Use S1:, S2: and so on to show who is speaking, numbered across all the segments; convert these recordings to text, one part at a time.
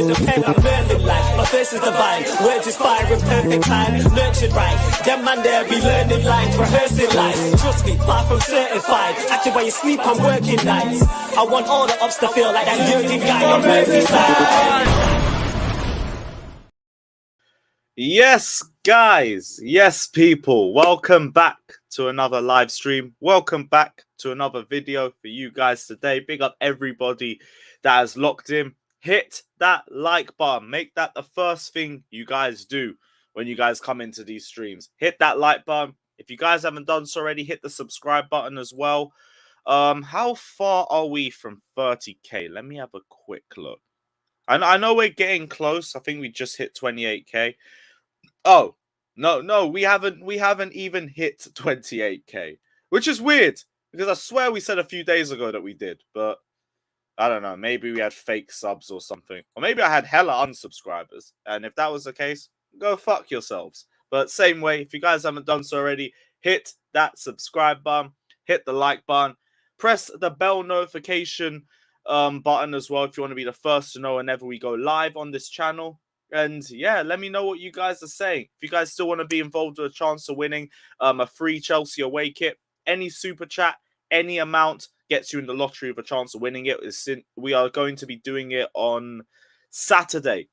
S1: with the pen, I'm learning life. My face is divine, words is fire in perfect time. Nurtured right, them man there be learning lines, rehearsing life. Trust me, far from certified. Acting while you sleep, I'm working nights. I want all the ups to feel like that Jurgen guy on Merseyside.
S2: Yes, guys. Yes, people. Welcome back to another live stream. Welcome back to another video for you guys today. Big up everybody that has locked in. Hit that like button. Make that the first thing you guys do when you guys come into these streams. Hit that like button. If you guys haven't done so already, hit the subscribe button as well. How far are we from 30k? Let me have a quick look. I know we're getting close. I think we just hit 28k. Oh, no, we haven't even hit 28k, which is weird because I swear we said a few days ago that we did, but I don't know. Maybe we had fake subs or something, or maybe I had hella unsubscribers. And if that was the case, go fuck yourselves. But same way, if you guys haven't done so already, hit that subscribe button, hit the like button, press the bell notification button as well if you want to be the first to know whenever we go live on this channel. And yeah, let me know what you guys are saying. If you guys still want to be involved with a chance of winning a free Chelsea away kit, any super chat, any amount gets you in the lottery of a chance of winning it. We are going to be doing it on Saturday.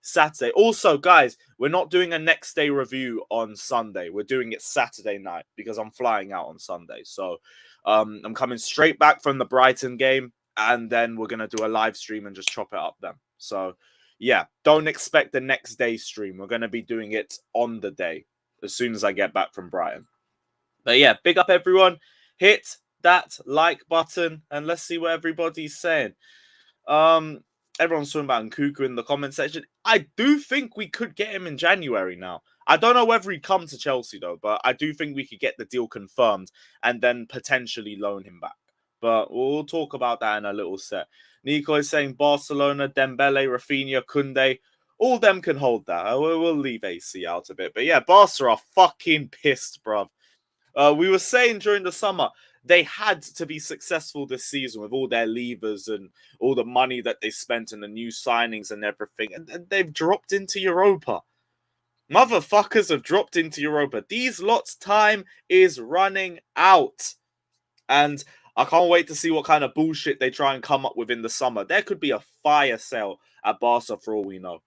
S2: Also, guys, we're not doing a next day review on Sunday. We're doing it Saturday night because I'm flying out on Sunday. So I'm coming straight back from the Brighton game, and then we're going to do a live stream and just chop it up then. So yeah, don't expect the next day stream. We're going to be doing it on the day as soon as I get back from Brighton. But yeah, big up everyone. Hit that like button and let's see what everybody's saying. Everyone's talking about Nkunku in the comment section. I do think we could get him in January now. I don't know whether he'd come to Chelsea though, but I do think we could get the deal confirmed and then potentially loan him back. But we'll talk about that in a little set. Nico is saying Barcelona, Dembele, Rafinha, Koundé. All them can hold that. We'll leave AC out of it. But yeah, Barca are fucking pissed, bruv. We were saying during the summer, they had to be successful this season with all their levers and all the money that they spent and the new signings and everything. And they've dropped into Europa. Motherfuckers have dropped into Europa. These lots' time is running out. And I can't wait to see what kind of bullshit they try and come up with in the summer. There could be a fire sale at Barca for all we know.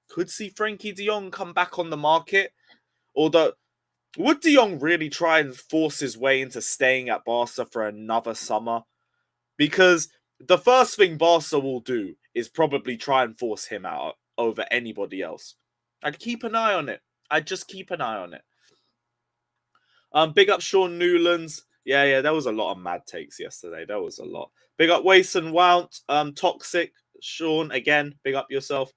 S2: Could see Frankie de Jong come back on the market. Although, would de Jong really try and force his way into staying at Barca for another summer? Because the first thing Barca will do is probably try and force him out over anybody else. I'd keep an eye on it. I'd just keep an eye on it. Big up Sean Newlands. Yeah, there was a lot of mad takes yesterday. There was a lot. Big up Wason Wount. Toxic. Sean, again, big up yourself.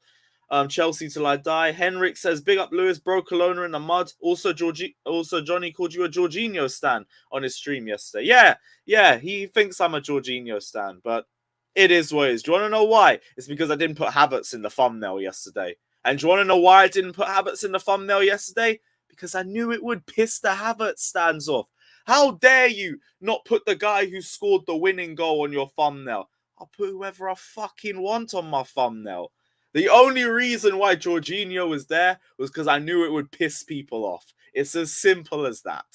S2: Chelsea till I die. Henrik says, big up Lewis, broke Kelowna in the mud. Also, Johnny called you a Jorginho stan on his stream yesterday. Yeah, he thinks I'm a Jorginho stan, but it is what it is. Do you want to know why? It's because I didn't put Havertz in the thumbnail yesterday. And do you want to know why I didn't put Havertz in the thumbnail yesterday? Because I knew it would piss the Havertz stands off. How dare you not put the guy who scored the winning goal on your thumbnail? I'll put whoever I fucking want on my thumbnail. The only reason why Jorginho was there was because I knew it would piss people off. It's as simple as that.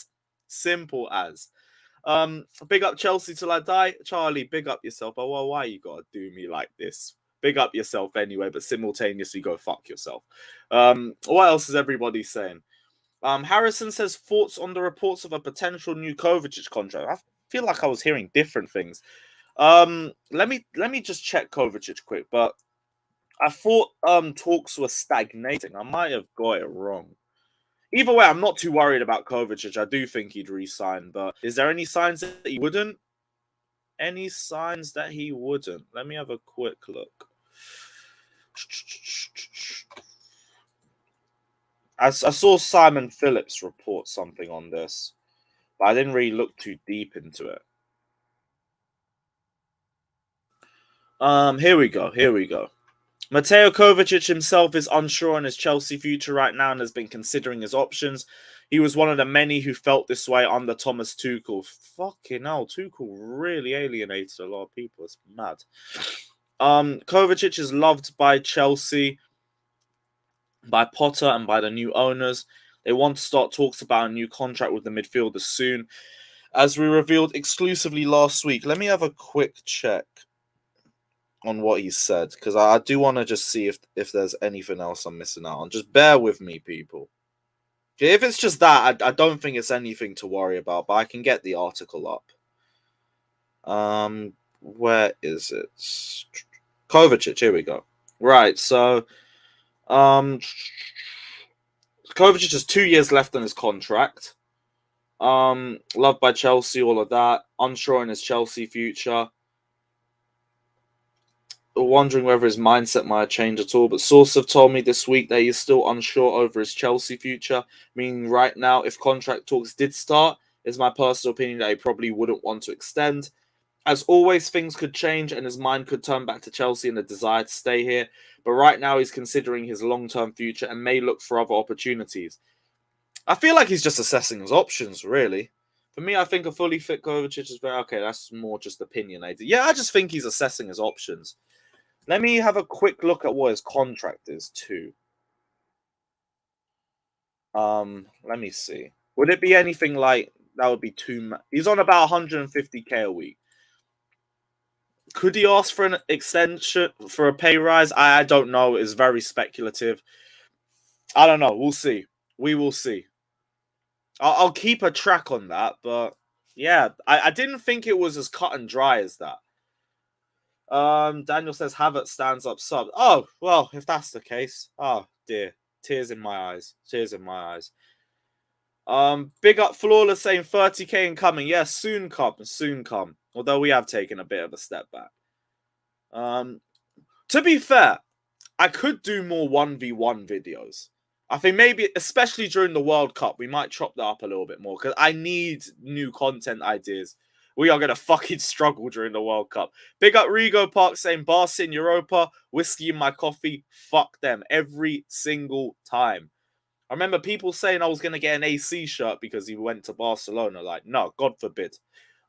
S2: Simple as. Big up Chelsea till I die. Charlie, big up yourself. Oh, well, why you gotta do me like this? Big up yourself anyway, but simultaneously go fuck yourself. What else is everybody saying? Harrison says thoughts on the reports of a potential new Kovacic contract. I feel like I was hearing different things. Let me just check Kovacic quick, but I thought talks were stagnating. I might have got it wrong. Either way, I'm not too worried about Kovacic. I do think he'd re-sign, but is there any signs that he wouldn't? Any signs that he wouldn't? Let me have a quick look. I saw Simon Phillips report something on this, but I didn't really look too deep into it. Here we go. Mateo Kovacic himself is unsure on his Chelsea future right now and has been considering his options. He was one of the many who felt this way under Thomas Tuchel. Fucking hell, Tuchel really alienated a lot of people. It's mad. Kovacic is loved by Chelsea, by Potter, and by the new owners. They want to start talks about a new contract with the midfielder soon, as we revealed exclusively last week. Let me have a quick check on what he said, because I do want to just see if there's anything else I'm missing out on. Just bear with me, people. Okay, if it's just that, I don't think it's anything to worry about, but I can get the article up. Where is it? Kovacic, here we go. Right, so Kovacic has 2 years left on his contract. Loved by Chelsea, all of that. Unsure in his Chelsea future. Wondering whether his mindset might change at all. But sources have told me this week that he's still unsure over his Chelsea future. Meaning right now, if contract talks did start, it's my personal opinion that he probably wouldn't want to extend. As always, things could change and his mind could turn back to Chelsea and a desire to stay here. But right now, he's considering his long-term future and may look for other opportunities. I feel like he's just assessing his options, really. For me, I think a fully fit Kovacic is very... Okay, that's more just opinionated. Yeah, I just think he's assessing his options. Let me have a quick look at what his contract is, too. Let me see. Would it be anything like... That would be too... He's on about 150k a week. Could he ask for an extension, for a pay rise? I don't know. It's very speculative. I don't know. We'll see. We will see. I'll keep a track on that, but yeah, I didn't think it was as cut and dry as that. Daniel says Havertz stands up sub. Oh, well, if that's the case. Oh, dear. Tears in my eyes. Tears in my eyes. Big up Flawless saying 30k incoming. Yes, soon come. Soon come. Although we have taken a bit of a step back. To be fair, I could do more 1v1 videos. I think maybe, especially during the World Cup, we might chop that up a little bit more. Because I need new content ideas. We are going to fucking struggle during the World Cup. Big up Rigo Park saying, Barca in Europa, whiskey in my coffee. Fuck them. Every single time. I remember people saying I was going to get an AC shirt because he went to Barcelona. Like, no, God forbid.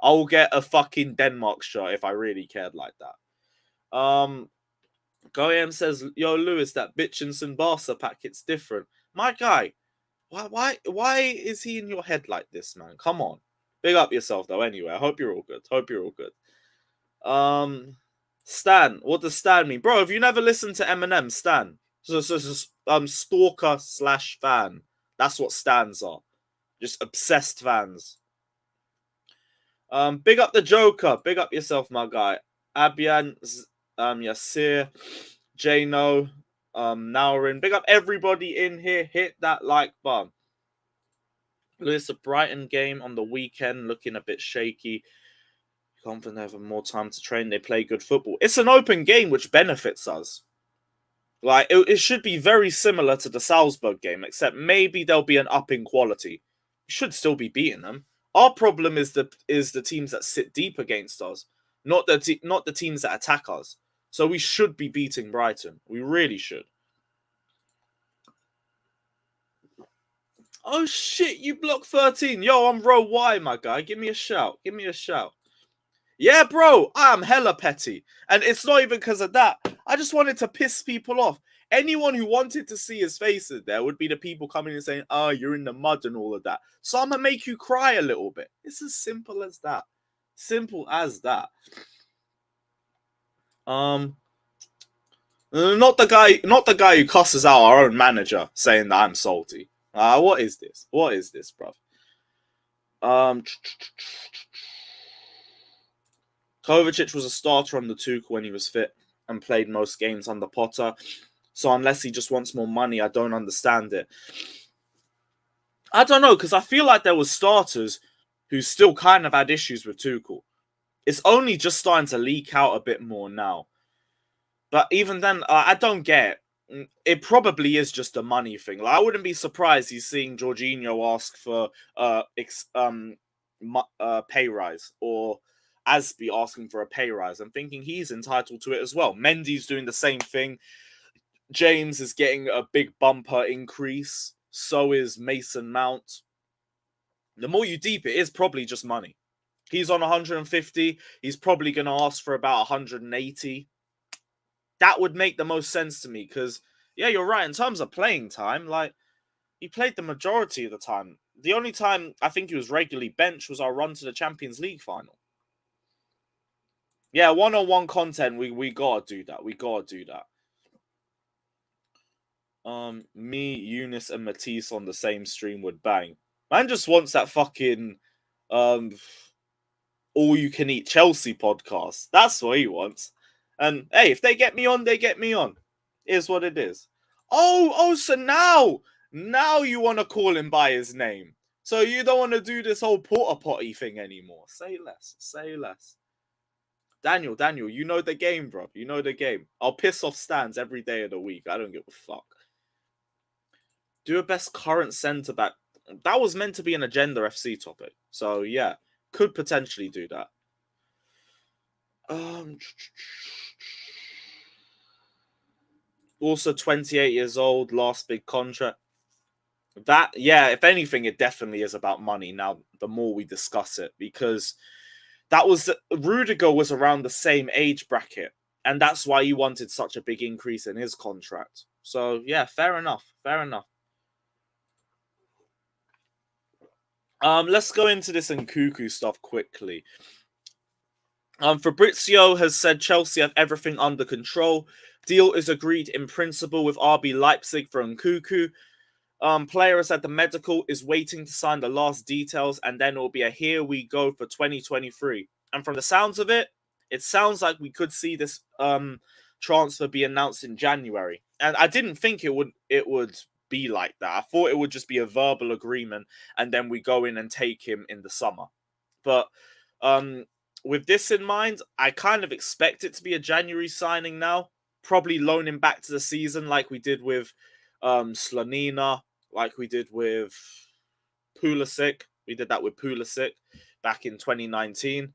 S2: I will get a fucking Denmark shirt if I really cared like that. Goyam says, yo, Lewis, that Bitchinson Barca packet's different. My guy, why is he in your head like this, man? Come on. Big up yourself, though, anyway. I hope you're all good. Stan. What does Stan mean? Bro, have you never listened to Eminem, Stan? Stalker / fan. That's what Stans are. Just obsessed fans. Big up the Joker. Big up yourself, my guy. Abian, Yasir, Jano, Naurin. Big up everybody in here. Hit that like button. Lewis, the Brighton game on the weekend looking a bit shaky. Confident they have more time to train. They play good football. It's an open game, which benefits us. Like, it should be very similar to the Salzburg game, except maybe there'll be an up in quality. We should still be beating them. Our problem is the teams that sit deep against us, not the teams that attack us. So we should be beating Brighton. We really should. Oh shit, you blocked 13. Yo, I'm row Y, my guy. Give me a shout. Yeah, bro, I am hella petty. And it's not even because of that. I just wanted to piss people off. Anyone who wanted to see his faces there would be the people coming and saying, oh, you're in the mud and all of that. So I'm going to make you cry a little bit. It's as simple as that. Simple as that. Not the guy who cusses out our own manager saying that I'm salty. What is this? What is this, bruv? Kovacic was a starter on the Tuchel when he was fit and played most games under Potter. So unless he just wants more money, I don't understand it. I don't know, because I feel like there was starters who still kind of had issues with Tuchel. It's only just starting to leak out a bit more now. But even then, I don't get it. It probably is just a money thing. Like, I wouldn't be surprised he's seeing Jorginho ask for pay rise, or Asby asking for a pay rise. I'm thinking he's entitled to it as well. Mendy's doing the same thing. James is getting a big bumper increase. So is Mason Mount. The more you deep it is probably just money. He's on 150. He's probably going to ask for about 180. that would make the most sense to me because, yeah, you're right. In terms of playing time, like, he played the majority of the time. The only time I think he was regularly benched was our run to the Champions League final. Yeah, one-on-one content, we gotta do that. We gotta do that. Me, Eunice, and Matisse on the same stream would bang. Man just wants that fucking all-you-can-eat Chelsea podcast. That's what he wants. And hey, if they get me on, they get me on. Is what it is. Oh, so now you want to call him by his name. So you don't want to do this whole porta potty thing anymore. Say less. Say less. Daniel, you know the game, bro. You know the game. I'll piss off stands every day of the week. I don't give a fuck. Do a best current centre back. That was meant to be an Agenda FC topic. So yeah, could potentially do that. Also 28 years old, last big contract. That, yeah, if anything, it definitely is about money now, the more we discuss it, because Rudiger was around the same age bracket, and that's why he wanted such a big increase in his contract. So, yeah, fair enough. Let's go into this Nkunku stuff quickly. Fabrizio has said Chelsea have everything under control. Deal is agreed in principle with RB Leipzig for Nkunku. Player has said the medical is waiting to sign the last details, and then it will be a here we go for 2023. And from the sounds of it, it sounds like we could see this transfer be announced in January. And I didn't think it would be like that. I thought it would just be a verbal agreement, and then we go in and take him in the summer. But with this in mind, I kind of expect it to be a January signing now. Probably loan him back to the season like we did with Slonina, like we did with Pulisic. We did that with Pulisic back in 2019.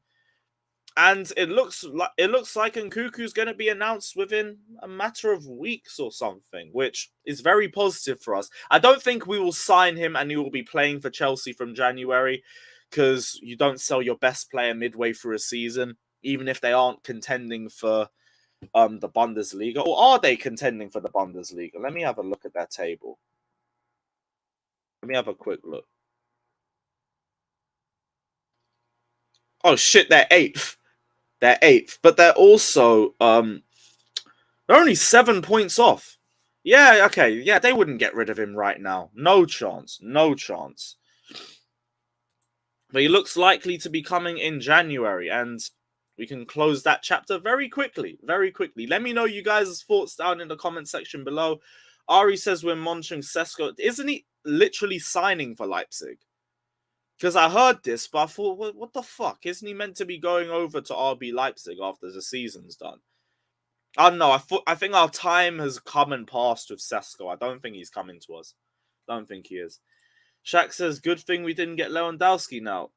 S2: And it looks like Nkunku's going to be announced within a matter of weeks or something, which is very positive for us. I don't think we will sign him and he will be playing for Chelsea from January, because you don't sell your best player midway through a season, even if they aren't contending for the Bundesliga. Or are they contending for the Bundesliga? Let me have a look at their table. Let me have a quick look. Oh shit, they're 8th. They're 8th, but they're also they're only 7 points off. Yeah, okay, yeah, they wouldn't get rid of him right now. No chance. But he looks likely to be coming in January, and we can close that chapter very quickly. Let me know you guys' thoughts down in the comment section below. Ari says we're monitoring Sesko. Isn't he literally signing for Leipzig? Because I heard this, but I thought, what the fuck? Isn't he meant to be going over to RB Leipzig after the season's done? I don't know. I think our time has come and passed with Sesko. I don't think he's coming to us. Don't think he is. Shaq says, good thing we didn't get Lewandowski now.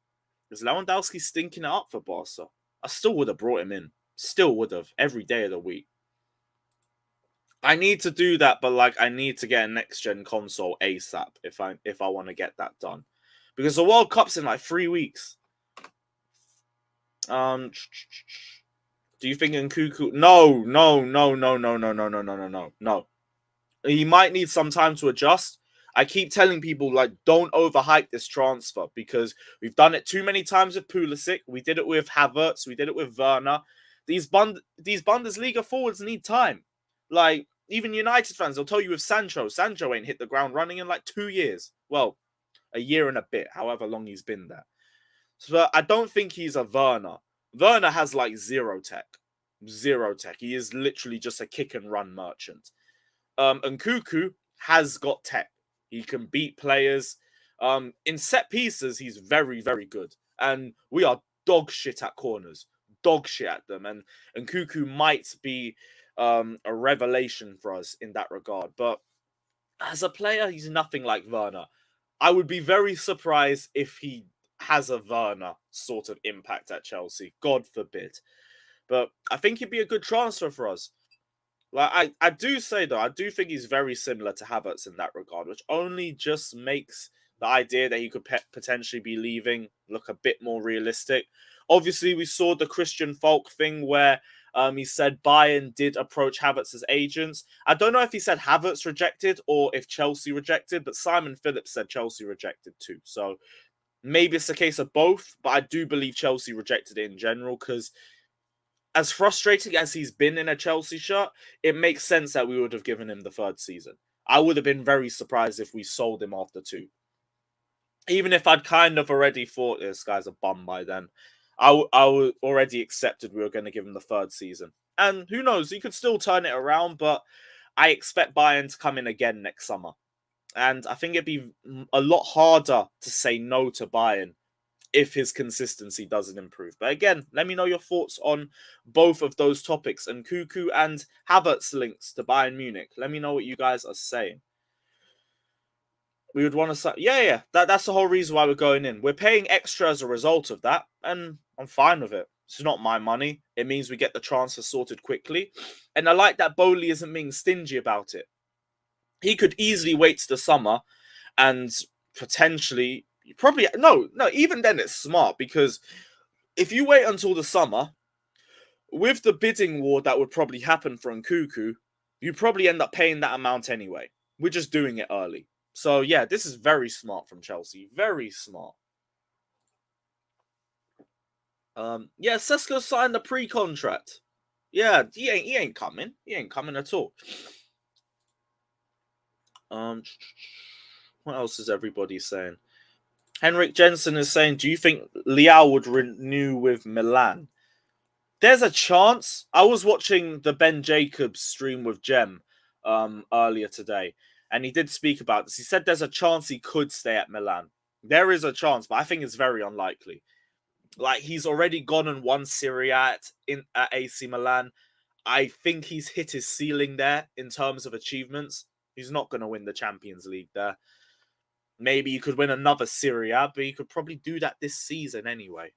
S2: Is Lewandowski stinking it up for Barca? I still would have brought him in. Still would have. Every day of the week. I need to do that, but like I need to get a next-gen console ASAP if I want to get that done. Because the World Cup's in like 3 weeks. Do you think Nkunku? No. He might need some time to adjust. I keep telling people, like, don't overhype this transfer because we've done it too many times with Pulisic. We did it with Havertz. We did it with Werner. These Bundesliga forwards need time. Like, even United fans, they'll tell you with Sancho. Sancho ain't hit the ground running in like 2 years. Well, a year and a bit, however long he's been there. So I don't think he's a Werner. Werner has like zero tech. He is literally just a kick and run merchant. Nkunku has got tech. He can beat players. In set pieces, he's very, very good. And we are dog shit at corners. Dog shit at them. And Nkunku might be a revelation for us in that regard. But as a player, he's nothing like Werner. I would be very surprised if he has a Werner sort of impact at Chelsea. God forbid. But I think he'd be a good transfer for us. Like I do say, though, I do think he's very similar to Havertz in that regard, which only just makes the idea that he could potentially be leaving look a bit more realistic. Obviously, we saw the Christian Falk thing where He said Bayern did approach Havertz's agents. I don't know if he said Havertz rejected or if Chelsea rejected, but Simon Phillips said Chelsea rejected too. So maybe it's a case of both, but I do believe Chelsea rejected it in general because as frustrating as he's been in a Chelsea shirt, it makes sense that we would have given him the third season. I would have been very surprised if we sold him after 2. Even if I'd kind of already thought this guy's a bum by then, I would already accepted we were going to give him the third season. And who knows, he could still turn it around, but I expect Bayern to come in again next summer. And I think it'd be a lot harder to say no to Bayern if his consistency doesn't improve. But again, let me know your thoughts on both of those topics. And Nkunku and Havertz links to Bayern Munich. Let me know what you guys are saying. We would want to... Yeah. That's the whole reason why we're going in. We're paying extra as a result of that. And I'm fine with it. It's not my money. It means we get the transfer sorted quickly. And I like that Bowley isn't being stingy about it. He could easily wait to the summer and potentially... Probably... No, even then it's smart. Because if you wait until the summer, with the bidding war that would probably happen for Nkunku, you probably end up paying that amount anyway. We're just doing it early. So, yeah, this is very smart from Chelsea. Very smart. Yeah, Sesko signed the pre-contract. Yeah, he ain't coming. He ain't coming at all. What else is everybody saying? Henrik Jensen is saying, do you think Leao would renew with Milan? There's a chance. I was watching the Ben Jacobs stream with Jem earlier today. And he did speak about this. He said there's a chance he could stay at Milan. There is a chance, but I think it's very unlikely. Like, he's already gone and won Serie A at AC Milan. I think he's hit his ceiling there in terms of achievements. He's not going to win the Champions League there. Maybe he could win another Serie A, but he could probably do that this season anyway.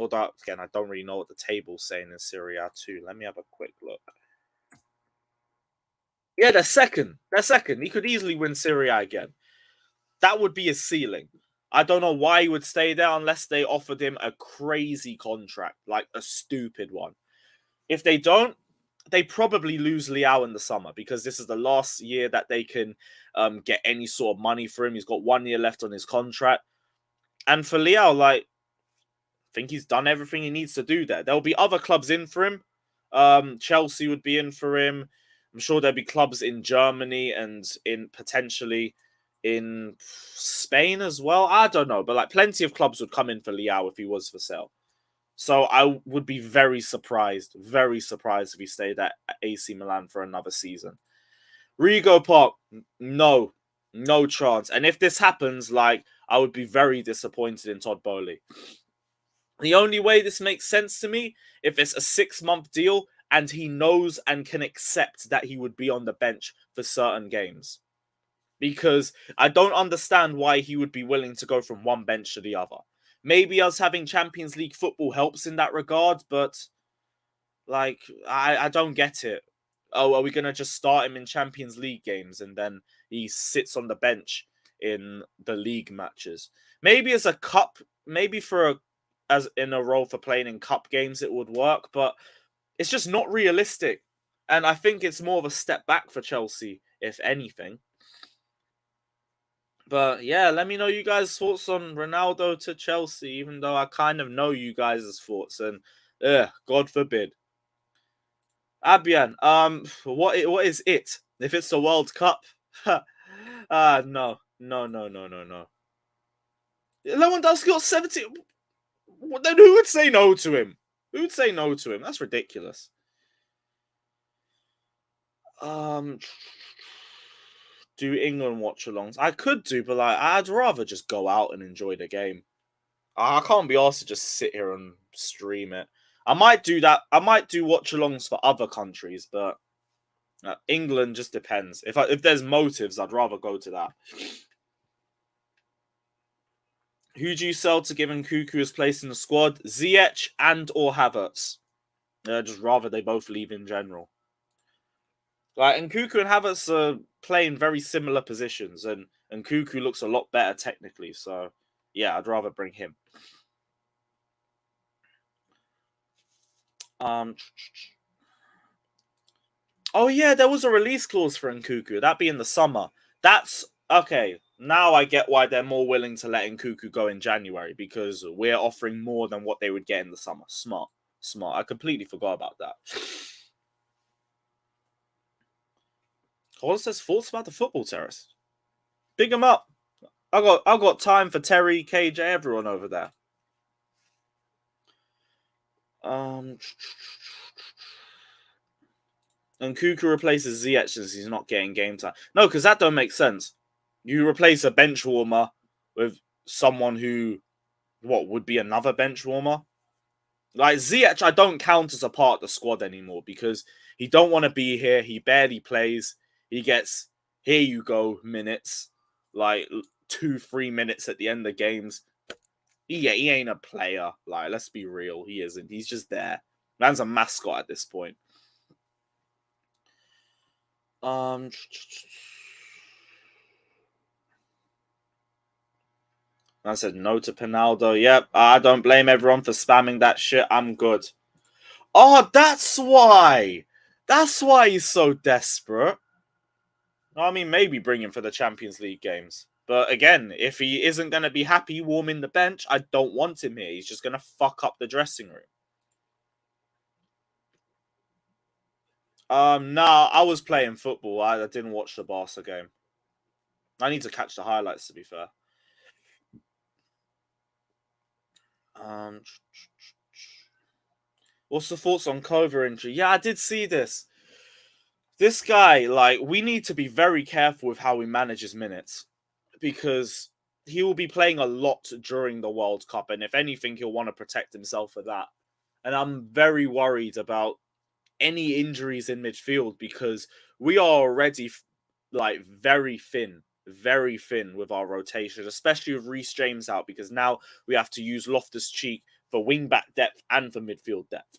S2: Although, again, I don't really know what the table's saying in Serie A too. Let me have a quick look. Yeah, they're second. He could easily win Serie A again. That would be his ceiling. I don't know why he would stay there unless they offered him a crazy contract, like a stupid one. If they don't, they probably lose Leao in the summer because this is the last year that they can get any sort of money for him. He's got 1 year left on his contract. And for Leao, like, I think he's done everything he needs to do there. There'll be other clubs in for him. Chelsea would be in for him. I'm sure there'll be clubs in Germany and potentially in Spain as well. I don't know, but like plenty of clubs would come in for Leao if he was for sale. So I would be very surprised if he stayed at AC Milan for another season. Rego Park, no chance. And if this happens, like, I would be very disappointed in Todd Bowley. The only way this makes sense to me, if it's a 6-month deal and he knows and can accept that he would be on the bench for certain games. Because I don't understand why he would be willing to go from one bench to the other. Maybe us having Champions League football helps in that regard, but like, I don't get it. Oh, are we going to just start him in Champions League games and then he sits on the bench in the league matches? Maybe as a cup, maybe as in a role for playing in cup games it would work, but it's just not realistic. And I think it's more of a step back for Chelsea, if anything. But yeah, let me know you guys' thoughts on Ronaldo to Chelsea, even though I kind of know you guys' thoughts. And God forbid. Abian, what is it? If it's the World Cup? No. Lewandowski got 70. Then who would say no to him? Who would say no to him? That's ridiculous. Do England watch-alongs? I could do, but like, I'd rather just go out and enjoy the game. I can't be asked to just sit here and stream it. I might do that. I might do watch-alongs for other countries, but England just depends. If there's motives, I'd rather go to that. Who do you sell to give Nkunku his place in the squad? Ziyech and or Havertz. Just rather they both leave in general. Like, Nkunku and Havertz are playing very similar positions, and Nkunku looks a lot better technically. So, yeah, I'd rather bring him. Oh, yeah, there was a release clause for Nkunku. That'd be in the summer. That's okay. Now I get why they're more willing to let Nkunku go in January because we're offering more than what they would get in the summer. Smart. Smart. I completely forgot about that. What says thoughts about the football terrace? Big them up. I got time for Terry, KJ, everyone over there. Nkunku replaces Ziyech since he's not getting game time. No, because that don't make sense. You replace a bench warmer with someone who, what, would be another bench warmer? Like, Ziyech, I don't count as a part of the squad anymore because he don't want to be here. He barely plays. He gets, here you go, minutes. Like, 2-3 minutes at the end of games. He ain't a player. Like, let's be real. He isn't. He's just there. Man's a mascot at this point. I said no to Pinaldo. Yep, I don't blame everyone for spamming that shit. I'm good. Oh, that's why. That's why he's so desperate. I mean, maybe bring him for the Champions League games. But again, if he isn't going to be happy warming the bench, I don't want him here. He's just going to fuck up the dressing room. Nah, I was playing football. I didn't watch the Barca game. I need to catch the highlights, to be fair. What's the thoughts on Kova injury? Yeah, I did see this. This guy, like, we need to be very careful with how we manage his minutes because he will be playing a lot during the World Cup, and if anything, he'll want to protect himself for that. And I'm very worried about any injuries in midfield because we are already like very thin with our rotation, especially with Reece James out because now we have to use Loftus-Cheek for wing-back depth and for midfield depth.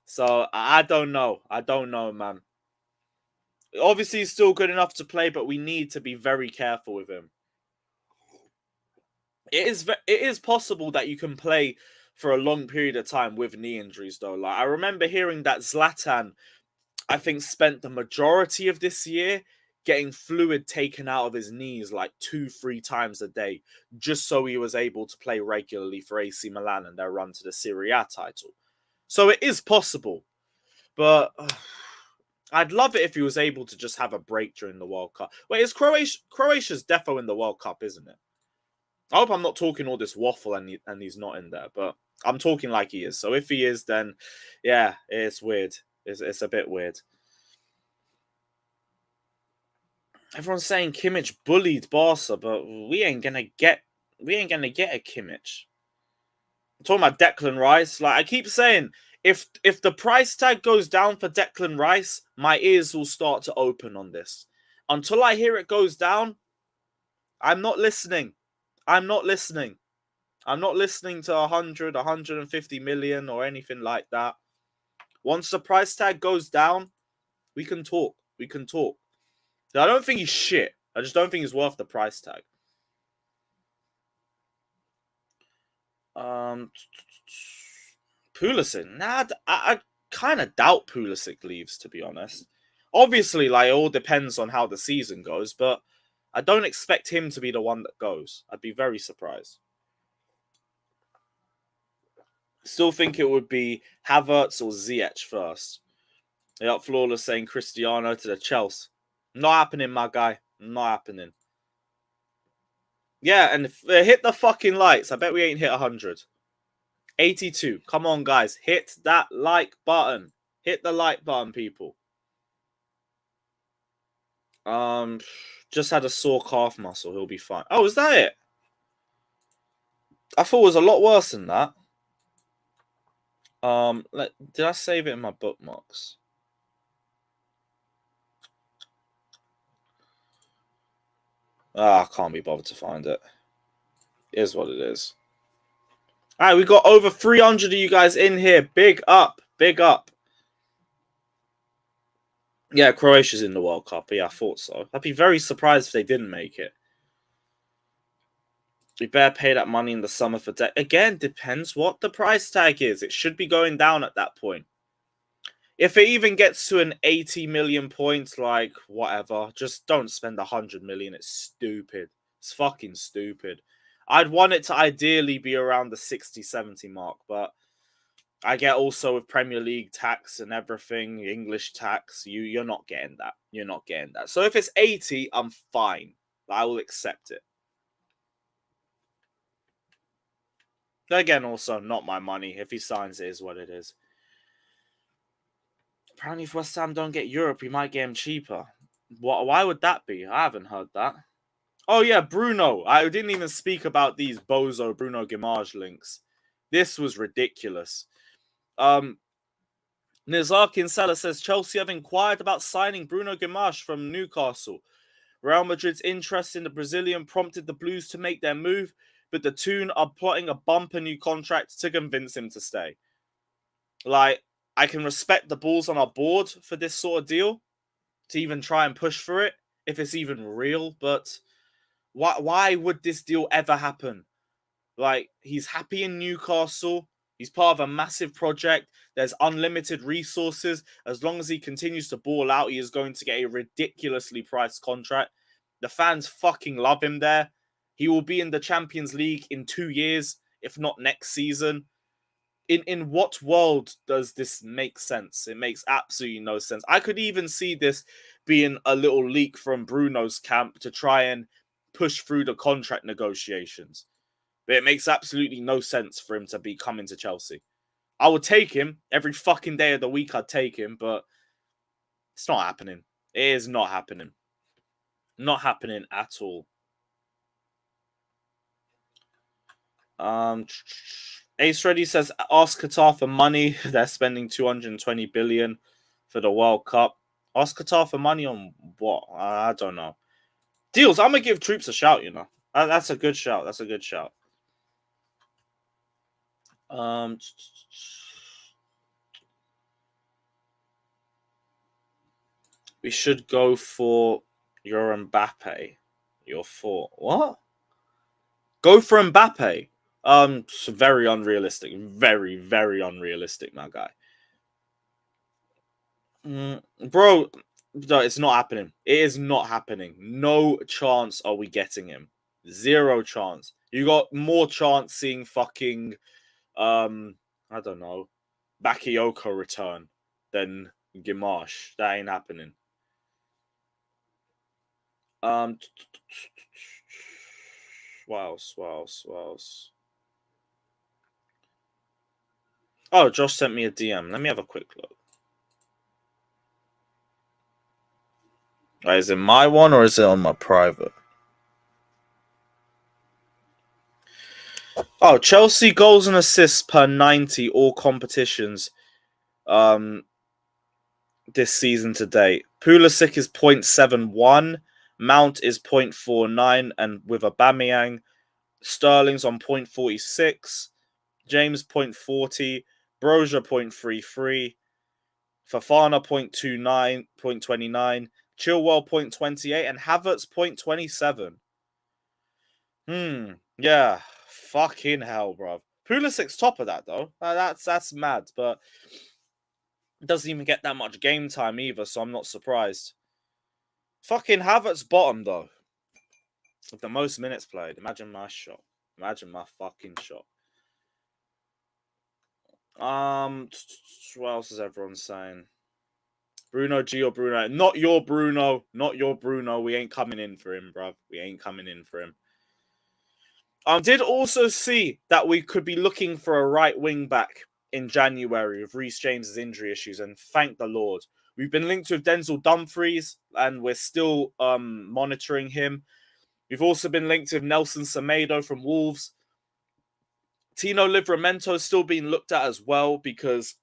S2: So I don't know. I don't know, man. Obviously, he's still good enough to play, but we need to be very careful with him. It is possible that you can play for a long period of time with knee injuries, though. Like I remember hearing that Zlatan, I think, spent the majority of this year getting fluid taken out of his knees like 2-3 times a day, just so he was able to play regularly for AC Milan and their run to the Serie A title. So it is possible, but I'd love it if he was able to just have a break during the World Cup. Wait, is Croatia's defo in the World Cup, isn't it? I hope I'm not talking all this waffle and he's not in there, but I'm talking like he is. So if he is, then yeah, it's weird. It's a bit weird. Everyone's saying Kimmich bullied Barca, but we ain't gonna get a Kimmich. I'm talking about Declan Rice. Like I keep saying, if the price tag goes down for Declan Rice, my ears will start to open on this. Until I hear it goes down, I'm not listening. I'm not listening. I'm not listening to 100, 150 million or anything like that. Once the price tag goes down, we can talk. We can talk. I don't think he's shit. I just don't think he's worth the price tag. Pulisic. Nah, I kind of doubt Pulisic leaves, to be honest. Obviously, like, it all depends on how the season goes, but I don't expect him to be the one that goes. I'd be very surprised. Still think it would be Havertz or Ziyech first. Yeah, Flawless saying Cristiano to the Chelsea. Not happening, my guy. Not happening. Yeah, and hit the fucking likes. I bet we ain't hit 100. 82. Come on, guys. Hit that like button. Hit the like button, people. Just had a sore calf muscle. He'll be fine. Oh, is that it? I thought it was a lot worse than that. Did I save it in my bookmarks? I can't be bothered to find it. It is what it is. All right, we got over 300 of you guys in here. Big up. Big up. Yeah, Croatia's in the World Cup. Yeah, I thought so. I'd be very surprised if they didn't make it. We better pay that money in the summer for debt. Again, depends what the price tag is. It should be going down at that point. If it even gets to an 80 million points, like, whatever, just don't spend 100 million. It's stupid. It's fucking stupid. I'd want it to ideally be around the 60, 70 mark, but I get also with Premier League tax and everything, English tax, you're not getting that. You're not getting that. So if it's 80, I'm fine. I will accept it. Again, also, not my money. If he signs, it is what it is. Apparently, if West Ham don't get Europe, we might get him cheaper. Why would that be? I haven't heard that. Oh, yeah, Bruno. I didn't even speak about these bozo Bruno Guimares links. This was ridiculous. Nizarkin Salah says Chelsea have inquired about signing Bruno Guimares from Newcastle. Real Madrid's interest in the Brazilian prompted the Blues to make their move, but the Toon are plotting a bumper new contract to convince him to stay. Like, I can respect the balls on our board for this sort of deal, to even try and push for it, if it's even real, but why would this deal ever happen? Like, he's happy in Newcastle. He's part of a massive project. There's unlimited resources. As long as he continues to ball out, he is going to get a ridiculously priced contract. The fans fucking love him there. He will be in the Champions League in 2 years, if not next season. In what world does this make sense? It makes absolutely no sense. I could even see this being a little leak from Bruno's camp to try and push through the contract negotiations. But it makes absolutely no sense for him to be coming to Chelsea. I would take him every fucking day of the week. I'd take him, but it's not happening. It is not happening. Not happening at all. Ace Ready says, ask Qatar for money. They're spending 220 billion for the World Cup. Ask Qatar for money on what? I don't know. Deals, I'm going to give Troops a shout, you know. That's a good shout. That's a good shout. We should go for your Mbappe. Your four. What? Go for Mbappe. It's very unrealistic. Very, very unrealistic, my guy. Bro, no, it's not happening. It is not happening. No chance are we getting him. Zero chance. You got more chance seeing fucking, I don't know, Bakayoko return than Guimares. That ain't happening. What else? Oh, Josh sent me a DM. Let me have a quick look. Is it my one or is it on my private? Oh, Chelsea goals and assists per 90 all competitions this season to date. Pulisic is 0.71, Mount is 0.49, and with Aubameyang, Sterling's on 0.46, James 0.40, Broja 0.33, Fafana 0.29, 0.29, Chilwell 0.28, and Havertz 0.27. Yeah. Fucking hell, bruv. Pulisic's top of that, though. That's mad, but it doesn't even get that much game time either, so I'm not surprised. Fucking Havertz bottom, though. With the most minutes played. Imagine my shot. Imagine my fucking shot. What else is everyone saying? Bruno G or Bruno? Not your Bruno. Not your Bruno. We ain't coming in for him, bruv. We ain't coming in for him. Did also see that we could be looking for a right wing back in January with Reece James's injury issues, and thank the Lord. We've been linked with Denzel Dumfries, and we're still monitoring him. We've also been linked with Nelson Semedo from Wolves. Tino Livramento is still being looked at as well because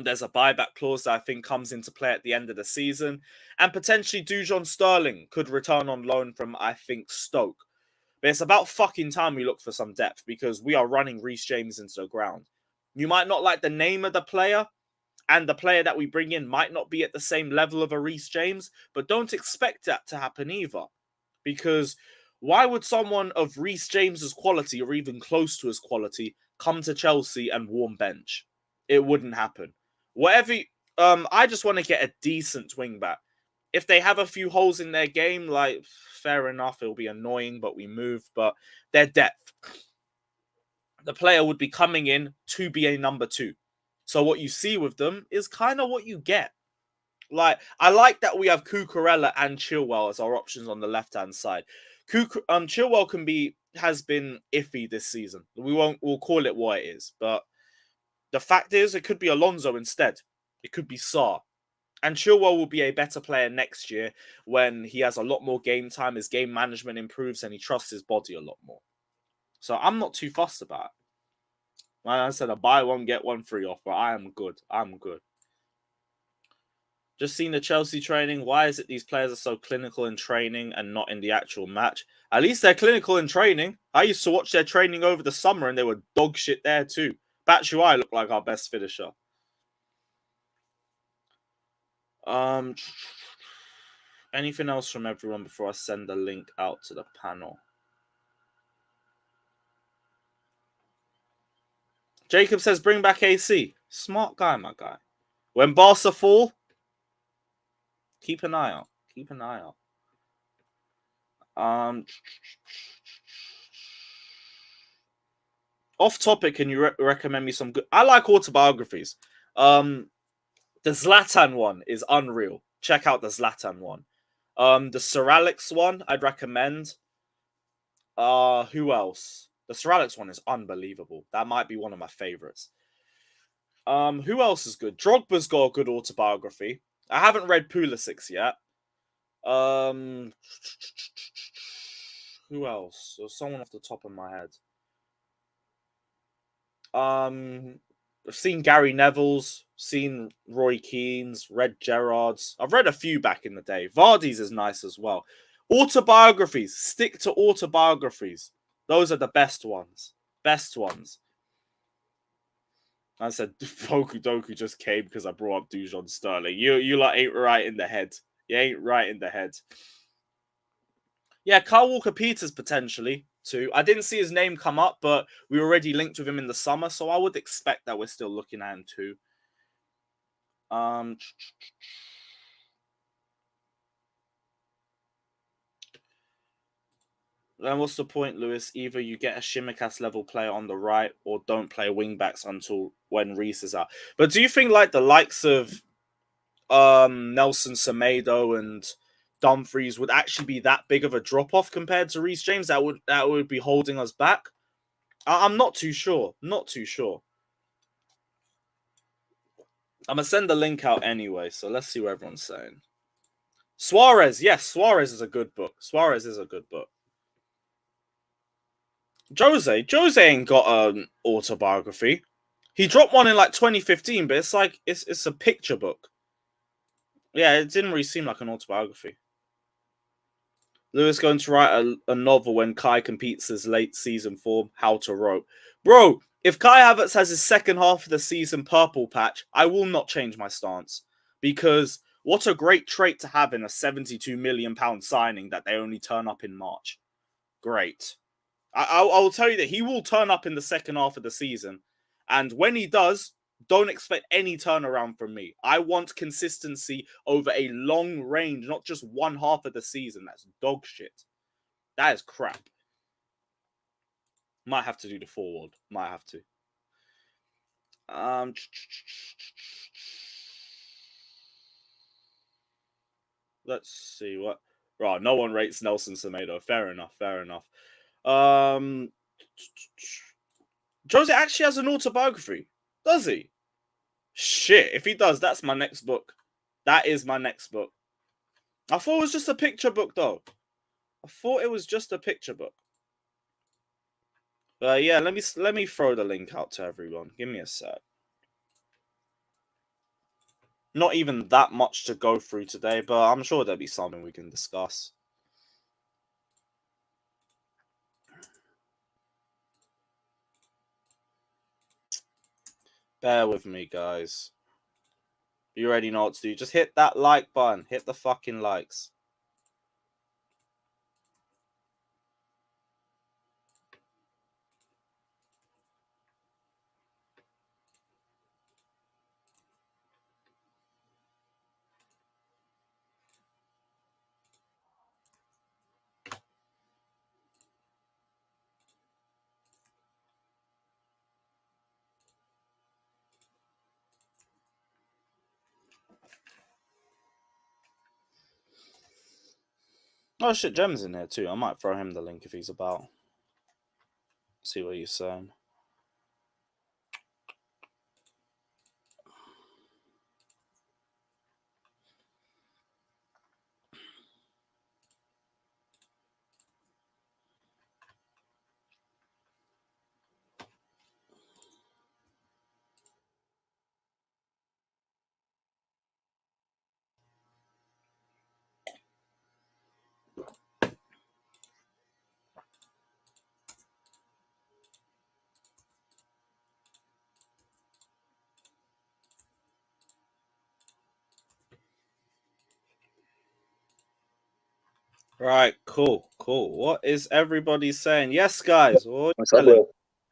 S2: there's a buyback clause that I think comes into play at the end of the season. And potentially Dujon Sterling could return on loan from, I think, Stoke. But it's about fucking time we look for some depth because we are running Reece James into the ground. You might not like the name of the player, and the player that we bring in might not be at the same level of a Reece James, but don't expect that to happen either. Because why would someone of Reece James's quality, or even close to his quality, come to Chelsea and warm bench? It wouldn't happen. Whatever. I just want to get a decent wing back. If they have a few holes in their game, like, fair enough, it'll be annoying, but we move. But their depth, the player would be coming in to be a number 2. So what you see with them is kind of what you get. Like, I like that we have Cucurella and Chilwell as our options on the left-hand side. Chilwell has been iffy this season. We'll call it what it is. But the fact is, it could be Alonso instead. It could be Sarr. And Chilwell will be a better player next year when he has a lot more game time, his game management improves, and he trusts his body a lot more. So I'm not too fussed about it. Like I said, a buy one, get one free offer. I am good. I'm good. Just seen the Chelsea training. Why is it these players are so clinical in training and not in the actual match? At least they're clinical in training. I used to watch their training over the summer and they were dog shit there too. Batshuayi looked like our best finisher. Anything else from everyone before I send the link out to the panel? Jacob says, bring back AC. Smart guy, my guy. When Barca fall, keep an eye out. Keep an eye out. Off topic, can you recommend me some good... I like autobiographies. The Zlatan one is unreal. Check out the Zlatan one. The Sir Alex one, I'd recommend. Who else? The Sir Alex one is unbelievable. That might be one of my favorites. Who else is good? Drogba's got a good autobiography. I haven't read Pulisic's yet. Who else? There's someone off the top of my head. I've seen Gary Neville's, seen Roy Keane's, read Gerrard's. I've read a few back in the day. Vardy's is nice as well. Autobiographies. Stick to autobiographies. Those are the best ones. Best ones. I said, Foku Doku just came because I brought up Dujon Sterling. You lot ain't right in the head. You ain't right in the head. Yeah, Kyle Walker-Peters potentially too. I didn't see his name come up, but we already linked with him in the summer, so I would expect that we're still looking at him too. Then what's the point, Lewis? Either you get a Shimikas level player on the right or don't play wing backs until when Reece is out. But do you think like the likes of Nelson Semedo and Dumfries would actually be that big of a drop-off compared to Reece James that would be holding us back? I'm not too sure. Not too sure. I'm going to send the link out anyway, so let's see what everyone's saying. Suarez. Yes, Suarez is a good book. Suarez is a good book. Jose ain't got an autobiography. He dropped one in like 2015, but it's like, it's a picture book. Yeah, it didn't really seem like an autobiography. Lewis going to write a novel when Kai competes his late season form, How to Rope. Bro, if Kai Havertz has his second half of the season purple patch, I will not change my stance. Because what a great trait to have in a £72 million signing that they only turn up in March. Great. I will tell you that he will turn up in the second half of the season. And when he does, don't expect any turnaround from me. I want consistency over a long range, not just one half of the season. That's dog shit. That is crap. Might have to do the forward. Might have to. Let's see what. Right, no one rates Nelson Semedo. Fair enough. Fair enough. Jose actually has an autobiography. Does he? Shit, if he does, that's my next book. That is my next book. I thought it was just a picture book, though. I thought it was just a picture book. Yeah, let me throw the link out to everyone. Give me a sec. Not even that much to go through today, but I'm sure there'll be something we can discuss. Bear with me, guys. You already know what to do. Just hit that like button. Hit the fucking likes. Oh shit, Gem's in here too. I might throw him the link if he's about. See what he's saying. Right, cool. What is everybody saying? Yes, guys.
S3: What's up, Will?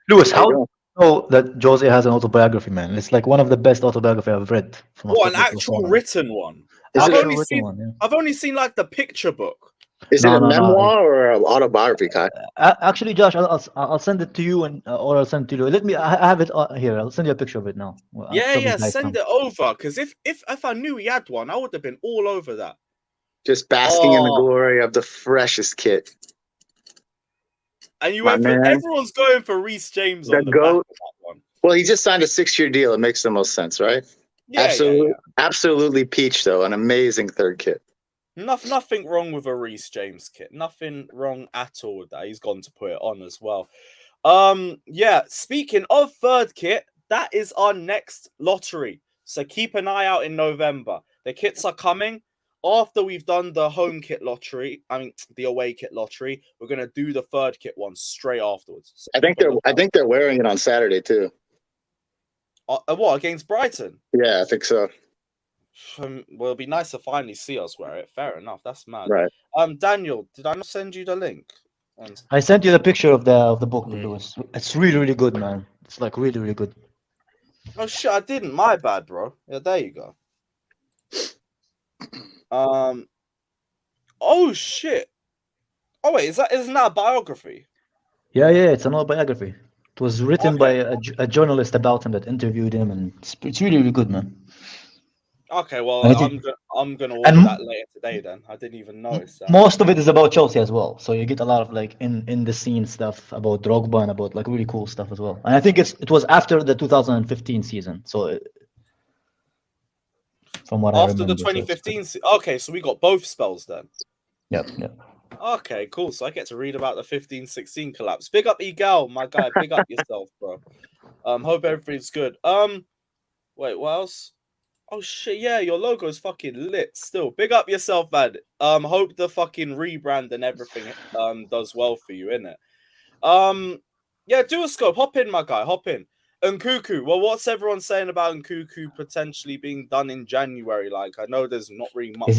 S4: Lewis, how do you know that Jose has an autobiography, man? It's like one of the best autobiography I've read. From
S2: an actual written one?
S3: I've
S2: only seen like the picture book.
S3: Is it a memoir or an autobiography, Kai?
S4: Actually, Josh, I'll send it to you, or I'll send it to you. I have it here. I'll send you a picture of it now.
S2: Send it over. Because if I knew he had one, I would have been all over that.
S3: Just basking in the glory of the freshest kit.
S2: And everyone's going for Reece James on the back of that one.
S3: Well, he just signed a 6-year deal. It makes the most sense, right?
S2: Yeah,
S3: absolutely peach, though. An amazing third kit.
S2: Nothing wrong with a Reece James kit. Nothing wrong at all with that. He's gone to put it on as well. Speaking of third kit, that is our next lottery. So keep an eye out in November. The kits are coming. After we've done the home kit lottery, the away kit lottery, we're gonna do the third kit one straight afterwards. So
S3: I think they're wearing it on Saturday too.
S2: What, against Brighton?
S3: Yeah, I think so.
S2: Well, it'd be nice to finally see us wear it. Fair enough. That's mad.
S3: Right.
S2: Daniel, did I not send you the link?
S4: I sent you the picture of the book, Lewis. It's really, really good, man. It's like really, really good.
S2: Oh shit, I didn't. My bad, bro. Yeah, there you go. Oh shit. Oh wait, isn't that a biography?
S4: Yeah, it's an autobiography. It was written by a journalist about him that interviewed him, and it's really, really good, man.
S2: Okay, well, I'm gonna order that later today. Then I didn't even notice that.
S4: Most of it is about Chelsea as well, so you get a lot of like in the scene stuff about Drogba and about like really cool stuff as well. And I think it was after the 2015 season, so. From what
S2: after the 2015, okay, so we got both spells then.
S4: Yep.
S2: Okay, cool. So I get to read about the 15-16 collapse. Big up Egal, my guy. Big up yourself, bro. Hope everything's good. Wait, what else? Oh shit, yeah, your logo is fucking lit still. Big up yourself, man. Hope the fucking rebrand and everything does well for you, innit? Yeah, do a scope. Hop in, my guy. Hop in. Nkunku. Well, what's everyone saying about Nkunku potentially being done in January? Like, I know there's not really much.
S4: Is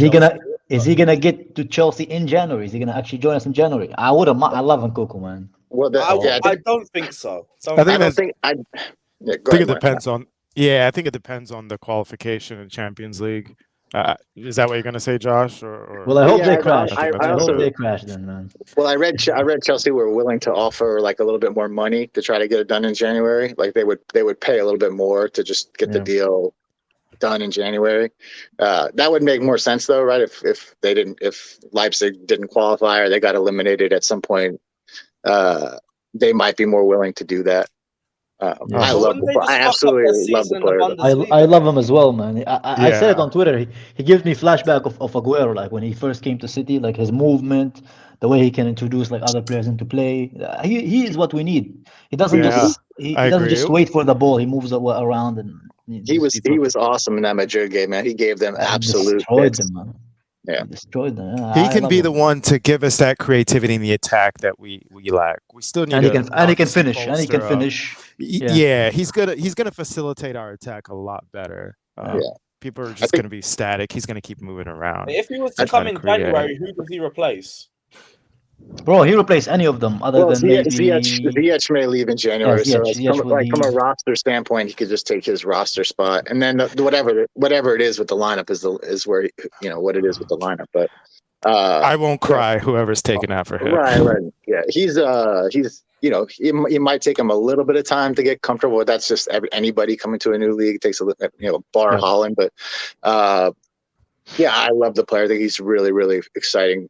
S4: he gonna get to Chelsea in January? Is he gonna actually join us in January? I love Nkunku, man.
S3: Well,
S2: I don't think so.
S3: I think it
S5: depends on. Yeah, I think it depends on the qualification in Champions League. Is that what you're going to say, Josh? Or...
S4: Well, I hope they crash. I hope they crash then, man.
S3: Well, I read Chelsea were willing to offer like a little bit more money to try to get it done in January. Like they would pay a little bit more to just get the deal done in January. That would make more sense though, right? If Leipzig didn't qualify or they got eliminated at some point, they might be more willing to do that. I absolutely love the player.
S4: I love him as well, man. I said it on Twitter. He gives me flashback of Aguero, like when he first came to City, like his movement, the way he can introduce like other players into play. He is what we need. He doesn't just wait for the ball. He moves around and
S3: he was awesome in that Madrid game, man. He gave them absolute
S4: destroyed them, man.
S3: Yeah,
S4: destroyed them.
S5: He can be the one to give us that creativity in the attack that we lack. We still need.
S4: And he can finish.
S5: Yeah, he's gonna facilitate our attack a lot better. People are just gonna be static. He's gonna keep moving around.
S2: If he was to come in January, who does he replace?
S4: Bro, he replaced any of them other than maybe
S3: Ziyech may leave in January. From a roster standpoint, he could just take his roster spot, and then whatever it is with the lineup is where what it is with the lineup. But
S5: I won't cry. Whoever's taking that for him,
S3: right. Yeah, he's it might take him a little bit of time to get comfortable. That's just anybody coming to a new league takes a little, bar Holland, but. Yeah, I love the player. I think he's really, really exciting.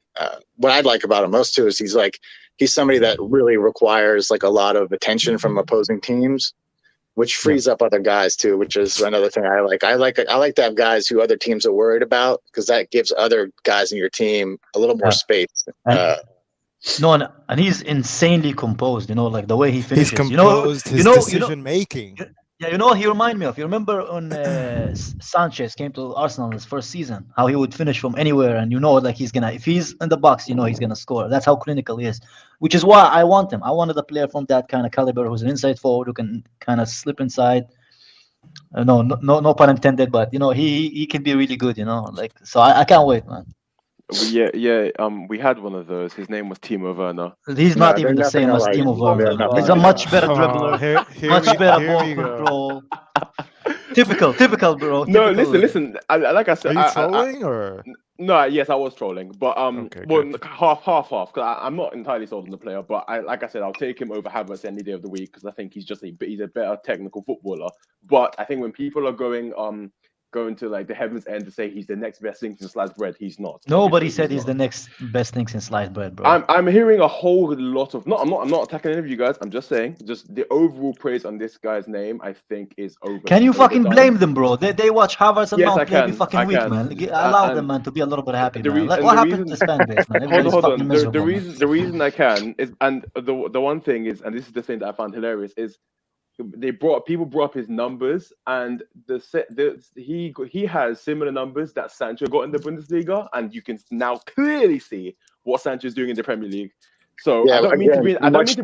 S3: What I'd like about him most too is he's somebody that really requires like a lot of attention from opposing teams, which frees up other guys too, which is another thing I like. I like to have guys who other teams are worried about, because that gives other guys in your team a little more space.
S4: And he's insanely composed. You know, like the way he finishes.
S5: He's composed. His decision making.
S4: Yeah, he reminded me of. You remember when Sanchez came to Arsenal his first season, how he would finish from anywhere, and like if he's in the box, he's gonna score. That's how clinical he is, which is why I want him. I wanted a player from that kind of caliber who's an inside forward who can kind of slip inside. No pun intended, but he can be really good. So I can't wait, man.
S6: We had one of those. His name was Timo Werner.
S4: He's not even the same as Timo Werner. He's a much better dribbler, much better ball control. Typical, bro.
S6: No, listen. Like I said,
S5: are you trolling or?
S6: No, yes, I was trolling, but
S5: okay,
S6: half. Because I'm not entirely sold on the player, but like I said, I'll take him over Havertz any day of the week, because I think he's a better technical footballer. But I think when people are going to like the heavens end to say he's the next best thing since sliced bread, he's not.
S4: Nobody said he's the next best thing since sliced bread, bro.
S6: I'm hearing a whole lot of I'm not attacking any of you guys. I'm just saying, just the overall praise on this guy's name, I think, is over.
S4: Can you fucking blame them, bro? They watch Havertz and Mount play every fucking week,
S6: can.
S4: Man. Allow them, man, to be a little bit happy, man. What happened to this fan base, man?
S6: Hold on. The reason I can is, and the one thing is, and this is the thing that I found hilarious, is people brought up his numbers, and he has similar numbers that Sancho got in the Bundesliga, and you can now clearly see what Sancho's doing in the Premier League. So I don't mean to be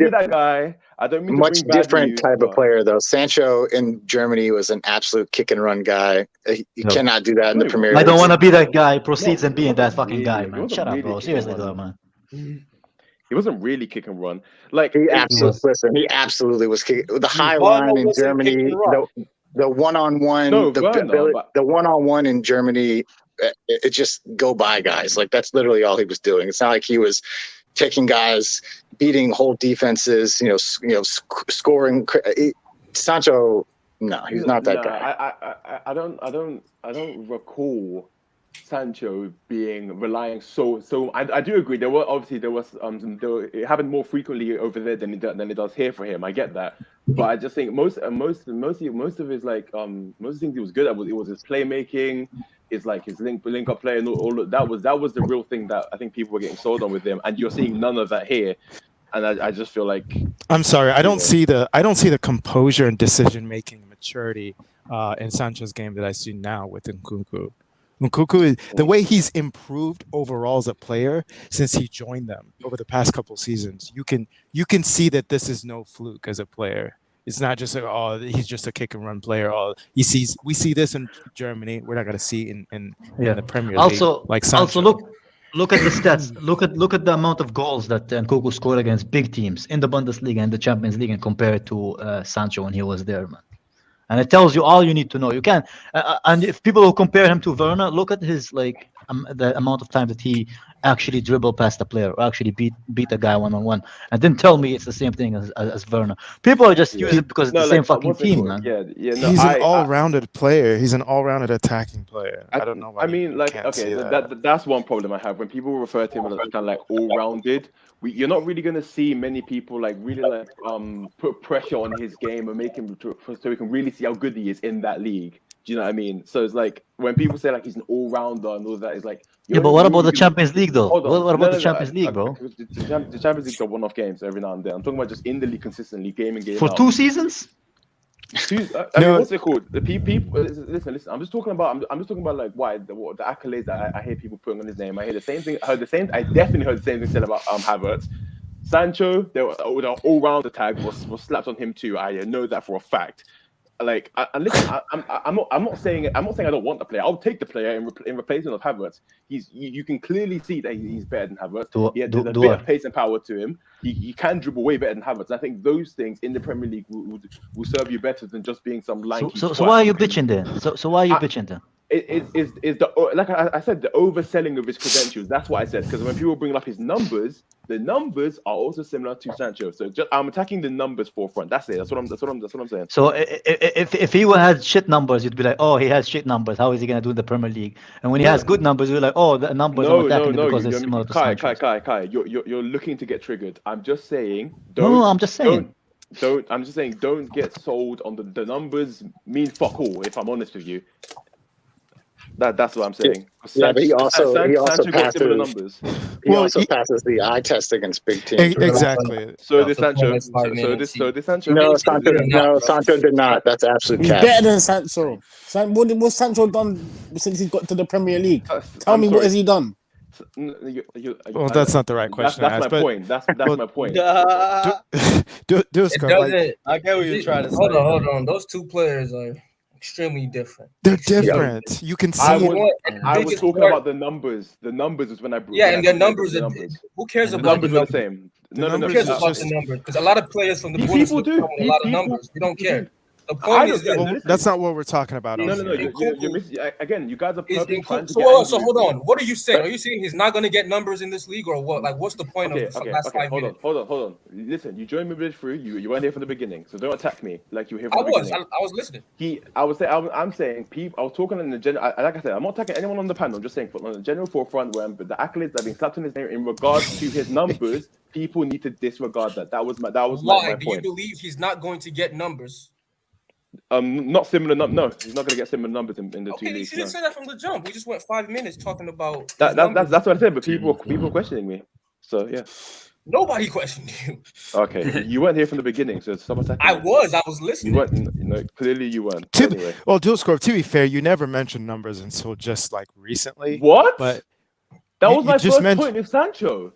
S6: that guy. I don't mean
S3: much
S6: to bring
S3: different type of player though. Sancho in Germany was an absolute kick and run guy. You cannot do that in the Premier League.
S4: I don't want to be that guy. Proceeds and being that fucking guy, man. Shut up, bro. Seriously though, man.
S6: He wasn't really kick and run.
S3: He absolutely was kicking. The high line in Germany, the one-on-one, the one-on-one in Germany, it just go by guys. Like that's literally all he was doing. It's not like he was taking guys, beating whole defenses, scoring. Sancho, no, he's not that guy.
S6: I don't recall Sancho relying so. I do agree. There was it happened more frequently over there than it does here for him. I get that, but I just think most of his most of the things he was good at was his playmaking. It's like his link up play, and all that was the real thing that I think people were getting sold on with him, and you're seeing none of that here. And I just feel like,
S5: I'm sorry, I don't see the composure and decision making maturity in Sancho's game that I see now with Nkunku. Nkunku, the way he's improved overall as a player since he joined them over the past couple seasons, you can see that this is no fluke as a player. It's not just he's just a kick and run player. We see this in Germany. We're not gonna see in the Premier League. Like Sancho.
S4: Also look at the stats. Look at the amount of goals that Nkunku scored against big teams in the Bundesliga and the Champions League, and compare it to Sancho when he was there, man. And it tells you all you need to know. You can, and if people will compare him to Werner, look at his the amount of time that he actually dribbled past a player, or actually beat a guy 1-on-1, and then tell me it's the same thing as Werner. People are just using it because it's the same fucking team, man.
S5: He's an all-rounded player. He's an all-rounded attacking player. I don't know why.
S6: I mean, that's one problem I have when people refer to him as kind of like all-rounded. You're not really going to see many people put pressure on his game and make him so we can really see how good he is in that league. Do you know what I mean? So it's like when people say he's an all-rounder and all that, it's like,
S4: yeah, but what about the Champions League though? What about the Champions League, bro?
S6: The Champions League are one-off games every now and then. I'm talking about just in the league consistently, game out.
S4: For 2 seasons.
S6: What's it called? The people. Listen. I'm just talking about like why the accolades that I hear people putting on his name. I hear the same thing. I definitely heard the same thing said about Havertz. Sancho, the all-rounder tag was slapped on him too. I know that for a fact. And listen, I'm not saying I don't want the player. I'll take the player in replacement of Havertz. You can clearly see that he's better than Havertz. He has a bit of pace and power to him. He can dribble way better than Havertz. And I think those things in the Premier League will serve you better than just being some lanky.
S4: So why are you bitching then? So why are you bitching then?
S6: It is the, like I said, the overselling of his credentials. That's what I said. Because when people bring up his numbers, The numbers are also similar to Sancho. So I'm attacking the numbers forefront. That's it. That's what I'm saying.
S4: So if he had shit numbers, you'd be like, oh, he has shit numbers. How is he gonna do in the Premier League? And when he has good numbers, you're like, oh, the numbers I'm attacking because they're similar to Sancho's.
S6: Kai, you're looking to get triggered. I'm just saying.
S4: No, I'm just saying.
S6: I'm just saying. Don't get sold on the numbers. Mean fuck all. If I'm honest with you. That's what I'm saying.
S3: Yeah, but he also passes.
S6: The numbers.
S3: He passes the eye test against big teams.
S5: Exactly.
S6: So this Sancho. So this Sancho.
S3: No, Sancho did not. That's absolute
S7: He's
S3: cap.
S7: better than Sancho. What's Sancho done since he got to the Premier League? Tell me, what has he done?
S5: Well, that's not the right question.
S6: That's my point. That's my point.
S2: I get what you're trying to say.
S8: Hold on. Those two players are extremely different.
S5: They're different. You can see.
S6: I was talking about the numbers. The numbers is when I brought.
S8: Yeah, and their numbers are. Who cares about the numbers?
S6: The same. No.
S8: Who cares about the numbers? Because a lot of players from the Bundesliga have a lot of numbers. We don't care. The point is that
S5: that's not what we're talking about.
S6: No. You're missing, again, you guys are perfectly trying to
S8: so hold on. What are you saying? Are you saying he's not going to get numbers in this league, or what? Like, what's the point of the last 5 minutes? Hold
S6: on. Listen, you joined me through. You weren't here from the beginning, so don't attack me like you were here from
S8: the
S6: beginning.
S8: I was listening.
S6: I'm saying, people. I was talking in the general. Like I said, I'm not attacking anyone on the panel. I'm just saying, on the general forefront, where the accolades that have been slapped on his name in regards to his numbers, people need to disregard that. That was my point.
S8: Why do you believe he's not going to get numbers?
S6: Not similar. No, he's not going to get similar numbers in the 2 leagues.
S8: You didn't say that from the jump. We just went 5 minutes talking about
S6: that's what I said. But people questioning me. So yeah.
S8: Nobody questioned you.
S6: Okay, you weren't here from the beginning, so stop attacking.
S8: I was listening.
S6: You weren't. Clearly you weren't.
S5: Well, Dual Score. To be fair, you never mentioned numbers until just like recently.
S6: What?
S5: But
S6: that was my first point with Sancho.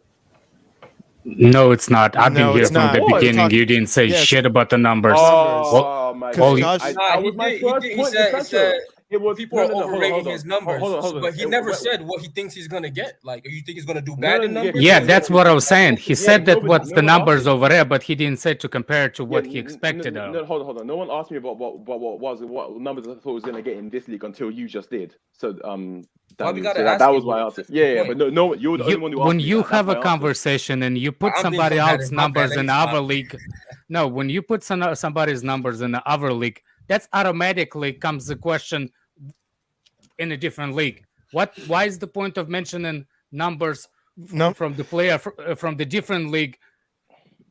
S9: No, it's not. I've been here from the beginning. You didn't say shit about the numbers.
S6: Oh my God!
S8: That was my first point with Sancho. People are overrating his numbers, but he never said what he thinks he's gonna get. Like, you think he's gonna do bad in numbers?
S9: Yeah, that's what I was saying. He said that what's the numbers over there, but he didn't say to compare it to what he expected.
S6: Hold on. No one asked me about what numbers I thought he was gonna get in this league until you just did. So that was my answer. Yeah, but no, you're the only one who asked me.
S9: When you have a conversation and you put somebody else's numbers in the other league, no, when you put somebody's numbers in the other league, that's automatically comes the question. In a different league, why is the point of mentioning numbers from the player from the different league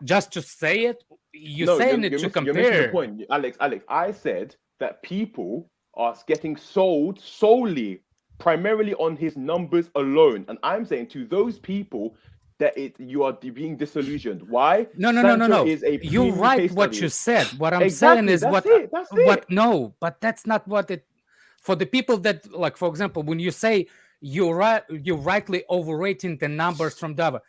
S9: just to say it? You're saying it to compare.
S6: You're missing the point, Alex. I said that people are getting sold solely, primarily on his numbers alone, and I'm saying to those people that you are being disillusioned. Why?
S9: No. You're right. What you said. What I'm saying is but that's not what it. For the people that, like, for example, when you say you're rightly overrating the numbers from Dava,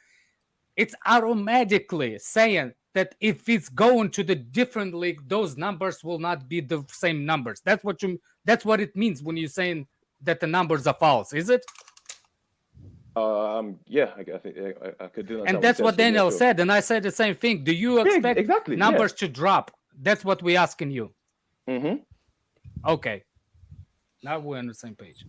S9: it's automatically saying that if it's going to the different league, those numbers will not be the same numbers. That's what it means when you're saying that the numbers are false, is it?
S6: Yeah, I think I could do that.
S9: And that's what Daniel said, and I said the same thing. Do you expect numbers to drop? That's what we're asking you.
S6: Mm-hmm.
S9: Okay. Now we're on the same page.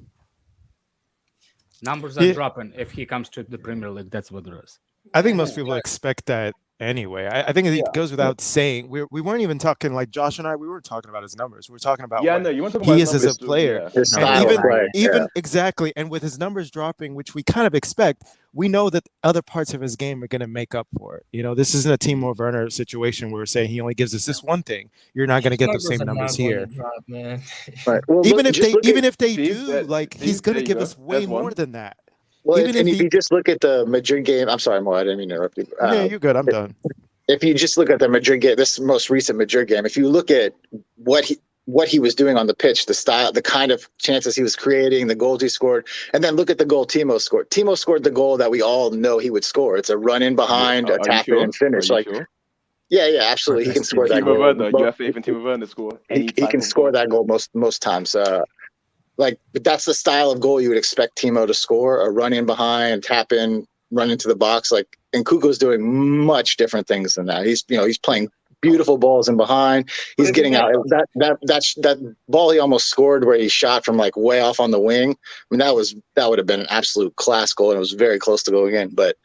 S9: Numbers are dropping if he comes to the Premier League. That's what it is.
S5: I think most people expect that anyway. I think it goes without saying. We weren't even talking, like Josh and I, we weren't talking about his numbers. We were talking about what he is as a player.
S3: His style of play.
S5: Exactly. And with his numbers dropping, which we kind of expect, we know that other parts of his game are going to make up for it. You know, this isn't a Timo Werner situation where we're saying he only gives us this one thing. You're not going to get the same numbers here.
S3: Right. Well,
S5: even if they do, like, he's going to give us way more than that.
S3: Well, if you just look at the Madrid game, I'm sorry, Mo, I didn't mean to interrupt you.
S5: Yeah, you're good. I'm done.
S3: If you just look at the Madrid game, this most recent Madrid game, if you look at what he was doing on the pitch, the style, the kind of chances he was creating, the goals he scored, and then look at the goal Timo scored. Timo scored the goal that we all know he would score. It's a run in behind, a tap in and finish. Yeah, absolutely. He can score that goal.
S6: You have faith in Timo Werner to score.
S3: He can score that goal most times. But that's the style of goal you would expect Timo to score: a run in behind, tap in, run into the box. Like, Nkunku's doing much different things than that. He's playing beautiful balls in behind. He's getting out. That ball he almost scored where he shot from like way off on the wing. I mean, that would have been an absolute class goal, and it was very close to going in. But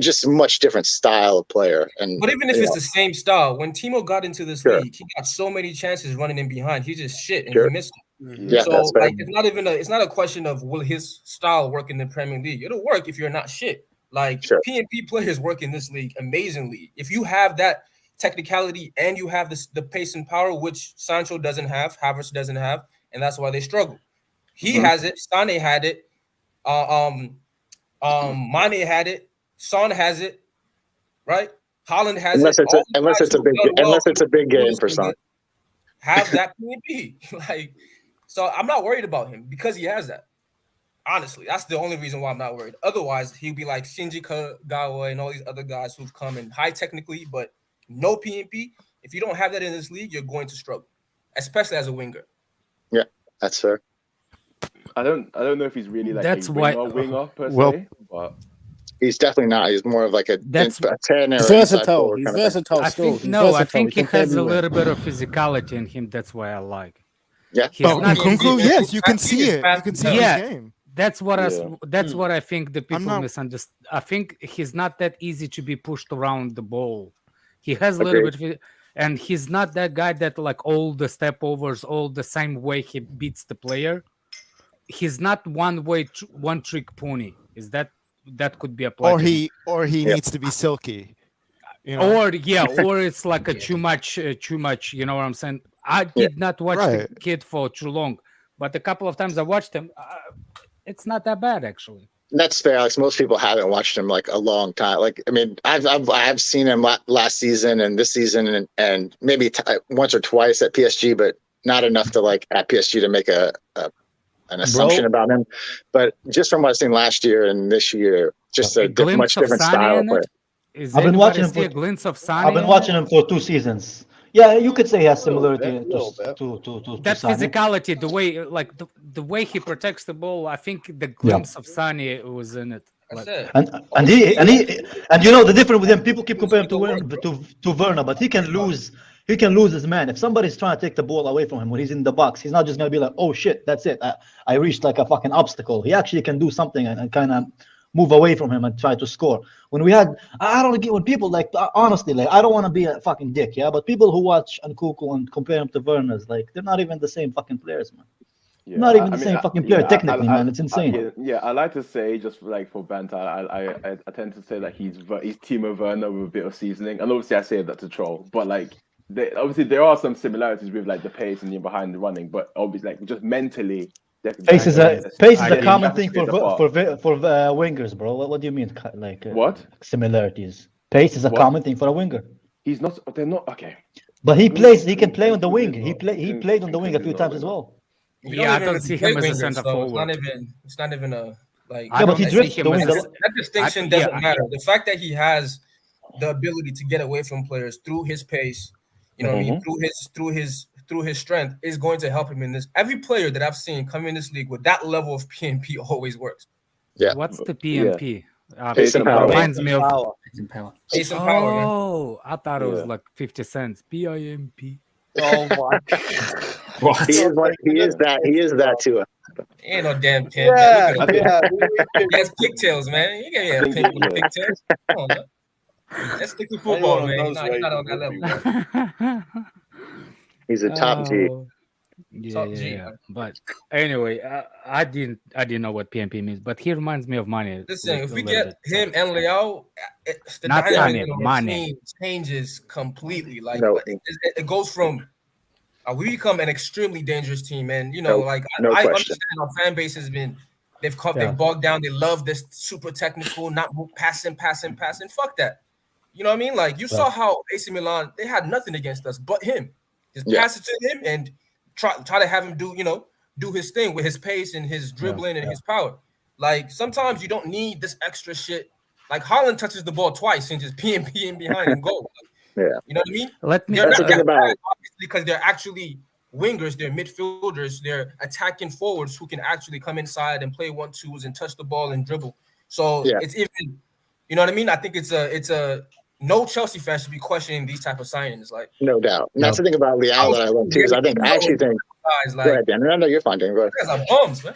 S3: just a much different style of player.
S8: But even if it's the same style, when Timo got into this league, he got so many chances running in behind. He just shit and he missed them.
S3: Yeah,
S8: so like it's not a question of will his style work in the Premier League. It'll work if you're not shit. Like P&P players work in this league amazingly. If you have that technicality and you have the pace and power, which Sancho doesn't have, Havertz doesn't have, and that's why they struggle. He has it. Sane had it. Mane had it. Son has it. Right? Haaland has it.
S3: Unless it's a big game for Son.
S8: Have that P&P. Like, so I'm not worried about him because he has that. Honestly, that's the only reason why I'm not worried. Otherwise, he'd be like Shinji Kagawa and all these other guys who've come in high technically, but no P&P. If you don't have that in this league, you're going to struggle, especially as a winger.
S3: Yeah, that's fair.
S6: I don't know if he's really like
S9: that's
S6: a winger per se, but
S3: he's definitely not. He's more of like a 10
S7: versatile. He's versatile.
S9: I think he has a little bit of physicality in him. That's why I like.
S3: Yeah,
S5: Nkunku, yes, you can see it. You can see it in the game.
S9: That's what I think the people misunderstand. I think he's not that easy to be pushed around the ball. He has a little bit, and he's not that guy that like all the step overs, all the same way he beats the player. He's not one trick pony. Is that could be applied?
S5: Or he needs to be silky. You know?
S9: Or it's like a too much. You know what I'm saying? I did not watch the kid for too long, but a couple of times I watched him. It's not that bad actually.
S3: That's fair, Alex. Most people haven't watched him like a long time. Like, I mean, I've seen him last season and this season, and maybe once or twice at PSG, but not enough to like at PSG to make an assumption about him. But just from what I've seen last year and this year, just a much different style of player.
S9: I've been watching him for a glimpse of Sane.
S4: I've been watching him for 2 seasons. Yeah, you could say he has similarity to
S9: that physicality, the way like the way he protects the ball. I think the glimpse of Sane was in it.
S4: Like, and you know the difference with him. People keep comparing him to Werner, but he can lose. He can lose his man if somebody's trying to take the ball away from him when he's in the box. He's not just gonna be like, "Oh shit, that's it. I reached like a fucking obstacle." He actually can do something and kind of move away from him and try to score. When I don't get when people like, honestly, like I don't want to be a fucking dick, but people who watch Nkunku and compare him to Werner's, like they're not even the same fucking players, man. Yeah, not even the same fucking player technically, man. It's insane.
S6: I like to say, just like for banter, I tend to say that he's Timo Werner with a bit of seasoning, and obviously I say that to troll, but like obviously there are some similarities with like the pace and the behind the running, but obviously like just mentally.
S4: Pace is a common thing for wingers, bro. What do you mean? Like similarities? Pace is a common thing for a winger.
S6: He's not. They're not okay.
S4: But he can play on the wing. He played on the wing a few times as well.
S9: I don't see him as a center forward.
S8: It's not even a like.
S4: Yeah, but he drifts the wing.
S8: That distinction doesn't matter. The fact that he has the ability to get away from players through his pace, you know what I mean, through his strength is going to help him in this. Every player that I've seen come in this league with that level of P&P always works.
S9: Yeah. What's the P&P?
S3: Pace and power.
S9: Reminds me of
S8: pace and power.
S9: Oh, I thought it was like 50 cents. PIMP.
S8: Oh my!
S3: He is that too.
S8: Ain't no damn pimp. Yeah. He has pigtails, man. You can't have pimp with pigtails. Come on, man. Let's stick to football, man. He's not on that level.
S3: He's a top G.
S9: Yeah. But anyway, I didn't know what PMP means, but he reminds me of Mane.
S8: Listen, if we get him and Leao, the dynamic of the team changes completely. Like it goes from we become an extremely dangerous team, and I understand our fan base has been they've bogged down. They love this super technical, not passing. Fuck that. You know what I mean? Like you saw how AC Milan, they had nothing against us but him. Just pass it to him and try to have him do his thing with his pace and his dribbling and his power. Like sometimes you don't need this extra shit. Like Haaland touches the ball twice and just in behind and go. You know what I mean? They're not that bad, obviously, because they're actually wingers, they're midfielders, they're attacking forwards who can actually come inside and play 1-2s and touch the ball and dribble. So it's even, you know what I mean? I think it's a no Chelsea fans should be questioning these type of signings. Like
S3: no doubt. And that's the thing about Leao that I love too. Is I actually think.
S8: Guys, like,
S3: go ahead, Dan. No, you're fine, Dan. Go ahead.
S8: You guys are bums, man.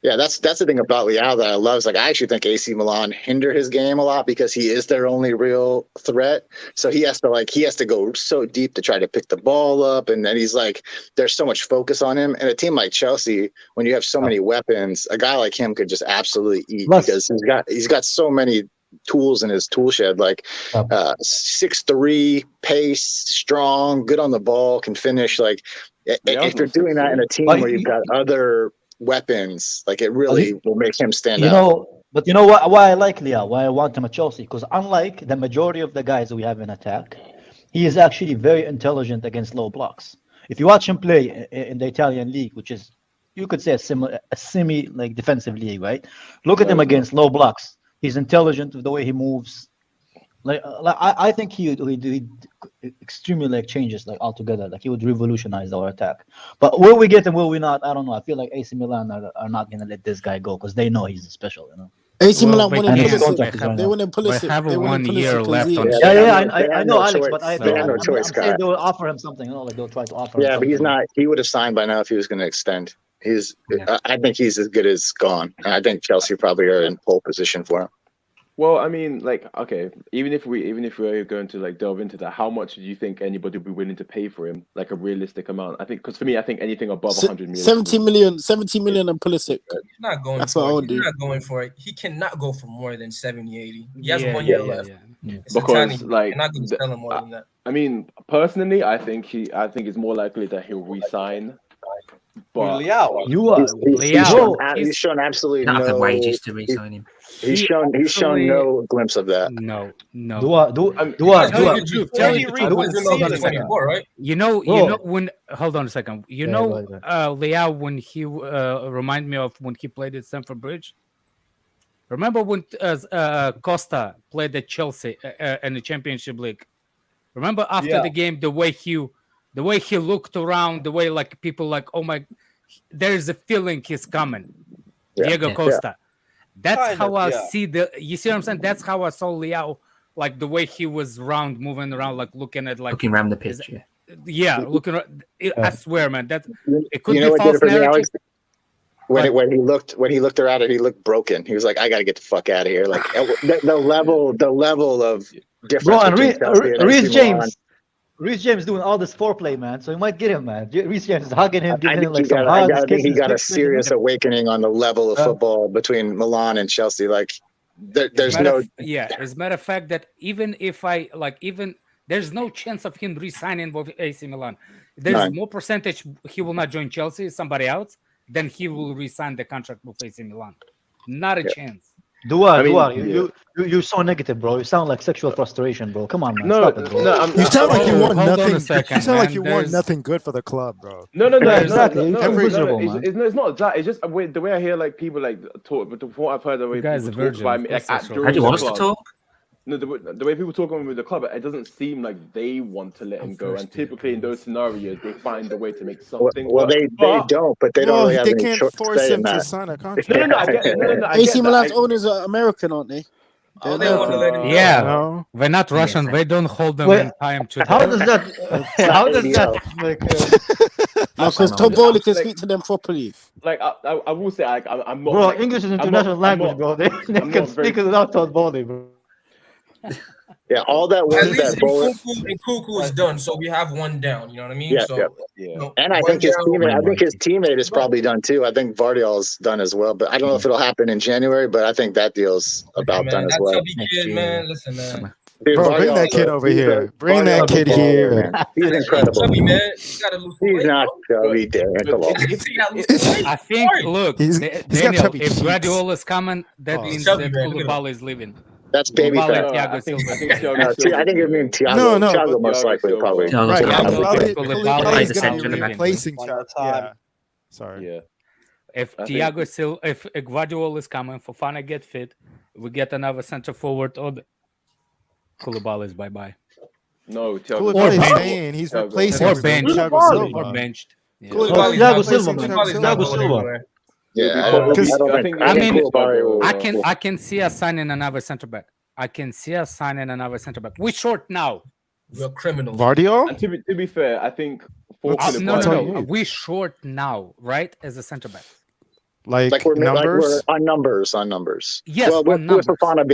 S3: Yeah, that's the thing about Leao that I love. Is like I actually think AC Milan hinder his game a lot because he is their only real threat. So he has to go so deep to try to pick the ball up, and then he's like, there's so much focus on him. And a team like Chelsea, when you have so many weapons, a guy like him could just absolutely eat because he's got so many tools in his tool shed, like 6'3", pace, strong, good on the ball, can finish. Like if you're doing that in a team where you've got other weapons, like it really will make him stand out.
S4: But you know what? Why I like Leao? Why I want him at Chelsea? Because unlike the majority of the guys we have in attack, he is actually very intelligent against low blocks. If you watch him play in the Italian league, which is you could say a semi like defensive league, right? Look at him against low blocks. He's intelligent with the way he moves. I think he extremely like changes like altogether. Like he would revolutionize our attack. But will we get him? Will we not? I don't know. I feel like AC Milan are not gonna let this guy go because they know he's special. You know.
S7: AC Milan want to Pulisic.
S9: They have 1 year left on.
S4: I know, Alex, but I'm saying they'll offer him something. You know, like they'll try to offer.
S3: Yeah,
S4: him
S3: but he's not. He would have signed by now if he was going to extend. I think he's as good as gone. I think Chelsea probably are in pole position for him.
S6: Well, I mean, like, okay, even if we're going to like delve into that, how much do you think anybody would be willing to pay for him? Like a realistic amount? I think because for me, I think anything above 100 million.
S7: 70 million and Pulisic.
S8: He's not going.
S7: That's
S8: for
S7: what I
S8: it.
S7: would do.
S8: He's not going for it. He cannot go for more than 70, 80. He has 1 year left. It's
S6: because
S8: Italian.
S6: like
S8: You're not going to sell him more than that.
S6: I mean, personally, I think it's more likely that he'll resign. But
S3: he's shown absolutely
S10: not
S3: no
S10: wages to resign him.
S3: He's shown no glimpse of that.
S9: No. You know when. Hold on a second. Leao when he remind me of when he played at Stamford Bridge. Remember when Costa played at Chelsea in the Championship League? Remember after the game the way he looked around, the way like people like, oh my, there's a feeling he's coming. Diego Costa. That's how I see you see what I'm saying? That's how I saw Leao, like the way he was moving around, like looking
S10: around the pitch.
S9: Looking. I swear, man, that it could be
S3: what
S9: false narrative.
S3: When he looked around it, he looked broken. He was like, I got to get the fuck out of here. Like the level of difference.
S4: Reece James doing all this foreplay, man. So you might get him, man. Reece James is hugging him, giving him like some hugs.
S3: I think he got a serious awakening on the level of football between Milan and Chelsea. Like, there's no.
S9: As a matter of fact, that even if there's no chance of him re-signing with AC Milan. There's more percentage he will not join Chelsea, somebody else, then he will re-sign the contract with AC Milan. Not a chance.
S4: Duar, you're so negative, bro. You sound like sexual frustration, bro. Come on, man. Stop it, bro.
S5: You sound like you want nothing.
S9: You
S5: sound like you want nothing good for the club, bro.
S6: No,
S4: exactly.
S6: It's not that. It's just the way I hear like people like talk. But from what I've heard, the way people talk about me, like,
S10: how do you want us to talk?
S6: No, the way people talk with the club, it doesn't seem like they want to let him go. And typically in those scenarios, they find a way to make something.
S3: Well, they don't, but they don't really have any
S5: can't force him to sign a contract.
S6: No, I get it.
S7: AC Milan's owners are American, aren't they?
S8: Oh, they want to let him go.
S9: Yeah, no. They're not Russian. They don't hold them in time to.
S4: How does that? Like,
S7: because Tomboli can speak to them properly.
S6: Like I will say, I'm not.
S4: Bro,
S6: like,
S4: English is international language, bro. They can speak without Tomboli, bro.
S3: Yeah, all that was
S8: at least
S3: that bullet.
S8: Nkunku is done, so we have one down. You know what I mean?
S3: Yeah. And I think his teammate is probably done too. I think Gvardiol's done as well, but I don't know if it'll happen in January. But I think that deal's about done as well.
S8: Kid, man. Listen, man.
S3: Dude,
S5: bro, bring that kid over here. Bring that kid here.
S3: He's incredible.
S8: Chubby, man. He's
S3: not chubby, damn.
S9: I think. Look,
S5: he's
S9: Daniel,
S5: got
S9: if Gvardiol is coming, that means that Koulibaly is leaving.
S3: That's baby fat.
S9: I think
S3: it means Thiago.
S5: No.
S3: Thiago most likely probably.
S5: Right.
S10: Koulibaly's
S5: Koulibaly's replacing Thiago. Yeah. Sorry.
S6: Yeah.
S9: If Gvardiol is coming, Fofana get fit, we get another center forward. Or Koulibaly's bye.
S6: No, Thiago.
S5: Koulibaly's staying. He's replacing.
S9: Or benched.
S4: Yeah. Thiago Silva.
S3: Yeah,
S9: I can see us signing another center back. We're short now.
S8: We're criminals.
S5: Gvardiol?
S6: And to be fair, I think
S9: no. We're short now, right? As a center back.
S3: Like we're
S5: numbers?
S3: on numbers.
S9: Yes,
S3: well, with
S9: numbers.
S3: Fofana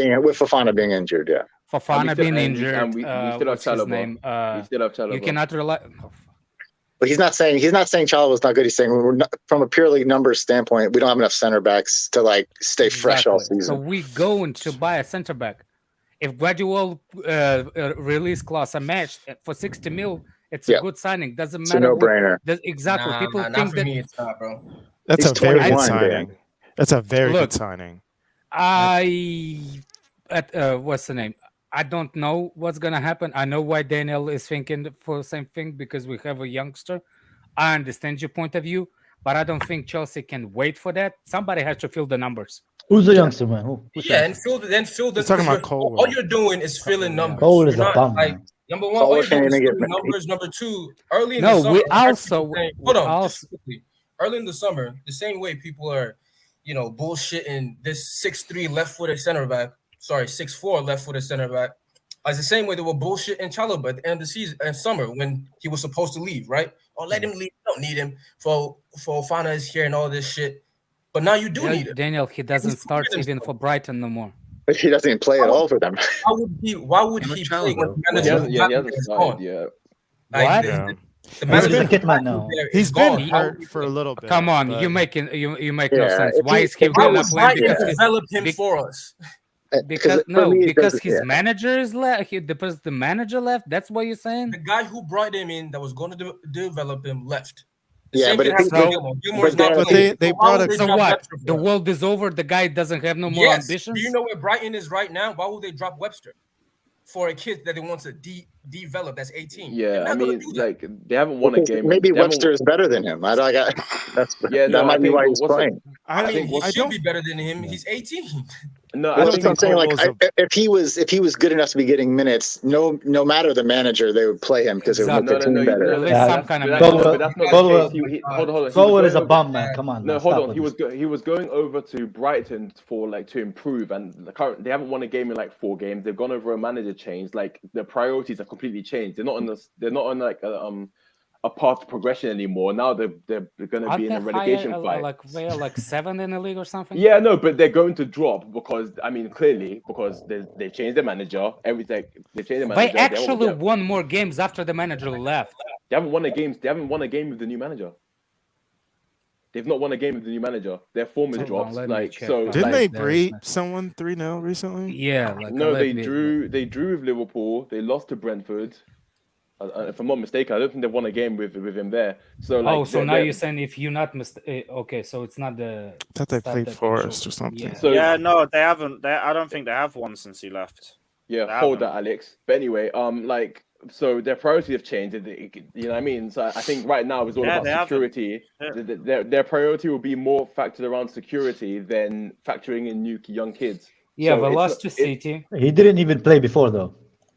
S3: being injured, yeah.
S9: Fofana being injured.
S6: And we still have Chalobah. We still have Chalobah.
S9: You cannot rely.
S3: But he's not saying Chalobah's not good. He's saying from a purely numbers standpoint, we don't have enough center backs to like stay fresh all season.
S9: So we going to buy a center back. If Gvardiol release clause a match for 60 mil, it's a good signing. Doesn't matter.
S3: It's a no-brainer.
S9: Exactly. People think
S8: not for
S9: that
S8: me, it's not, bro.
S5: That's
S3: He's
S5: a very
S3: 21,
S5: good signing.
S3: man.
S5: That's a very good signing.
S9: What's the name? I don't know what's gonna happen. I know why Daniel is thinking for the same thing because we have a youngster. I understand your point of view, but I don't think Chelsea can wait for that. Somebody has to fill the numbers.
S4: Who's the youngster, man?
S8: And fill the.
S5: Talking about Cole.
S8: All you're doing is filling numbers.
S4: Cole is
S8: You're
S4: a
S8: not,
S4: bum.
S8: like, number one,
S3: Cole
S8: all you're doing is
S3: can't even
S8: filling
S3: get-
S8: numbers. Number two, early in the summer.
S9: We also
S8: hold on. Just quickly. Early in the summer, the same way people are, bullshitting this 6'3" left-footed center back. Sorry, 6'4" left-footed center back. It's the same way they were bullshitting Chalobah at the end of the season and summer when he was supposed to leave, right? Or let him leave. Don't need him. For Fofana is here and all this shit. But now you do need him.
S9: Daniel, he doesn't start even for Brighton no more.
S3: But he doesn't even play at all for them.
S8: Why would he play when the manager
S6: He hasn't started yet.
S9: What?
S8: The manager
S4: a kit man now.
S5: He's been hurt for a little bit.
S9: Come on,
S5: but-
S9: you make no sense. Why is he
S8: Why
S9: gonna
S8: would
S9: play?
S8: Brighton
S9: Because
S8: develop him for us?
S9: because his manager is left. Because the manager left. That's what you're saying.
S8: The guy who brought him in that was going to develop him left.
S3: Yeah, but
S5: they brought it.
S9: So what? The world is over. The guy doesn't have no more ambitions.
S8: Do you know where Brighton is right now? Why would they drop Webster for a kid that they want to develop? That's 18.
S6: Yeah, I mean, like they haven't won a game.
S3: Maybe Webster is better than him. That might be why he's playing.
S8: I mean, he should be better than him. He's 18.
S6: No,
S3: I think I'm saying, like, if he was good enough to be getting minutes, no matter the manager, they would play him because it would make the team better.
S4: Cole is a bum, man. Come on.
S6: No, hold on. He was going over to Brighton to improve, and they haven't won a game in like 4 games. They've gone over a manager change. Like their priorities have completely changed. They're not on like a path to progression anymore. Now they're going to be in a relegation fight.
S9: They're like 7 in the league or something.
S6: Yeah, no, but they're going to drop because they changed the manager. Everything they changed the manager.
S9: They actually won more games after the manager left.
S6: They haven't won a game. They haven't won a game with the new manager. They've not won a game with the new manager. Their form has dropped.
S5: Didn't they beat someone 3-0 recently?
S9: Yeah.
S6: No, they drew. They drew with Liverpool. They lost to Brentford. If I'm not mistaken, I don't think they've won a game with him there. So
S9: now you're saying if you're not okay, so it's not the.
S5: I thought they played Forest or something.
S2: Yeah. No, they haven't. I don't think they have won since he left.
S6: Yeah, hold that, Alex. But anyway, so their priorities have changed. You know what I mean? So I think right now it's all about security. Yeah. Their priority will be more factored around security than factoring in new young kids.
S9: Yeah, but lost to City.
S4: He didn't even play before though.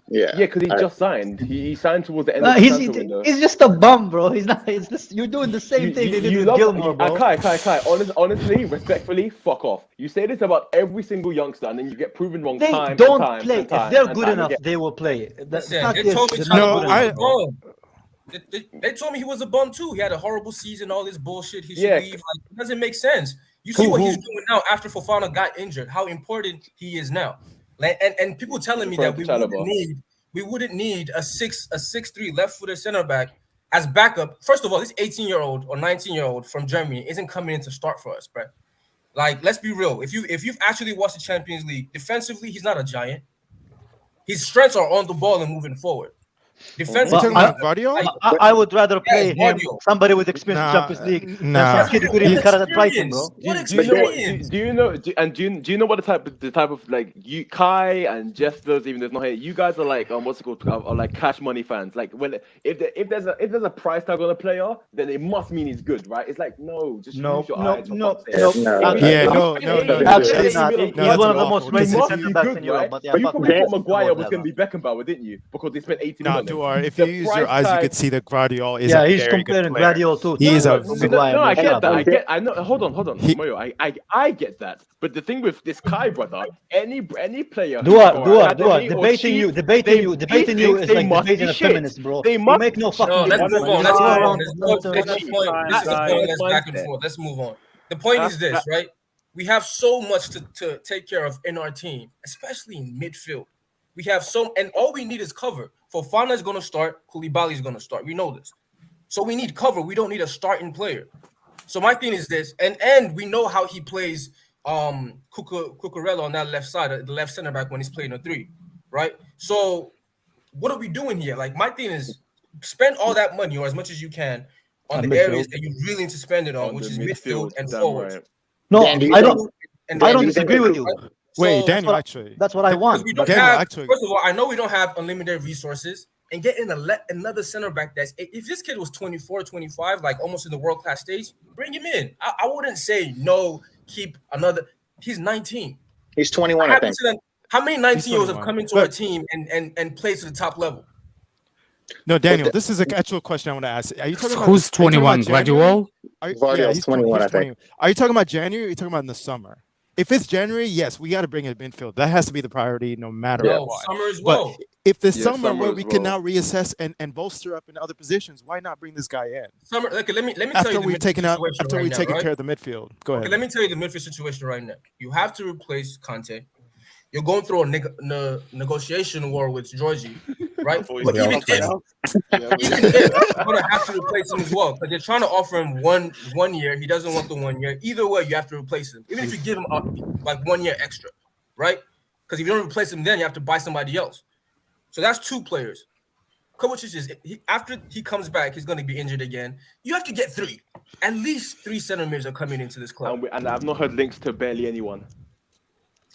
S3: Yeah,
S6: because he just signed. He signed towards the end of the transfer window.
S4: He's just a bum, bro. He's not. It's just, you're doing the same thing they did with Gilmore, bro.
S6: Kai. Honestly, respectfully, fuck off. You say this about every single youngster, and then you get proven wrong
S4: They
S6: time
S4: don't
S6: and time
S4: play.
S6: and time.
S4: If they're good enough, they will play. That's not this.
S8: They told me he was a bum too. He had a horrible season, all this bullshit. He should leave. Like, it doesn't make sense. You see what he's doing now after Fofana got injured, how important he is now. And people telling me that we wouldn't need a 6'3" left-footed center back as backup. First of all, this 18-year-old or 19-year-old from Germany isn't coming in to start for us, bro. Like, let's be real. If you've actually watched the Champions League, defensively, he's not a giant. His strengths are on the ball and moving forward. Defensively,
S4: I would rather play him, somebody with experience in Champions League. Nah, kid couldn't even cut at Brighton, bro.
S6: Do you know what the type of like you Kai and Jeff Bills, even though it's not here, you guys are like what's it called? Are like cash money fans. Like when if there's a price tag on a player, then it must mean he's good, right? It's like no. Actually not.
S4: He's one of the most rated center backs in Europe. But
S6: you probably thought Maguire was going to be Beckenbauer, didn't you? Because they spent 18 million.
S5: If you use your eyes, you could see that Gvardiol is
S4: he's comparing Gvardiol too.
S5: He is a
S6: no, I get that. I know. Hold on, Mario. I get that. But the thing with this Kai brother, any player.
S4: Debating you is like debating a feminist, bro.
S6: They must
S4: make no fucking.
S8: Let's move on. Let's move on. This is going back and forth. Let's move on. The point is this, right? We have so much to take care of in our team, especially in midfield. We have and all we need is cover. Fofana is going to start. Koulibaly is going to start. We know this. So we need cover. We don't need a starting player. So my thing is this, and we know how he plays Cucurella on that left side, the left center back when he's playing a 3, right? So what are we doing here? Like, my thing is spend all that money or as much as you can on the areas that you really need to spend it on, which is midfield and forward.
S4: Right. No, I don't disagree with you.
S5: Wait, Daniel, actually.
S4: That's what I want.
S8: First of all, I know we don't have unlimited resources. And getting another center back if this kid was 24, 25, like almost in the world-class stage, bring him in. I wouldn't say no, keep another. He's 19.
S3: He's 21, I think.
S8: How many 19-year-olds have come into our team and played to the top level?
S5: No, Daniel, this is an actual question I want to ask. Are you talking about
S9: who's 21? Gvardiol?
S3: Gvardiol's 21, I think.
S5: Are you talking about January or are you talking about in the summer? If it's January, yes, we got to bring in midfield. That has to be the priority no matter what.
S8: Summer as well.
S5: But if the summer where we can now reassess and bolster up in other positions, why not bring this guy in?
S8: Summer, let me tell you
S5: after we've taken care of the midfield. Go ahead.
S8: Let me tell you the midfield situation right now. You have to replace Conte. You're going through a negotiation war with Georgie, right? But even then, you're going to have to replace him as well because they're trying to offer him one year. He doesn't want the 1 year. Either way, you have to replace him, even if you give him like 1 year extra, right? Because if you don't replace him, then you have to buy somebody else. So that's 2 players. Kovacic after he comes back, he's going to be injured again. You have to get 3. At least 3 center mids are coming into this club.
S6: And I've not heard links to barely anyone.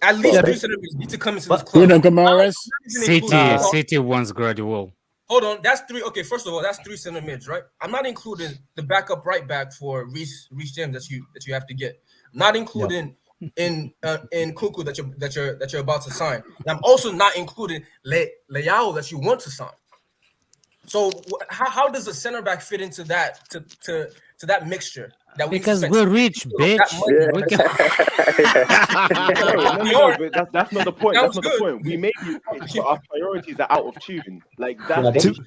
S8: At least 3 center mids need to come into this club.
S7: Bruno Guimares.
S9: City wants Gvardiol.
S8: Hold on, that's 3. Okay, first of all, that's 3 center mids, right? I'm not including the backup right back for Reece James that you have to get. Not including in Nkunku that you're about to sign. And I'm also not including Leao that you want to sign. So how does a center back fit into that to that mixture?
S9: Because we're rich, bitch.
S6: But that's not the point. That's not the point. We may be rich, but our priorities are out of tune. Like that's.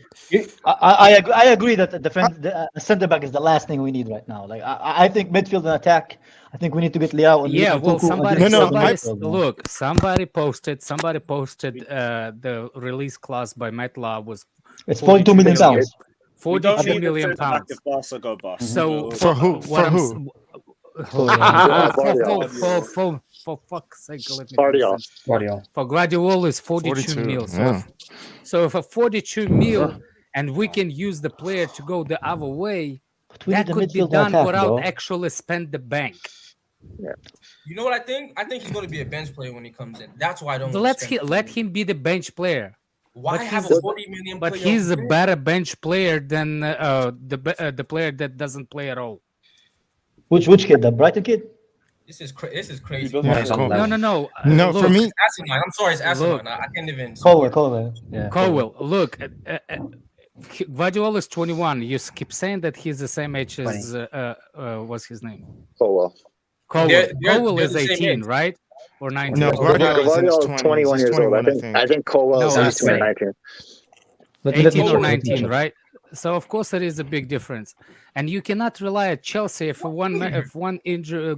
S4: I agree that the center back is the last thing we need right now. Like I think midfield and attack. I think we need to get Leao.
S9: Somebody posted the release clause by Metla was.
S4: It's 42 million pounds.
S9: 42 million pounds.
S2: If Barca go bust.
S9: So
S5: for who? For who?
S9: For fuck's sake, let me
S3: Gvardiol.
S9: For Gvardiol is 42 mil. So for 42 mil, and we can use the player to go the other way, that could be done without actually spend the bank.
S3: Yeah.
S8: You know what I think? I think he's going to be a bench player when he comes in. That's why I don't.
S9: Let him be the bench player.
S8: Why have a 40 million player?
S9: But he's a better bench player than the player that doesn't play at all.
S4: Which kid? The Brighton kid?
S8: This is crazy.
S9: No.
S5: No,
S9: look,
S5: for me.
S8: I'm sorry, it's Asinine. I can't even.
S4: Colwell. Yeah.
S9: Colwell. Look, Gvardiol is 21. You keep saying that he's the same age as what's his name?
S3: Colwell.
S9: Colwell is 18, right? Or 19?
S5: No,
S3: Gvardiol is 21 years old. I think Colwell is 19.
S9: 18 or 19, right? So of course there is a big difference, and you cannot rely at Chelsea if one injury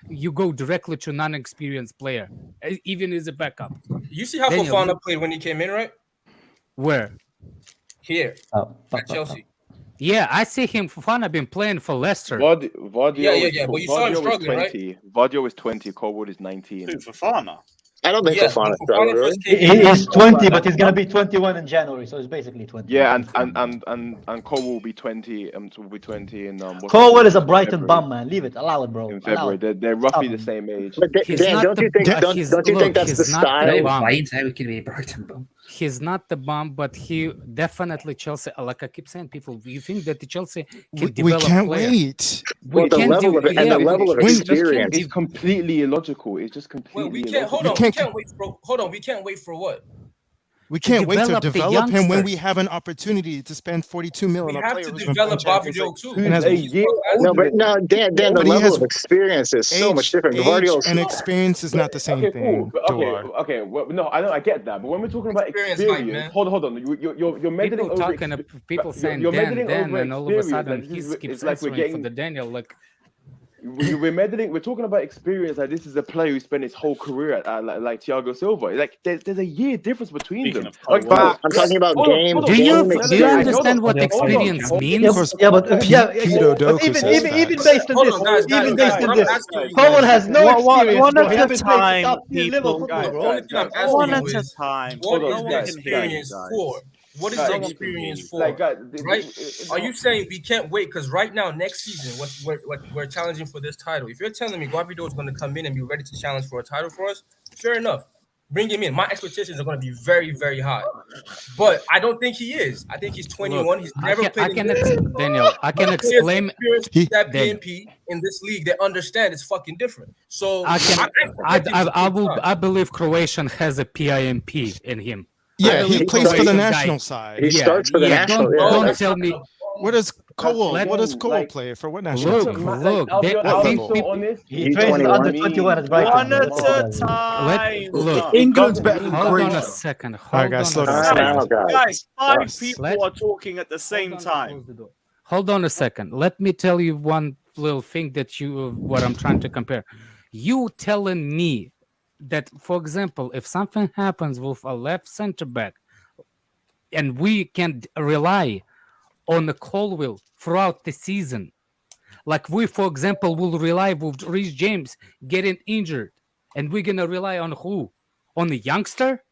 S9: you go directly to non-experienced player, even as a backup.
S8: You see how Fofana played when he came in, right?
S9: Where?
S8: Here at Chelsea.
S9: Yeah, I see him. Fofana been playing for Leicester.
S6: Gvardiol,
S8: yeah. But you saw him struggling, right?
S6: Gvardiol is 20. Colwood is 19.
S2: Who, Fofana?
S3: I don't think Fofana struggled, really.
S4: He's 20, but he's gonna be 21 in January, so it's basically 20.
S6: Yeah, and Colwood will be 20. Will be 20 in
S4: Colwood is a Brighton bum, man. Leave it, allow it, bro.
S6: In February, they're roughly the same age.
S3: But Dan, don't you think that's the style?
S10: Why could be a Brighton bum?
S9: He's not the bomb, but he definitely Chelsea. Like I keep saying, people, you think that the Chelsea can develop?
S5: We can't wait.
S3: The level of experience
S6: is completely illogical. It's just completely.
S8: We can't. Hold on. We can't wait for. Hold on. We can't wait for what?
S5: We can't wait to develop him when we have an opportunity to spend 42 million on a player.
S8: We have to develop Gvardiol too.
S3: Dan, the level of experience is so much different.
S5: Age and experience is not the same thing.
S6: Okay. Well, no, I get that, but when we're talking about experience, hold on. You're meddling over.
S9: People saying Dan, and all of a sudden he keeps answering for the Daniel. Like
S6: we're meddling. We're talking about experience. Like this is a player who spent his whole career at like Thiago Silva. Like there's a year difference between them. Like,
S3: I'm talking about game.
S9: Do you understand what experience means?
S4: Yeah, but even based on this, Cole has no experience.
S2: One at a
S4: One
S2: at a time.
S8: What is the experience for? What is the experience for? Right? Are you saying we can't wait? Because right now, next season, we're challenging for this title. If you're telling me Gvardiol is going to come in and be ready to challenge for a title for us, fair enough. Bring him in. My expectations are going to be very, very high. But I don't think he is. I think he's 21.
S9: Look,
S8: he's never played
S9: Daniel, I can explain
S8: that BNP in this league. They understand it's fucking different. So
S9: I believe Croatian has a PIMP in him.
S5: Yeah, he plays for the national side.
S3: He starts for the national.
S9: Don't tell me.
S5: What does Cole play for? What national team?
S9: Look. I think
S4: he trains under 21 at Brighton.
S2: One at a time.
S9: Look,
S11: England's better than
S9: hold on a
S11: Croatia.
S9: second.
S5: All right, guys, slow down.
S2: Guys, 5 people are talking at the same time.
S9: Hold on a second. Let me tell you one little thing what I'm trying to compare. You telling me that, for example, if something happens with a left center back and we can rely on the Colwill throughout the season, like we, for example, will rely with Reece James getting injured, and we're going to rely on who? On the youngster?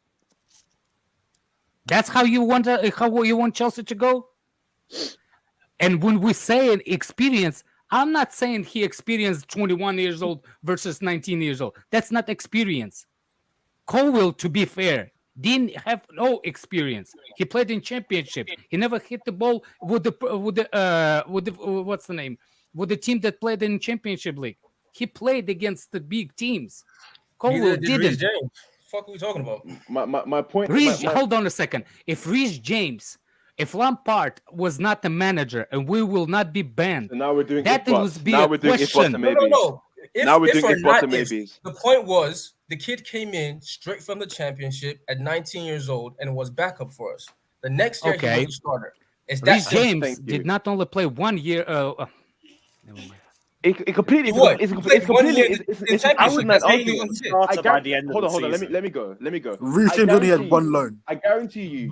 S9: That's how you want Chelsea to go? And when we say an experience, I'm not saying he experienced 21 years old versus 19 years old. That's not experience. Colwill, to be fair, didn't have no experience. He played in championship. He never hit the ball with the what's the name? With the team that played in championship league. He played against the big teams. Colwill didn't.
S8: What the fuck are we talking about?
S6: My point.
S9: Hold on a second. If Reece James, if Lampard was not the manager and we will not be banned,
S6: so now we're doing
S9: that would be a question.
S6: No. Now we're doing maybes.
S8: The point was the kid came in straight from the championship at 19 years old and was backup for us. The next year he was a starter.
S9: Reece James did not only play 1 year. Never mind.
S6: It completely. It's Hold on. Let me go.
S11: Reece James only had one loan.
S6: I guarantee you.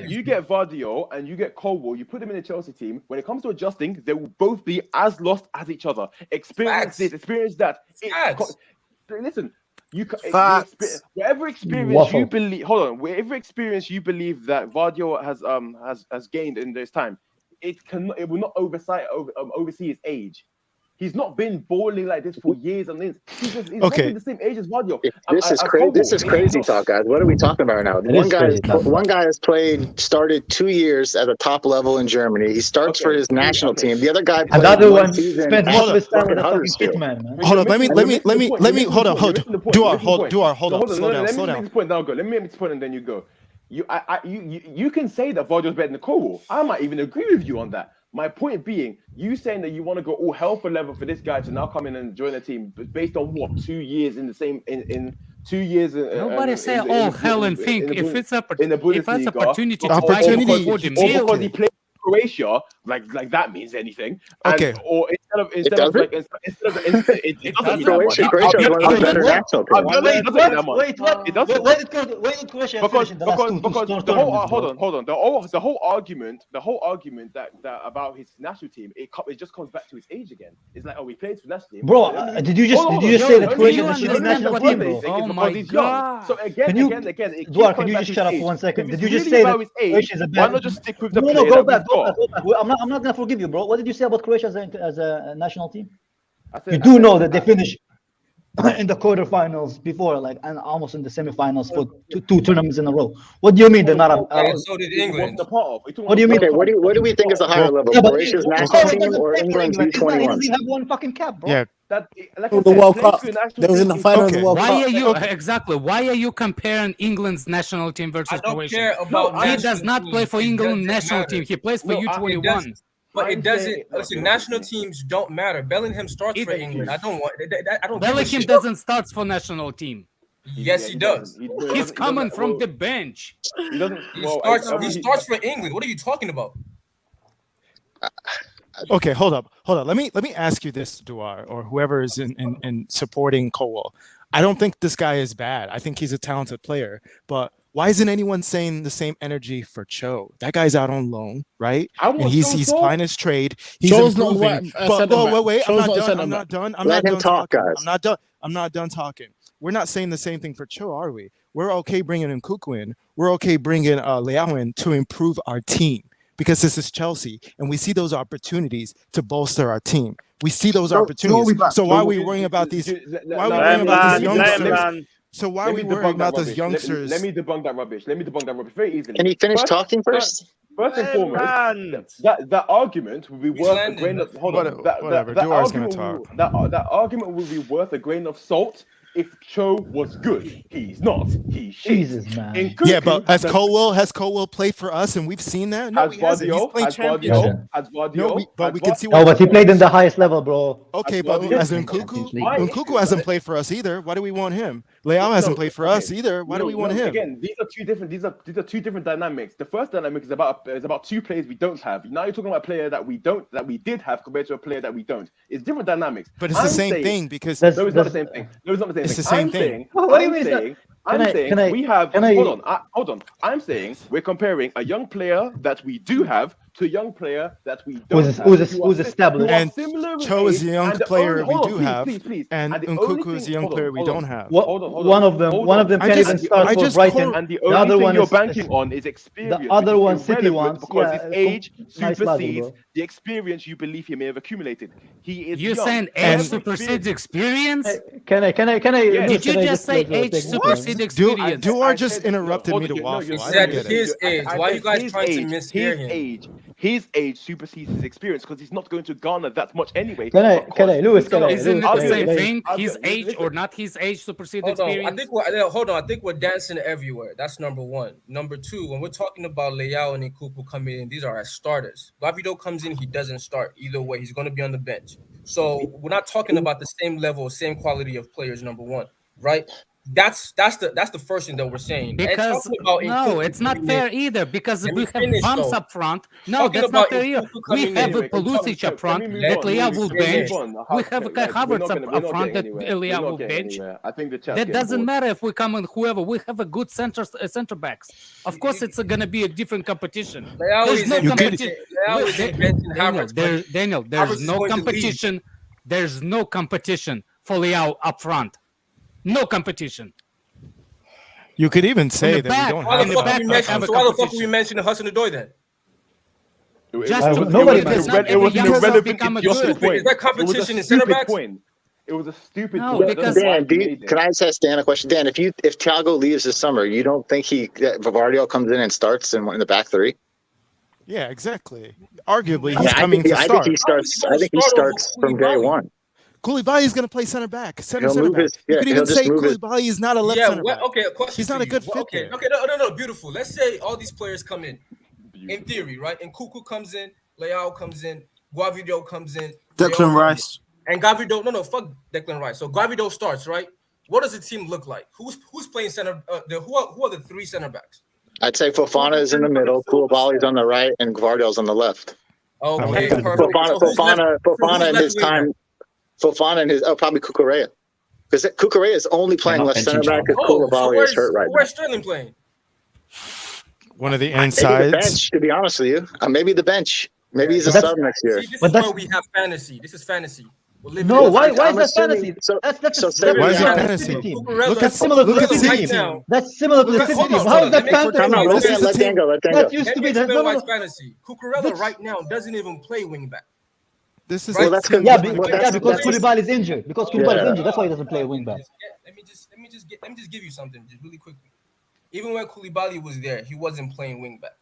S6: You get Gvardiol and you get Colwill. You put them in the Chelsea team. When it comes to adjusting, they will both be as lost as each other. Experience this, experience that. Listen. Whatever experience you believe. Hold on. Whatever experience you believe that Gvardiol has gained in this time, it will not oversee his age. He's not been balling like this for years and years. He's the same age as Gvardiol.
S3: This is crazy talk, guys. What are we talking about now? One guy has started 2 years at a top level in Germany. He starts for his national team. The other guy played
S4: another one
S3: season
S4: spent most of his time with
S3: at
S4: a fucking
S3: Huddersfield.
S4: hitman, man.
S5: Hold on, let me hold on. Slow down.
S6: Let me make this point now. Let me make this point and then you go. You can say that Gvardiol's better than Colwill. I might even agree with you on that. My point being, you saying that you want to go all hell for leather for this guy to now come in and join the team based on what 2 years in the same in 2 years.
S9: Nobody say all hell and think if it's opportunity
S6: because he played Croatia, like that means anything.
S5: Okay.
S6: Or instead of it doesn't mean
S3: Croatia is one of the better national teams.
S4: Wait, what?
S6: It doesn't.
S4: Where did Croatia finish in the last
S6: because the whole argument that about his national team, it just comes back to his age again. It's like, oh, we played for national team.
S4: Bro, did you just say that Croatia is the national team, bro?
S9: Oh my god!
S6: So again.
S4: Eduard, can you just shut up for 1 second? Did you just say that Croatia is a bad?
S6: Why not just stick with the?
S4: No, go back. I'm not gonna forgive you, bro. What did you say about Croatia as a national team? You do know that they finished in the quarterfinals before, and almost in the semifinals for two tournaments in a row. What do you mean they're not?
S8: So did England.
S3: What do you mean? Okay, what do we think is the higher level? Croatia's national team or England's U21?
S4: He doesn't have one fucking cap, bro.
S5: Yeah.
S7: The World Cup. They was in the final of the World Cup.
S9: Why are you comparing England's national team versus Croatia?
S8: Care about
S9: he does not play for England national team. He plays for U21.
S8: But it doesn't. Listen, national teams don't matter. Bellingham starts for England. I don't.
S9: Bellingham doesn't start for national team.
S8: Yes, he does.
S9: He's coming from the bench.
S6: He doesn't.
S8: He starts for England. What are you talking about?
S5: Okay, hold up. Let me ask you this, Duar, or whoever is in supporting Cole. I don't think this guy is bad. I think he's a talented player, but why isn't anyone saying the same energy for Cho? That guy's out on loan, right? And he's fine his trade. He's improving. Wait. I'm not done.
S3: Let him talk, guys.
S5: I'm not done talking. We're not saying the same thing for Cho, are we? We're okay bringing Nkunku in. We're okay bringing Leao in to improve our team because this is Chelsea, and we see those opportunities to bolster our team. We see those opportunities. So why are we worrying about these? Why are we worrying about these youngsters? So why are we worrying about those youngsters?
S6: Let me debunk that rubbish. Very easily.
S3: Can he finish talking first?
S6: First and foremost, that argument would be worth a grain of that argument would be worth a grain of salt if Cho was good. He's not. He's shit.
S4: Jesus, man.
S5: Yeah, but has Colwell played for us, and we've seen that? No, he hasn't. He's playing Championship. But we can see.
S4: No, but he played in the highest level, bro.
S5: Okay, but as Nkunku hasn't played for us either. Why do we want him? Leao hasn't played for us either. Why do we want him?
S6: Again, these are two different dynamics. The first dynamic is about two players we don't have. Now you're talking about a player that we did have compared to a player that we don't. It's different dynamics.
S5: But it's the same thing because
S6: no, it's not the same thing. No, it's not the same.
S5: It's the same thing.
S4: What do you mean?
S6: Hold on. I'm saying we're comparing a young player that we do have to a young player that we don't have.
S4: Who's established.
S5: And Cho is a young player we do have, and Nkunku is a young player we don't have.
S4: One of them can't even start for Brighton.
S6: And the only thing you're banking on is experience.
S4: The other one, City wants,
S6: because his age supersedes the experience you believe he may have accumulated. He is
S9: You're
S6: young.
S9: saying age supersedes experience?
S4: Can I?
S9: Did you just say age supersedes experience?
S5: Duar just interrupted me to waffle.
S8: You said his age. Why are you guys trying to mishear him?
S6: His age supersedes his experience because he's not going to garner that much anyway.
S4: Lewis,
S9: isn't it the same thing? His age or not his age supersedes experience?
S8: I think we're dancing everywhere. That's number one. Number two, when we're talking about Leao and Nkunku coming in, these are as starters. Gvardiol comes in, he doesn't start. Either way, he's going to be on the bench. So we're not talking about the same level, same quality of players, number one, right? That's the first thing that we're saying.
S9: Because no, it's not fair either. Because we have bumps up front. No, that's not fair either. We have a Pulisic up front that Leao will bench. We have a Havertz up front that Leao will bench. That doesn't matter if we come on whoever. We have a good center backs. Of course, it's gonna be a different competition. There's no competition. Daniel, there's no competition. There's no competition for Leao up front. No competition.
S5: You could even say that we don't have.
S8: So why the fuck are we mentioning Hudson-Odoi then?
S6: It was an irrelevant point.
S8: Is that competition in center backs?
S6: It was a stupid
S3: point. Dan, can I just ask Dan a question? Dan, if Thiago leaves this summer, you don't think Gvardiol comes in and starts in the back three?
S5: Yeah, exactly. Arguably, he's coming to start.
S3: I think he starts from day one.
S5: Koulibaly is going to play center back. Center back. You could even say Koulibaly is not a left center back.
S8: Okay, a question.
S5: He's not a good fit.
S8: Okay, no, beautiful. Let's say all these players come in theory, right? And Nkunku comes in, Leao comes in, Gvardiol comes in,
S11: Declan Rice,
S8: and Gvardiol. Fuck Declan Rice. So Gvardiol starts, right? What does the team look like? Who's playing center? Who are the three center backs?
S3: I'd say Fofana is in the middle, Koulibaly's on the right, and Gvardiol's on the left.
S8: Okay, perfect.
S3: Fofana in his time. Fofana and probably Cucurella, because Cucurella is only playing left center back because Koulibaly is hurt right now.
S8: Where's Sterling playing?
S5: One of the insides.
S3: Maybe the bench, to be honest with you. Maybe the bench. Maybe he's a sub next year.
S8: See, this is where we have fantasy. This is fantasy.
S4: No, why is that fantasy?
S5: Why is that fantasy?
S4: That's similar to the City team. That's similar to the City team. How is that fantasy?
S3: Let Dan go.
S4: That used to be
S8: fantasy. Cucurella right now doesn't even play wing back.
S5: This is
S4: because Koulibaly is injured. Because Koulibaly is injured, that's why he doesn't play wing back.
S8: Let me just give you something just really quickly. Even when Koulibaly was there, he wasn't playing wing back.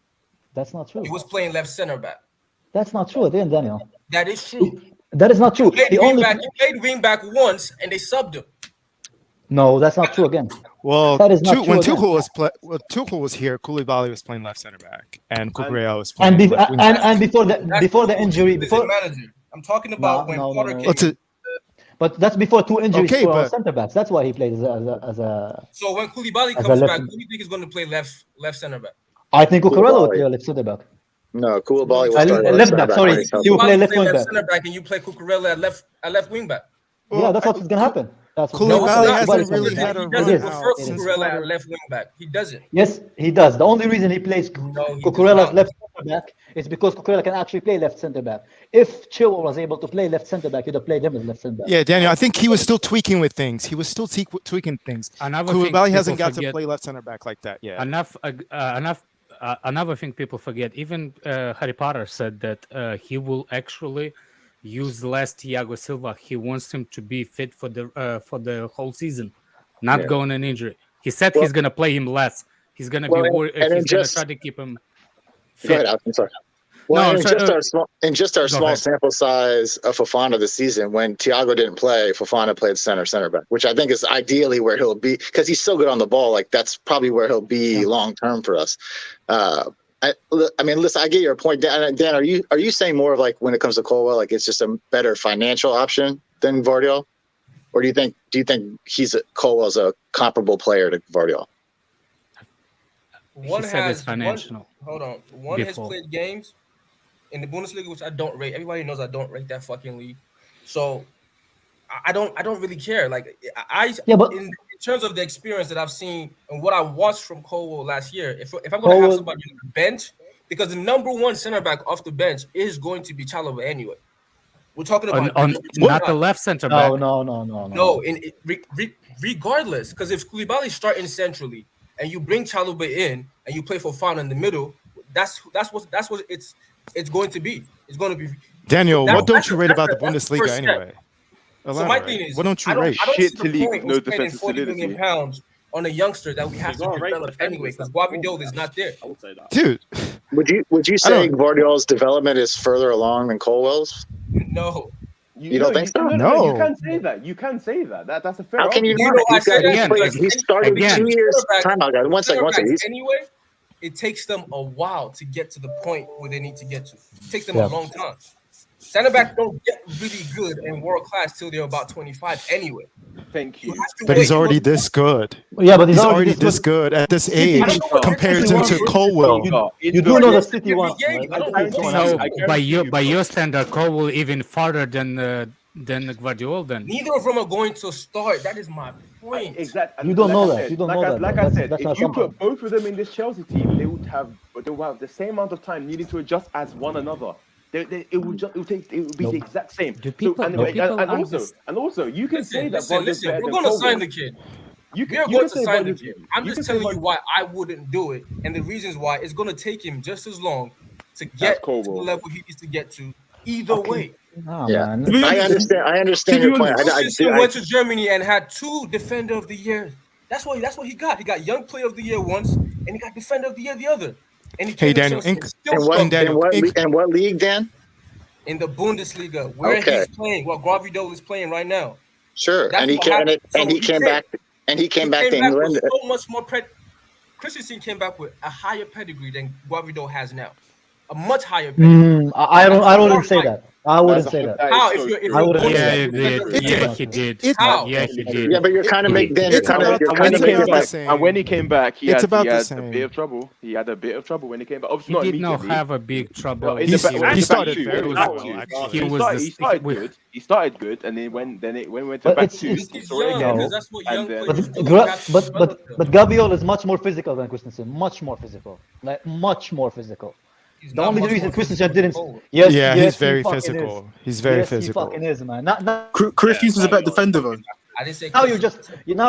S4: That's not true.
S8: He was playing left center back.
S4: That's not true, then Daniel.
S8: That is true.
S4: That is not true.
S8: He played wing back once, and they subbed him.
S4: No, that's not true again.
S5: Well, when Tuchel was here, Koulibaly was playing left center back, and Cucurella was playing
S4: and before the injury,
S8: I'm talking about when Potter came.
S4: But that's before two injuries for center backs. That's why he played as a.
S8: So when Koulibaly comes back, who do you think is going to play left center back?
S4: I think Cucurella would play left center back.
S3: No, Koulibaly will start
S4: left back. Sorry, he will play left wing back.
S8: Center back, and you play Cucurella at left wing back.
S4: Yeah, that's what's gonna happen.
S5: Koulibaly hasn't really had a
S8: He doesn't
S5: run
S8: prefer
S5: out since
S8: Cucurella at left wing back. He doesn't.
S4: Yes, he does. The only reason he plays Cucurella's left center back is because Cucurella can actually play left center back. If Chilwell was able to play left center back, he'd have played him as left center back.
S5: Yeah, Daniel, I think he was still tweaking with things. He was still tweaking things. Koulibaly hasn't got to play left center back like that yet.
S9: Another thing people forget, even Harry Potter said that he will actually use less Thiago Silva. He wants him to be fit for the whole season, not going on injury. He said he's going to play him less. He's going to be worried. He's going to try to keep him fit.
S3: Go ahead, I'm sorry. Well, in just our small sample size of Fofana this season, when Thiago didn't play, Fofana played center back, which I think is ideally where he'll be because he's so good on the ball. Like that's probably where he'll be long term for us. I mean, listen, I get your point, Dan. Dan, are you saying more of like when it comes to Colwell, like it's just a better financial option than Gvardiol, or do you think Colwell's a comparable player to Gvardiol?
S8: One has
S9: financial.
S8: One has played games in the Bundesliga, which I don't rate. Everybody knows I don't rate that fucking league. So I don't really care. Like in terms of the experience that I've seen and what I watched from Colwell last year, if I'm going to have somebody on the bench, because the number one center back off the bench is going to be Chalobah anyway. We're talking about
S9: not the left center back.
S8: No. Regardless, because if Koulibaly starting centrally and you bring Chalobah in and you play Fofana in the middle, that's what it's going to be. It's going to be.
S5: Daniel, what don't you rate about the Bundesliga anyway?
S8: So my thing is,
S5: what don't you rate?
S8: I don't see the point of spending 40 million pounds on a youngster that we have to develop anyway, because Gvardiol is not there.
S2: I would say that.
S5: Dude,
S3: would you say Gvardiol's development is further along than Colwell's?
S8: No.
S3: You don't think so?
S6: No, you can say that. You can say that. That's a fair.
S3: How can you not? He started 2 years. Time out, guys. One second.
S8: Anyway, it takes them a while to get to the point where they need to get to. It takes them a long time. Center backs don't get really good and world class till they're about 25 anyway.
S6: Thank you.
S5: But he's already this good.
S4: Yeah, but
S5: he's already this good at this age compared to Colwell.
S4: You do know the City one.
S9: So by your standard, Colwell even farther than Gvardiol. Then
S8: neither of them are going to start. That is my point.
S6: Exactly.
S4: You don't know that. You don't know that.
S6: Like I said, if you put both of them in this Chelsea team, they will have the same amount of time needing to adjust as one another. It will be the exact same. And also, you can say that.
S8: Listen, we're going to sign the kid. We're going to sign the kid. I'm just telling you why I wouldn't do it, and the reasons why it's going to take him just as long to get to the level he needs to get to. Either way.
S3: Oh, yeah, I understand your point.
S8: I went to Germany and had 2 Defender of the Year. That's what he got. He got Young Player of the Year once, and he got Defender of the Year the other. And he
S5: Daniel,
S3: in what league, Dan?
S8: In the Bundesliga, where he's playing, what Gvardiol is playing right now.
S3: Sure, and he came back to England.
S8: So much more. Christensen came back with a higher pedigree than Gvardiol has now. A much higher pedigree.
S4: I wouldn't say that. I wouldn't say that.
S8: How?
S9: He did.
S8: How?
S9: Yeah, he did.
S3: Yeah, but you're kind of making.
S6: And when he came back, he had a bit of trouble. He had a bit of trouble when he came back.
S9: He did not have a big trouble.
S5: He started very well.
S6: He started good, and then when it went to back 2, he saw it again.
S4: But Gvardiol is much more physical than Christensen. Much more physical. Like much more physical. The only reason Christensen didn't.
S5: He's very physical. He's very physical.
S4: He fucking is, man.
S11: Christensen's a better defender, though.
S8: I didn't say.
S4: Now you're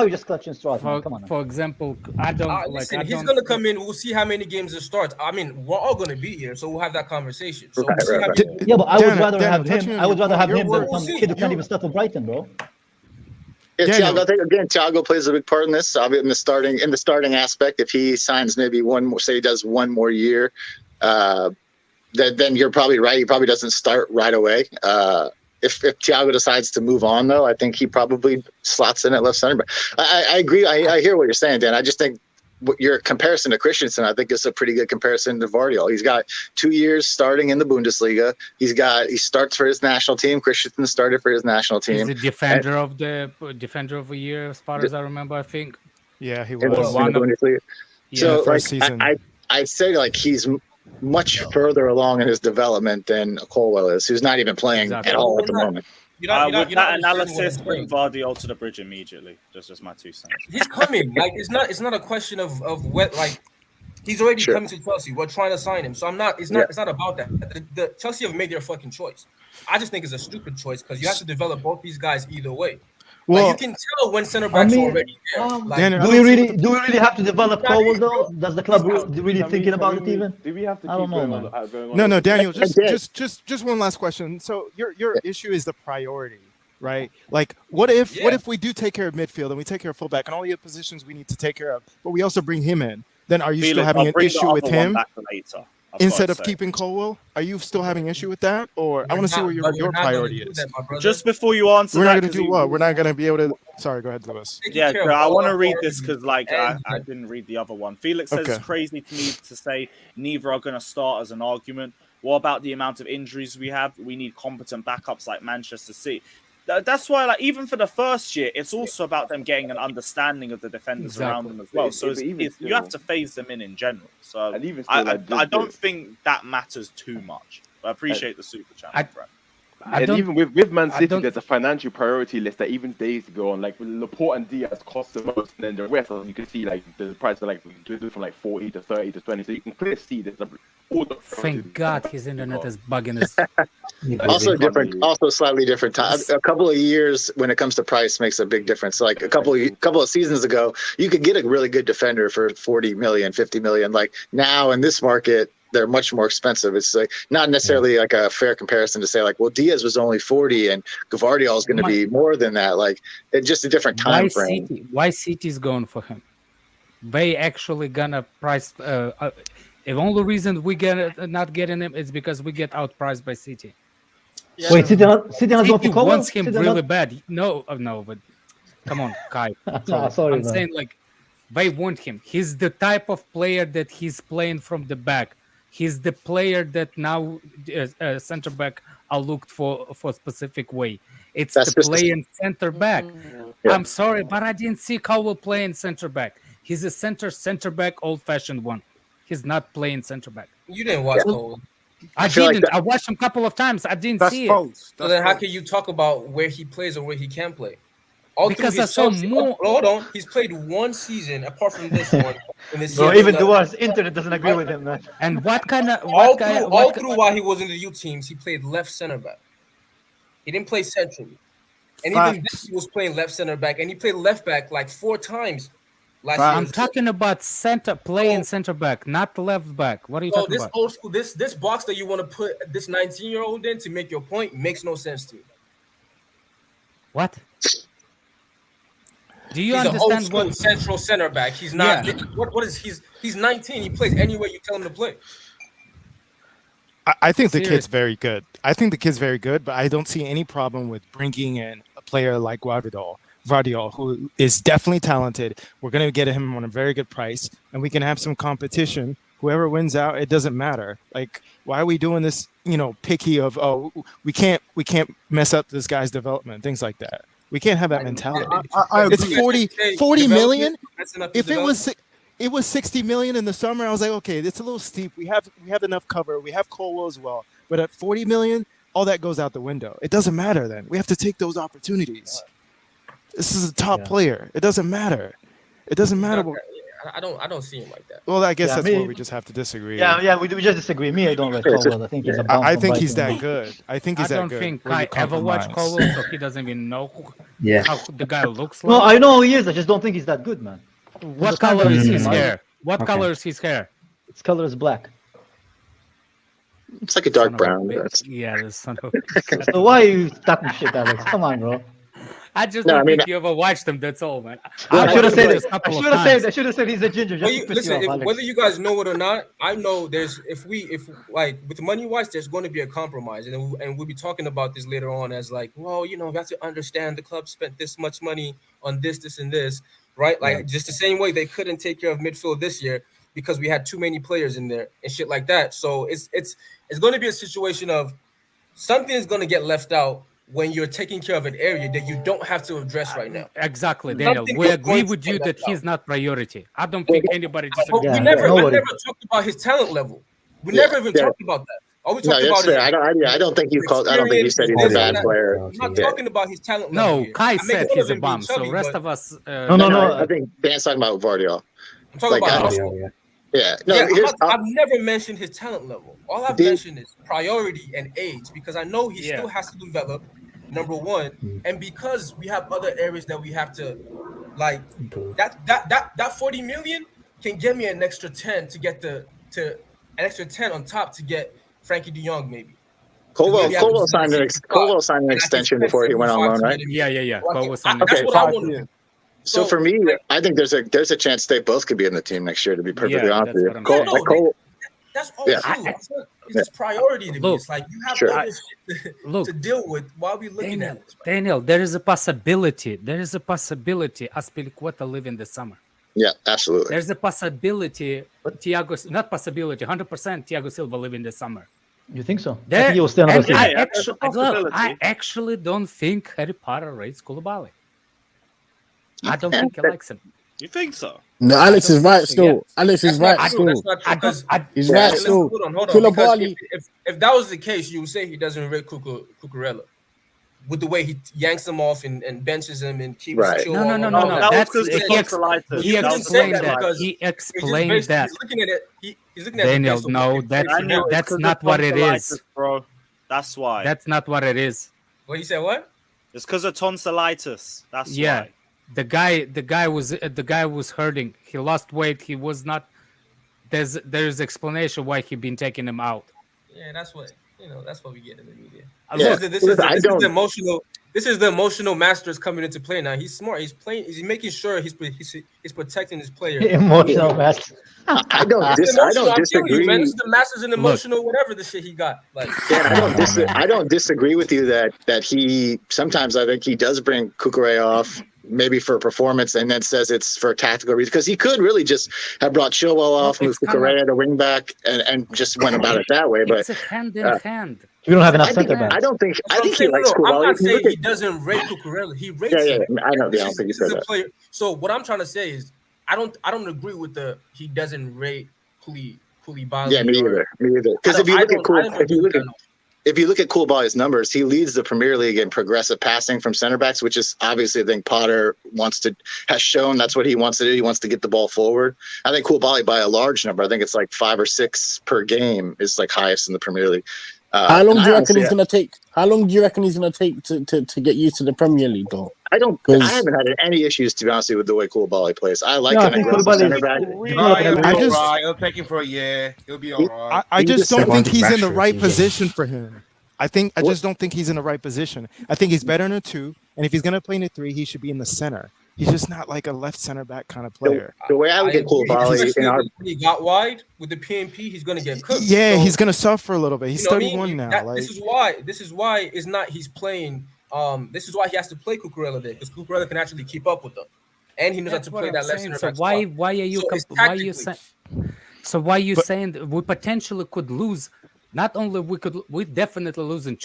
S4: just clutching straws. Come on.
S9: For example, I don't
S8: listen. He's gonna come in. We'll see how many games it starts. I mean, we're all gonna be here, so we'll have that conversation. So
S4: yeah, but I would rather have him. I would rather have him than some kid who can't even start for Brighton, bro.
S3: Yeah, Thiago, I think again, Thiago plays a big part in this. In the starting aspect, if he signs maybe one more, say he does one more year. Then you're probably right. He probably doesn't start right away. If Thiago decides to move on, though, I think he probably slots in at left center. But I agree. I hear what you're saying, Dan. I just think your comparison to Christensen, I think, is a pretty good comparison to Gvardiol. He's got 2 years starting in the Bundesliga. He starts for his national team. Christensen started for his national team.
S9: He's the defender of the year, as far as I remember. I think.
S5: Yeah, he was
S3: in the Bundesliga.
S5: Yeah,
S3: so
S5: first season.
S3: I'd say like he's much further along in his development than Colwell is, who's not even playing at all at the moment.
S2: With that analysis, bring Gvardiol to the bridge immediately. Just my 2 cents.
S8: He's coming. Like it's not a question of what like he's already coming to Chelsea. We're trying to sign him, so I'm not. It's not about that. The Chelsea have made their fucking choice. I just think it's a stupid choice because you have to develop both these guys either way. Well, like you can tell when center backs are already there. Like,
S4: do we really have to develop Colwell though? Does the club really thinking about it even?
S6: Do we have to
S4: I don't know, man.
S5: No, Daniel. Just one last question. So your issue is the priority, right? Like, what if we do take care of midfield and we take care of fullback and all the other positions we need to take care of, but we also bring him in? Then are you still having an issue with him instead of keeping Colwell? Are you still having issue with that, or I want to see where your priority is?
S2: Just before you answer,
S5: we're not going to do what? We're not going to be able to. Sorry, go ahead, Lewis.
S2: Yeah, I want to read this because like I didn't read the other one. Felix says it's crazy to me to say neither are going to start as an argument. What about the amount of injuries we have? We need competent backups like Manchester City. That's why, like, even for the first year, it's also about them getting an understanding of the defenders around them as well. So you have to phase them in general. So I don't think that matters too much. But I appreciate the super chat.
S6: And even with Man City, there's a financial priority list that even days ago on, like Laporte and Diaz cost the most, and then the rest, you can see like the price of like from like 40 to 30 to 20. So you can clearly see there's
S9: Thank God his internet is bugging us.
S3: Also slightly different time. A couple of years when it comes to price makes a big difference. Like a couple of seasons ago, you could get a really good defender for 40 million, 50 million. Like now in this market, they're much more expensive. It's like not necessarily like a fair comparison to say like, well, Diaz was only 40 and Gvardiol is going to be more than that. Like it's just a different time frame.
S9: Why City's going for him? They actually gonna price. The only reason we not getting him is because we get outpriced by City.
S4: Yeah. Wait, City not going for Colwell?
S9: Wants him really bad. No, but come on, Kai.
S4: Sorry,
S9: I'm saying like they want him. He's the type of player that he's playing from the back. He's the player that now center back are looked for a specific way. It's the playing center back. Yeah. I'm sorry, but I didn't see Colwell playing center back. He's a center back, old-fashioned one. He's not playing center back.
S8: You didn't watch Colwell.
S9: I didn't. I watched him a couple of times. I didn't see it.
S8: So then how can you talk about where he plays or where he can play?
S9: Because I saw more.
S8: Hold on. He's played one season apart from this one.
S4: Even the worst internet doesn't agree with him, man.
S9: And what kind of...
S8: All through while he was in the youth teams, he played left center back. He didn't play centrally. And even this, he was playing left center back. And he played left back like 4 times.
S9: I'm talking about center back, not left back. What are you talking about?
S8: Old school, this box that you want to put this 19-year-old in to make your point makes no sense to you.
S9: What? Do you understand
S8: what central center back? He's not. Yeah. What is he's 19. He plays anywhere you tell him to play.
S5: I think the kid's very good. But I don't see any problem with bringing in a player like Gvardiol, who is definitely talented. We're going to get him on a very good price, and we can have some competition. Whoever wins out, it doesn't matter. Like, why are we doing this, picky of, we can't mess up this guy's development, things like that. We can't have that mentality. It's 40 million. If it was 60 million in the summer, I was like, okay, it's a little steep. We have enough cover. We have Colwell as well. But at 40 million, all that goes out the window. It doesn't matter then. We have to take those opportunities. This is a top player. It doesn't matter. It doesn't matter.
S8: I don't see him like that.
S5: Well, I guess that's where we just have to disagree.
S4: Yeah, we just disagree. Me, I don't like Colwell. I think he's a
S5: I think he's that good. I
S9: don't think Kai ever watched Colwell, so he doesn't even know how the guy looks like.
S4: No, I know who he is. I just don't think he's that good, man.
S9: What color is his hair? What color is his hair?
S4: Its color is black.
S3: It's like a dark brown.
S9: Yeah, the son of.
S4: So why are you talking shit, Alex? Come on, bro.
S9: I just don't think you ever watched them. That's all, man.
S4: I should have said he's a ginger.
S8: Listen, whether you guys know it or not, I know there's if with money wise, there's going to be a compromise, and we'll be talking about this later on as like, well, we have to understand the club spent this much money on this, and this, right? Like just the same way they couldn't take care of midfield this year because we had too many players in there and shit like that. So it's going to be a situation of something is going to get left out when you're taking care of an area that you don't have to address right now.
S9: Exactly, Daniel. We agree with you that he's not priority. I don't think anybody disagrees.
S8: We never talked about his talent level. We never even talked about that. All we talked about is
S3: I don't think you called. I don't think you said he's a bad player.
S8: I'm not talking about his talent.
S9: No, Kai said he's a bum. So rest of us.
S3: No. I think Dan's talking about Gvardiol.
S8: I'm talking about Gvardiol.
S3: Yeah. No,
S8: I've never mentioned his talent level. All I've mentioned is priority and age, because I know he still has to develop. Number one, and because we have other areas that we have to, like that 40 million can get me an extra 10 to get an extra 10 on top to get Frankie De Jong maybe.
S3: Kovacic signed an extension before he went on loan, right?
S9: Yeah.
S8: That's what I want to do.
S3: So for me, I think there's a chance they both could be in the team next year. To be perfectly honest with you,
S8: that's all true. It's just priority to me. It's like you have other shit to deal with while we're looking at this.
S9: Right? Daniel, there is a possibility. Aspilicueta live in the summer.
S3: Yeah, absolutely.
S9: There's a possibility. Not possibility. 100% Thiago Silva live in the summer.
S4: You think so? I think he will stay another season.
S9: I actually don't think Harry Potter rates Koulibaly. I don't think he likes him.
S2: You think so?
S7: No, Alex is right still. Alex is right still. He's right still.
S8: Hold on. If that was the case, you would say he doesn't rate Cucurella with the way he yanks him off and benches him and keeps chill.
S9: No. He explained that. He explained that.
S8: He's looking at it. He's looking at
S9: Daniel, no, that's not what it is,
S2: bro. That's why.
S9: That's not what it is.
S8: What, you said what?
S2: It's because of tonsillitis. That's why.
S9: The guy was hurting. He lost weight. He was not. There's explanation why he been taking him out.
S8: Yeah, that's what we get in the media. This is the emotional masters coming into play now. He's smart. He's playing. He's making sure he's protecting his player.
S4: Emotional master.
S3: I don't disagree.
S8: You, man. It's the masters and emotional whatever the shit he got. Like,
S3: I don't disagree with you that he sometimes I think he does bring Cucurella off. Maybe for performance, and then says it's for tactical reasons, because he could really just have brought Chilwell off, moved Cucurella to wing back, and just went about it that way. But
S9: it's a hand in hand.
S4: We don't have enough center backs.
S3: I think he likes Cucurella.
S8: I'm not saying he doesn't rate Cucurella. He rates him.
S3: I don't think he said that.
S8: So what I'm trying to say is, I don't agree with he doesn't rate Koulibaly.
S3: Yeah, me either. Because if you look at Koulibaly's numbers, he leads the Premier League in progressive passing from center backs, which is obviously a thing Potter has shown. That's what he wants to do. He wants to get the ball forward. I think Koulibaly by a large number. I think it's like 5 or 6 per game is like highest in the Premier League.
S7: How long do you reckon he's going to take? How long do you reckon he's going to take to get used to the Premier League, though?
S3: I haven't had any issues, to be honest with the way Koulibaly plays. I like him aggressive center back.
S12: It'll take him for a year. He'll be all right.
S5: I just don't think he's in the right position for him. I just don't think he's in the right position. I think he's better in a 2, and if he's going to play in a 3, he should be in the center. He's just not like a left center back kind of player.
S3: The way I look at Koulibaly,
S8: when he got wide with the PNP, he's going to get cooked.
S5: Yeah, he's going to suffer a little bit. He's 31 now.
S8: This is why it's not he's playing. This is why he has to play Cucurella there, because Cucurella can actually keep up with them, and he knows how to play that left center back.
S9: So why are you saying? So why are you saying that we potentially could lose? Not only we definitely losing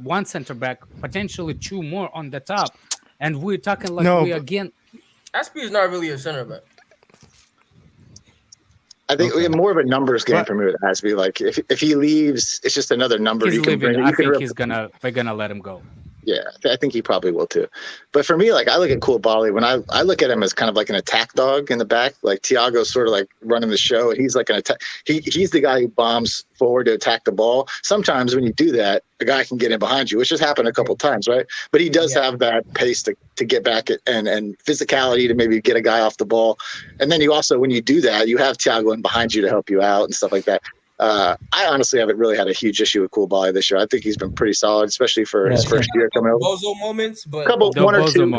S9: one center back, potentially 2 more on the top, and we're talking like again.
S8: Aspie is not really a center back.
S3: I think we have more of a numbers game for me with Aspie. Like if he leaves, it's just another number.
S9: He's leaving. I think they're gonna let him go.
S3: Yeah, I think he probably will too. But for me, like I look at Koulibaly, when I look at him as kind of like an attack dog in the back. Like Thiago's sort of like running the show, and he's like an attack. He's the guy who bombs forward to attack the ball. Sometimes when you do that, a guy can get in behind you, which has happened a couple times, right? But he does have that pace to get back and physicality to maybe get a guy off the ball. And then you also, when you do that, you have Thiago in behind you to help you out and stuff like that. I honestly haven't really had a huge issue with Koulibaly this year. I think he's been pretty solid, especially for his first year coming over.
S8: Bozo moments, but
S3: one or two.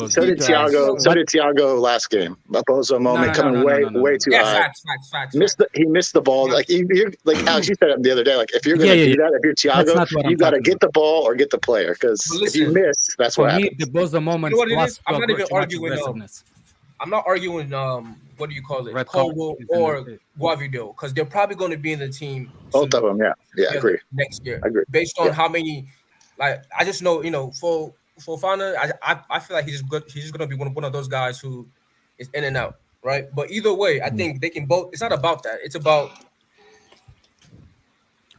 S3: So did Thiago. So did Thiago last game. A Bozo moment coming way too high.
S8: Facts.
S3: He missed the ball. Like Alex, you said it the other day. Like if you're going to do that, if you're Thiago, you got to get the ball or get the player, because if you miss, that's what happens.
S9: The Bozo moment.
S8: You know what it is? I'm not even arguing. I'm not arguing. What do you call it? Colwell or Gvardiol, because they're probably going to be in the team.
S3: Both of them, yeah, I agree.
S8: Next year,
S3: I agree.
S8: Based on how many, like I just know, for Fofana, I feel like he's just going to be one of those guys who is in and out. right? But either way, I think they can both. It's not about that. It's about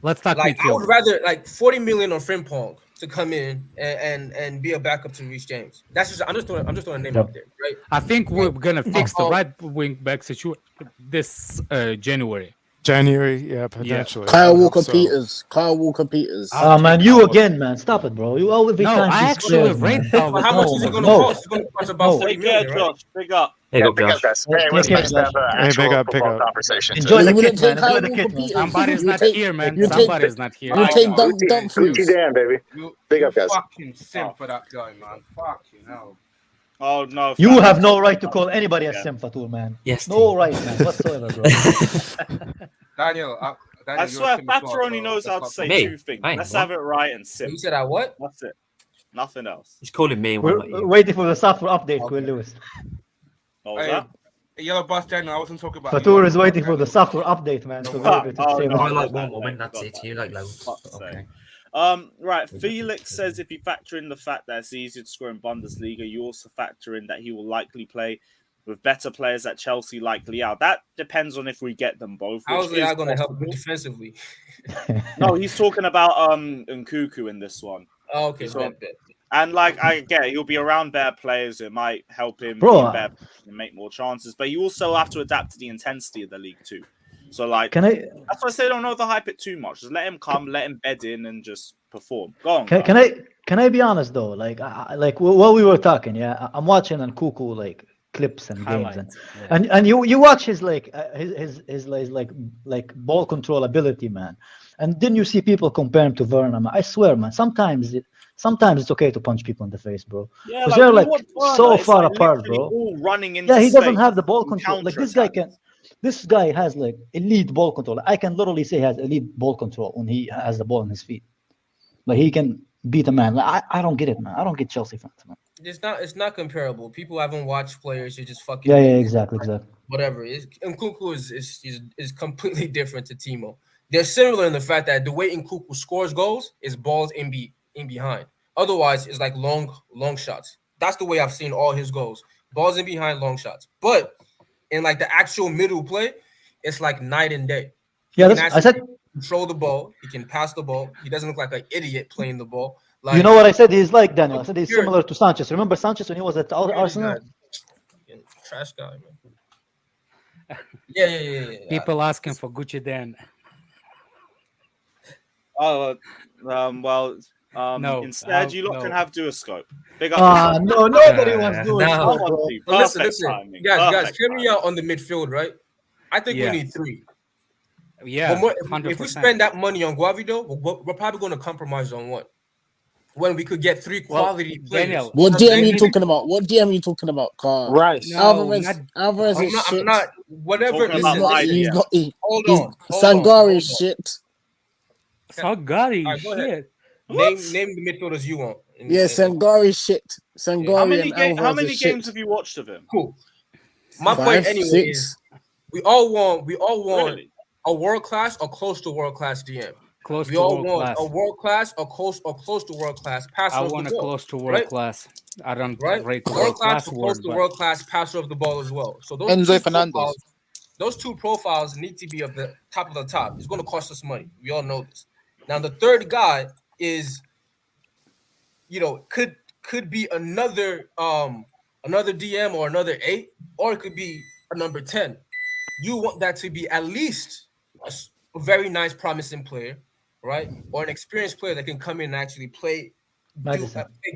S9: let's talk
S8: like
S9: midfield.
S8: I would rather like 40 million on Frimpong to come in and be a backup to Reece James. That's just I'm just throwing a name out there, right?
S9: I think we're gonna fix the right wing back situation this January.
S5: Yeah, potentially.
S7: Kyle Walker-Peters.
S4: Oh man, you again, man. Stop it, bro. You always
S9: No, I actually rate
S8: How much is it going to cost? It's going to cost about 40 million, right?
S2: Josh, big up.
S3: Big up, guys. Hey, let's have an actual
S5: big up.
S3: football conversation.
S4: Enjoy
S7: You
S4: the
S7: wouldn't
S4: kit, man.
S7: take Kyle
S4: Enjoy the kit, man.
S7: Walker-Peters.
S9: Somebody's
S7: You
S9: not
S7: take-
S9: here, man.
S7: you take-
S9: Somebody's not here.
S7: You take Dumfries.
S3: Gucci Dan, baby. Big up, guys.
S12: Fucking simp for that guy, man. Fucking hell.
S2: Oh no.
S4: You have no right to call anybody a sim, Fatul, man.
S10: Yes.
S4: No right, man, whatsoever, bro.
S12: Daniel,
S2: I swear, Fatter only knows how to say
S10: Me?
S2: two things.
S10: Hey,
S2: Let's
S10: what?
S2: have it right and
S8: You
S2: simple.
S8: said I what?
S2: That's it. Nothing else.
S10: He's calling me.
S4: We're
S10: One, not you.
S4: waiting for the software update, Will Lewis.
S2: What was
S12: Hey,
S2: that?
S12: Yellow bus Daniel, I wasn't talking about.
S4: Fatur is waiting for the software update, man. To be able to
S2: Oh,
S4: say
S2: no,
S10: I
S4: that.
S10: like
S2: got
S10: one
S2: that,
S10: moment.
S2: got
S10: That's it.
S2: that.
S10: You like loads.
S2: Fuck's
S10: Okay.
S2: sake. Right. Felix says if you factor in the fact that it's easier to score in Bundesliga, you also factor in that he will likely play with better players at Chelsea like Leao. That depends on if we get them both.
S8: How is
S2: which is
S8: Leao going to help
S2: possible.
S8: defensively?
S2: No, he's talking about Nkunku in this one.
S8: Oh, okay,
S2: So-
S8: bet.
S2: And like I get, he'll be around better players. It might help him
S4: Bro,
S2: be better and make more chances. But you also have to adapt to the intensity of the league too. So like,
S4: Can I
S2: that's why I say don't overhype it too much. Just let him come, let him bed in, and just perform. Go on.
S4: can I be honest though? Like like while we were talking, yeah, I'm watching Nkunku like clips and games,
S9: Highlights.
S4: and you watch his like his like ball control ability, man. And then you see people compare him to Werner. Man. I swear, man. Sometimes it's okay to punch people in the face, bro.
S2: Yeah,
S4: Because they're
S2: you
S4: like
S2: watch Werner,
S4: so
S2: it's
S4: far
S2: like
S4: apart,
S2: literally
S4: bro.
S2: all running into
S4: Yeah, he doesn't
S2: space
S4: have the ball
S2: and
S4: control. Like
S2: counterattack.
S4: this guy has like elite ball control. I can literally say he has elite ball control when he has the ball in his feet. Like he can beat a man. Like, I don't get it, man. I don't get Chelsea fans, man.
S8: It's not comparable. People haven't watched players. You're just fucking.
S4: Yeah, exactly.
S8: Whatever. Nkunku is completely different to Timo. They're similar in the fact that the way Nkunku scores goals is balls in behind. Otherwise, it's like long shots. That's the way I've seen all his goals. Balls in behind, long shots. But in like the actual middle play, it's like night and day.
S4: Yeah, I said.
S8: Control the ball. He can pass the ball. He doesn't look like an idiot playing the ball. Like,
S4: You know what I said? He's like Daniel. I said he's similar to Sanchez. Remember Sanchez when he was at Arsenal?
S8: Trash guy, man. Yeah.
S9: People asking for Gucci Dan.
S2: Oh, well.
S9: No,
S2: instead, you lot
S9: no.
S2: can have duoscope. Big up.
S4: No, nobody wants doing
S10: no.
S4: that, bro.
S8: Listen,
S2: timing.
S8: guys,
S2: Perfect
S8: hear me out on the midfield, right? I think
S9: Yeah.
S8: we need 3.
S9: Yeah,
S8: But if
S9: 100%.
S8: we spend that money on Gvardiol, we're probably going to compromise on 1. When we could get 3 quality players.
S9: Daniel,
S7: What DM are you talking about? What DM are you talking about, Carl?
S11: Rice.
S9: No,
S7: Alvarez is shit.
S8: I'm not. Whatever.
S2: Talking
S8: Listen,
S2: about
S7: He's
S2: Yeah.
S7: not.
S8: hold
S7: He's
S8: on.
S7: Sangari is shit.
S9: Sangari,
S8: All right, go ahead.
S9: shit.
S8: Name the midfielders you want.
S7: Yeah, Sangari is shit. Sangari
S2: How many,
S7: and Alvarez
S2: how many
S7: is
S2: games
S7: shit.
S2: have you watched of him?
S8: Cool. My
S7: 5,
S8: point anyway
S7: 6.
S8: is we all want
S2: Really?
S8: a world class or close to world class DM.
S9: Close
S8: We
S9: to
S8: all
S9: world
S8: want
S9: class.
S8: a world class or close to world class passer
S9: I
S8: of
S9: want
S8: the
S9: a
S8: ball.
S9: close to world
S8: right?
S9: class. I don't
S8: Right?
S9: rate the
S8: World class or
S9: word,
S8: close to
S9: but
S8: world class passer of the ball as well. So those
S11: Enzo
S8: two
S11: Fernandez.
S8: profiles, those 2 profiles need to be of the top of the top. It's going to cost us money. We all know this. Now the third guy is, could be another DM or another 8, or it could be a number 10. You want that to be at least a very nice, promising player, right? Or an experienced player that can come in and actually play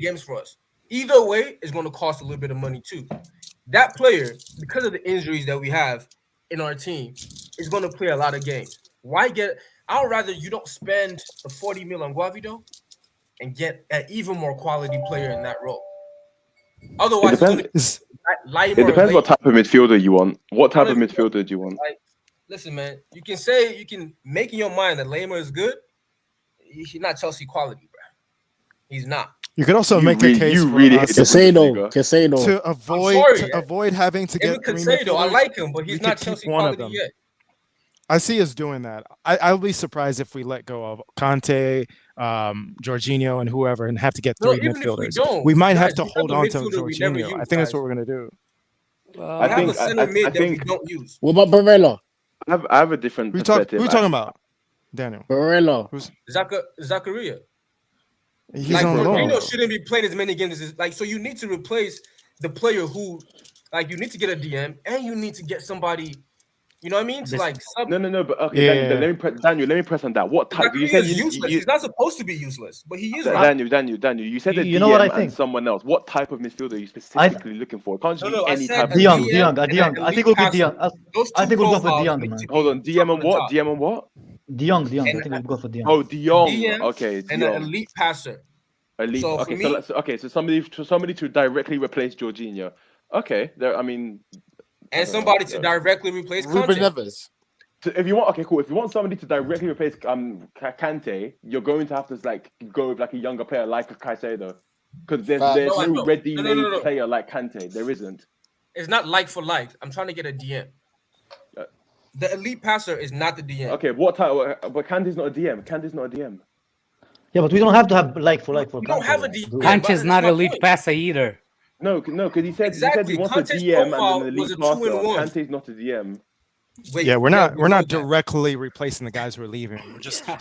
S8: games for us. Either way, it's going to cost a little bit of money too. That player, because of the injuries that we have in our team, is going to play a lot of games. I would rather you don't spend the 40 mil on Gvardiol and get an even more quality player in that role. Otherwise,
S6: It depends what type of midfielder you want. What type of midfielder do you want?
S8: Listen, man, you can make in your mind that Lema is good. He's not Chelsea quality, bro. He's not.
S5: You could also make a case for us
S7: Casado.
S5: to avoid having to get 3
S8: Casado, I
S5: midfielders.
S8: like him, but
S5: We
S8: he's
S5: could
S8: not
S5: keep
S8: Chelsea
S5: one of
S8: quality
S5: them.
S8: yet.
S5: I see us doing that. I'll be surprised if we let go of Conte, Jorginho, and whoever, and have to get 3
S8: even if we
S5: midfielders.
S8: don't,
S5: We might have
S8: guys,
S5: to
S8: we have
S5: hold
S8: a
S5: on to
S8: midfielder we never
S5: Jorginho. I
S8: use,
S5: think that's
S8: guys.
S5: what we're gonna do.
S8: I have a center mid that we don't use.
S7: What about Barella?
S6: I have a different perspective.
S5: Who are you talking about? Daniel.
S7: Barella.
S8: Zakaria.
S5: He's
S8: like,
S5: on loan.
S8: Bruno shouldn't be playing as many games as like. So you need to replace the player who, like, you need to get a DM and you need to get somebody. You know what I mean? To like
S6: no. But okay, Daniel, let me press on that. What type? You said
S8: useless. He's not supposed to be useless, but he is.
S6: Daniel. You said
S4: you know what I think?
S6: And someone else. What type of midfielder are you specifically looking for? Can't you any type?
S4: De Jong. I think we'll get De Jong. I think we'll go for De Jong, man.
S6: Hold on, DM and what? DM and what?
S4: De Jong. I think we'll go for De Jong.
S6: Oh, De Jong. Okay,
S8: and an elite passer.
S6: Elite. So okay, so somebody to directly replace Jorginho. Okay, there. I mean.
S8: And somebody to directly replace
S7: Ruben Neves.
S6: So if you want, okay, cool. If you want somebody to directly replace Kante, you're going to have to like go with like a younger player like a Caicedo, because there's no ready-made player like Kante. There isn't.
S8: It's not like for like. I'm trying to get a DM. The elite passer is not the DM.
S6: Okay, what type? But Kante's not a DM. Kante's not a DM.
S4: Yeah, but we don't have to have like for like for.
S8: We don't have a DM.
S9: Kante's not elite passer either.
S6: No, because he said he wants a DM and an elite passer. Kante's not a DM.
S5: Wait, yeah, we're not directly replacing the guys who are leaving.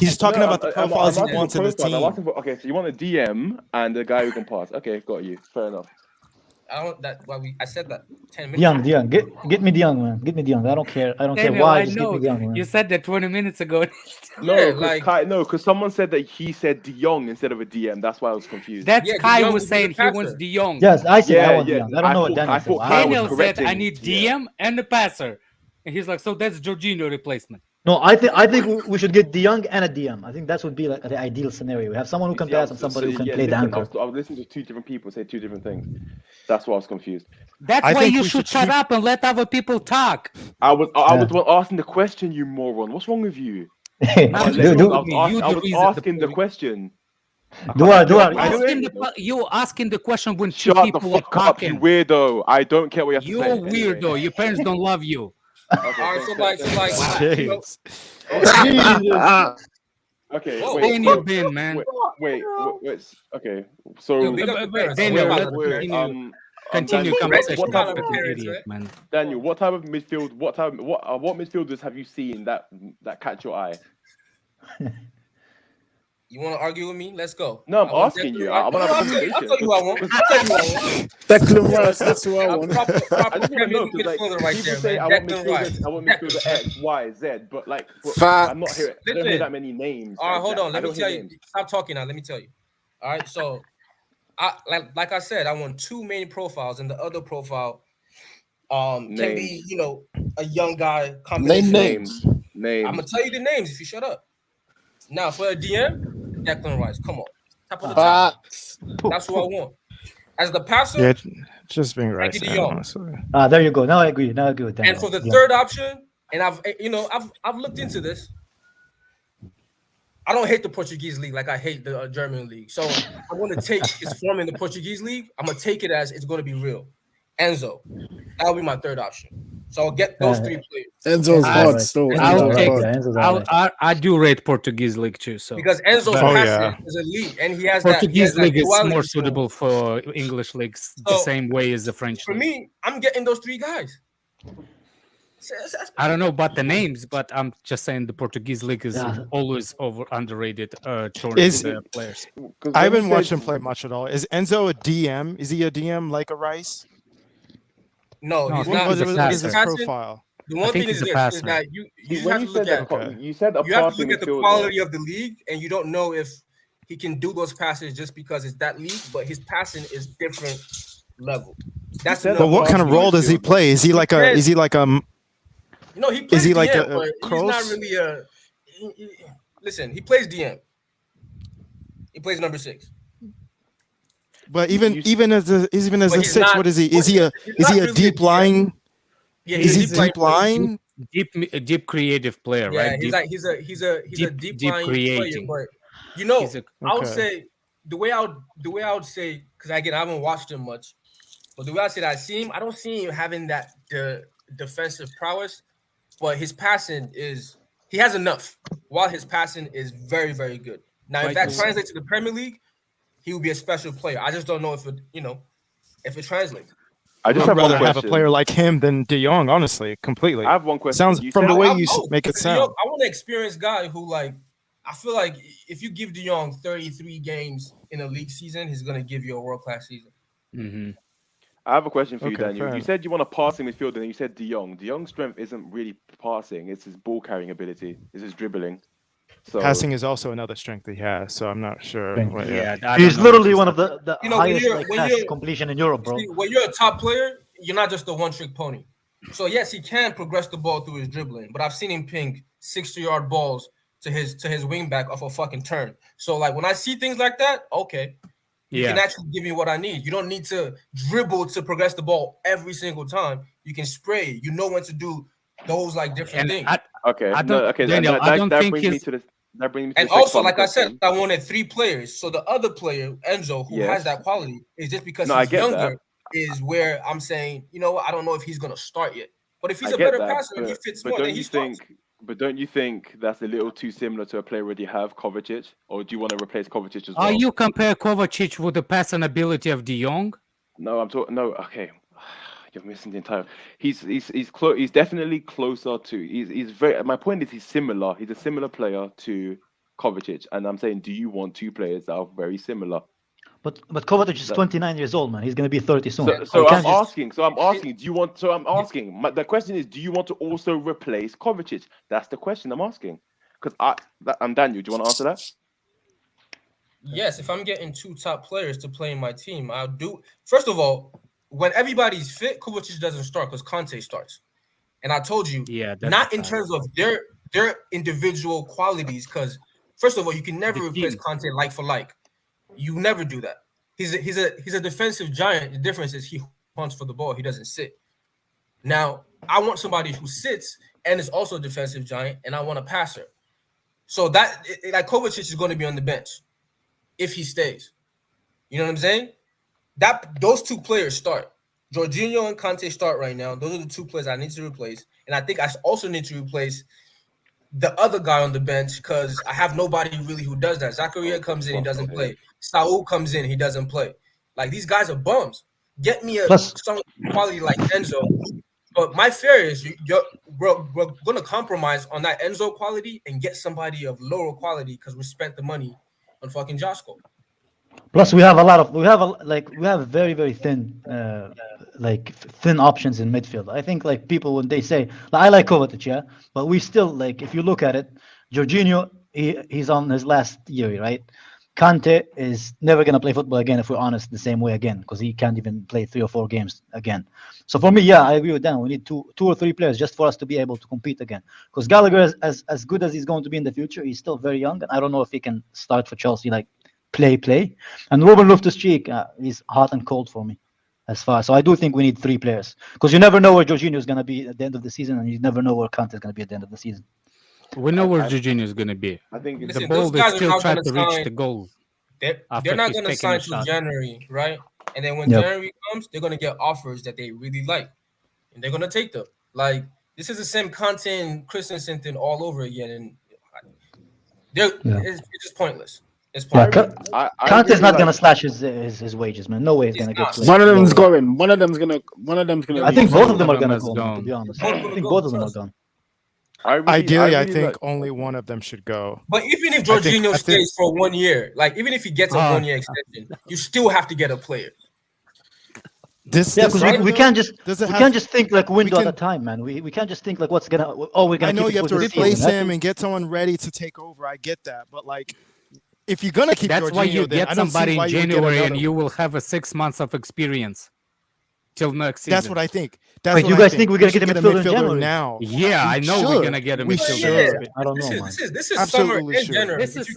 S5: He's talking about the profiles he wants in the team.
S6: Okay, so you want a DM and a guy who can pass. Okay, got you. Fair enough.
S8: I said that 10 minutes.
S4: De Jong. Get me De Jong, man. Get me De Jong. I don't care. I don't care why. Just get me De Jong, man.
S9: You said that 20 minutes ago.
S6: Because someone said that he said De Jong instead of a DM. That's why I was confused.
S9: That's Kai was saying he wants De Jong.
S4: Yes, I said I want De Jong. I don't know what Daniel said.
S9: Daniel said I need DM and a passer, and he's like, so that's Jorginho replacement.
S4: No, I think we should get De Jong and a DM. I think that would be like the ideal scenario. We have someone who can pass and somebody who can play the anchor.
S6: I was listening to two different people say two different things. That's why I was confused.
S9: That's why you should shut up and let other people talk.
S6: I was asking the question, you moron. What's wrong with you? I was asking the question.
S9: You asking the question when two
S6: Shut
S9: people
S6: the fuck
S9: are
S6: up,
S9: talking.
S6: you weirdo. I don't care what you have to
S9: You're
S6: say.
S9: weirdo. Anyway. Your parents don't love you.
S8: Okay,
S6: okay,
S9: stay in your bin, man.
S6: Wait. Okay, so
S9: continue conversation.
S6: Daniel, what type of midfield? What midfielders have you seen that catch your eye?
S8: You want to argue with me? Let's go.
S6: No, I'm asking you. I want to have a conversation.
S8: I'll tell you who I want.
S7: Declan Rice, that's who I want.
S6: I just want to know, because people say I want midfielder X, Y, Z, but like, I'm not hearing. I don't hear that many names.
S8: All right, hold on. Let me tell you. Stop talking now. Let me tell you. All right, so, like I said, I want two main profiles, and the other profile can be, a young guy.
S6: Names.
S8: I'm gonna tell you the names if you shut up. Now for a DM, Declan Rice. Come on, top of the top. That's who I want. As the passer,
S5: yeah, just being Rice.
S4: There you go. Now I agree with that.
S8: And for the third option, and I've looked into this. I don't hate the Portuguese league like I hate the German league. So I want to take his form in the Portuguese league. I'm gonna take it as it's going to be real. Enzo, that'll be my third option. So I'll get those three players.
S7: Enzo's hard still.
S9: I do rate Portuguese league too. So
S8: because Enzo's passing is elite, and he has
S9: Portuguese
S8: that
S9: league is more suitable for English leagues the same way as the French.
S8: For me, I'm getting those three guys.
S9: I don't know about the names, but I'm just saying the Portuguese league is always underrated towards the players.
S5: I haven't watched him play much at all. Is Enzo a DM? Is he a DM like a Rice?
S8: No, he's
S5: not.
S8: What
S5: is his profile?
S8: The one thing is that you have to look at the quality of the league, and you don't know if he can do those passes just because it's that league, but his passing is different level. But
S5: what kind of role does he play? Is he like a?
S8: No, he plays DM, but he's not really a. Listen, he plays DM. He plays number 6.
S5: But even as a 6, what is he? Is he a deep lying?
S8: Yeah,
S5: is he deep lying?
S9: Deep creative player, right?
S8: Yeah, he's a deep lying player. But I would say the way I would say, because again I haven't watched him much, but the way I say that I see him, I don't see him having that defensive prowess, but his passing he has enough. While his passing is very, very good. Now, if that translates to the Premier League, he would be a special player. I just don't know if it translates.
S6: I just
S5: I'd
S6: have one
S5: rather have a
S6: question.
S5: player like him than De Jong, honestly, completely.
S6: I have one question.
S5: Sounds
S6: You
S5: from
S6: said-
S5: the way
S8: I-
S5: you
S8: I-
S5: make it
S8: De
S5: sound.
S8: Jong, I want an experienced guy who, like, I feel like if you give De Jong 33 games in a league season, he's gonna give you a world-class season.
S9: Mm-hmm.
S6: I have a question for you,
S5: Okay,
S6: Daniel.
S5: fair
S6: You said you want a passing midfielder, and you said De Jong. De Jong's strength isn't really passing; it's his ball carrying ability, it's his dribbling. So
S5: Passing is also another strength he has, so I'm not sure. What,
S4: He's literally one of the
S8: You know, when
S4: highest
S8: you're-
S4: like
S8: when
S4: pass
S8: you're-
S4: completion in Europe, bro.
S8: See, when you're a top player, you're not just a one-trick pony. So yes, he can progress the ball through his dribbling, but I've seen him ping 60-yard balls to his wing back off a fucking turn. So like when I see things like that, okay, you can actually give me what I need. You don't need to dribble to progress the ball every single time. You can spray. You know when to do those like different things.
S9: Daniel, I don't think
S6: brings me to the. That brings me to
S8: And
S6: the second
S8: also,
S6: part of
S8: like
S6: the
S8: I said,
S6: question.
S8: I wanted 3 players. So the other player, Enzo, who
S6: Yes.
S8: has that quality, is just because
S6: No, I
S8: he's
S6: get
S8: younger,
S6: that.
S8: is where I'm saying, you know what, I don't know if he's gonna start yet. But if he's
S6: I
S8: a
S6: get
S8: better
S6: that,
S8: passer and he fits
S6: but
S8: more,
S6: don't
S8: then he
S6: you
S8: starts.
S6: think? But don't you think that's a little too similar to a player already have, Kovacic, or do you want to replace Kovacic as well?
S9: Are you compare Kovacic with the passing ability of De Jong?
S6: No, I'm talking. No, okay, you're missing the entire. He's close. He's definitely closer to. He's very. My point is, he's similar. He's a similar player to Kovacic, and I'm saying, do you want 2 players that are very similar?
S4: But Kovacic is 29 years old, man. He's gonna be 30 soon.
S6: So
S4: You
S6: I'm
S4: can't just-
S6: asking. So I'm asking. Do you want? So I'm asking. The question is, do you want to also replace Kovacic? That's the question I'm asking. Because I'm Daniel. Do you want to answer that?
S8: Yes, if I'm getting 2 top players to play in my team, I'll do. First of all, when everybody's fit, Kovacic doesn't start because Conte starts. And I told you, not in terms of their individual qualities, because first of all, you can never replace Conte like for like. You never do that. He's a defensive giant. The difference is he hunts for the ball. He doesn't sit. Now, I want somebody who sits and is also a defensive giant, and I want a passer. So that like Kovacic is going to be on the bench if he stays. You know what I'm saying? Those 2 players start. Jorginho and Conte start right now. Those are the 2 players I need to replace. And I think I also need to replace the other guy on the bench because I have nobody really who does that. Zakaria comes in, he doesn't play. Saul comes in, he doesn't play. Like, these guys are bums. Get me some quality like Enzo. But my fear is we're going to compromise on that Enzo quality and get somebody of lower quality because we spent the money on fucking Josko.
S4: Plus, we have very, very thin, thin options in midfield. I think like people when they say I like Kovacic, yeah, but we still like if you look at it, Jorginho he's on his last year, right? Kante is never gonna play football again if we're honest the same way again because he can't even play 3 or 4 games again. So for me, yeah, I agree with Dan. We need two or three players just for us to be able to compete again. Because Gallagher, as good as he's going to be in the future, he's still very young, and I don't know if he can start for Chelsea like. Play. And Ruben Loftus-Cheek, he's hot and cold for me as far. So I do think we need 3 players because you never know where Jorginho is going to be at the end of the season, and you never know where Kante is going to be at the end of the season.
S9: We know where Jorginho is going to be.
S6: I think
S9: the ball is still trying to reach the goal.
S8: They're not going to sign till January, right? And then when January comes, they're going to get offers that they really like, and they're going to take them. Like, this is the same Kante and Christensen thing all over again, and it's just pointless.
S4: Kante is not going to slash his wages, man. No way he's going to get.
S7: One of them's going. One of them's going.
S4: I think both of them are going to go. To be honest, I think both of them are gone.
S5: Ideally, I think only one of them should go.
S8: But even if Jorginho stays for 1 year, like even if he gets a 1 year extension, you still have to get a player.
S4: Because we can't just think like window at a time, man. We can't just think like what's gonna. We're gonna.
S5: I know
S4: keep
S5: you have
S4: it
S5: to
S4: for this
S5: replace
S4: season.
S5: him and get someone ready to take over. I get that, but like, if you're gonna keep
S9: that's
S5: Jorginho,
S9: why you
S5: then
S9: get
S5: I don't
S9: somebody
S5: see why
S9: in
S5: you would get
S9: January and
S5: another
S9: you will have a 6 months of experience till next season.
S5: That's what I think. That's
S4: Wait,
S5: what
S4: you
S5: I
S4: guys think we're gonna get a midfielder in
S5: midfielder
S4: January?
S5: now?
S9: Yeah, I know we're gonna get a midfielder.
S4: I don't know, man.
S8: This is summer in January.
S9: This is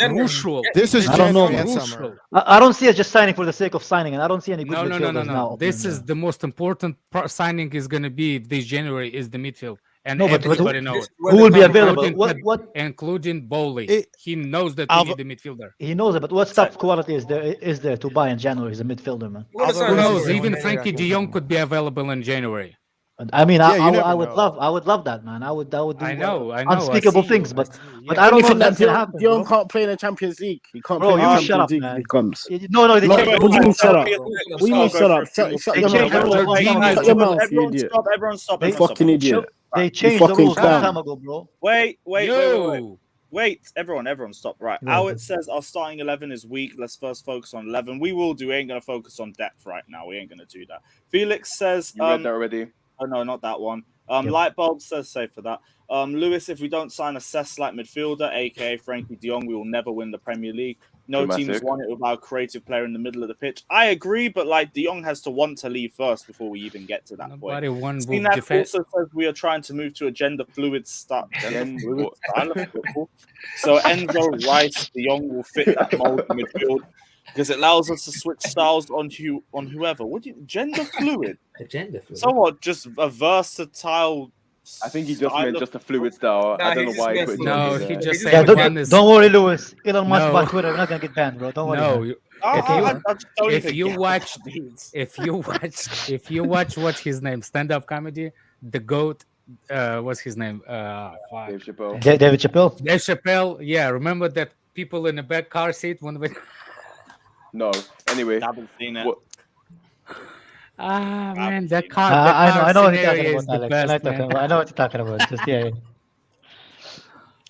S9: crucial.
S5: This is
S4: I don't know, man.
S5: summer.
S4: I don't see us just signing for the sake of signing, and I don't see any good midfielders now.
S9: No. This is the most important signing is going to be this January is the midfield. And
S4: No, but
S9: everybody knows.
S4: who will be available? What?
S9: Including Bowley. He knows that we need the midfielder.
S4: He knows it, but what top quality is there to buy in January? He's a midfielder, man.
S9: Who knows? Even Frankie de Jong could be available in January.
S4: I mean,
S5: Yeah, you never
S4: I would
S5: know.
S4: love that, man. I would do
S9: I know.
S4: unspeakable things, but I
S7: And
S4: don't
S7: you
S4: know
S7: think
S4: if that's
S7: that
S4: gonna happen,
S7: Dion
S4: bro.
S7: can't play in the Champions League? He can't
S4: Bro,
S7: play in the
S4: you shut
S7: Champions
S4: up,
S7: League if
S4: man.
S7: he comes.
S4: No, they
S7: No,
S4: changed the
S7: what do you mean
S4: rules.
S7: shut up?
S2: We'll
S7: What do you mean
S2: go
S7: shut
S2: for a
S7: up?
S2: few.
S7: Shut
S4: They
S7: your
S4: changed
S7: mouth.
S4: the rules a long time
S7: Shut
S4: ago.
S7: your mouth, you
S2: Everyone
S7: idiot.
S2: stop. Everyone stop.
S4: They
S7: You
S2: Everyone stop.
S7: fucking idiot.
S4: They
S7: You
S4: changed the
S7: fucking
S4: rules a long
S7: clown.
S4: time ago, bro.
S2: Wait, everyone stop. Right.
S4: Go
S2: Howard
S4: ahead.
S2: says our starting 11 is weak. Let's first focus on 11. We will do. We ain't gonna focus on depth right now. We ain't gonna do that. Felix says,
S6: You read that already?
S2: oh no, not that one.
S4: Yep.
S2: Lightbulb says safe for that. Lewis, if we don't sign a Cess-like midfielder, aka Frankie de Jong, we will never win the Premier League. No
S6: Dramatic.
S2: teams won it without a creative player in the middle of the pitch. I agree, but like de Jong has to want to leave first before we even get to that
S9: Nobody
S2: point.
S9: won with
S2: Seenak
S9: defense.
S2: also says we are trying to move to a gender fluid style
S6: Gender-
S2: of football. So Enzo, Rice, de Jong will fit that mold in midfield because it allows us to switch styles on whoever. What do you gender fluid?
S10: Agenda for
S2: So what? Just a versatile.
S6: I think he just
S2: style
S6: meant
S2: of-
S6: just a fluid style.
S8: Nah,
S6: I don't
S8: he
S6: know
S8: just
S6: why he
S8: meant
S6: put
S8: fluid.
S9: No,
S6: gender
S9: he
S6: there.
S9: just
S8: Yeah,
S9: said
S4: Yeah,
S9: one is.
S4: don't worry, Lewis. Elon Musk
S9: No.
S4: bought Twitter. We're not gonna get banned, bro. Don't worry.
S9: No,
S4: man.
S9: you-
S2: I
S9: if you
S2: don't
S9: if
S2: even
S9: you
S2: get what
S9: watch
S2: that means.
S9: if you watch what's his name stand-up comedy, the goat, what's his name? Fuck.
S6: Dave Chappelle.
S4: David Chappelle.
S9: Dave Chappelle. Yeah, remember that people in the back car seat when we.
S6: No. Anyway,
S2: Haven't seen it.
S6: what,
S9: Man, that
S2: seen it.
S9: car. The
S4: I
S9: car
S4: know what you're
S9: scenario
S4: talking
S9: is
S4: about,
S9: the
S4: Alex.
S9: best, man.
S4: I know what you're talking about. Just yeah.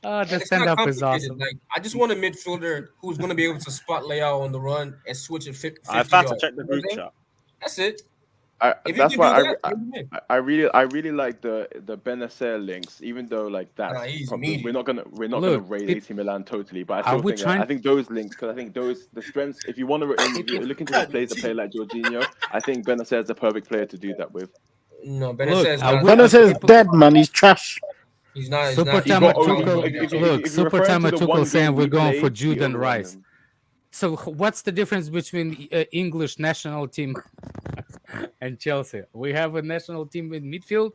S9: Oh, the
S8: It's not
S9: stand-up is
S8: complicated.
S9: awesome.
S8: Like, I just want a midfielder who's going to be able to spot Leao on the run and switch it 50
S2: I've had to
S8: yards.
S2: check the group chat.
S8: That's it. If you
S6: that's
S8: can
S6: why
S8: do that, you win.
S6: I really like the Benacer links, even though like that
S8: Nah, he's
S6: probably,
S8: meaty.
S6: we're not gonna
S9: Look,
S6: raid
S9: it-
S6: AC Milan totally, but I
S9: Are
S6: still
S9: we
S6: think
S9: trying-
S6: I think those links, because I think those the strengths. If you want to if you're looking to replace a player like Jorginho, I think Benacer is the perfect player to do that with.
S8: No,
S9: Look,
S8: Benacer is
S9: I
S8: not.
S9: would-
S7: Benacer is dead, man. He's trash.
S8: He's not. He's
S9: Super
S8: not.
S6: He's
S9: Tama
S6: got only-
S9: Tuchel.
S6: if you're
S9: Look, Super
S6: referring to
S9: Tama
S6: the
S9: Tuchel
S6: one
S9: saying
S6: game
S9: we're
S6: we
S9: going for
S6: played,
S9: Jude
S6: we
S9: and
S6: overrun
S9: Rice.
S6: them.
S9: So what's the difference between English national team and Chelsea? We have a national team in midfield.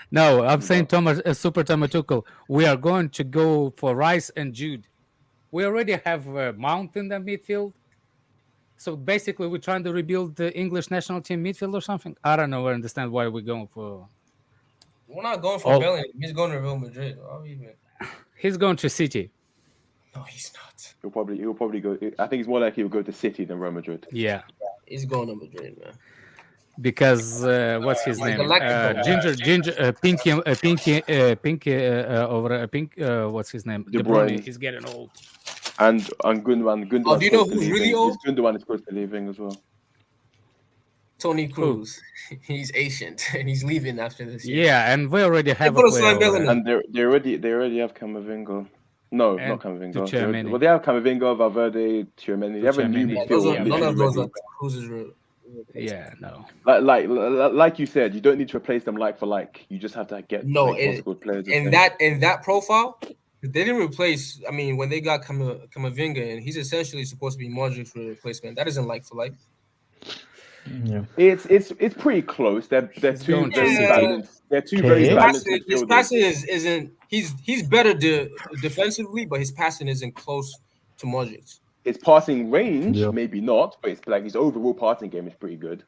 S9: No, I'm saying Super Tama Tuchel. We are going to go for Rice and Jude. We already have Mount in the midfield. So basically, we're trying to rebuild the English national team midfield or something. I don't know. I understand why we're going for.
S8: We're not going for
S9: Oh.
S8: Bellingham. He's going to Real Madrid.
S9: He's going to City.
S8: No, he's not.
S6: He'll probably go. I think it's more likely he'll go to City than Real Madrid.
S9: Yeah,
S8: He's going to Madrid, man.
S9: because what's his name?
S8: Galactico.
S9: Pinky. What's his name?
S6: De
S9: De Bruyne.
S6: Bruyne.
S9: He's getting old.
S6: And Gundogan.
S8: Oh, do you know who's really old?
S6: Gundogan is close to leaving as well.
S8: Tony Cruz. He's Asian and he's leaving after this year.
S9: Yeah, and we already have a
S8: gonna
S9: player
S8: sign
S9: over
S8: Bellingham.
S9: there.
S6: And they already have Camavinga. No,
S9: And
S6: not Camavinga.
S9: Tchouaméni.
S6: Well, they have Camavinga, Valverde, Tchouaméni. They have a new
S9: Tchouaméni.
S6: midfield.
S8: None of those
S6: literally
S8: are Cruz's real.
S9: Yeah, no.
S6: like you said, you don't need to replace them like for like. You just have to get
S8: No,
S6: like,
S8: and-
S6: good players.
S8: In that profile, they didn't replace. I mean, when they got Camavinga, and he's essentially supposed to be Modric's replacement. That isn't like for like.
S4: Yeah.
S6: It's pretty close. They're two
S9: going to
S6: very
S8: City.
S6: balanced. They're two
S4: Okay.
S6: very
S8: His
S6: balanced
S8: passing
S6: midfielders.
S8: isn't. He's better defensively, but his passing isn't close to Modric's.
S6: His passing range,
S4: Yeah.
S6: maybe not, but it's like his overall passing game is pretty good.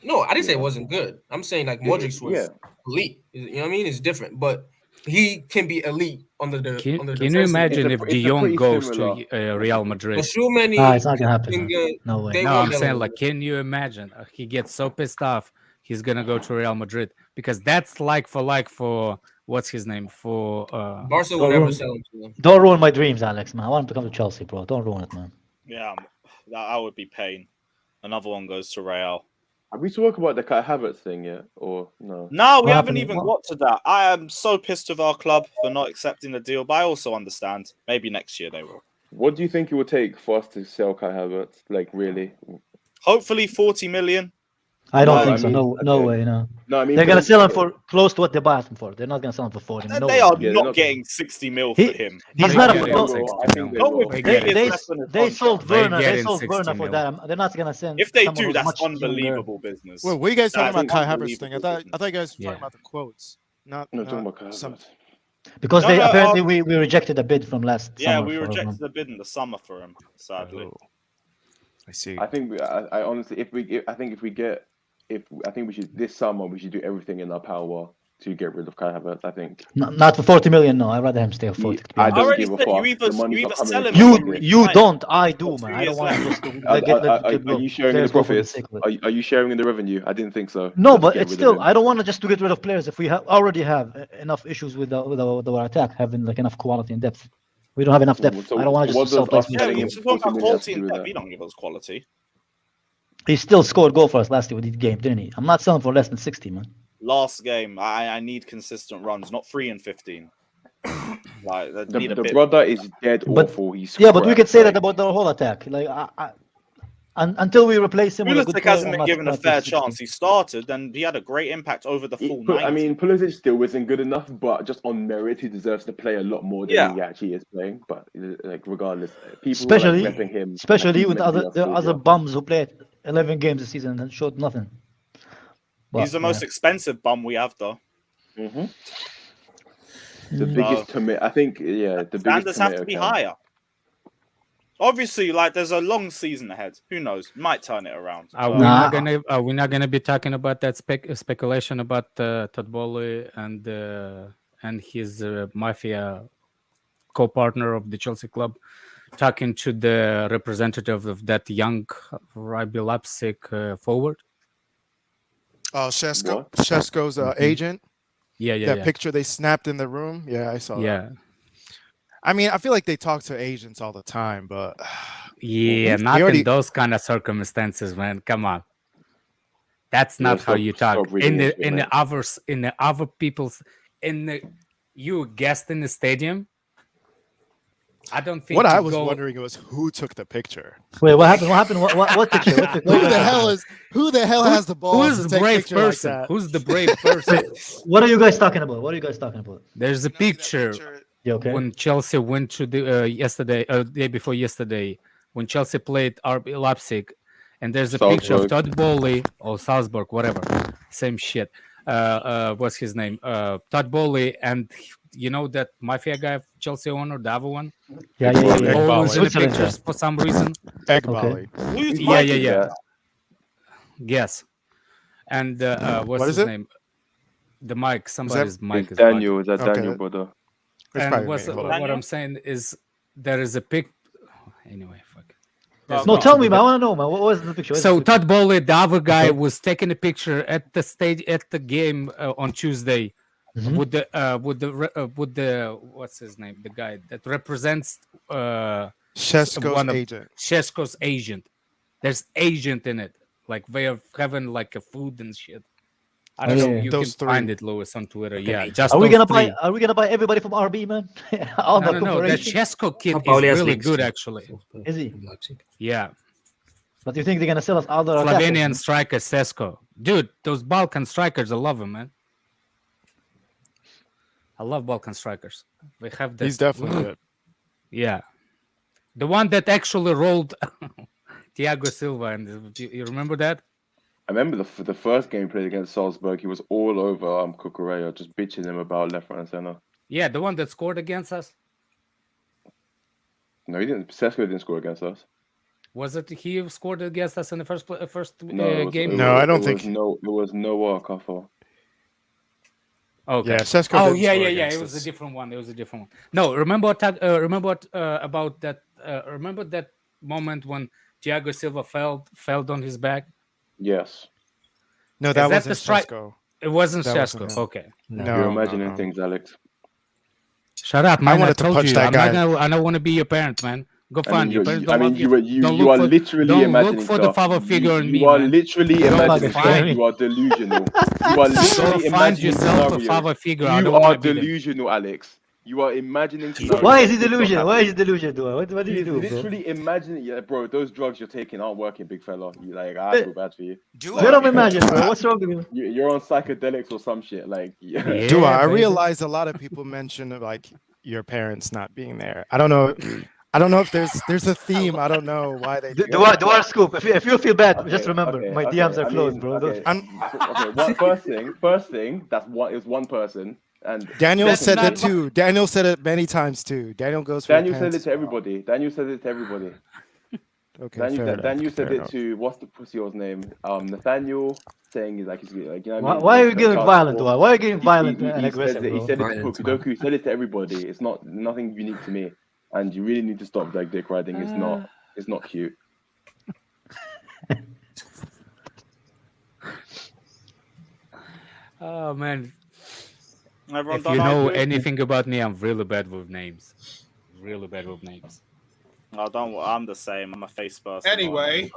S8: No, I didn't say it
S6: Yeah.
S8: wasn't good. I'm saying like
S6: Yeah,
S8: Modric's was
S6: yeah.
S8: elite. You know what I mean? It's different, but he can be elite under the.
S9: Can
S8: under
S9: you
S8: defensive.
S9: imagine
S6: It's
S9: if
S6: a
S9: De Jong
S6: pretty
S9: goes
S6: similar-
S9: to Real Madrid?
S8: But so many.
S4: It's not gonna happen. Man. No way.
S8: They
S9: No,
S8: want
S9: I'm saying
S8: Bellingham.
S9: like, can you imagine? He gets so pissed off, he's gonna go to Real Madrid because that's like for what's his name for
S8: Barca will never sell him to them.
S4: Don't ruin my dreams, Alex, man. I want him to come to Chelsea, bro. Don't ruin it, man.
S2: Yeah, that would be pain. Another one goes to Real.
S6: Have we talked about the Kai Havertz thing yet, or no?
S2: No, we
S4: What
S2: haven't
S4: happened?
S2: even
S4: What?
S2: got to that. I am so pissed with our club for not accepting the deal, but I also understand. Maybe next year they will.
S6: What do you think it would take for us to sell Kai Havertz? Like really?
S2: Hopefully 40 million.
S4: I don't
S6: No,
S4: think
S6: I
S4: so.
S6: mean,
S4: No
S6: okay.
S4: way, no.
S6: No, I mean
S4: They're gonna
S6: for-
S4: sell him for close to what they bought him for. They're not gonna sell him for 40. No
S2: They
S4: way.
S2: are
S6: they're
S2: not
S6: not-
S2: getting 60 mil
S4: He-
S2: for him.
S4: He's
S9: They
S4: not
S9: get
S4: a
S9: it
S4: pro.
S9: in 60
S6: I think
S9: mil.
S6: they
S2: No,
S6: will.
S2: they
S9: get
S2: get
S9: it.
S2: it. less than a
S4: They sold
S2: contract.
S9: They
S4: Werner.
S9: get
S4: They
S9: in
S4: sold
S9: 60
S4: Werner for
S9: mil.
S4: that. They're not gonna send.
S2: If they
S4: someone
S2: do,
S4: who's
S2: that's
S4: much younger.
S2: unbelievable business.
S5: Wait, what are you guys talking
S2: That's
S5: about Kai Havertz thing? I
S2: unbelievable
S5: thought you guys were
S9: Yeah.
S5: talking about the quotes, not
S6: No, talking about Kai
S5: some.
S6: Havertz.
S4: Because
S2: No,
S4: they
S2: no,
S4: apparently we rejected a bid from last
S2: Yeah,
S4: summer.
S2: we
S4: for him.
S2: rejected the bid in the summer for him, sadly.
S5: Oh, I see.
S6: I think I honestly, if we get I think we should this summer we should do everything in our power to get rid of Kai Havertz. I think
S4: not for 40 million. No, I'd rather him stay for 40.
S6: I don't
S2: already
S6: give a
S2: said
S6: fuck.
S2: you either sell him.
S4: You don't. I do, man. I don't want to just
S6: are you sharing in the profits? Are you sharing in the revenue? I didn't think so.
S4: No, but it's still. I don't want to just to get rid of players if we already have enough issues with our attack, having like enough quality and depth. We don't have enough depth.
S6: So
S4: I don't want to just sell players.
S2: Yeah, we talk about quality and depth. He don't give us quality.
S4: He still scored goal for us last year with this game, didn't he? I'm not selling for less than 60, man.
S2: Last game, I need consistent runs, not 3 and 15. Like
S6: the brother is dead awful.
S4: But we could say that about the whole attack. Like until we replace him.
S2: Pulisic hasn't been given a fair chance. He started and he had a great impact over the full 90.
S6: I mean, Pulisic still isn't good enough, but just on merit, he deserves to play a lot more than he actually is playing. But like regardless, people
S4: especially
S6: are repping him,
S4: especially with the other bums who played 11 games this season and showed nothing.
S2: But, he's the most expensive bum we have, though.
S6: Mm-hmm. The biggest commit, I think. Yeah, the
S2: standards have to be higher. Obviously, like there's a long season ahead. Who knows? Might turn it around.
S9: We're not gonna be talking about that speculation about Todd Bowley and his mafia co-partner of the Chelsea club, talking to the representative of that young RB Leipzig forward.
S5: Oh, Šeško's agent. That picture they snapped in the room. Yeah, I saw that.
S9: Yeah.
S5: I mean, I feel like they talk to agents all the time, but
S9: not in those kind of circumstances, man. Come on, that's not how you talk. You guest in the stadium. I don't think.
S5: What I was wondering was who took the picture.
S4: Wait, what happened? What happened? What picture?
S5: Who the hell has the balls?
S9: Who's the brave person?
S5: Like
S9: Who's the brave person?
S4: What are you guys talking about?
S9: There's a picture.
S4: Okay.
S9: When Chelsea went to the day before yesterday, when Chelsea played RB Leipzig, and there's a picture of Todd Bowley or Salzburg, whatever, same shit. What's his name? Todd Bowley, and you know that mafia guy, Chelsea owner, the other one.
S4: Yeah.
S9: Always in the pictures for some reason. Yeah. Yes. And what's his name? The mic. Somebody's mic is
S6: Daniel. Is that Daniel, brother?
S9: And what I'm saying is there is a pic. Anyway, fuck.
S4: No, tell me, man. I want to know, man. What was the picture?
S9: So Todd Bowley, the other guy, was taking a picture at the stage at the game on Tuesday with the what's his name? The guy that represents
S5: Šeško's
S9: agent. There's agent in it. Like they are having like a food and shit. I don't know. You can find it, Lewis, on Twitter. Yeah, just
S4: are we gonna buy everybody from RB, man?
S9: No. That Šeško kid is really good, actually.
S4: Is he?
S9: Yeah.
S4: But you think they're gonna sell us other
S9: Slovenian striker Šeško? Dude, those Balkan strikers, I love them, man. I love Balkan strikers. They have that.
S5: He's definitely good.
S9: Yeah, the one that actually rolled Thiago Silva, and you remember that?
S6: I remember the first game played against Salzburg. He was all over Cucurella, just bitching him about left, right, and center.
S9: Yeah, the one that scored against us.
S6: No, he didn't. Šeško didn't score against us.
S9: Was it he scored against us in the first game?
S5: No, I don't think.
S6: It was Noah Okafor.
S9: Okay.
S5: Yeah, Šeško.
S9: Oh yeah. It was a different one. No, remember about that? Remember that moment when Thiago Silva fell on his back?
S6: Yes.
S5: No, that wasn't Šeško.
S9: It wasn't Šeško. Okay.
S6: No, you're imagining things, Alex.
S9: Shut up, man. I told you.
S5: I
S9: don't want to be your parent, man. Go find your parents.
S6: You are literally imagining
S9: look for the father figure in me.
S6: You are literally imagining stuff. You are delusional. You are literally imagining
S9: yourself a father figure.
S6: You are delusional, Alex. You are imagining scenarios.
S4: Why is he delusional? What did you do, bro?
S6: Literally imagining, bro. Those drugs you're taking aren't working, big fella. I feel bad for you.
S4: Let him imagine, bro. What's wrong with you?
S6: You're on psychedelics or some shit.
S5: I realize a lot of people mention like your parents not being there. I don't know if there's a theme. I don't know why they do
S4: our scoop. If you feel bad, just remember my DMs are closed, bro.
S6: First thing. It was one person. And
S5: Daniel said that too. Daniel said it many times too. Daniel said it to everybody. Okay.
S6: Then you said it to what's the pussy's name? Nathaniel saying he's like you know what I mean?
S4: Why are you getting violent? Why are you getting violent and aggressive?
S6: He said it to
S10: Violence,
S6: Pokudoku. He said it to everybody. It's nothing unique to me, and you really need to stop like dick riding. It's not cute.
S9: Oh man.
S2: Everyone
S9: If you know anything about me, I'm really bad with names. Really bad with names.
S2: I'm the same. I'm a face person.
S12: Anyway.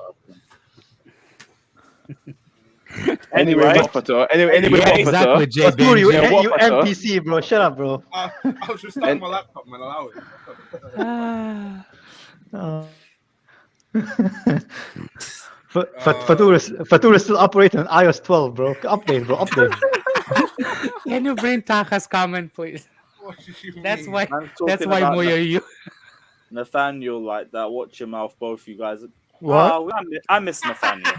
S6: Anyway,
S9: exactly, JB.
S4: You NPC, bro. Shut up, bro.
S12: I was just starting my laptop, man. Allow it.
S4: Fatur is still operating on iOS 12, bro. Update, bro. Update.
S9: Can you bring Taka's comment, please? That's why Moya you.
S2: Nathaniel like that. Watch your mouth, both you guys.
S4: What?
S2: Oh, I miss Nathaniel.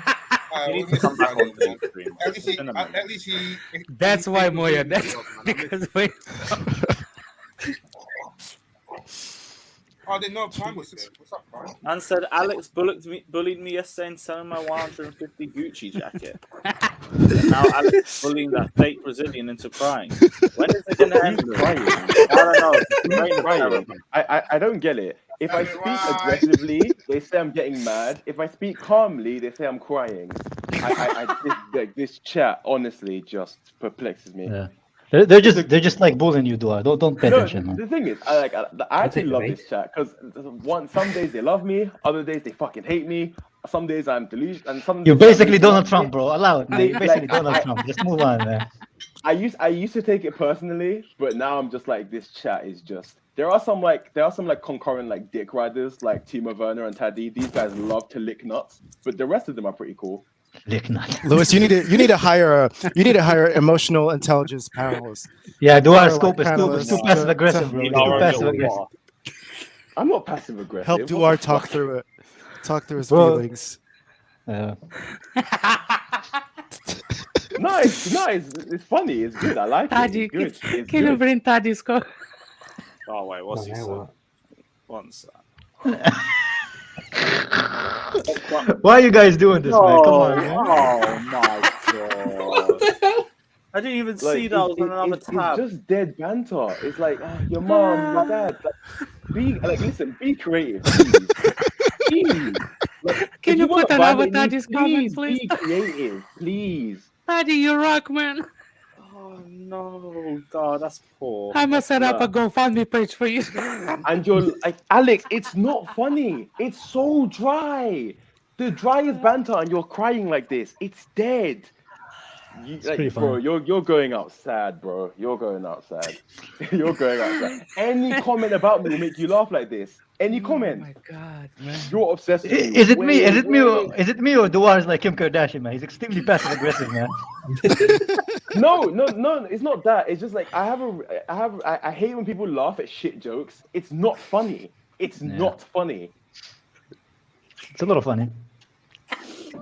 S2: You need to come back on the stream.
S12: At least he.
S9: That's why Moya. That's because we.
S12: Oh, I didn't know Prime was there. What's up, Prime?
S2: Man said Alex bullied me yesterday and selling my 150 Gucci jacket. And now Alex bullying that fake Brazilian into crying. When is it gonna end? I don't know.
S6: I don't get it. If I speak aggressively, they say I'm getting mad. If I speak calmly, they say I'm crying. This chat honestly just perplexes me.
S4: Yeah. They're just like bullying you, Duar. Don't pay attention, man.
S6: The thing is, I actually love this chat because some days they love me, other days they fucking hate me. Some days I'm delusional, and some.
S4: You're basically Donald Trump, bro. Allow it, man. You're basically Donald Trump. Just move on, man.
S6: I used to take it personally, but now I'm just like, this chat is just. There are some concurrent like dick riders like Timo Werner and Taddy. These guys love to lick nuts, but the rest of them are pretty cool.
S5: Lewis, you need to hire emotional intelligence panelists.
S4: Yeah, Duar scope is too passive aggressive, bro. Too passive aggressive.
S6: I'm not passive aggressive.
S5: Help Duar talk through it. Talk through his feelings.
S6: No, it's funny. It's good. I like
S9: Taddy,
S6: it. It's good.
S9: Can you bring Taddy's code?
S2: Oh wait, what's he saying? One sec.
S4: Why are you guys doing this, man? Come on, man.
S2: Oh my god. I didn't even see that was on another tab.
S6: It's just dead banter. It's like, your mom, your dad. Listen, be creative, please. Please.
S9: Can you put another Taddy's comment, please?
S6: Be creative, please.
S9: Taddy, you rock, man.
S2: Oh no, God, that's poor.
S9: I must set up a GoFundMe page for you.
S6: And you're like, Alex, it's not funny. It's so dry. The driest banter, and you're crying like this. It's dead. Bro, you're going out sad, bro. You're going out sad. You're going out sad. Any comment about me will make you laugh like this. Any comment.
S9: Oh my god, man.
S6: You're obsessed with me.
S4: Is it me? Is it me or Duar is like Kim Kardashian, man? He's extremely passive aggressive, man.
S6: No, it's not that. It's just like I hate when people laugh at shit jokes. It's not funny. It's not funny.
S4: It's a little funny.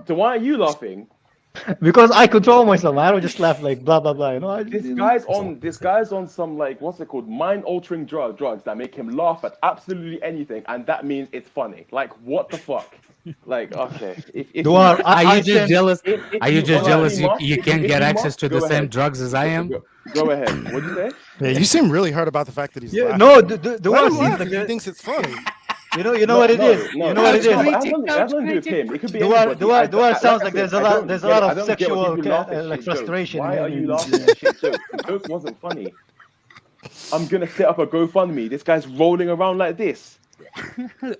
S6: So why are you laughing?
S4: Because I control myself. I don't just laugh like blah blah blah. You know,
S6: this guy's on some like what's it called, mind-altering drugs that make him laugh at absolutely anything, and that means it's funny. Like what the fuck? Like okay,
S9: are you just jealous? Are you just jealous you can't get access to the same drugs as I am?
S6: Go ahead. What'd you say?
S5: Yeah, you seem really hurt about the fact that he's laughing.
S4: No, the one seems like
S5: he thinks it's funny.
S4: You know what it is. You know what it is.
S6: That's not with him. It could be
S4: Duar sounds like there's a lot of sexual like frustration.
S6: Why are you laughing at shit jokes? The joke wasn't funny. I'm gonna set up a GoFundMe. This guy's rolling around like this.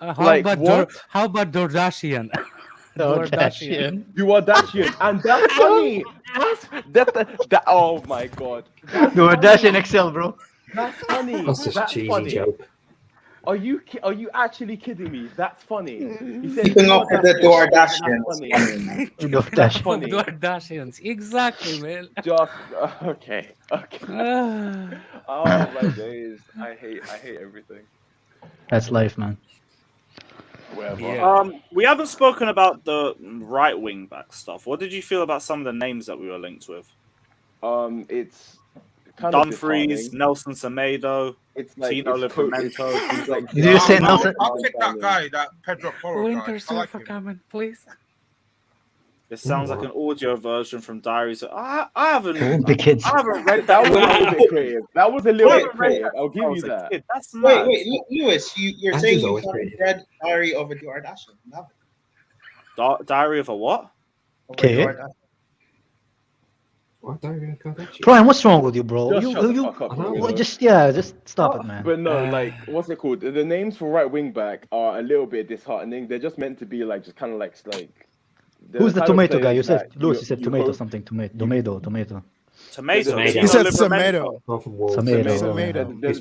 S9: How about Dordashian?
S4: Dordashian.
S6: You are Dashian, and that's funny. That. Oh my god.
S4: Dordashian Excel, bro.
S6: That's funny.
S10: That's cheesy funny. Joke.
S6: Are you actually kidding me? That's funny. He said,
S12: keeping up with the
S6: Dordashians.
S9: Dordashians, exactly, man.
S6: Just okay. Oh my days! I hate everything.
S4: That's life, man.
S6: Whatever.
S2: We haven't spoken about the right wing back stuff. What did you feel about some of the names that we were linked with?
S6: It's
S2: Dumfries, Nelson Semedo,
S6: it's like
S2: Tino Livramento.
S6: Like,
S4: Did you say Nelson?
S12: I'll pick that guy, that Pedro Porro guy.
S9: Winter Surfer coming, please.
S2: It sounds like an audio version from Diaries. I haven't read
S6: that. Was a little bit creative. That was a little bit creative. I'll give you that.
S2: Kid. That's mad.
S13: Wait, Lewis, you're saying you haven't read Diary of a Kardashian?
S2: Diary of a what?
S4: Okay.
S10: What Diary of a Kardashian?
S4: Brian, what's wrong with you, bro?
S6: Just
S4: stop it, man.
S6: But no, like, what's it called? The names for right wing back are a little bit disheartening. They're just meant to be like, just kind of like.
S4: Who's the tomato guy? You said Lewis. You said tomato something. Tomato.
S5: He said Semedo.
S6: Semedo. The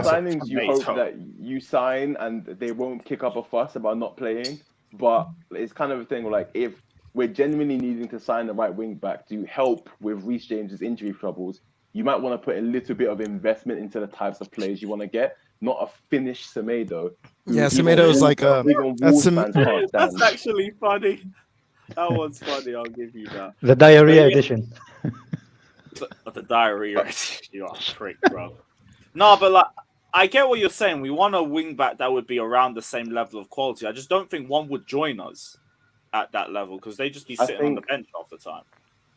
S6: signings you hope that you sign and they won't kick up a fuss about not playing. But it's kind of a thing like if we're genuinely needing to sign the right wing back to help with Reece James's injury troubles, you might want to put a little bit of investment into the types of players you want to get, not a finished Semedo.
S5: Yeah, Semedo is like
S2: that's actually funny. That one's funny. I'll give you that.
S4: The diarrhea edition.
S2: The diarrhea edition. You are a prick, bro. No, but like, I get what you're saying. We want a wing back that would be around the same level of quality. I just don't think one would join us at that level because they just be sitting on the bench half the time.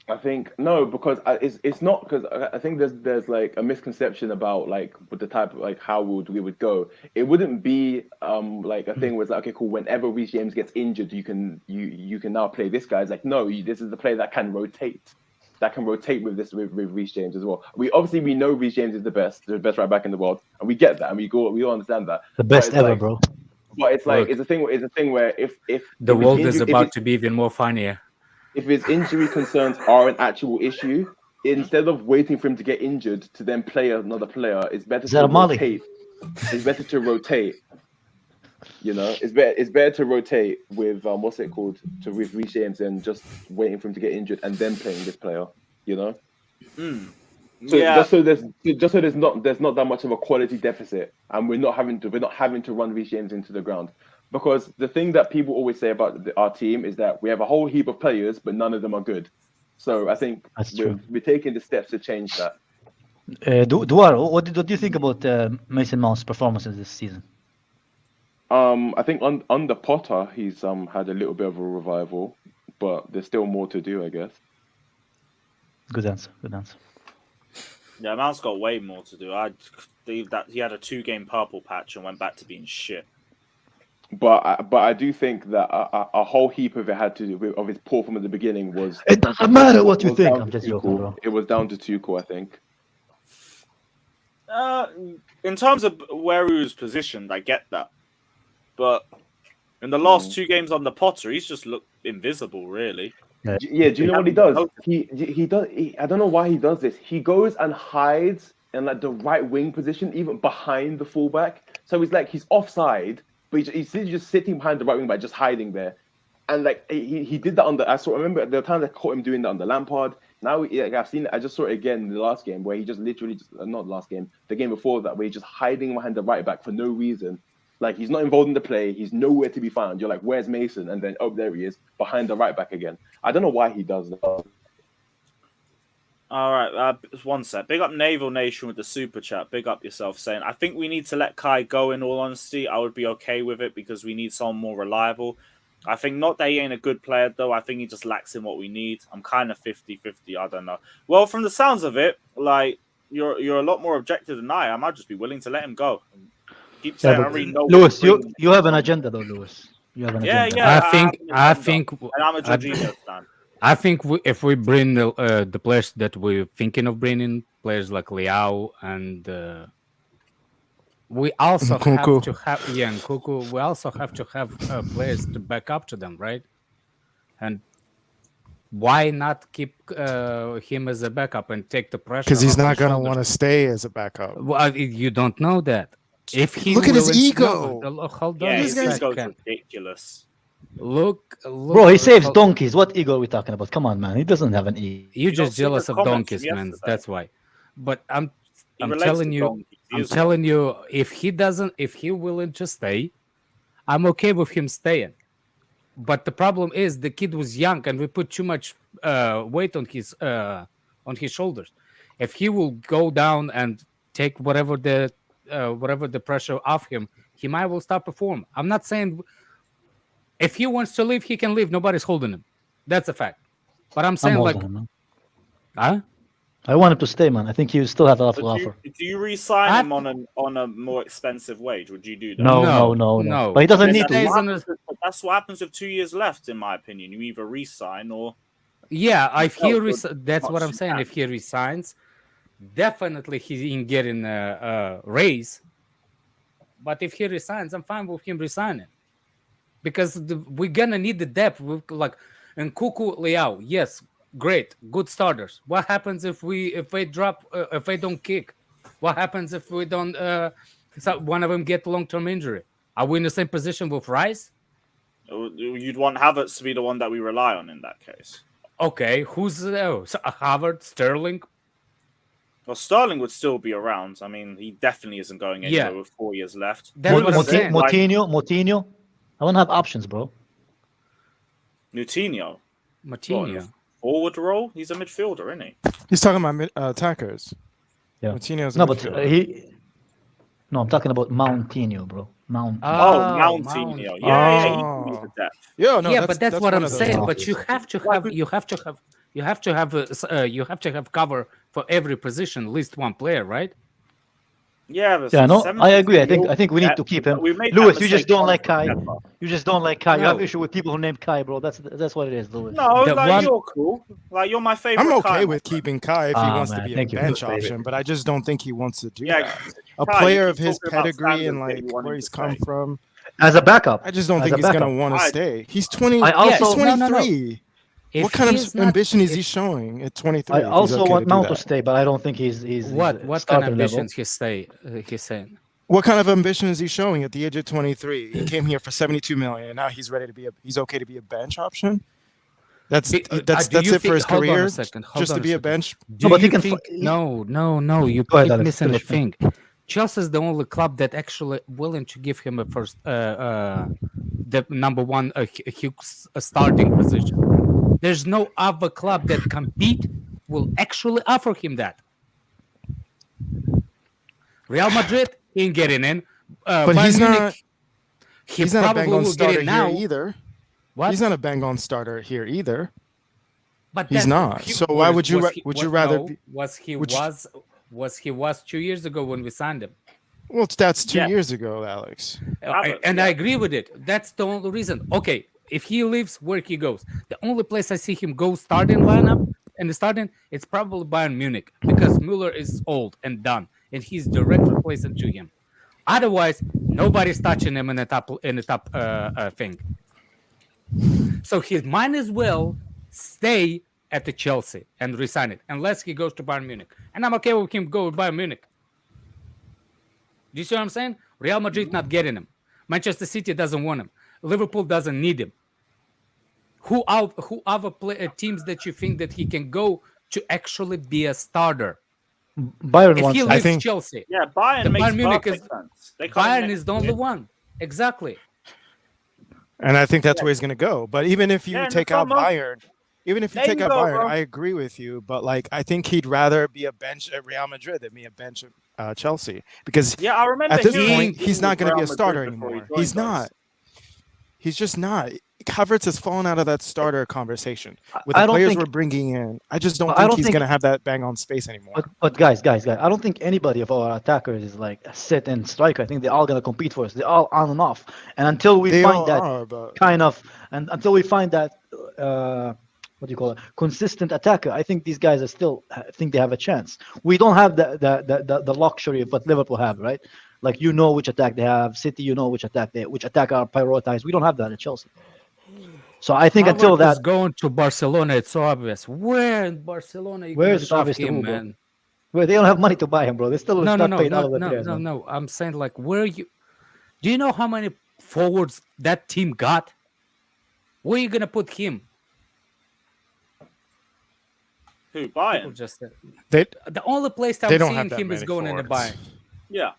S6: I think no, because it's not because I think there's like a misconception about like the type of like how we would go. It wouldn't be like a thing where it's like, okay, cool. Whenever Reece James gets injured, you can now play this guy. It's like no, this is the player that can rotate. That can rotate with Reece James as well. We know Reece James is the best right back in the world, and we get that, and we all understand that.
S4: The best ever, bro.
S6: But it's like it's a thing where if
S9: the world is about to be even more funnier.
S6: If his injury concerns are an actual issue, instead of waiting for him to get injured to then play another player, it's better to rotate. It's better to rotate. You know, it's better to rotate with with Reece James than just waiting for him to get injured and then playing this player. You know. So just so there's not that much of a quality deficit, and we're not having to run Reece James into the ground. Because the thing that people always say about our team is that we have a whole heap of players, but none of them are good. So I think we're taking the steps to change that.
S4: Duar, what do you think about Mason Mount's performances this season?
S6: I think under Potter, he's had a little bit of a revival, but there's still more to do, I guess.
S4: Good answer.
S2: Yeah, Mount's got way more to do. I believe that he had a 2-game purple patch and went back to being shit.
S6: But I do think that a whole heap of it had to do with his poor from at the beginning was.
S4: It doesn't matter what you think. I'm just joking, bro.
S6: It was down to Tuchel, I think.
S2: In terms of where he was positioned, I get that. But in the last 2 games on the Potter, he's just looked invisible, really.
S6: Yeah, do you know what he does? He does. I don't know why he does this. He goes and hides in like the right wing position, even behind the fullback. So he's offside. But he's just sitting behind the right wing back, just hiding there, and like he did that on the. I remember the times I caught him doing that on the Lampard. Now I've seen it. I just saw it again in the last game where he just literally not last game, the game before that, where he's just hiding behind the right back for no reason. Like he's not involved in the play. He's nowhere to be found. You're like, where's Mason? And then there he is behind the right back again. I don't know why he does that.
S2: All right, one sec. Big up Naval Nation with the super chat. Big up yourself, saying I think we need to let Kai go. In all honesty, I would be okay with it because we need someone more reliable. I think not that he ain't a good player though. I think he just lacks in what we need. I'm kind of 50-50. I don't know. Well, from the sounds of it, like you're a lot more objective than I might just be willing to let him go. Keep saying I really know.
S4: Lewis, you have an agenda though, Lewis. You have an agenda.
S2: Yeah.
S9: I think.
S2: And I'm a Jorginho fan.
S9: I think if we bring the players that we're thinking of bringing, players like Leao and we also
S5: Nkunku.
S9: have to have Nkunku. We also have to have players to back up to them, right? And why not keep him as a backup and take the pressure?
S5: Because he's not going to want to stay as a backup.
S9: Well, you don't know that. If he
S5: look at his ego.
S9: Hold on,
S2: his ego's ridiculous.
S9: Look,
S4: bro, he saves donkeys. What ego are we talking about? Come on, man. He doesn't have an ego.
S9: You're just jealous of donkeys, man. That's why. But I'm telling you, if he willing to stay, I'm okay with him staying. But the problem is the kid was young and we put too much weight on his shoulders. If he will go down and take whatever the pressure off him, he might will start perform. I'm not saying if he wants to leave, he can leave. Nobody's holding him. That's a fact. But I'm saying
S4: I want him to stay, man. I think he still has a lot to offer.
S2: Do you re-sign him on a more expensive wage? Would you do that?
S4: No. But he doesn't need to.
S2: That's what happens with 2 years left, in my opinion. You either re-sign or.
S9: Yeah, that's what I'm saying. If he resigns, definitely he can get in a raise. But if he resigns, I'm fine with him resigning. Because we're gonna need the depth. Like Nkunku, Leao, yes, great, good starters. What happens if they drop? If they don't kick? What happens if we don't? One of them get long-term injury. Are we in the same position with Rice?
S2: You'd want Havertz to be the one that we rely on in that case.
S9: Okay, who's Havertz, Sterling?
S2: Well, Sterling would still be around. I mean, he definitely isn't going anywhere with 4 years left.
S4: Moutinho. I want to have options, bro.
S2: Moutinho. Forward role? He's a midfielder, isn't he?
S5: He's talking about attackers.
S4: Yeah.
S5: Moutinho's
S4: no, but No, I'm talking about Moutinho, bro.
S2: Moutinho.
S9: Yeah, but that's what I'm saying. But you have to have cover for every position, at least one player, right?
S2: Yeah,
S4: I agree. I think we need to keep him. Lewis, you just don't like Kai. You just don't like Kai. You have issue with people who name Kai, bro. That's what it is, Lewis.
S2: No, you're cool. Like, you're my favorite.
S5: I'm okay
S2: Kai,
S5: with keeping Kai if he wants to be a bench option, but I just don't think he wants to do that. A player of his pedigree and like where he's come from,
S4: as a backup,
S5: I just don't think he's gonna want to stay. He's 20.
S4: He's
S5: 23. What kind of ambition is he showing at 23?
S4: I also want Mount to stay, but I don't think he's
S9: what kind of ambitions he's saying.
S5: What kind of ambition is he showing at the age of 23? He came here for 72 million, and now he's ready to be he's okay to be a bench option. That's it for his career. Just to be a bench.
S9: No, you keep missing the thing. Chelsea is the only club that actually willing to give him a first, the number one starting position. There's no other club that compete will actually offer him that. Real Madrid ain't getting in,
S5: but
S9: Bayern
S5: he's not a bang-on starter
S9: here
S5: either.
S9: What?
S5: He's not a bang-on starter here either.
S9: But
S5: he's not. So why would you rather?
S9: Was he 2 years ago when we signed him?
S5: Well, that's 2 years ago, Alex.
S9: I agree with it. That's the only reason. Okay, if he leaves, where he goes? The only place I see him go starting lineup and it's probably Bayern Munich because Müller is old and done, and he's direct replacement to him. Otherwise, nobody's touching him in the top thing. So he might as well stay at the Chelsea and resign it, unless he goes to Bayern Munich. And I'm okay with him going to Bayern Munich. Do you see what I'm saying? Real Madrid not getting him. Manchester City doesn't want him. Liverpool doesn't need him. Who other teams that you think that he can go to actually be a starter?
S4: Bayern wants.
S9: If he leaves Chelsea,
S2: Bayern
S9: Munich
S2: makes sense.
S9: Bayern is the only one. Exactly.
S5: And I think that's where he's going to go. But even if you take out Bayern, I agree with you. But like, I think he'd rather be a bench at Real Madrid than be a bench at Chelsea because
S2: I remember
S5: at this point he's not going to be a starter anymore. He's not. He's just not. Havertz has fallen out of that starter conversation with the players we're bringing in. I just don't think he's going to have that bang on space anymore.
S4: But guys, I don't think anybody of our attackers is like a sit and striker. I think they're all going to compete for us. They're all on and off. And until we find until we find that consistent attacker, I think these guys are still think they have a chance. We don't have the luxury of what Liverpool have, right? Like which attack they have. City, which attack are prioritized. We don't have that at Chelsea. So I think until that
S9: going to Barcelona, it's so obvious. Where in Barcelona?
S4: Where's it obvious to him, man? Where they don't have money to buy him, bro. They still not paid all of the players.
S9: No. I'm saying like where you. Do you know how many forwards that team got? Where are you gonna put him?
S2: Who Bayern?
S9: The only place I'm seeing him is going in the Bayern.
S2: Yeah.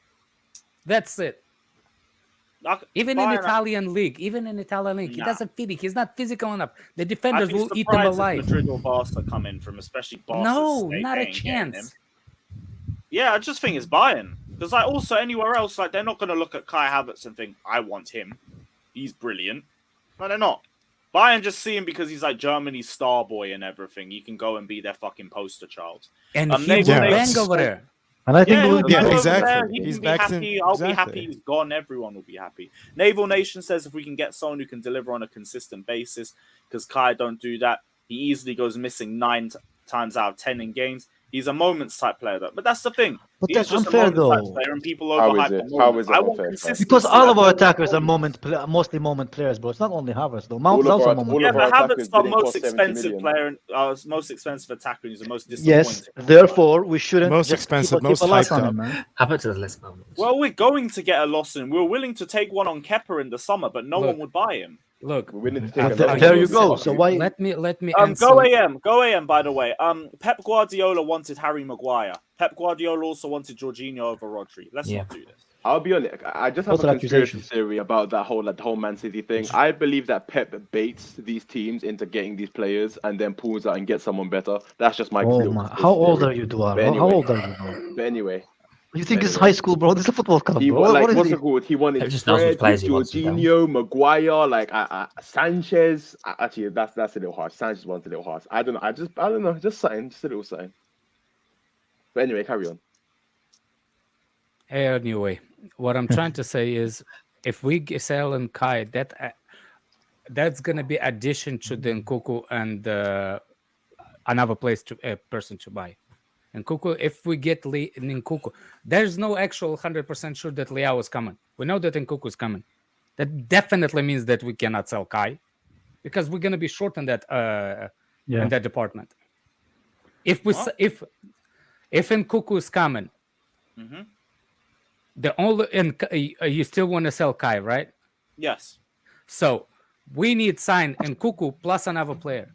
S9: That's it. Even in Italian league, he doesn't fit it. He's not physical enough. The defenders will eat him alive.
S2: Madrid or Barca come in from, especially Barca.
S9: No, not a chance.
S2: Yeah, I just think it's Bayern. Because like also anywhere else, like they're not going to look at Kai Havertz and think, I want him. He's brilliant. No, they're not. Bayern just see him because he's like Germany's star boy and everything. You can go and be their fucking poster child.
S9: And he will bang over there.
S4: And I think
S2: exactly. He can be
S5: back
S2: happy. I'll be happy. He's gone. Everyone will be happy. Naval Nation says if we can get someone who can deliver on a consistent basis, because Kai don't do that, he easily goes missing 9 times out of 10 in games. He's a moments type player, though. But that's the thing.
S4: But
S2: He's
S4: that's
S2: just
S4: unfair,
S2: a moments type
S4: though.
S2: player, and people
S6: How
S2: overhype
S6: is it?
S2: the
S6: How
S2: moments.
S6: is it
S2: I want
S6: unfair?
S2: consistency.
S4: Because all of our attackers are mostly moment players, bro. It's not only Havertz though. Mount is also a moment.
S2: Yeah,
S4: player.
S2: but Havertz our most expensive player, most expensive attacker, and he's the most disappointing.
S4: Yes, therefore we shouldn't
S5: most
S4: just
S5: expensive,
S4: keep
S5: most
S4: a loss
S5: hyped
S4: on
S5: up.
S4: him, man.
S10: Havertz has less moments.
S2: Well, we're going to get a loss in. We're willing to take one on Kepa in the summer, but no one would buy him.
S9: Look,
S6: we're willing to take
S4: there you go. So why?
S9: Let me
S2: Go AM. By the way, Pep Guardiola wanted Harry Maguire. Pep Guardiola also wanted Jorginho over Rodri. Let's not do this.
S6: I'll be honest. I just have a conspiracy theory about that whole Man City thing. I believe that Pep baits these teams into getting these players and then pulls out and gets someone better. That's just my.
S4: Oh my! How old are you, Duar?
S6: Anyway,
S4: how old are you, bro?
S6: But anyway.
S4: You think this is high school, bro? This is a football club,
S6: He,
S4: bro.
S6: what's it called? He wanted Fred, Jorginho, Maguire, Sanchez. Actually, that's a little harsh. Sanchez wants a little harsh. I don't know. Just something. Just a little something. But anyway, carry on.
S9: Anyway, what I'm trying to say is, if we sell and Kai, that's gonna be addition to the Nkunku and another person to buy. Nkunku, if we get Nkunku, there's no actual 100% sure that Leao is coming. We know that Nkunku is coming. That definitely means that we cannot sell Kai, because we're gonna be short in that in that department. If Nkunku is coming.
S2: Mm-hmm.
S9: You still want to sell Kai, right?
S2: Yes.
S9: So we need sign Nkunku plus another player.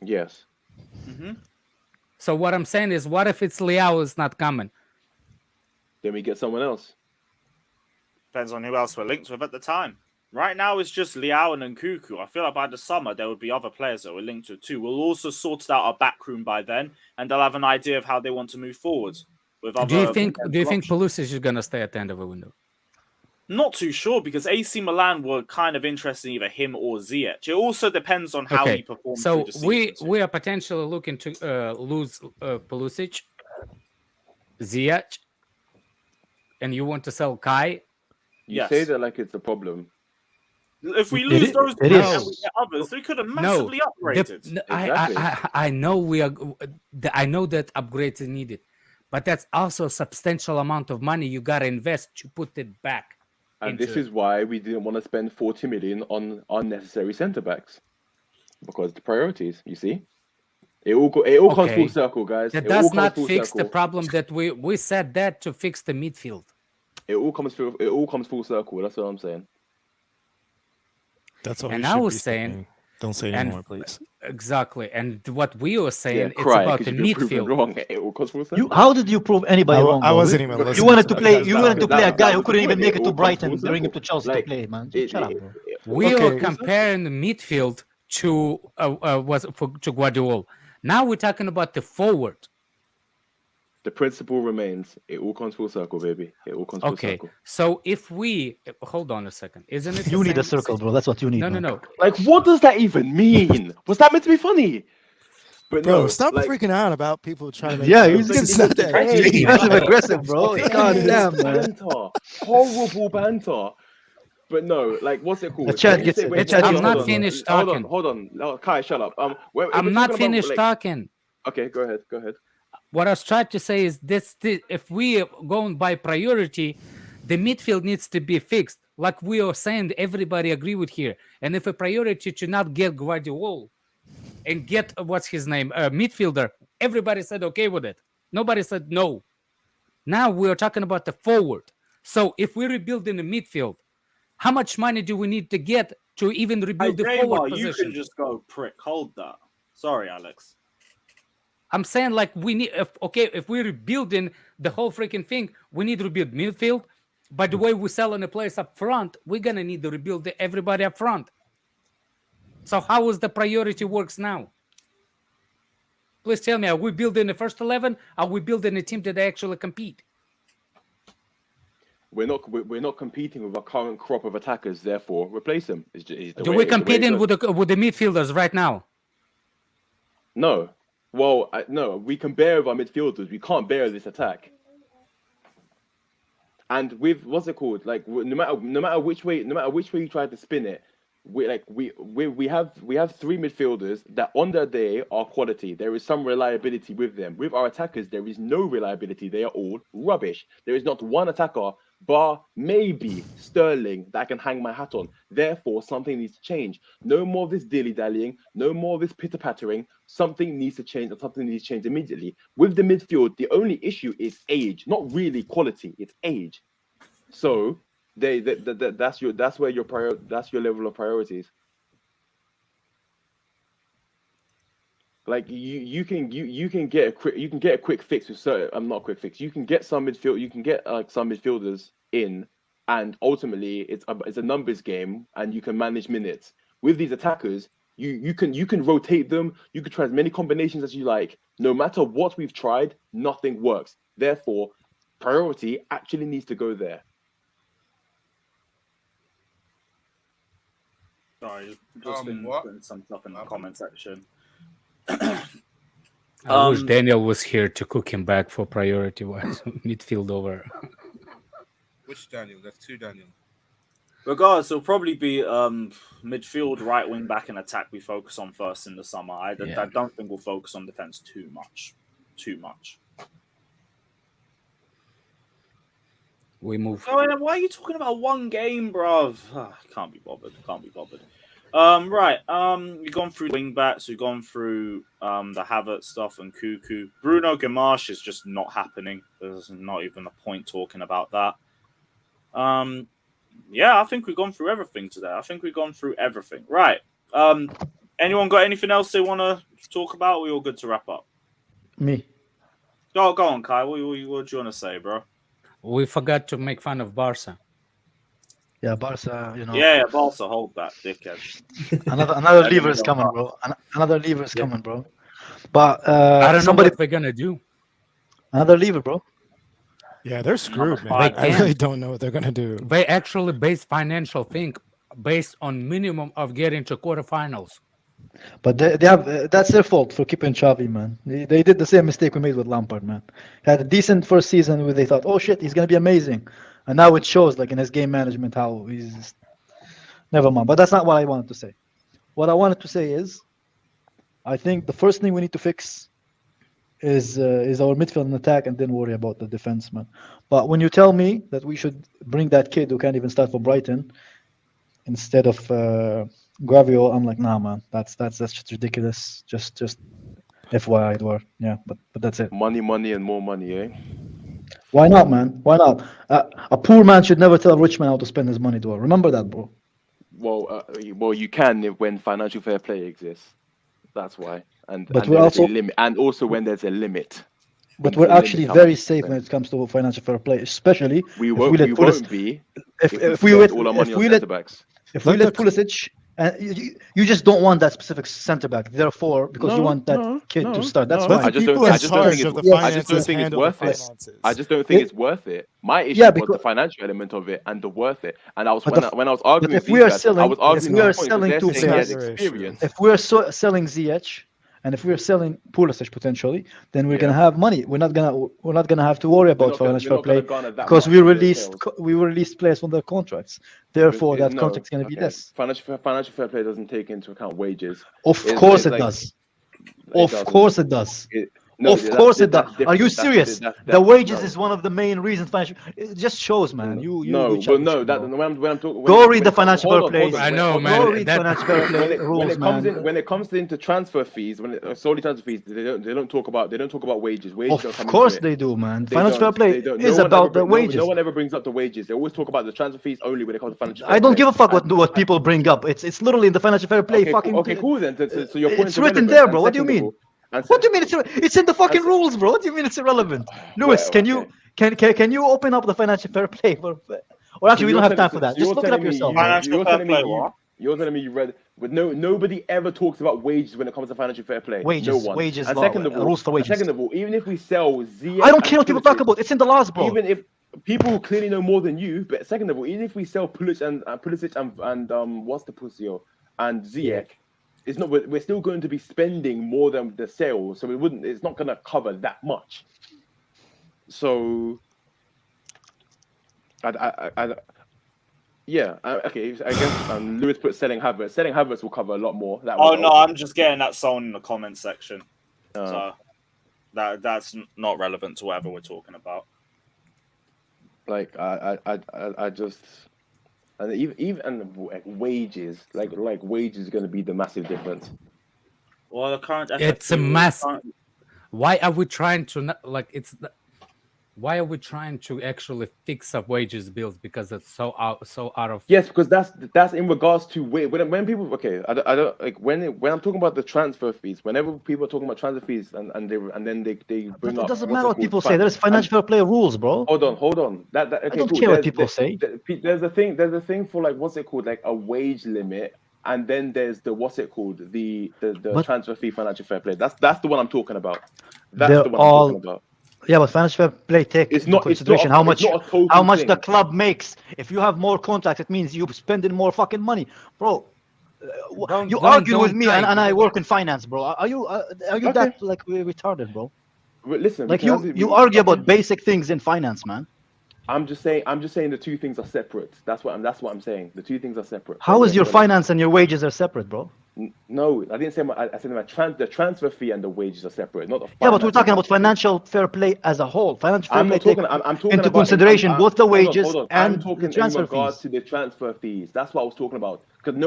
S6: Yes.
S2: Mm-hmm.
S9: So what I'm saying is, what if it's Leao is not coming?
S6: Then we get someone else.
S2: Depends on who else we're linked with at the time. Right now it's just Leao and Nkunku. I feel like by the summer there would be other players that we're linked with too. We'll also sort out our backroom by then, and they'll have an idea of how they want to move forward.
S9: Do you think Pulisic is going to stay at the end of the window?
S2: Not too sure, because AC Milan were kind of interested in either him or Ziyech. It also depends on how he performs.
S9: So
S2: through the season
S9: we are potentially looking to lose Pulisic, Ziyech, and you want to sell Kai.
S6: You say that like it's a problem.
S2: If we lose those and we get others, we could have massively upgraded.
S9: I know I know that upgrades are needed, but that's also a substantial amount of money you gotta invest to put it back.
S6: And this is why we didn't want to spend 40 million on unnecessary centre backs, because the priorities. You see, it all comes full circle, guys.
S9: That does not fix the problem that we said that to fix the midfield.
S6: It all comes full circle. That's what I'm saying.
S5: That's all.
S9: And I was saying,
S5: don't say anymore, please.
S9: Exactly. And what we were saying, it's about the midfield.
S6: Wrong.
S4: How did you prove anybody wrong?
S5: I wasn't even listening.
S4: You wanted to play a guy who couldn't even make it to Brighton, bring him to Chelsea to play, man. Shut up, bro.
S9: We were comparing the midfield to Gvardiol. Now we're talking about the forward.
S6: The principle remains. It all comes full circle, baby. It all comes full circle.
S9: So if we hold on a second, isn't it?
S4: You need a circle, bro. That's what you need.
S9: No.
S6: Like, what does that even mean? Was that meant to be funny? But
S5: bro,
S6: no,
S5: stop freaking out about people trying to make.
S4: Yeah, he's getting aggressive, bro. God damn, man.
S6: Horrible banter. But no, like, what's it called?
S4: The chat gets it.
S9: I'm not finished talking.
S6: Hold on. No, Kai, shut up.
S9: I'm not finished talking.
S6: Okay, go ahead.
S9: What I was trying to say is this: if we are going by priority, the midfield needs to be fixed. Like we are saying, everybody agree with here. And if a priority to not get Gvardiol and get what's his name, midfielder, everybody said okay with it. Nobody said no. Now we are talking about the forward. So if we rebuild in the midfield, how much money do we need to get to even rebuild the forward position?
S2: You can just go prick. Hold that. Sorry, Alex.
S9: I'm saying like we need, if we're rebuilding the whole freaking thing, we need to rebuild midfield. By the way we're selling a place up front, we're going to need to rebuild everybody up front. So how is the priority works now? Please tell me, are we building the first 11? Are we building a team that actually compete?
S6: We're not competing with our current crop of attackers. Therefore, replace them.
S9: Do we competing with the midfielders right now?
S6: No. Well, no. We can bear with our midfielders. We can't bear this attack. And with what's it called? Like no matter which way you try to spin it, we have 3 midfielders that on their day are quality. There is some reliability with them. With our attackers, there is no reliability. They are all rubbish. There is not one attacker, bar maybe Sterling, that I can hang my hat on. Therefore, something needs to change. No more of this dilly-dallying. No more of this pitter-pattering. Something needs to change, and something needs to change immediately. With the midfield, the only issue is age, not really quality. It's age. So that's your level of priorities. Like you can get a quick fix with certain. Not quick fix. You can get some midfield. You can get some midfielders in, and ultimately it's a numbers game, and you can manage minutes. With these attackers, you can rotate them. You can try as many combinations as you like. No matter what we've tried, nothing works. Therefore, priority actually needs to go there.
S2: Sorry, just been putting some stuff in the comment section.
S9: I wish Daniel was here to cook him back for priority-wise midfield over.
S12: Which Daniel? There's 2 Daniel.
S2: Regardless, it'll probably be midfield, right wing, back, and attack we focus on first in the summer. I don't think we'll focus on defense too much.
S9: We move.
S2: Oh, why are you talking about one game, bruv? Can't be bothered. Right. We've gone through wing backs. We've gone through the Havertz stuff and Nkunku. Bruno Guimares is just not happening. There's not even a point talking about that. Yeah, I think we've gone through everything today. Right. Anyone got anything else they want to talk about? We're all good to wrap up.
S4: Me.
S2: Go on, Kai. What do you want to say, bro?
S9: We forgot to make fun of Barca.
S4: Yeah, Barca,
S2: Yeah, Barca, hold that, dickhead.
S4: Another lever is coming, bro. Another lever is coming, bro. But
S9: I don't know what they're gonna do.
S4: Another lever, bro.
S5: Yeah, they're screwed, man. I really don't know what they're gonna do.
S9: They actually base financial thing based on minimum of getting to quarterfinals.
S4: But they have that's their fault for keeping Xavi, man. They did the same mistake we made with Lampard, man. Had a decent first season where they thought, oh shit, he's gonna be amazing, and now it shows like in his game management how he's. Never mind. But that's not what I wanted to say. What I wanted to say is, I think the first thing we need to fix is our midfield and attack, and then worry about the defense, man. But when you tell me that we should bring that kid who can't even start for Brighton instead of Gvardiol, I'm like, nah, man, that's just ridiculous. Just FYI, Edward. Yeah, but that's it.
S6: Money, and more money, eh?
S4: Why not, man? Why not? A poor man should never tell a rich man how to spend his money, Edward. Remember that, bro.
S6: Well, you can when financial fair play exists. That's why, and
S4: we're also
S6: a limit, and also when there's a limit.
S4: But we're actually very safe when it comes to financial fair play, especially
S6: if we let
S4: Pulisic. You just don't want that specific center back. Therefore, because you want that kid to start. That's why.
S6: I just don't think it's worth it. I just don't think it's worth it. My issue was the financial element of it and the worth it. And I was when I was arguing with these guys, I was arguing
S4: if we are selling Ziyech and if we're selling Pulisic potentially, then we're gonna have money. We're not gonna have to worry about financial fair play because we released players from their contracts. Therefore, that contract's gonna be less.
S6: Financial fair play doesn't take into account wages.
S4: Of course it does. Of course it does. Of course it does. Are you serious? The wages is one of the main reasons. It just shows, man. When I'm talking. Go read the financial fair play.
S9: I know, man.
S4: Go read financial fair play rules, man.
S6: When it comes into transfer fees, solely transfer fees, they don't talk about wages.
S4: Of course they do, man. Financial fair play is about the wages.
S6: No one ever brings up the wages. They always talk about the transfer fees only when it comes to financial fair play.
S4: I don't give a fuck what people bring up. It's literally in the financial fair play.
S6: Okay, cool then. So your point.
S4: It's written there, bro. What do you mean? What do you mean it's in the fucking rules, bro? What do you mean it's irrelevant? Lewis, can you open up the financial fair play or actually we don't have time for that. Just look it up yourself.
S2: Financial fair play, what?
S6: You're telling me you read, but nobody ever talks about wages when it comes to financial fair play.
S4: Wages,
S6: no one.
S4: Wages.
S6: And
S4: rules for wages.
S6: Second of all, even if we sell Ziyech,
S4: I don't care what people talk about. It's in the laws, bro.
S6: Even if people who clearly know more than you, but second of all, even if we sell Pulisic and what's the Pusio and Ziyech, it's not. We're still going to be spending more than the sales, so it's not going to cover that much. So, okay. I guess Lewis put selling Havertz. Selling Havertz will cover a lot more.
S2: I'm just getting that someone in the comments section. So that's not relevant to whatever we're talking about.
S6: Like I just, and even wages, like wages is going to be the massive difference.
S2: Well, the current
S9: it's a mess. Why are we trying to why are we trying to actually fix up wages bills? Because it's so out of.
S6: Yes, because that's in regards to when people I don't like when I'm talking about the transfer fees. Whenever people are talking about transfer fees and then they bring up.
S4: It doesn't matter what people say. There's financial fair play rules, bro.
S6: Hold on. Okay,
S4: I don't care what people say.
S6: There's a thing for like what's it called, like a wage limit. And then there's the the transfer fee financial fair play. That's the one I'm talking about. That's the one I'm talking about.
S4: Yeah, but financial fair play takes into consideration how much the club makes. If you have more contracts, it means you're spending more fucking money, bro. You argue with me, and I work in finance, bro. Are you that like retarded, bro?
S6: Listen,
S4: like you argue about basic things in finance, man.
S6: I'm just saying the two things are separate. That's what I'm saying. The two things are separate.
S4: How is your finance and your wages are separate, bro?
S6: No, I didn't say I said the transfer fee and the wages are separate, not the.
S4: Yeah, but we're talking about financial fair play as a whole. Financial fair play
S6: I'm talking
S4: into
S6: about
S4: consideration both the wages and
S6: I'm talking
S4: the transfer
S6: in regards
S4: fees.
S6: to the transfer fees. That's what I was talking about. Because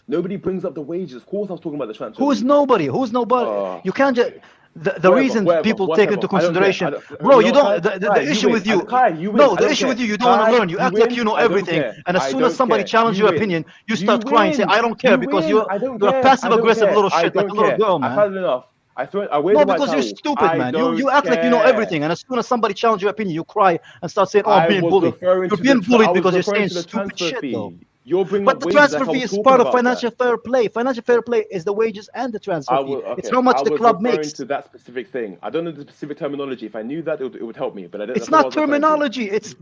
S6: nobody brings up the wages. Of course, I was talking about the transfer.
S4: Who's nobody? You can't just. The reason people take into consideration, bro, you don't. The issue with you, the issue with you don't want to learn. You act like you know everything, and as soon as somebody challenges your opinion, you start crying, say, "I don't care," because you're a passive-aggressive little shit, like a little girl, man.
S6: I've had enough.
S4: No, because you're stupid, man. You act like you know everything, and as soon as somebody challenges your opinion, you cry and start saying, "Oh, I'm being bullied." You're being bullied because you're saying stupid shit, though. But the transfer fee is part of financial fair play. Financial fair play is the wages and the transfer fee. It's how much the club makes.
S6: To that specific thing. I don't know the specific terminology. If I knew that, it would help me. But I don't.
S4: It's not terminology. It's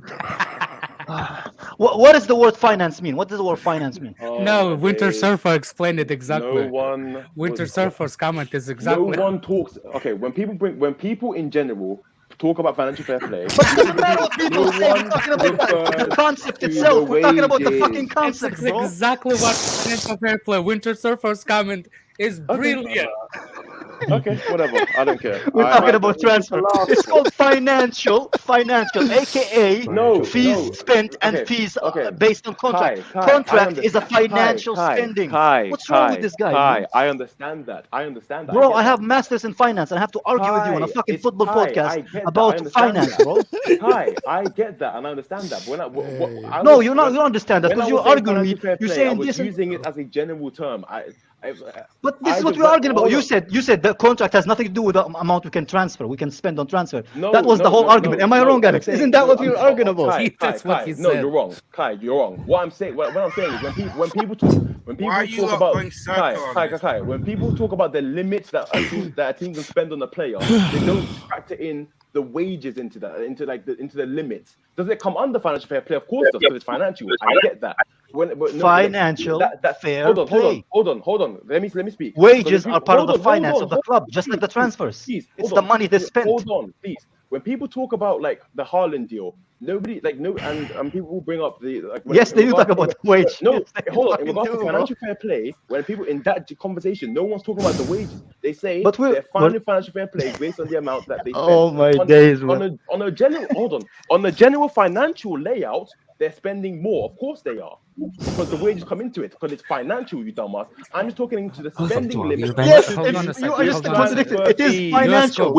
S4: what does the word finance mean? What does the word finance mean?
S9: No, Winter Surfer explained it exactly.
S6: No one.
S9: Winter Surfer's comment is exactly.
S6: No one talks. Okay, when people in general talk about financial fair play.
S4: But it doesn't matter what people say. We're talking about the concept itself. We're talking about the fucking concept, bro.
S9: Exactly what financial fair play. Winter Surfer's comment is brilliant.
S6: Okay, whatever. I don't care.
S4: We're talking about transfer. It's called financial, aka fees spent and fees based on contract. Contract is a financial spending. What's wrong with this guy?
S6: I understand that.
S4: Bro, I have masters in finance and I have to argue with you on a fucking football podcast about finance, bro.
S6: I get that and I understand that. But
S4: no, you don't understand that because you're arguing with me. You're saying this.
S6: Using it as a general term.
S4: But this is what we're arguing about. You said the contract has nothing to do with the amount we can transfer. We can spend on transfer. That was the whole argument. Am I wrong, Alex? Isn't that what we were arguing about?
S9: That's what he said.
S6: No, you're wrong, Kai. You're wrong. What I'm saying is when people talk about the limits that a team can spend on a player, they don't factor in the wages into the limits. Does it come under financial fair play? Of course, because it's financial. I get that.
S4: Financial fair play.
S6: Hold on. Let me speak.
S4: Wages are part of the finance of the club, just like the transfers. It's the money they spend.
S6: Hold on, please. When people talk about like the Haaland deal, nobody and people will bring up the
S4: yes, they do talk about the wage.
S6: No, hold on. In regards to financial fair play, when people in that conversation, no one's talking about the wages. They say they're finding financial fair play based on the amount that they spend.
S4: Oh my days!
S6: On a general financial layout, they're spending more. Of course they are. Because the wages come into it. Because it's financial, you dumbass. I'm just talking into the spending limit.
S4: Yes, you are just contradicting. It is financial.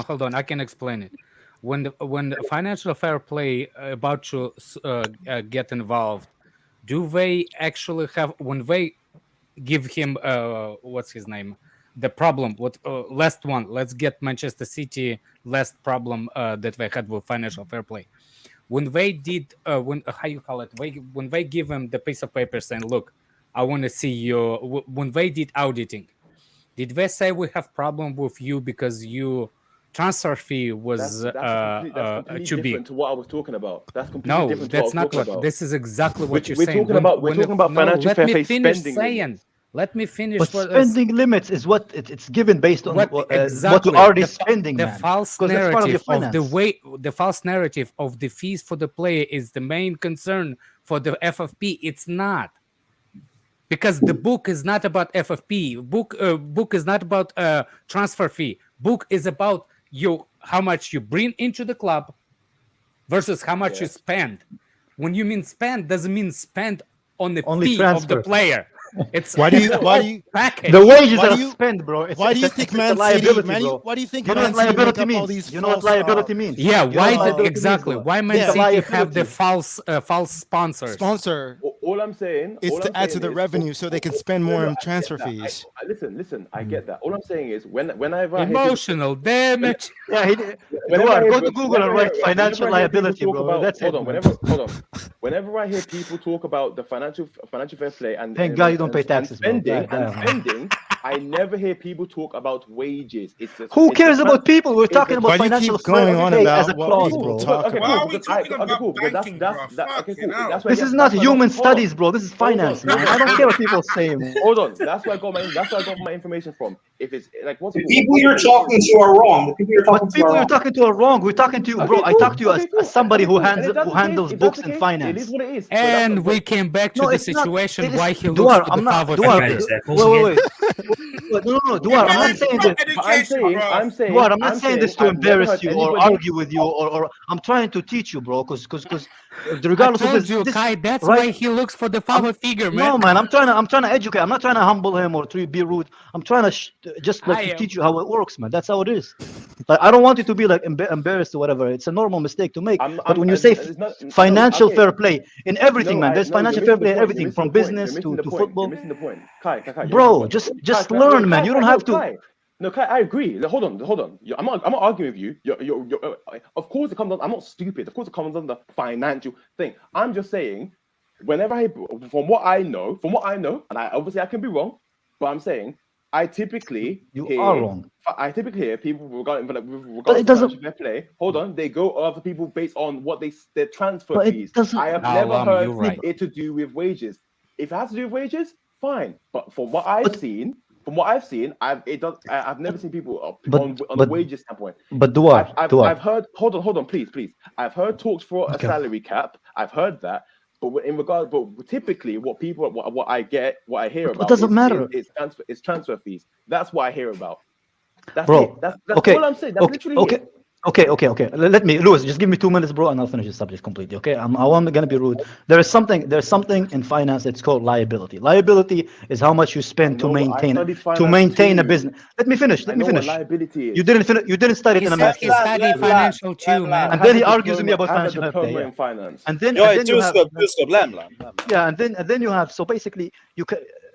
S9: Hold on. I can explain it. When the financial fair play about to get involved, do they actually have, when they give him what's his name, the problem with last one, let's get Manchester City last problem that they had with financial fair play. when they did when how you call it, when they give him the piece of paper saying, look, I want to see your, when they did auditing, did they say we have problem with you because you transfer fee was
S6: that's
S9: too big?
S6: Different to what I was talking about. That's completely different.
S9: No, that's not what.
S6: About.
S9: This is exactly what you're
S6: we're
S9: saying.
S6: Talking about, we're talking about financial fair play spending.
S9: Let me finish.
S4: But spending limits is what it's given based on what you're already spending.
S9: The false narrative of the false narrative of the fees for the player is the main concern for the FFP. It's not, because the book is not about FFP. Book is not about transfer fee. Book is about how much you bring into the club versus how much you spend. When you mean spend, doesn't mean spend on the fee of the player. It's
S5: why do you
S9: package.
S4: The wages are spent, bro.
S5: Why do you think Man City? Why do you think Man City make up all these?
S4: You know what liability means?
S9: Yeah, exactly? Why Man City have the false sponsors?
S5: Sponsor.
S6: All I'm saying
S5: is to add to the revenue so they can spend more on transfer fees.
S6: Listen, I get that. All I'm saying is whenever
S9: emotional damage.
S4: Yeah, go to Google and write financial liability, bro. That's it.
S6: Hold on. Whenever I hear people talk about the financial fair play and
S4: thank God you don't pay taxes,
S6: spending, I never hear people talk about wages.
S4: Who cares about people? We're talking about financial
S5: fair play
S4: as a clause, bro.
S12: Why are we talking about banking, bro?
S4: This is not human studies, bro. This is finance, man. I don't care what people say.
S6: Hold on. That's where I got my information from. If it's like
S13: the people you're talking to are wrong. The people you're
S4: talking to are wrong. We're talking to you, bro. I talk to you as somebody who handles books and finance.
S6: It is what it is.
S9: And we came back to the situation why he looks
S4: Duar,
S9: to the power.
S4: Wait. No, Duar, I'm not saying this. Duar, I'm not saying this to embarrass you or argue with you, or I'm trying to teach you, bro. Because regardless of this,
S9: Kai, that's why he looks for the father figure, man.
S4: No, man, I'm trying to educate. I'm not trying to humble him or to be rude. I'm trying to to teach you how it works, man. That's how it is. Like, I don't want you to be like embarrassed or whatever. It's a normal mistake to make. But when you say financial fair play in everything, man, there's financial fair play in everything from business to football.
S6: You're missing the point. Kai,
S4: bro, just learn, man. You don't have to.
S6: No, Kai, I agree. Hold on. I'm not arguing with you. You're, of course, it comes on. I'm not stupid. Of course, it comes on the financial thing. I'm just saying, whenever from what I know, and I can be wrong, but I'm saying I typically
S4: are wrong.
S6: I typically hear people regarding
S4: but it doesn't
S6: fair play. Hold on, they go after people based on what their transfer fees.
S4: I
S6: have never heard it to do with wages. If it has to do with wages, fine. But from what I've seen, I've never seen people on the wages standpoint.
S4: But Duar,
S6: I've heard. Hold on, please. I've heard talks for a salary cap. I've heard that. But typically, what I hear about,
S4: it doesn't matter.
S6: It's transfer fees. That's what I hear about. That's
S4: bro.
S6: It. That's all I'm saying. That's literally it.
S4: Okay. Let me, Lewis, just give me 2 minutes, bro, and I'll finish the subject completely. Okay, I'm gonna be rude. There's something in finance that's called liability. Liability is how much you spend to maintain a business. Let me finish.
S6: What liability is.
S4: You didn't study it in a math.
S9: He studied financial too, man.
S4: And then he argues with me about financial fair play. And then you have. So basically,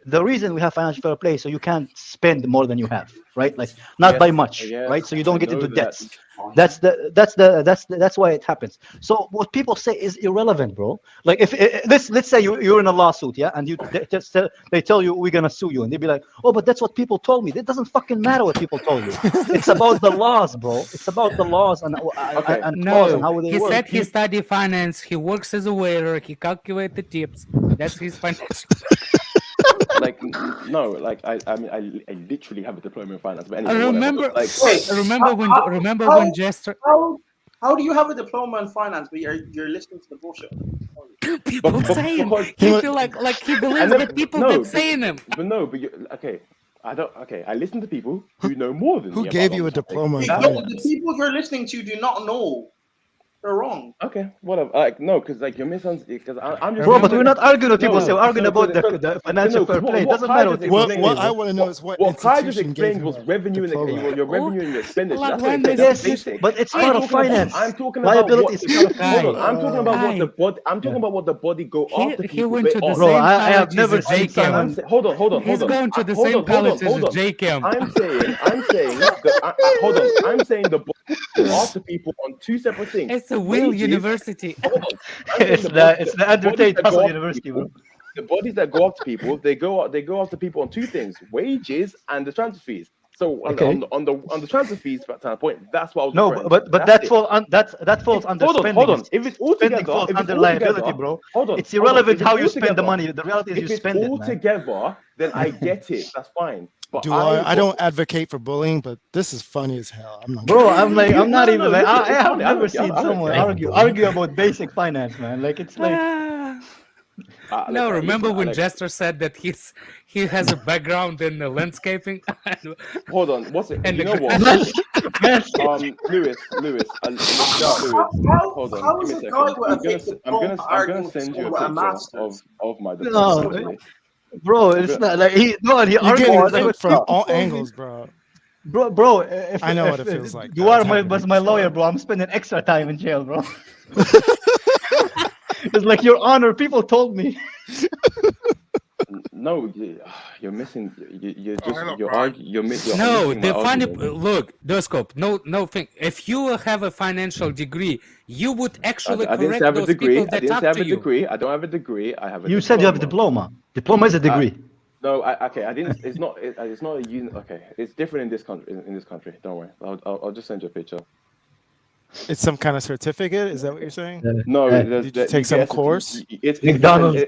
S4: the reason we have financial fair play, so you can't spend more than you have, right? Like not by much, right? So you don't get into debts. That's why it happens. So what people say is irrelevant, bro. Like if let's say you're in a lawsuit, yeah, and they tell you we're gonna sue you, and they be like, oh, but that's what people told me. It doesn't fucking matter what people told you. It's about the laws, bro. It's about the laws and laws and how they work.
S9: He said he studied finance. He works as a waiter. He calculates the tips. That's his finance.
S6: I literally have a diploma in finance. But anyway,
S9: remember when Jester.
S13: How do you have a diploma in finance, but you're listening to the bullshit?
S9: People saying he feel like he believes the people that saying him.
S6: I listen to people who know more than me.
S5: Who gave you a diploma in finance?
S13: The people you're listening to do not know. They're wrong.
S6: Okay, whatever. Because you're misunderstanding. Because I'm just.
S4: Bro, but we're not arguing with people. We're arguing about the financial fair play. It doesn't matter
S5: what I want to know is what
S6: Kai just explained was revenue in your revenue and your expenditure.
S4: Yes, but it's part of finance.
S6: I'm talking about
S4: liability is part of finance.
S6: Hold on. I'm talking about what the body. I'm talking about what the body go after.
S9: He went to the
S4: bro,
S9: same
S4: I have
S9: college
S4: never
S9: as JCam.
S6: Hold on.
S9: He's going to the same college as JCam.
S6: I'm saying. Hold on. I'm saying the go after people on two separate things.
S9: It's a Will University.
S4: It's the Undertale Hustle University, bro.
S6: The bodies that go after people, they go after people on two things: wages and the transfer fees. So on the transfer fees standpoint, that's what I was
S4: No, but that falls under spending.
S6: Hold on. If it's all
S4: spending
S6: together,
S4: falls under liability, bro.
S6: Hold on.
S4: It's irrelevant how you spend the money. The reality is you spend it.
S6: If it's all together, then I get it. That's fine. But
S5: I don't advocate for bullying, but this is funny as hell. I'm not.
S4: Bro, I'm not even like I have never seen someone argue about basic finance, man. Like it's like.
S9: No, remember when Jester said that he has a background in landscaping?
S6: Hold on, what's it?
S9: And
S6: you know what? Lewis, hold on, give me a second. I'm gonna send you a picture of my
S4: no, bro, it's not like he argued
S5: from all angles, bro.
S4: Bro,
S5: I know what it feels like.
S4: You are my lawyer, bro. I'm spending extra time in jail, bro. It's like, Your Honor, people told me.
S6: No, you're missing. You're missing.
S9: No, the funny look, Doscope. No thing. If you have a financial degree, you would actually correct those people that talk to you.
S6: I don't have a degree. I have a.
S4: You said you have a diploma. Diploma is a degree.
S6: No, okay. I didn't. It's not. It's not a unit. Okay, it's different in this country. In this country, don't worry. I'll just send you a picture.
S5: It's some kind of certificate. Is that what you're saying?
S6: No,
S5: did you take some course?
S4: It's McDonald's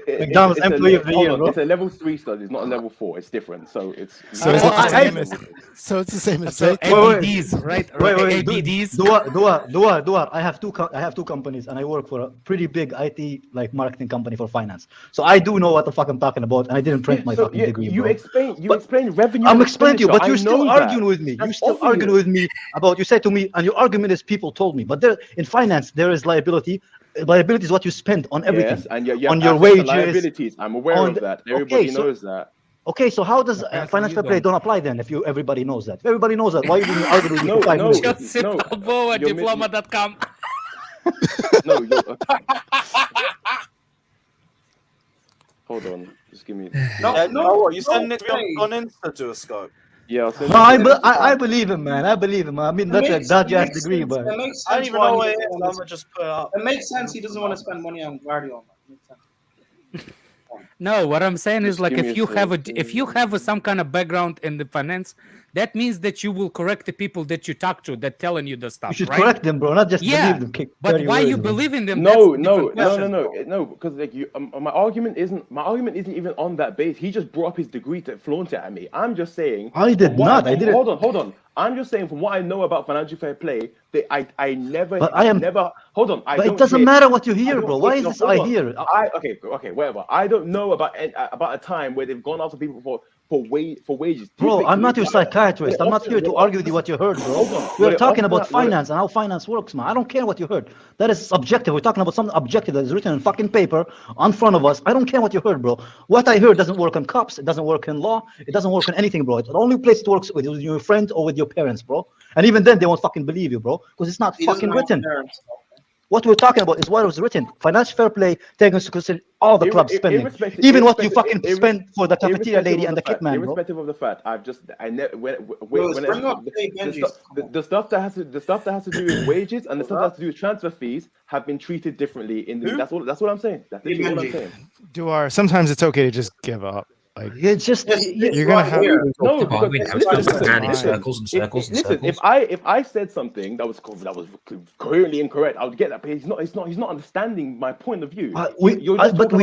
S4: employee of the year, bro.
S6: It's a level 3 study. It's not a level 4. It's different. So it's
S5: so it's the same as. So it's the same as.
S9: So ABDs, right?
S4: Wait.
S9: ABDs.
S4: Dua. I have two companies, and I work for a pretty big IT marketing company for finance. So I do know what the fuck I'm talking about, and I didn't print my fucking degree.
S6: You explain revenue.
S4: I'm explaining to you, but you're still arguing with me. You're still arguing with me about. You said to me, and your argument is people told me. But there, in finance, there is liability. Liability is what you spend on everything.
S6: Yes, and
S4: on your wages.
S6: Liabilities. I'm aware of that. Everybody knows that.
S4: Okay, so how does financial fair play don't apply then? If everybody knows that, if everybody knows that, why are you arguing with me for 5 minutes?
S9: Joseph@diploma.com.
S6: No. Hold on, just give me.
S2: No, you sending it on Insta to a scope.
S6: Yeah,
S4: no, I believe him, man. I believe him. I mean, that's a dodgy ass degree, but
S13: I
S2: don't even know what it is. I'm gonna just put it up.
S13: It makes sense. He doesn't want to spend money on Gvardiol.
S9: No, what I'm saying is if you have some kind of background in the finance, that means that you will correct the people that you talk to that telling you the stuff.
S4: You should
S9: right?
S4: correct them, bro, not just believe them.
S9: But why you believe in them?
S6: No, because my argument isn't even on that base. He just brought up his degree to flaunt it at me. I'm just saying.
S4: I did not. I didn't.
S6: Hold on. I'm just saying from what I know about financial fair play, I never.
S4: But I am
S6: never. Hold on.
S4: But it doesn't matter what you hear, bro. Why is this I hear?
S6: Okay, whatever. I don't know about a time where they've gone after people for wages.
S4: Bro, I'm not your psychiatrist. I'm not here to argue with you what you heard, bro. We're talking about finance and how finance works, man. I don't care what you heard. That is subjective. We're talking about something objective that is written in fucking paper on front of us. I don't care what you heard, bro. What I heard doesn't work on cops. It doesn't work in law. It doesn't work on anything, bro. It's the only place it works with your friend or with your parents, bro. And even then, they won't fucking believe you, bro, because it's not fucking written. What we're talking about is what was written. Financial fair play taking into consideration all the club spending, even what you fucking spend for the cafeteria lady and the kit man, bro.
S6: Irrespective of the fact, the stuff that has to do with wages and the stuff that has to do with transfer fees have been treated differently. That's what I'm saying. That's what I'm saying.
S5: Duar, sometimes it's okay to just give up. Like
S4: it's just
S5: you're gonna have
S6: listen. If I said something that was coherently incorrect, I would get that. But he's not understanding my point of view.
S4: But we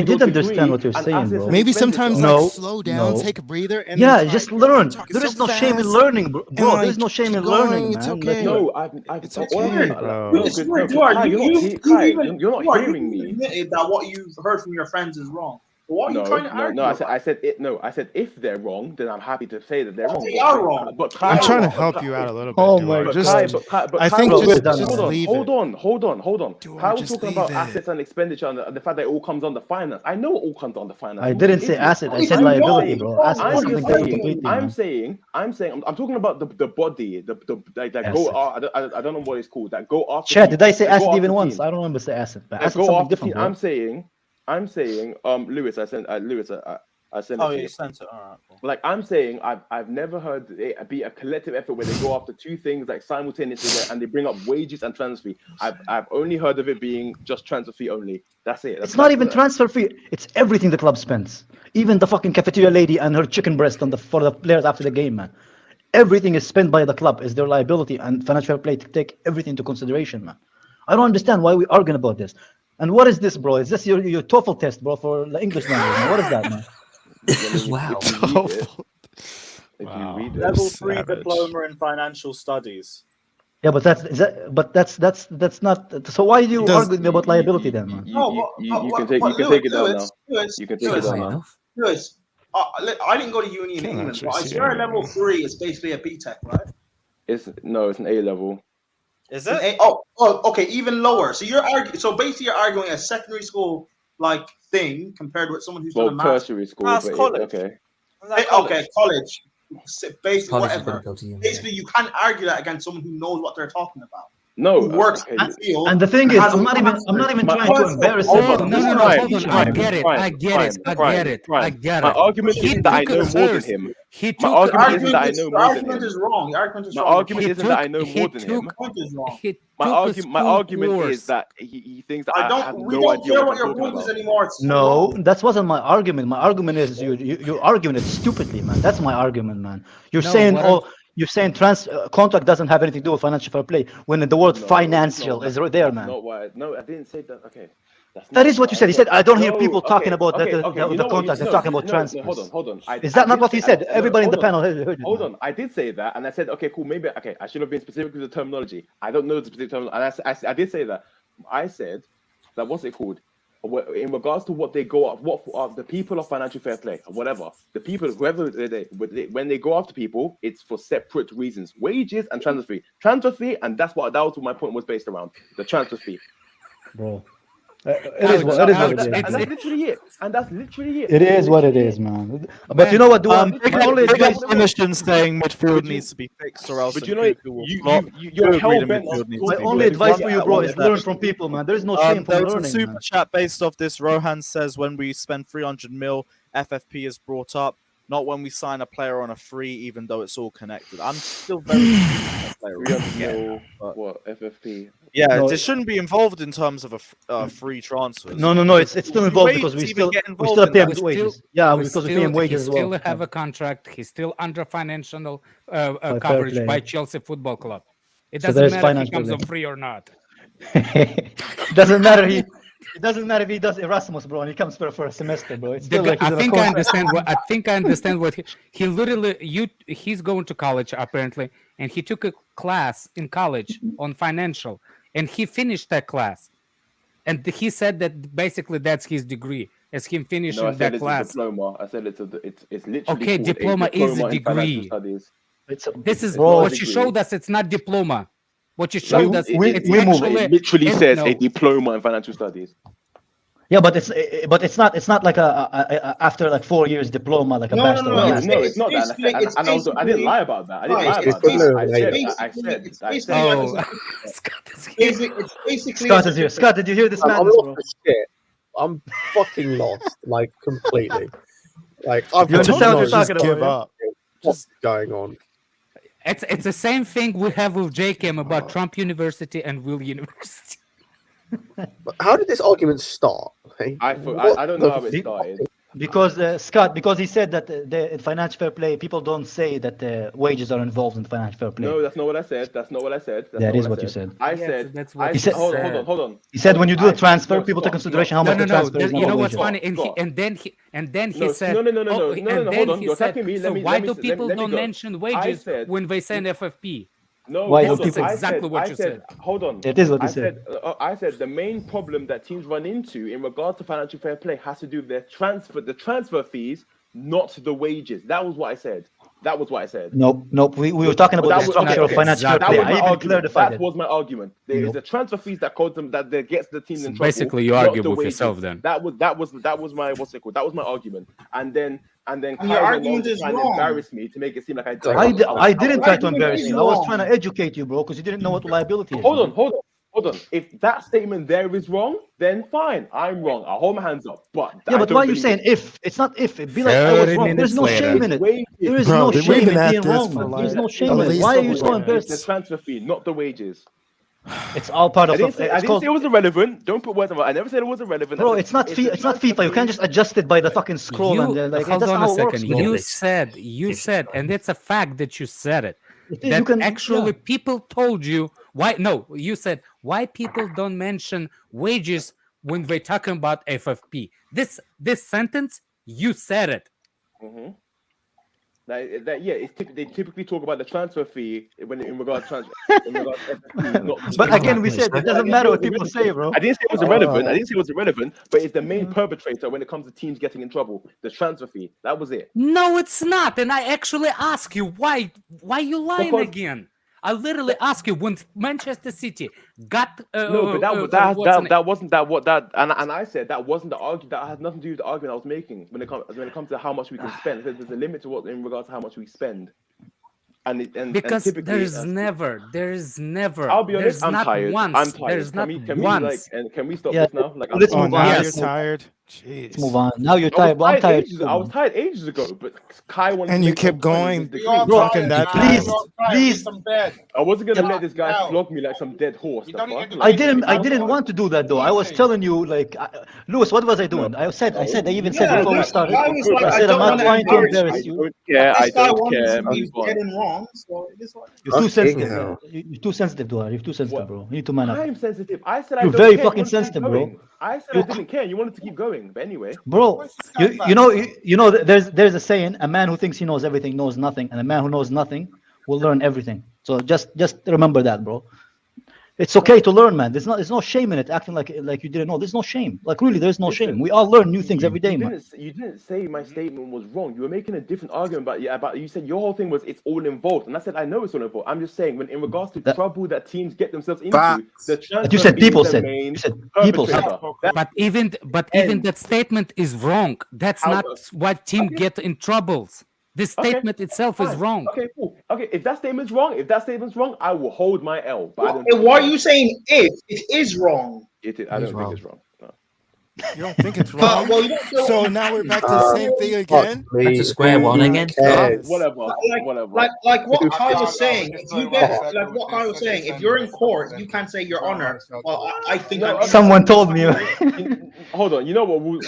S4: did understand what you're saying, bro.
S5: Maybe sometimes slow down, take a breather, and
S4: just learn. There is no shame in learning, bro. There is no shame in learning,
S5: it's
S4: man.
S5: okay.
S6: No,
S5: it's okay,
S6: bro. You're not hearing me.
S13: Admitted that what you've heard from your friends is wrong. What are you trying to argue?
S6: No, I said if they're wrong, then I'm happy to say that they're wrong.
S13: They are wrong.
S6: But
S5: I'm trying to help you out a little bit.
S4: Oh my
S5: God!
S6: I think
S5: just
S6: leave it. Hold on. How are we talking about assets and expenditure and the fact that it all comes under finance? I know it all comes under finance.
S4: I didn't say asset. I said liability, bro. Asset is something completely.
S6: I'm saying. I'm talking about the body, that go. I don't know what it's called. That go after.
S4: Chad, did I say asset even once? I don't remember say asset. But asset something different.
S6: I'm saying, Lewis. I sent Lewis. I sent it to
S2: you
S6: you.
S2: sent it. All right. Cool.
S6: Like I'm saying, I've never heard it be a collective effort where they go after two things like simultaneously and they bring up wages and transfer fee. I've only heard of it being just transfer fee only. That's it.
S4: It's not even transfer fee. It's everything the club spends. Even the fucking cafeteria lady and her chicken breast for the players after the game, man. Everything is spent by the club. Is their liability and financial fair play to take everything into consideration, man. I don't understand why we arguing about this. And what is this, bro? Is this your TOEFL test, bro, for the English language? Man? What is that, man?
S6: Wow. If you read it,
S2: Level 3 diploma in financial studies.
S4: Yeah, but that's not. So why do you argue about liability then, man?
S6: You can take it down now. You can take it down now.
S13: Lewis, I didn't go to uni in England, but if you're a level 3, it's basically a BTEC, right?
S6: It's an A level.
S2: Is it?
S13: Okay, even lower. So so basically you're arguing a secondary school like thing compared with someone who's done a master's.
S6: Tertiary school.
S2: That's college.
S6: Okay.
S13: Okay, college. Basically, whatever. Basically, you can't argue that against someone who knows what they're talking about.
S6: No,
S13: who works in the field.
S4: And the thing is, I'm not even trying to embarrass him.
S9: No, hold on. I get it.
S6: My argument isn't that I know more than him.
S13: The argument is wrong.
S6: My argument isn't that I know more than him. My argument is that he thinks that I have no idea.
S13: We don't care what your point is anymore.
S4: No, that wasn't my argument. My argument is you're arguing it stupidly, man. That's my argument, man. You're saying contract doesn't have anything to do with financial fair play when the word financial is right there, man.
S6: No, I didn't say that. Okay.
S4: That is what you said. He said, I don't hear people talking about the contract. They're talking about transfers.
S6: Hold on.
S4: Is that not what he said? Everybody in the panel heard it.
S6: Hold on. I did say that, and I said, okay, cool. Maybe, okay, I should have been specific with the terminology. I don't know the specific terminology. And I did say that. I said that, what's it called? In regards to what they go up, what are the people of financial fair play, or whatever, the people, whoever when they go after people, it's for separate reasons: wages and transfer fee, and that was what my point was based around, the transfer fee.
S4: Bro, it is what it is.
S6: And that's literally it.
S4: It is what it is, man. But you know what?
S5: Clinicians saying midfield needs to be fixed, or else.
S6: But you know, you're hell bent.
S4: My only advice for you, bro, is learn from people, man. There is no shame for learning.
S5: There's a super chat based off this. Rohan says when we spend 300 mil, FFP is brought up. Not when we sign a player on a free, even though it's all connected. I'm still very
S6: what FFP?
S2: Yeah, this shouldn't be involved in terms of a free transfer.
S4: No, it's still involved because we still pay him wages. Yeah, because we pay him wages as well.
S9: He still have a contract. He's still under financial coverage by Chelsea Football Club. It doesn't matter if he comes on free or not.
S4: It doesn't matter. It doesn't matter if he does Erasmus, bro, and he comes for a semester, bro. It's still
S9: I think I understand what he literally he's going to college apparently, and he took a class in college on financial, and he finished that class, and he said that basically that's his degree as him finishing that class.
S6: Diploma. I said it's literally
S9: okay. Diploma is a degree. This is
S4: bro,
S9: what you showed us. It's not diploma. What you showed us,
S6: it literally says a diploma in financial studies.
S4: Yeah, but it's not like a after like 4 years diploma, like a bachelor.
S6: No, it's not that. I didn't lie about that. I said.
S4: Scott is here. Scott, did you hear this man?
S14: I'm fucking lost, like completely. Like I've
S4: you understand what you're talking about?
S14: Give up. What's going on?
S9: It's the same thing we have with JKM about Trump University and Will University.
S14: But how did this argument start?
S6: I don't know how it started.
S4: Because Scott, because he said that the financial fair play, people don't say that the wages are involved in financial fair play.
S6: No, that's not what I said.
S4: That is what you said.
S6: I said.
S9: That's what
S6: he said. Hold on.
S4: He said when you do the transfer, people take consideration how much the transfer is.
S9: You know what's funny? And then he said.
S6: No. Hold on. You're attacking me.
S9: So why do people don't mention wages when they send FFP?
S6: No,
S9: that's exactly what you said.
S6: Hold on.
S4: It is what you said.
S6: I said the main problem that teams run into in regards to financial fair play has to do with the transfer fees, not the wages. That was what I said. Nope. We were talking about the structure of financial fair play. I even clarified that was my argument. There is the transfer fees that cause them that gets the team in trouble.
S9: Basically, you argue with yourself then.
S6: That was my what's it called? That was my argument. And then
S13: your argument is
S6: trying to embarrass me to make it seem like
S4: I didn't try to embarrass you. I was trying to educate you, bro, because you didn't know what liability is.
S6: Hold on. Hold on. If that statement there is wrong, then fine. I'm wrong. I'll hold my hands up. But
S4: yeah, but why are you saying if? It's not if. It'd be like I was wrong. There's no shame in it. There is no shame in being wrong, man. There's no shame in it. Why are you so embarrassed?
S6: It's the transfer fee, not the wages.
S4: It's all part of.
S6: I didn't say it was irrelevant. Don't put words on it. I never said it was irrelevant.
S4: Bro, it's not FIFA. You can't just adjust it by the fucking scroll and like.
S9: Hold
S4: That's
S9: on
S4: how
S9: a
S4: it
S9: second.
S4: works.
S9: You said, and it's a fact that you said it.
S4: You
S9: That
S4: can-
S9: actually people told you why. No, you said why people don't mention wages when they're talking about FFP. This sentence, you said it.
S6: Mm-hmm. They typically talk about the transfer fee when in regards to FFP.
S4: But again, we said it doesn't matter what people say, bro.
S6: I didn't say it was irrelevant. But it's the main perpetrator when it comes to teams getting in trouble. The transfer fee. That was it.
S9: No, it's not. And I actually ask you why you lying again? I literally ask you when Manchester City got
S6: no, but that wasn't and I said that wasn't the argument. That had nothing to do with the argument I was making when it comes to how much we can spend. There's a limit to what in regards to how much we spend.
S9: Because there is never.
S6: I'll be honest. I'm tired. I'm tired.
S9: There's not
S6: once. Can we stop this now? Like,
S4: let's move on.
S5: Now you're tired. Jeez.
S4: Let's move on. Now you're tired. Well, I'm tired.
S6: I was tired ages ago, but Kai wanted.
S5: And you kept going, talking that.
S4: Please.
S6: I wasn't gonna let this guy flog me like some dead horse.
S4: I didn't want to do that though. I was telling you, like, Lewis, what was I doing? I even said before we started. I said I'm not trying to embarrass you.
S6: I don't care.
S13: Getting wrong. So
S4: you're too sensitive. You're too sensitive, Duar. You're too sensitive, bro. You need to man up.
S6: I'm sensitive. I said
S4: you're very fucking sensitive, bro.
S6: I said I didn't care. You wanted to keep going, but anyway.
S4: Bro, you know, there's a saying: a man who thinks he knows everything knows nothing, and a man who knows nothing will learn everything. So just remember that, bro. It's okay to learn, man. There's no shame in it. Acting like you didn't know. There's no shame. Like really, there's no shame. We all learn new things every day, man.
S6: You didn't say my statement was wrong. You were making a different argument about you said your whole thing was it's all involved, and I said I know it's all involved. I'm just saying when in regards to trouble that teams get themselves into,
S4: you said people said. You said people said.
S9: But even that statement is wrong. That's not what team get in troubles. This statement itself is wrong.
S6: Okay, cool. Okay, if that statement's wrong, I will hold my L. But
S13: why are you saying if it is wrong?
S6: I don't think it's wrong. No.
S5: You don't think it's wrong? So now we're back to the same thing again?
S10: Back to square one again?
S6: Whatever.
S13: Like what Kai was saying, if you're in court, you can't say your honor. Well, I think
S4: someone told me.
S6: Hold on, you know what? We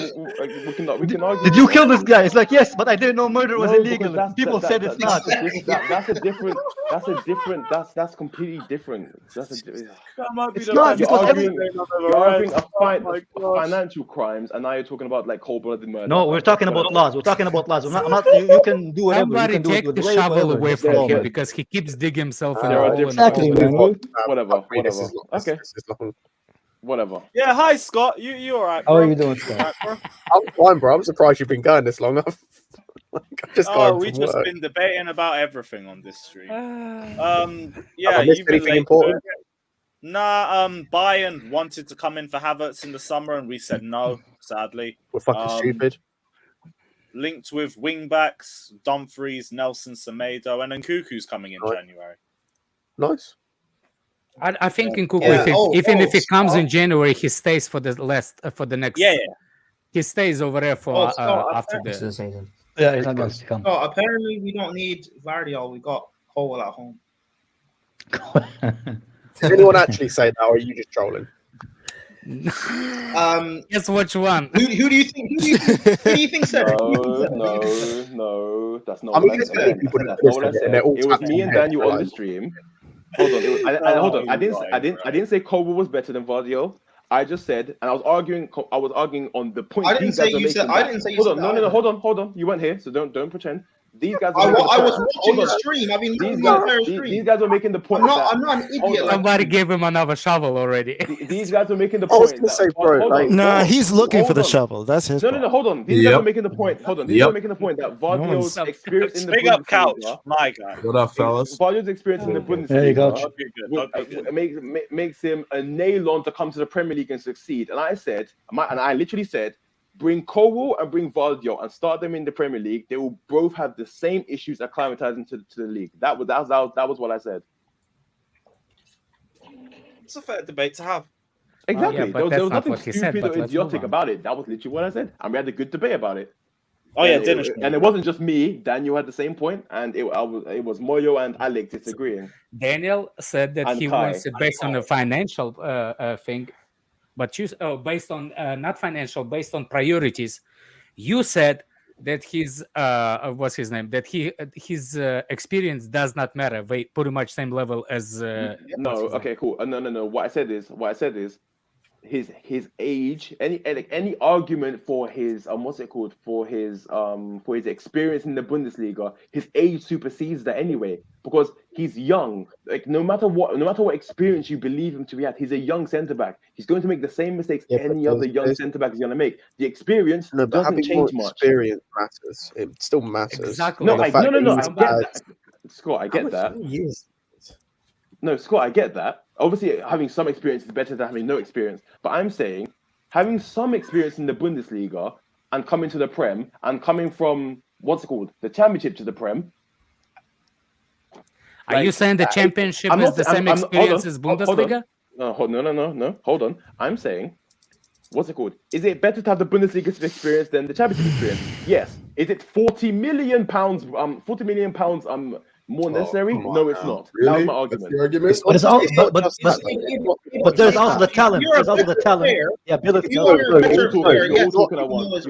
S6: can argue.
S4: Did you kill this guy? It's like yes, but I didn't know murder was illegal. People said it's not.
S6: That's completely different.
S4: It's not.
S6: You're arguing financial crimes, and now you're talking about like cold-blooded murder.
S4: No, we're talking about laws. You can do whatever.
S9: Somebody take the shovel away from him because he keeps digging himself in the hole.
S4: Exactly, man.
S6: Whatever. Okay. Whatever.
S2: Yeah, hi Scott. You all right?
S4: How are you doing, Scott?
S14: I'm fine, bro. I'm surprised you've been going this long.
S2: We've just been debating about everything on this stream. Yeah,
S14: you've been important.
S2: Nah, Bayern wanted to come in for Havertz in the summer, and we said no. Sadly,
S14: we're fucking stupid.
S2: Linked with wing backs, Dumfries, Nelson, Semedo, and Nkunku's coming in January.
S14: Nice.
S9: I think Nkunku, if he comes in January, he stays for the next.
S2: Yeah.
S9: He stays over there for after the
S10: season.
S4: Yeah, he's not going to come.
S13: So apparently, we don't need Gvardiol. We got Cole at home.
S14: Did anyone actually say that, or are you just trolling?
S9: Guess which one?
S13: Who do you think? Who do you think said
S6: it? No, that's not what I said. It was me and Daniel on the stream. Hold on. I didn't say Cole was better than Gvardiol. I just said, and I was arguing on the point.
S13: I didn't say you said. I didn't say you said.
S6: No. Hold on. You weren't here, so don't pretend. These guys.
S13: I was watching the stream. I mean,
S6: these guys were making the point.
S13: I'm not an idiot.
S9: Somebody gave him another shovel already.
S6: These guys were making the point.
S14: I was going to say, bro.
S5: Nah, he's looking for the shovel. That's his.
S6: No. Hold on. These guys are making the point. These guys are making the point that Gvardiol's experience in the
S2: Big up couch, my guy.
S12: What up, fellas?
S6: Gvardiol's experience in the Bundesliga makes him a nail on to come to the Premier League and succeed. And I literally said, bring Cole and bring Gvardiol and start them in the Premier League. They will both have the same issues acclimatizing to the league. That was what I said.
S2: It's a fair debate to have.
S6: Exactly.
S9: but
S6: there was
S9: that's not
S6: nothing
S9: what he
S6: stupid
S9: said, but
S6: or
S9: let's move
S6: idiotic
S9: on.
S6: about it. That was literally what I said, and we had a good debate about it.
S2: Oh yeah, dinner.
S6: And it wasn't just me. Daniel had the same point, and it was Moyo and Alex disagreeing.
S9: Daniel said that
S6: And
S9: he
S6: Kai.
S9: wants it based on a financial thing, but based on not financial, based on priorities. You said that his what's his name? That his experience does not matter. They pretty much same level as.
S6: No, okay, cool. No. What I said is his age, any argument for his for his experience in the Bundesliga, his age supersedes that anyway, because he's young. Like no matter what experience you believe him to be at, he's a young centre back. He's going to make the same mistakes any other young centre back is going to make. The experience doesn't change much.
S14: Experience matters. It still matters.
S9: Exactly.
S6: No, I get that. Scott, I get that. No, Scott, I get that. Obviously, having some experience is better than having no experience. But I'm saying, having some experience in the Bundesliga and coming to the Prem and coming from the Championship to the Prem.
S9: Are you saying the Championship is the same experience as Bundesliga?
S6: No. Hold on. I'm saying, is it better to have the Bundesliga experience than the Championship experience? Yes. Is it 40 million pounds? More necessary? No, it's not.
S15: Really?
S6: That was my argument.
S4: But there's also the talent. There's also the talent. Yeah, ability.
S6: You're all talking at once.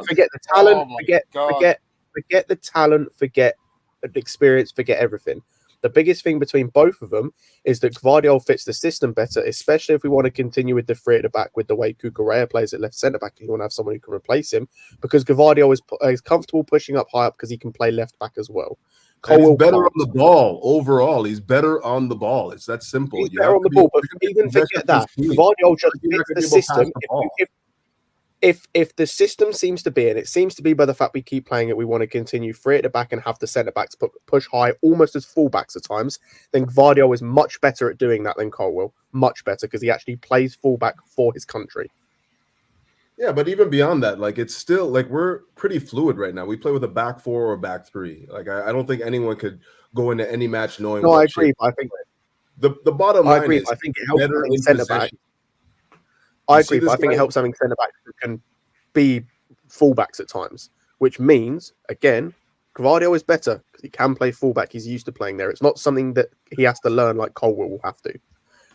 S14: Forget the talent. Forget the talent. Forget the experience. Forget everything. The biggest thing between both of them is that Gvardiol fits the system better, especially if we want to continue with the three at the back with the way Cucurella plays at left centre back. And you want to have someone who can replace him because Gvardiol is comfortable pushing up high up because he can play left back as well.
S15: He's better on the ball overall. He's better on the ball. It's that simple.
S14: He's better on the ball, but even forget that. Gvardiol just fits the system. If the system seems to be, and it seems to be by the fact we keep playing it, we want to continue three at the back and have the centre backs push high, almost as fullbacks at times. Then Gvardiol is much better at doing that than Colwill. Much better because he actually plays fullback for his country.
S15: Yeah, but even beyond that, like it's still like we're pretty fluid right now. We play with a back four or back three. Like I don't think anyone could go into any match knowing.
S14: No, I agree. I think
S15: the bottom line.
S14: I agree.
S15: Is
S14: I think it helps
S15: better
S14: having
S15: in
S14: centre back. I agree, but I think it helps having centre backs who can be fullbacks at times, which means again, Gvardiol is better because he can play fullback. He's used to playing there. It's not something that he has to learn like Colwill will have to.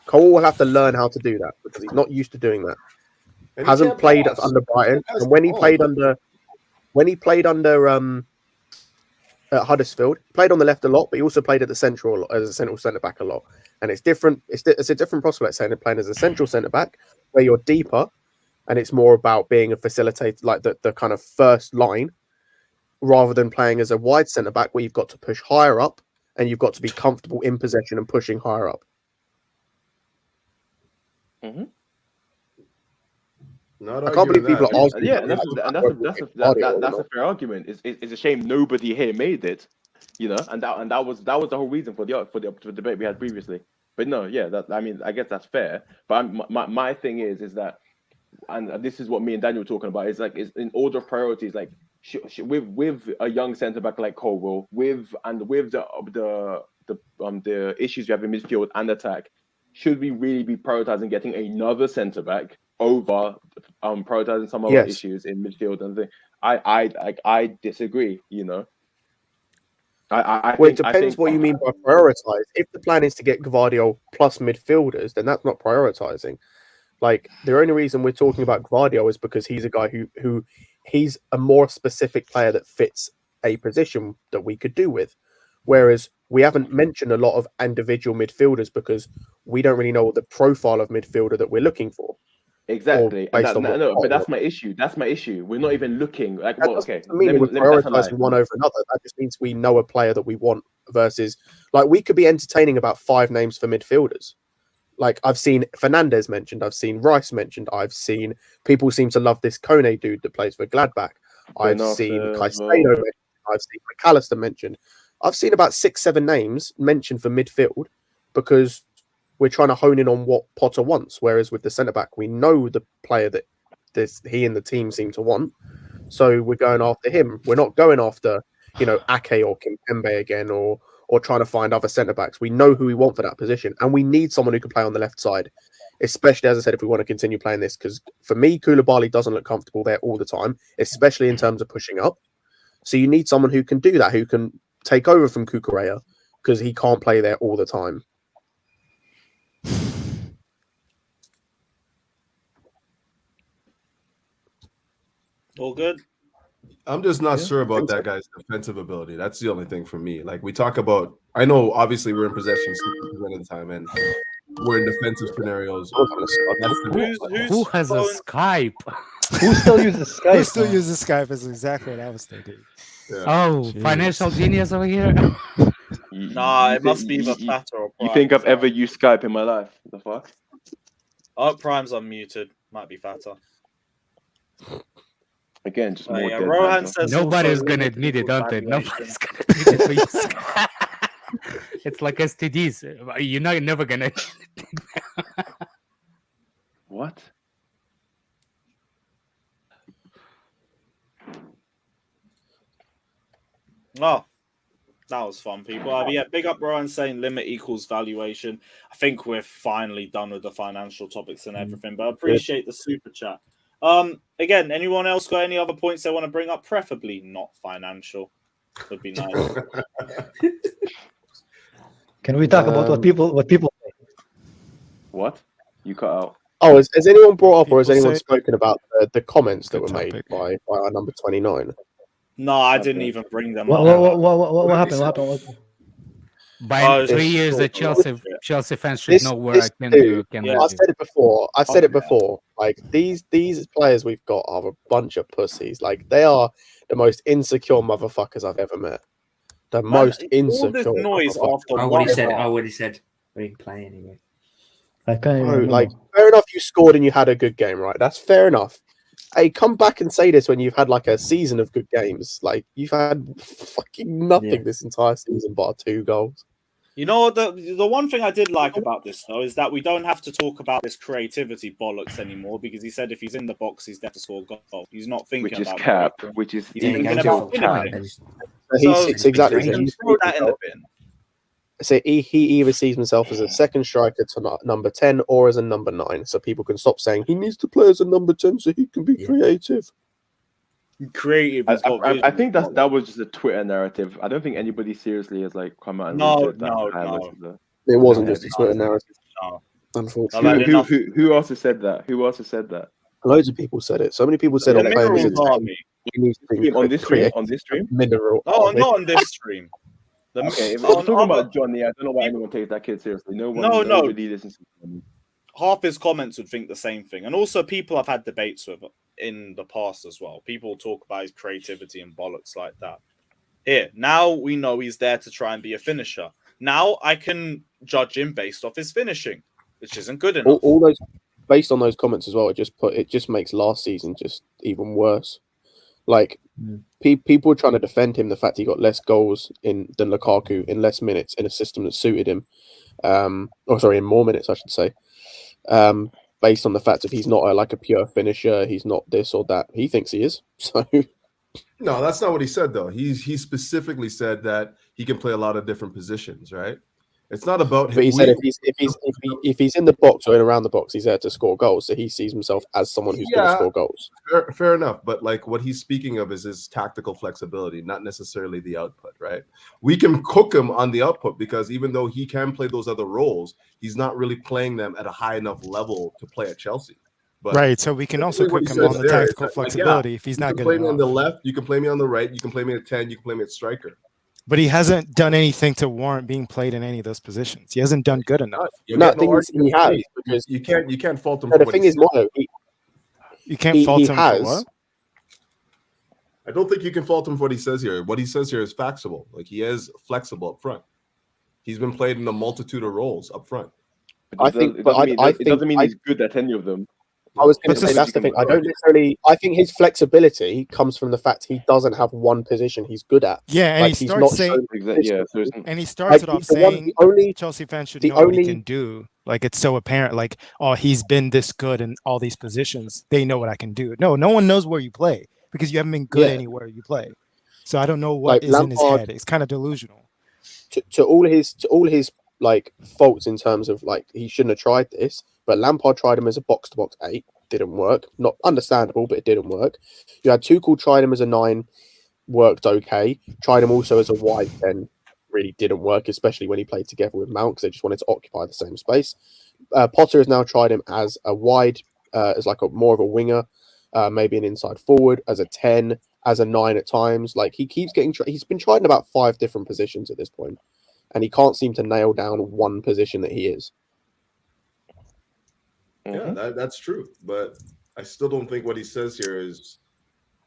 S14: Colwill will have to learn how to do that because he's not used to doing that.
S15: And
S14: hasn't played under Brighton, and when he played under at Huddersfield, played on the left a lot, but he also played at the central as a central centre back a lot. And it's different. It's a different prospect saying playing as a central centre back where you're deeper, and it's more about being a facilitator, like the kind of first line, rather than playing as a wide centre back where you've got to push higher up and you've got to be comfortable in possession and pushing higher up.
S6: Mm-hmm.
S15: I
S14: can't believe people are arguing.
S6: Yeah, that's a fair argument. It's a shame nobody here made it, you know, and that was the whole reason for the debate we had previously. But no, yeah, I guess that's fair. But my thing is that, and this is what me and Daniel were talking about. Is like is in order of priorities, like with a young centre back like Colwill, with the issues we have in midfield and attack, should we really be prioritizing getting another centre back over prioritizing some other issues in midfield and things? I disagree. You know,
S14: it depends what you mean by prioritize. If the plan is to get Gvardiol plus midfielders, then that's not prioritizing. Like the only reason we're talking about Gvardiol is because he's a guy who he's a more specific player that fits a position that we could do with. Whereas we haven't mentioned a lot of individual midfielders because we don't really know the profile of midfielder that we're looking for.
S6: Exactly. But that's my issue. That's my issue. We're not even looking like. Well, okay.
S14: I mean, we're prioritizing one over another. That just means we know a player that we want versus, like, we could be entertaining about 5 names for midfielders. Like, I've seen Fernandes mentioned. I've seen Rice mentioned. I've seen people seem to love this Kone dude that plays for Gladbach. I've seen Caicedo mentioned. I've seen McAllister mentioned. I've seen about 6-7 names mentioned for midfield because we're trying to hone in on what Potter wants. Whereas with the centre-back, we know the player that he and the team seem to want. So we're going after him. We're not going after, Ake or Kimpembe again or or trying to find other centre backs. We know who we want for that position, and we need someone who can play on the left side, especially, as I said, if we want to continue playing this. Because for me, Koulibaly doesn't look comfortable there all the time, especially in terms of pushing up. So you need someone who can do that, who can take over from Cucurella, because he can't play there all the time.
S2: All good?
S15: I'm just not sure about that guy's defensive ability. That's the only thing for me. Like, we talk about, I know obviously we're in possession 60% of the time, and we're in defensive scenarios.
S9: Who has a Skype?
S4: Who still uses Skype?
S5: Who still uses Skype is exactly what I was thinking.
S15: Yeah.
S9: Oh,
S5: Jeez.
S9: financial genius over here.
S2: Nah, it must be either Fata or Prime.
S6: You think I've ever used Skype in my life? The fuck?
S2: Oh, Prime's unmuted. Might be Fata.
S6: Again, just more.
S2: Yeah, Rohan says
S9: Nobody's
S2: also
S9: gonna admit it, don't they?
S2: valuation.
S9: Nobody's gonna admit it. It's like STDs. You're never gonna.
S6: What?
S2: Oh, that was fun, people. Yeah, big up Rohan saying limit equals valuation. I think we're finally done with the financial topics and everything, but I appreciate the super chat. Again, anyone else got any other points they want to bring up? Preferably not financial. Would be nice.
S4: Can we talk about what people
S6: What? You cut out.
S14: Oh, has anyone brought up or has
S5: People
S14: anyone
S5: say-
S14: spoken about the comments that
S5: Good
S14: were made
S5: topic.
S14: by our number 29?
S2: No, I didn't even bring them
S4: What
S2: up.
S4: happened? What happened?
S9: By
S2: Oh,
S9: 3 years, the
S2: it's-
S9: Chelsea fans should know what I can do. Can
S2: Yeah.
S9: I
S14: I've
S9: do.
S14: said it before. Like these players we've got are a bunch of pussies. Like they are the most insecure motherfuckers I've ever met. The most
S2: all
S14: insecure.
S2: this noise
S14: motherfuckers.
S2: after
S10: Oh,
S2: one
S10: what he said.
S2: half.
S10: Oh, what he said. We can play anyway.
S4: I can't even
S14: Bro,
S4: remember.
S14: like fair enough, you scored and you had a good game, right? That's fair enough. Hey, come back and say this when you've had like a season of good games. Like you've had fucking nothing this entire season but 2 goals.
S2: You know, the one thing I did like about this, though, is that we don't have to talk about this creativity bollocks anymore, because he said if he's in the box, he's there to score a goal. He's not thinking
S6: Which is
S2: about
S6: cap.
S2: creativity.
S6: Which is
S2: He's thinking about finishing.
S14: He's exactly.
S2: we can throw that in the bin.
S14: So he either sees himself as a second striker to number 10 or as a number 9. So people can stop saying he needs to play as a number 10 so he can be creative.
S2: Creative.
S6: I think that was just a Twitter narrative. I don't think anybody seriously has like come out and said that.
S14: It wasn't just a Twitter narrative.
S2: No.
S14: Unfortunately.
S6: Who else has said that? Who else has said that?
S14: Loads of people said it. So many people said on playing as a 10. He needs to be
S6: On this stream?
S14: creative.
S6: On this stream?
S14: Mineral.
S2: No, not on this stream.
S6: Okay, if we're talking about Johnny, I don't know why anyone takes that kid seriously. Nobody listens to him.
S2: Half his comments would think the same thing. And also people I've had debates with in the past as well. People talk about his creativity and bollocks like that. Here, now we know he's there to try and be a finisher. Now I can judge him based off his finishing, which isn't good enough.
S14: All those, based on those comments as well, it just makes last season just even worse. Like people were trying to defend him the fact he got less goals than Lukaku in less minutes in a system that suited him. In more minutes, I should say. Based on the fact that he's not a pure finisher, he's not this or that. He thinks he is. So
S15: no, that's not what he said though. He specifically said that he can play a lot of different positions, right? It's not about him.
S14: But he said if he's in the box or in around the box, he's there to score goals. So he sees himself as someone who's going to score goals.
S15: Fair enough. But like what he's speaking of is his tactical flexibility, not necessarily the output, right? We can cook him on the output because even though he can play those other roles, he's not really playing them at a high enough level to play at Chelsea. But
S5: right, so we can also cook him on the tactical flexibility if he's not good enough.
S15: You can play me on the left, you can play me on the right, you can play me at 10, you can play me at striker.
S5: But he hasn't done anything to warrant being played in any of those positions. He hasn't done good enough.
S14: No, I think he has because
S15: you can't fault him.
S14: No, the thing is, Mono,
S5: you can't fault him for what?
S15: I don't think you can fault him for what he says here. What he says here is factual. Like he is flexible up front. He's been played in a multitude of roles up front.
S14: I think it
S6: doesn't mean he's good at any of them.
S14: I was going to say that's the thing. I don't necessarily. I think his flexibility comes from the fact he doesn't have one position he's good at.
S5: Yeah, and
S14: like,
S5: he starts saying, and he starts it off saying, Chelsea fans should know what he can do. Like it's so apparent. Like, oh, he's been this good in all these positions. They know what I can do. No one knows where you play because you haven't been good anywhere you play. So I don't know what is in his head. It's kind of delusional.
S14: to all his like faults in terms of like he shouldn't have tried this, but Lampard tried him as a box-to-box 8, didn't work. Not understandable, but it didn't work. You had Tuchel tried him as a 9, worked okay. Tried him also as a wide 10, really didn't work, especially when he played together with Mount because they just wanted to occupy the same space. Potter has now tried him as a wide, as like more of a winger, maybe an inside forward, as a 10, as a 9 at times. Like he keeps getting, he's been tried in about 5 different positions at this point, and he can't seem to nail down one position that he is.
S15: Yeah, that's true, but I still don't think what he says here is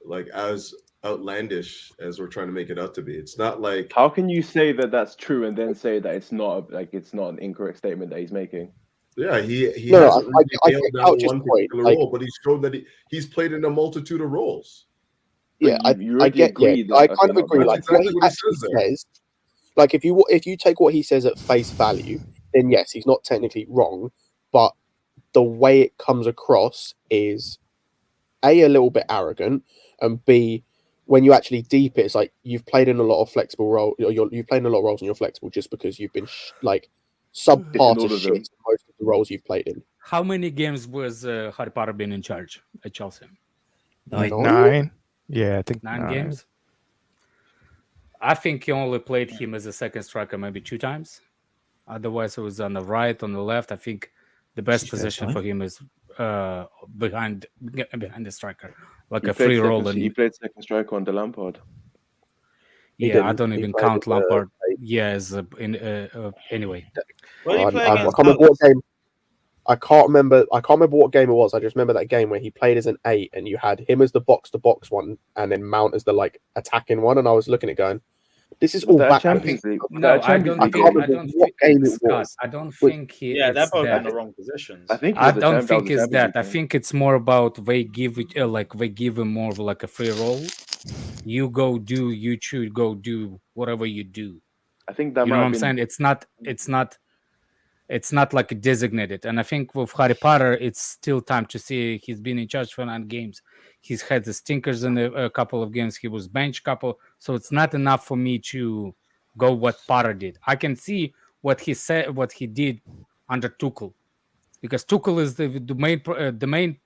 S15: like as outlandish as we're trying to make it out to be. It's not like,
S6: how can you say that that's true and then say that it's not an incorrect statement that he's making?
S15: Yeah, he hasn't really nailed down one particular role, but he's shown that he's played in a multitude of roles.
S14: Yeah, I get. Yeah, I kind of agree. Like exactly what he actually says. Like if you take what he says at face value, then yes, he's not technically wrong, but the way it comes across is A, little bit arrogant, and B, when you actually deep it, it's like you've played in a lot of flexible roles. You've played in a lot of roles and you're flexible just because you've been like subpar to shit in most of the roles you've played in.
S9: How many games was Harry Potter been in charge at Chelsea?
S5: 9. Yeah, I think
S9: 9 games. I think he only played him as a second striker maybe 2 times. Otherwise, it was on the right, on the left. I think the best position for him is behind the striker, like a free role.
S6: He played second striker on the Lampard.
S9: Yeah, I don't even count Lampard. Yeah, as anyway.
S14: I can't remember what game it was. I just remember that game where he played as an 8 and you had him as the box-to-box one and then Mount as the like attacking one, and I was looking at going, this is all back.
S6: Champions League.
S9: No, I don't think he.
S2: Yeah, they're both in the wrong positions.
S9: I don't think it's that. I think it's more about they give it they give him more of like a free role. You go do, you choose, go do whatever you do.
S6: I think that
S9: you know what I'm saying. It's not like designated. And I think with Harry Potter, it's still time to see. He's been in charge for 9 games. He's had the stinkers in a couple of games. He was bench couple. So it's not enough for me to go what Potter did. I can see what he said, what he did under Tuchel. Because Tuchel is the main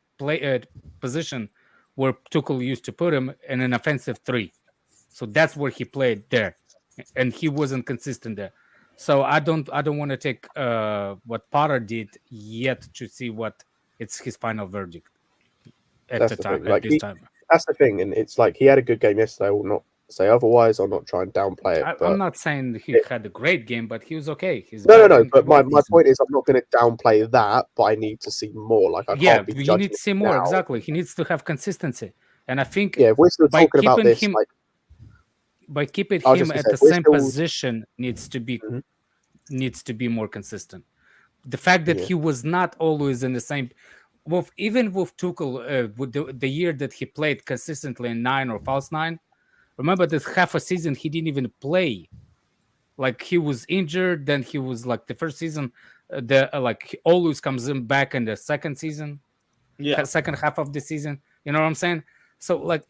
S9: position where Tuchel used to put him in an offensive 3. So that's where he played there. And he wasn't consistent there. So I don't want to take what Potter did yet to see what it's his final verdict at the time.
S14: That's the thing, and it's like he had a good game yesterday. I will not say otherwise. I'll not try and downplay it.
S9: I'm not saying he had a great game, but he was okay.
S14: No. But my point is, I'm not going to downplay that, but I need to see more. Like
S9: you need to see more. Exactly, he needs to have consistency, and I think
S14: if we're still talking about this,
S9: by keeping him at the same position needs to be more consistent. The fact that he was not always in the same, even with Tuchel, with the year that he played consistently in 9 or false 9, remember that half a season he didn't even play. Like he was injured, then he was like the first season, he always comes in back in the second season, second half of the season. You know what I'm saying? So like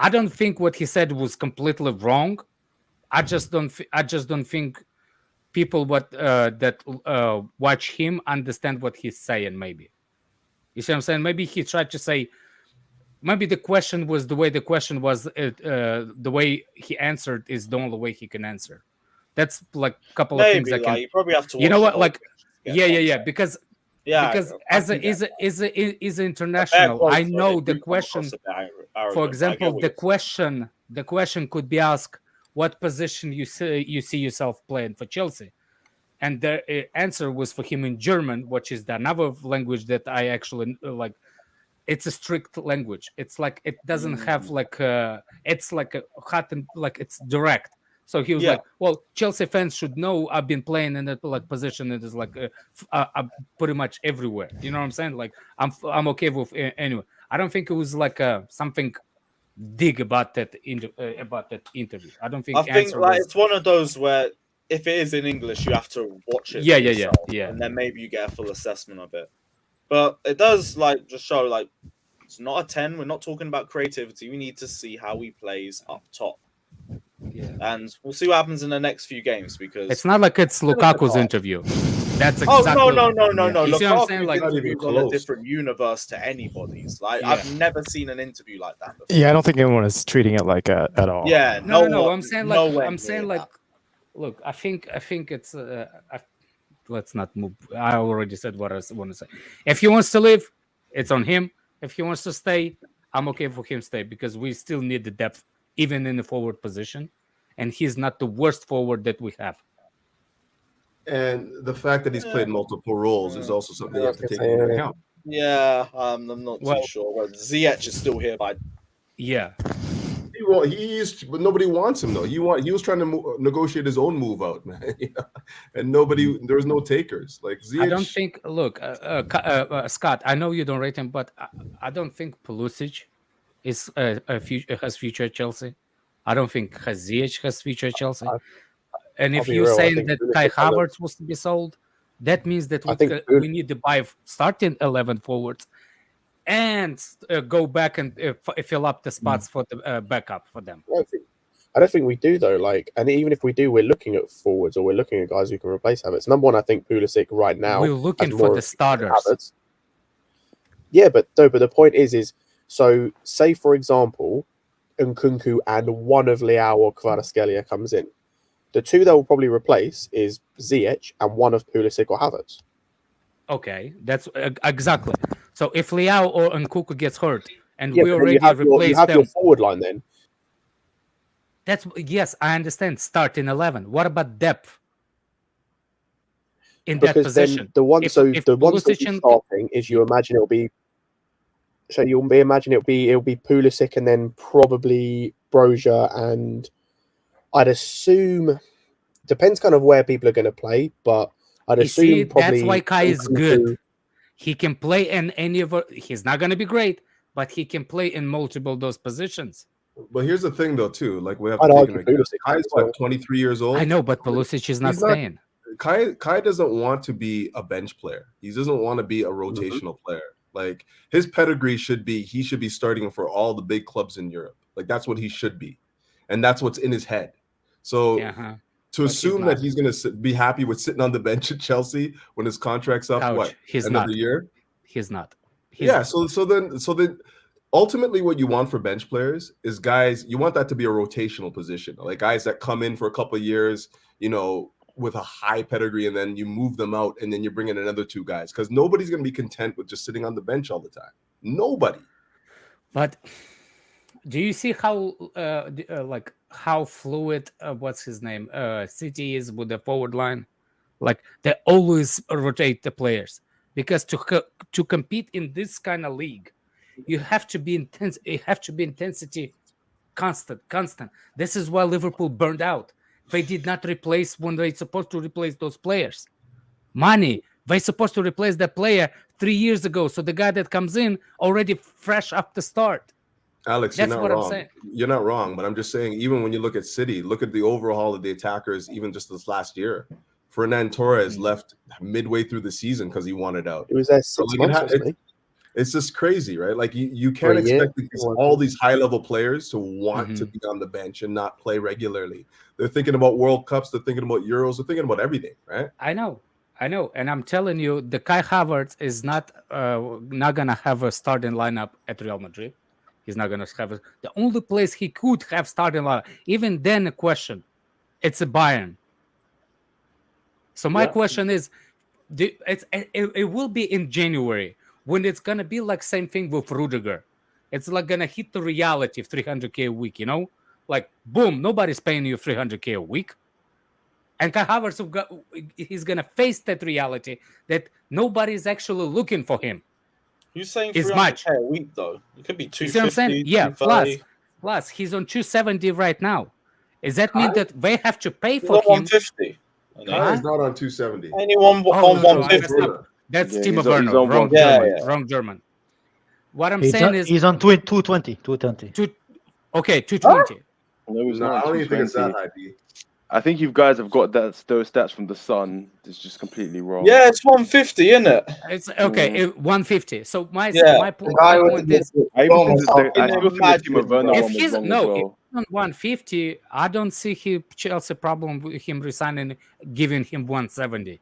S9: I don't think what he said was completely wrong. I just don't think people that watch him understand what he's saying. Maybe you see what I'm saying. Maybe he tried to say. Maybe the question was the way the question was. The way he answered is the only way he can answer. That's like a couple of things that can.
S2: You probably have to.
S9: You know what? Like because as an international, I know the question. For example, the question could be asked, what position you see yourself playing for Chelsea? And the answer was for him in German, which is another language that I actually like. It's a strict language. It's like it doesn't have it's like a hot and like it's direct. So he was like, well, Chelsea fans should know I've been playing in that like position. It is like I'm pretty much everywhere. You know what I'm saying? Like I'm okay with anyway. I don't think it was like something dig about that interview. I don't think.
S2: I think it's one of those where if it is in English, you have to watch it.
S9: Yeah.
S2: And then maybe you get a full assessment of it. But it does just show it's not a 10. We're not talking about creativity. We need to see how he plays up top.
S9: Yeah.
S2: and we'll see what happens in the next few games because
S9: it's not like it's Lukaku's interview. That's exactly.
S2: No.
S9: You see what I'm saying? Like,
S2: Lukaku's on a different universe to anybody's. Like I've never seen an interview like that before.
S5: Yeah, I don't think anyone is treating it like at all.
S2: Yeah,
S9: no. I'm saying like, look, I think it's. Let's not move. I already said what I want to say. If he wants to leave, it's on him. If he wants to stay, I'm okay for him to stay because we still need the depth, even in the forward position, and he's not the worst forward that we have.
S15: And the fact that he's played multiple roles is also something you have to take into account.
S2: Yeah, I'm not too sure. Well, Ziyech is still here by.
S9: Yeah.
S15: But nobody wants him though. He was trying to negotiate his own move out, man. And there was no takers. Like Ziyech,
S9: I don't think. Look, Scott, I know you don't rate him, but I don't think Pulisic is has future at Chelsea. I don't think Ziyech has future at Chelsea. And if you're saying that Kai Havertz was to be sold, that means that we need to buy starting 11 forwards and go back and fill up the spots for the backup for them.
S14: I don't think we do though. Like, and even if we do, we're looking at forwards or we're looking at guys who can replace Havertz. Number one, I think Pulisic right now.
S9: We're looking for the starters.
S14: Havertz. Yeah, but the point is so say for example, Nkunku and one of Leao or Kvaratskhelia comes in. The two that will probably replace is Ziyech and one of Pulisic or Havertz.
S9: Okay, that's exactly. So if Leao or Nkunku gets hurt and we already replaced them,
S14: your forward line then.
S9: Yes, I understand. Start in 11. What about depth in that position?
S14: The ones that you're starting is you imagine it'll be. So you'll imagine it'll be Pulisic and then probably Broja and. I'd assume depends kind of where people are going to play, but I'd assume probably
S9: that's why Kai is good. He can play in any of. He's not going to be great, but he can play in multiple those positions.
S15: But here's the thing, though, too. Like we have to take into account. Kai's like 23 years old.
S9: I know, but Pulisic is not staying.
S15: Kai doesn't want to be a bench player. He doesn't want to be a rotational player. Like his pedigree should be, he should be starting for all the big clubs in Europe. Like that's what he should be, and that's what's in his head. So to assume that he's going to be happy with sitting on the bench at Chelsea when his contract's up, another year?
S9: He's not.
S15: So then ultimately what you want for bench players is guys, you want that to be a rotational position. Like guys that come in for a couple of years, with a high pedigree, and then you move them out and then you bring in another two guys. Because nobody's going to be content with just sitting on the bench all the time. Nobody.
S9: But do you see how how fluid what's his name City is with the forward line? Like they always rotate the players because to compete in this kind of league, you have to be intense. It have to be intensity constant. This is why Liverpool burned out. They did not replace when they're supposed to replace those players. Money. They're supposed to replace that player 3 years ago. So the guy that comes in already fresh up the start.
S15: Alex, that's you're not wrong. You're not wrong, but I'm just saying, even when you look at City, look at the overhaul of the attackers, even just this last year. Fernand Torres left midway through the season because he wanted out.
S14: It was there 6 months,
S15: it's just crazy, right? Like you can't expect all these high-level players to want to be on the bench and not play regularly. They're thinking about World Cups, they're thinking about Euros, they're thinking about everything, right?
S9: I know. And I'm telling you, the Kai Havertz is not gonna have a starting lineup at Real Madrid. He's not gonna have the only place he could have starting lineup. Even then, a question. It's a Bayern. So my question is, it will be in January when it's gonna be like same thing with Rudiger. It's like gonna hit the reality of 300K a week, like boom, nobody's paying you 300K a week. And Kai Havertz, he's gonna face that reality that nobody's actually looking for him.
S2: You're saying 300K a week though? It could be 250.
S9: You see what I'm saying? Yeah. Plus, he's on 270 right now. Does that mean that they have to pay for him?
S2: 150.
S15: He's not on 270.
S2: Anyone on 150?
S9: That's Timo Werner. Wrong German. What I'm saying is
S4: he's on 220. 220.
S9: Okay, 220.
S15: No, I don't even think it's that high.
S6: I think you guys have got those stats from the Sun. It's just completely wrong.
S2: Yeah, it's 150, isn't it?
S9: It's okay. 150. So my point is,
S6: I still think the Timo Werner one was wrong as well.
S9: on 150, I don't see Chelsea problem with him resigning, giving him 170.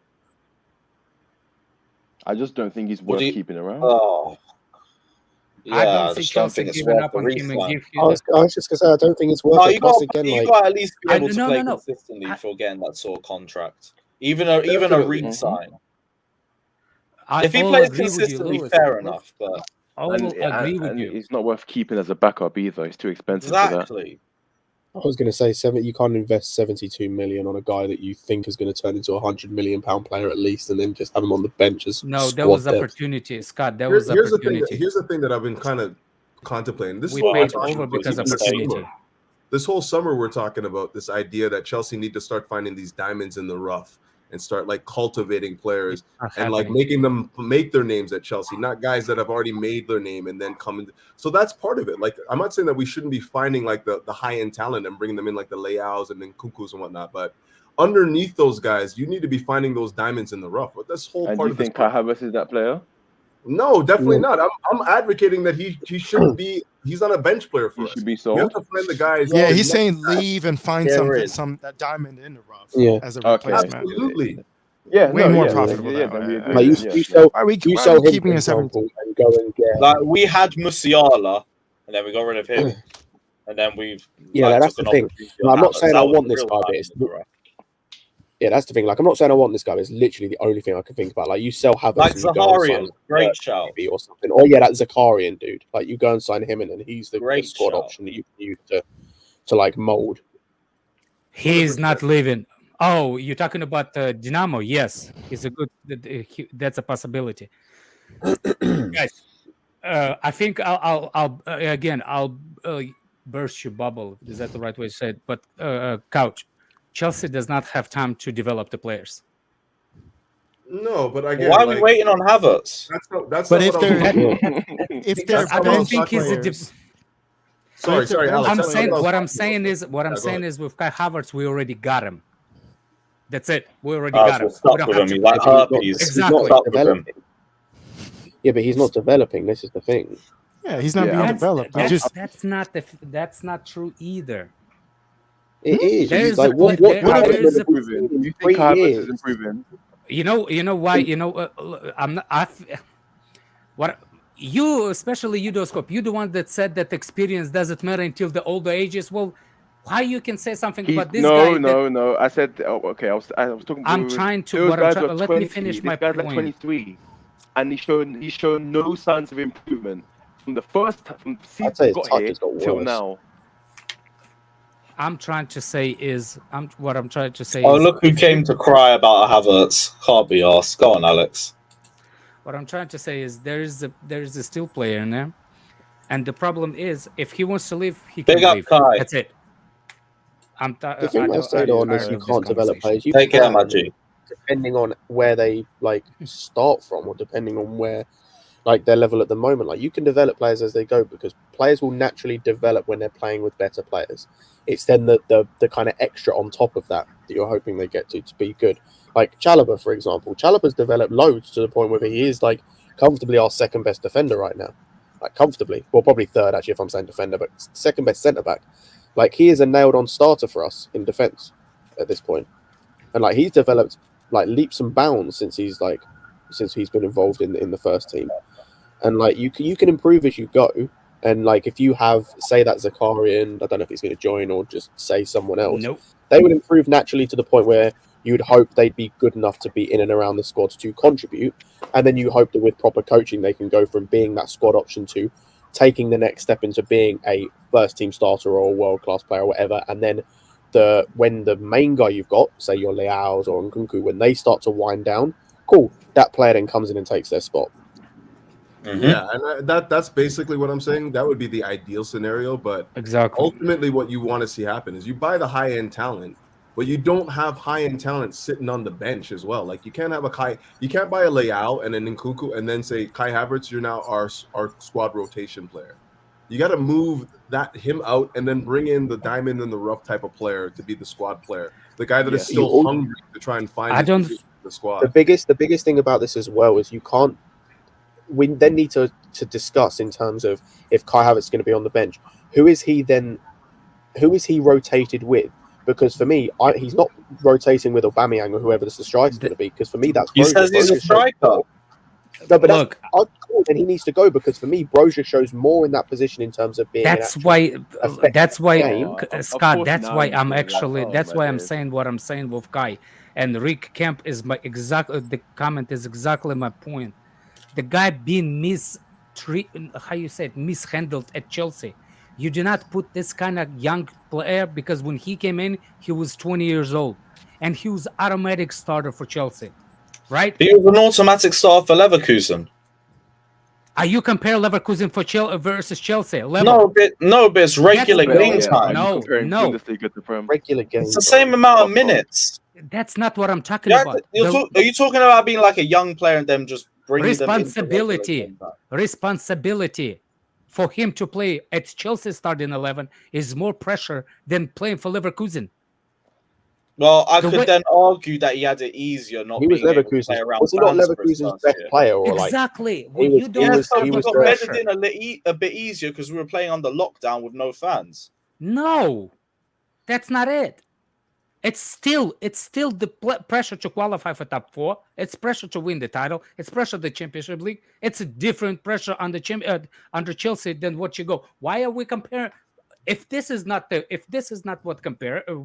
S6: I just don't think he's worth keeping around.
S2: Oh.
S9: I don't see Chelsea giving up on him and give him.
S14: I was just gonna say I don't think it's worth it.
S2: You got to at least be able to play consistently for getting that sort of contract, even a re-sign. If he plays consistently, fair enough. But
S9: I will agree with you.
S6: It's not worth keeping as a backup either. It's too expensive.
S2: Exactly.
S14: I was going to say you can't invest 72 million on a guy that you think is going to turn into £100 million player at least, and then just have him on the bench as
S9: there was opportunity, Scott. There was opportunity.
S15: Here's the thing that I've been kind of contemplating. This
S9: we
S15: is what
S9: paid over because of opportunity.
S15: This whole summer, we're talking about this idea that Chelsea need to start finding these diamonds in the rough and start like cultivating players and like making them make their names at Chelsea, not guys that have already made their name and then come in. So that's part of it. Like, I'm not saying that we shouldn't be finding like the high-end talent and bringing them in like the Leaos and then Nkunkus and whatnot, but underneath those guys, you need to be finding those diamonds in the rough. But that's whole part of
S6: it. Do you think Kai Havertz is that player?
S15: No, definitely not. I'm advocating that he shouldn't be. He's not a bench player for us.
S6: Should be sold.
S15: You have to find the guys.
S5: Yeah, he's saying leave and find some that diamond in the rough as a replacement.
S15: Absolutely.
S5: Yeah, way more profitable.
S14: Like you sell him, keeping us and go and get.
S2: Like we had Musiala, and then we got rid of him, and then we've.
S14: That's the thing. I'm not saying I want this guy, but yeah, that's the thing. Like, I'm not saying I want this guy, but it's literally the only thing I can think about. Like, you sell Havertz,
S2: like Zakarian, great shout,
S14: or something. Or that Zakarian dude. Like, you go and sign him in, and he's the squad option that you can use to like mold.
S9: He's not leaving. Oh, you're talking about Dinamo? Yes, he's a good. That's a possibility, guys. I think I'll burst your bubble. Is that the right way to say it? But Couch. Chelsea does not have time to develop the players.
S15: No, but again,
S2: why are we waiting on Havertz?
S15: That's
S5: but
S15: not
S5: if they're
S9: I don't think he's a.
S15: Sorry, Alex.
S9: What I'm saying is with Kai Havertz, we already got him. That's it. We already got him.
S2: Stuck with him. He's like herpes.
S9: Exactly.
S14: Yeah, but he's not developing. This is the thing.
S5: Yeah, he's not being developed.
S9: That's not true either.
S14: It is.
S9: There's
S14: like, what
S6: is improving? You think Havertz is improving?
S9: You know why? I'm not. What you, especially Udoscope, you the one that said that experience doesn't matter until the older ages. Well, why you can say something about this guy?
S6: No. I said okay. I was talking.
S9: I'm trying to. Let me finish my point.
S6: Like 23, and he's shown no signs of improvement from since he got here till now.
S9: I'm trying to say is what I'm trying to say.
S2: Oh, look who came to cry about Havertz. Can't be asked. Go on, Alex.
S9: What I'm trying to say is there is a still player in there, and the problem is if he wants to leave, he can leave.
S2: Kai.
S9: That's it.
S14: The thing I said on is you can't develop players. You
S2: take care, Maggie.
S14: Depending on where they start from, or depending on where their level at the moment. Like, you can develop players as they go, because players will naturally develop when they're playing with better players. It's then the kind of extra on top of that you're hoping they get to be good. Like Chalobah, for example. Chalobah's developed loads to the point where he is comfortably our second best defender right now. Like, comfortably. Well, probably third actually if I'm saying defender, but second best centre back. Like, he is a nailed on starter for us in defence at this point. And he's developed leaps and bounds since he's been involved in the first team. And you can improve as you go. And if you have, say, that Zakarian, I don't know if he's going to join or just say someone else.
S9: Nope.
S14: They would improve naturally to the point where you'd hope they'd be good enough to be in and around the squad to contribute. And then you hope that with proper coaching, they can go from being that squad option to taking the next step into being a first team starter or a world class player or whatever. And then when the main guy you've got, say your Leaos or Nkunku, when they start to wind down, cool, that player then comes in and takes their spot.
S15: Mm-hmm. Yeah, and that's basically what I'm saying. That would be the ideal scenario, but
S9: exactly
S15: ultimately what you want to see happen is you buy the high-end talent, but you don't have high-end talent sitting on the bench as well. Like, you can't have you can't buy a Leao and an Nkunku and then say, Kai Havertz, you're now our squad rotation player. You got to move him out and then bring in the diamond in the rough type of player to be the squad player, the guy that is still hungry to try and find the squad.
S14: The biggest thing about this as well is we then need to discuss in terms of if Kai Havertz is going to be on the bench, who is he then rotated with? Because for me, he's not rotating with Aubameyang or whoever the striker's going to be. Because for me, that's
S2: he says he's a striker.
S14: No, but look, then he needs to go because for me, Broja shows more in that position in terms of being.
S9: That's why, Scott. That's why I'm actually. That's why I'm saying what I'm saying with Kai and Rick Kemp is my exactly. The comment is exactly my point. The guy being mishandled at Chelsea. You do not put this kind of young player because when he came in, he was 20 years old, and he was automatic starter for Chelsea. Right?
S2: He was an automatic start for Leverkusen.
S9: Are you compare Leverkusen for versus Chelsea?
S2: No, but it's regular game time.
S9: No.
S14: Regular game.
S2: It's the same amount of minutes.
S9: That's not what I'm talking about.
S2: Are you talking about being like a young player and them just bringing
S9: responsibility for him to play at Chelsea starting 11 is more pressure than playing for Leverkusen.
S2: Well, I could then argue that he had it easier not being able to play around.
S14: Was he not Leverkusen's best player? Or
S9: exactly.
S2: He was bedded in a bit easier because we were playing under lockdown with no fans.
S9: No, that's not it. It's still the pressure to qualify for top 4. It's pressure to win the title. It's pressure the Championship League. It's a different pressure under Chelsea than what you go. Why are we comparing? If this is not what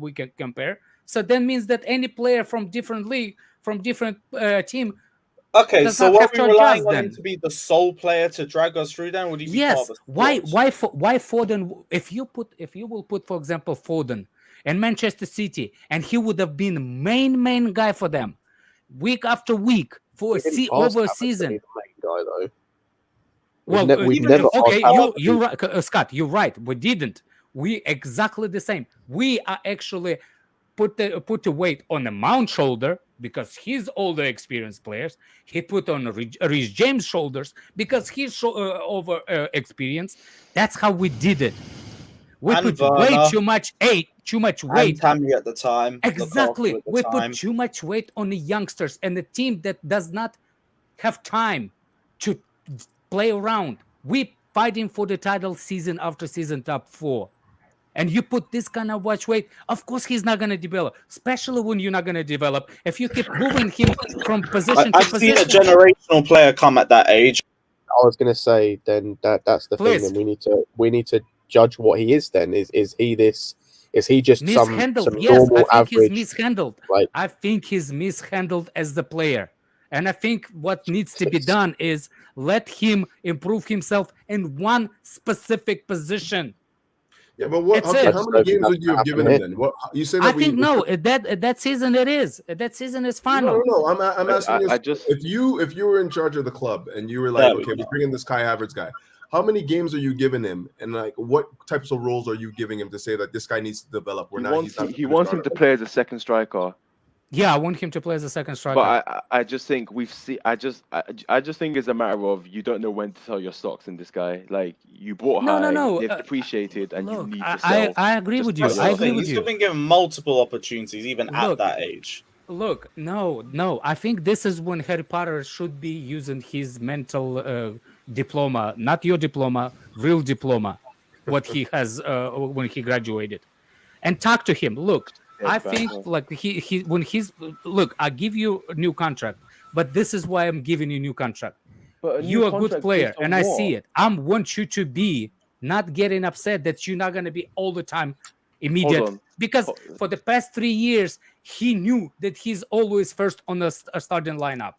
S9: we can compare. So that means that any player from different league, from different team.
S2: Okay, so what are we relying on him to be the sole player to drag us through? Then would he be part of the
S9: Why Foden? If you will put, for example, Foden and Manchester City, and he would have been the main guy for them, week after week for over a season. Well, you're right, Scott. You're right. We didn't. We exactly the same. We are actually put the weight on the Mount shoulder because he's older, experienced players. He put on Reece James' shoulders because he's over experienced. That's how we did it. We put way too much weight.
S2: And Tammy at the time.
S9: Exactly. We put too much weight on the youngsters and the team that does not have time to play around. We fighting for the title season after season, top 4. And you put this kind of watch weight, of course he's not going to develop, especially when you're not going to develop. If you keep moving him from position to position.
S2: I've seen a generational player come at that age.
S14: I was going to say, then that's the thing. And we need to judge what he is. Then is he this? Is he just some normal average?
S9: He's mishandled. Right. I think he's mishandled as the player. And I think what needs to be done is let him improve himself in one specific position.
S15: Yeah, but how many games would you have given him then? What you said?
S9: I think that season it is. That season is final.
S15: No. I'm asking you. If you were in charge of the club and you were like, okay, we're bringing this Kai Havertz guy. How many games are you giving him, and like what types of roles are you giving him to say that this guy needs to develop?
S6: He wants him to play as a second striker.
S9: Yeah, I want him to play as a second striker.
S6: But I just think I just think it's a matter of you don't know when to sell your stocks in this guy. Like you bought high, they've depreciated, and you need to sell.
S9: I agree with you.
S2: He's been given multiple opportunities, even at that age.
S9: Look, no. I think this is when Harry Potter should be using his mental diploma, not your diploma, real diploma, what he has when he graduated, and talk to him. Look. I think like I give you a new contract, but this is why I'm giving you a new contract. You're a good player, and I see it. I want you to be not getting upset that you're not going to be all the time immediate. Because for the past 3 years, he knew that he's always first on the starting lineup.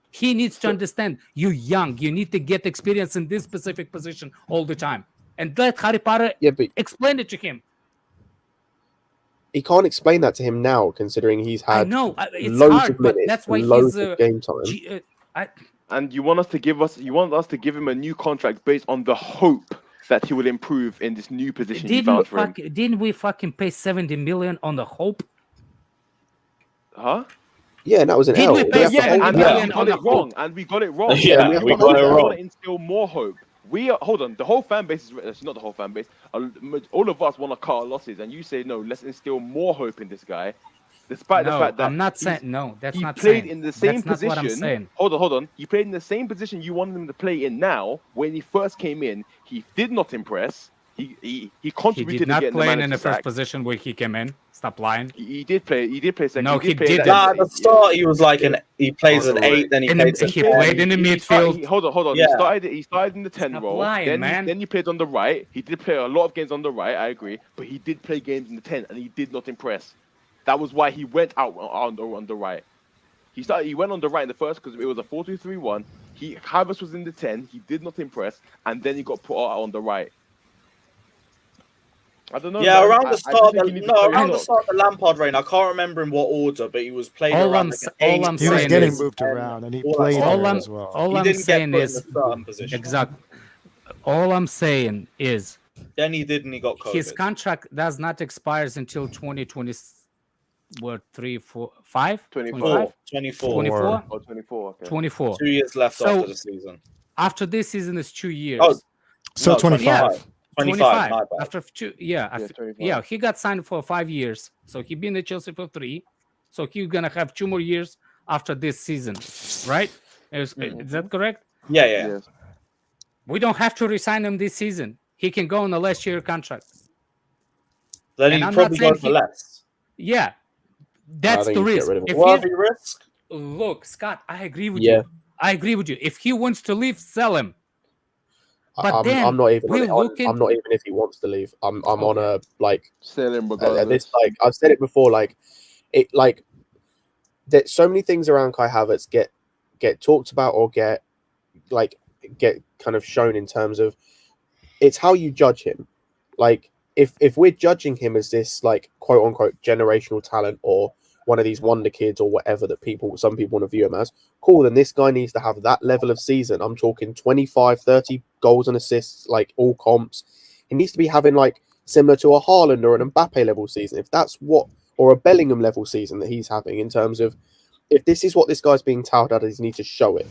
S9: He needs to understand you're young. You need to get experience in this specific position all the time. And let Harry Potter explain it to him.
S14: He can't explain that to him now, considering he's had loads of minutes,
S9: that's why
S14: loads of game time.
S6: And you want us to give him a new contract based on the hope that he will improve in this new position you found for him.
S9: Didn't we fucking pay 70 million on the hope?
S6: Huh?
S14: Yeah, and that was an L.
S6: And we got it wrong.
S2: We got it wrong.
S6: Instill more hope. Hold on. The whole fan base is not the whole fan base. All of us want to cut our losses, and you say no. Let's instill more hope in this guy, despite the fact that
S9: I'm not saying no. That's not
S6: played
S9: saying.
S6: in the same
S9: that's
S6: position.
S9: Not what I'm saying.
S6: Hold on. He played in the same position you wanted him to play in now. When he first came in, he did not impress. He
S9: He
S6: contributed
S9: did not
S6: to getting
S9: play
S6: the
S9: in the
S6: manager
S9: first
S6: sack.
S9: position where he came in. Stop lying.
S6: He did play. He did play second.
S9: No, he
S6: play
S9: didn't.
S2: At the start, he was like he plays an 8, then he plays a
S9: He
S2: 10.
S9: played in the midfield.
S6: Hold on.
S2: Yeah.
S6: He started in the 10
S9: Stop
S6: role.
S9: lying, man.
S6: Then he played on the right. He did play a lot of games on the right. I agree, but he did play games in the 10, and he did not impress. That was why he went out on the right. He went on the right in the first because it was a 4-2-3-1. Havertz was in the 10. He did not impress, and then he got put out on the right. I don't know.
S2: Yeah,
S6: man.
S2: around the start of
S6: the
S2: the Lampard reign, I can't remember in what order, but he was played
S9: All
S2: around.
S9: I'm
S5: He was
S9: saying
S5: getting
S9: is,
S5: moved around, and he
S2: all
S5: played
S2: that
S5: there as well.
S9: all
S2: He
S9: I'm
S2: didn't get
S9: saying
S2: put in
S9: is
S2: the starting position.
S9: exactly. All I'm saying is,
S2: Then he did, and he got COVID.
S9: his contract does not expire until 2020. What 3, 4, 5?
S6: 24.
S2: 24.
S6: Oh, 24. Okay.
S9: 24.
S2: 2 years left
S9: So,
S2: after the season.
S9: After this season is 2 years.
S2: Oh,
S5: So
S2: no,
S5: 25.
S2: 25. My bad.
S9: After 2, yeah, after,
S6: 25.
S9: he got signed for 5 years. So he been at Chelsea for 3. So he's gonna have 2 more years after this season, right? Is that correct?
S2: Yeah.
S6: Yes.
S9: We don't have to resign him this season. He can go on a last year contract.
S2: Then
S9: And
S2: he
S9: I'm
S2: probably
S9: not saying
S2: go for less.
S9: Yeah, that's
S14: think
S9: the
S14: you get
S9: risk.
S14: rid of him.
S9: If
S2: What
S9: he-
S2: the risk?
S9: Look, Scott, I agree with
S14: Yeah.
S9: you. I agree with you. If he wants to leave, sell him. But then
S14: I'm not even.
S9: we're looking.
S14: I'm not even if he wants to leave. I'm on a like.
S6: Sell him
S14: This
S6: regardless.
S14: like I've said it before. Like it like. That so many things around Kai Havertz get talked about or get kind of shown in terms of it's how you judge him. Like if we're judging him as this like quote unquote generational talent or one of these wonder kids or whatever that some people want to view him as, cool, then this guy needs to have that level of season. I'm talking 25, 30 goals and assists, like all comps. He needs to be having like similar to a Haaland or an Mbappe level season. If that's what, or a Bellingham level season that he's having in terms of, if this is what this guy's being touted as, he needs to show it.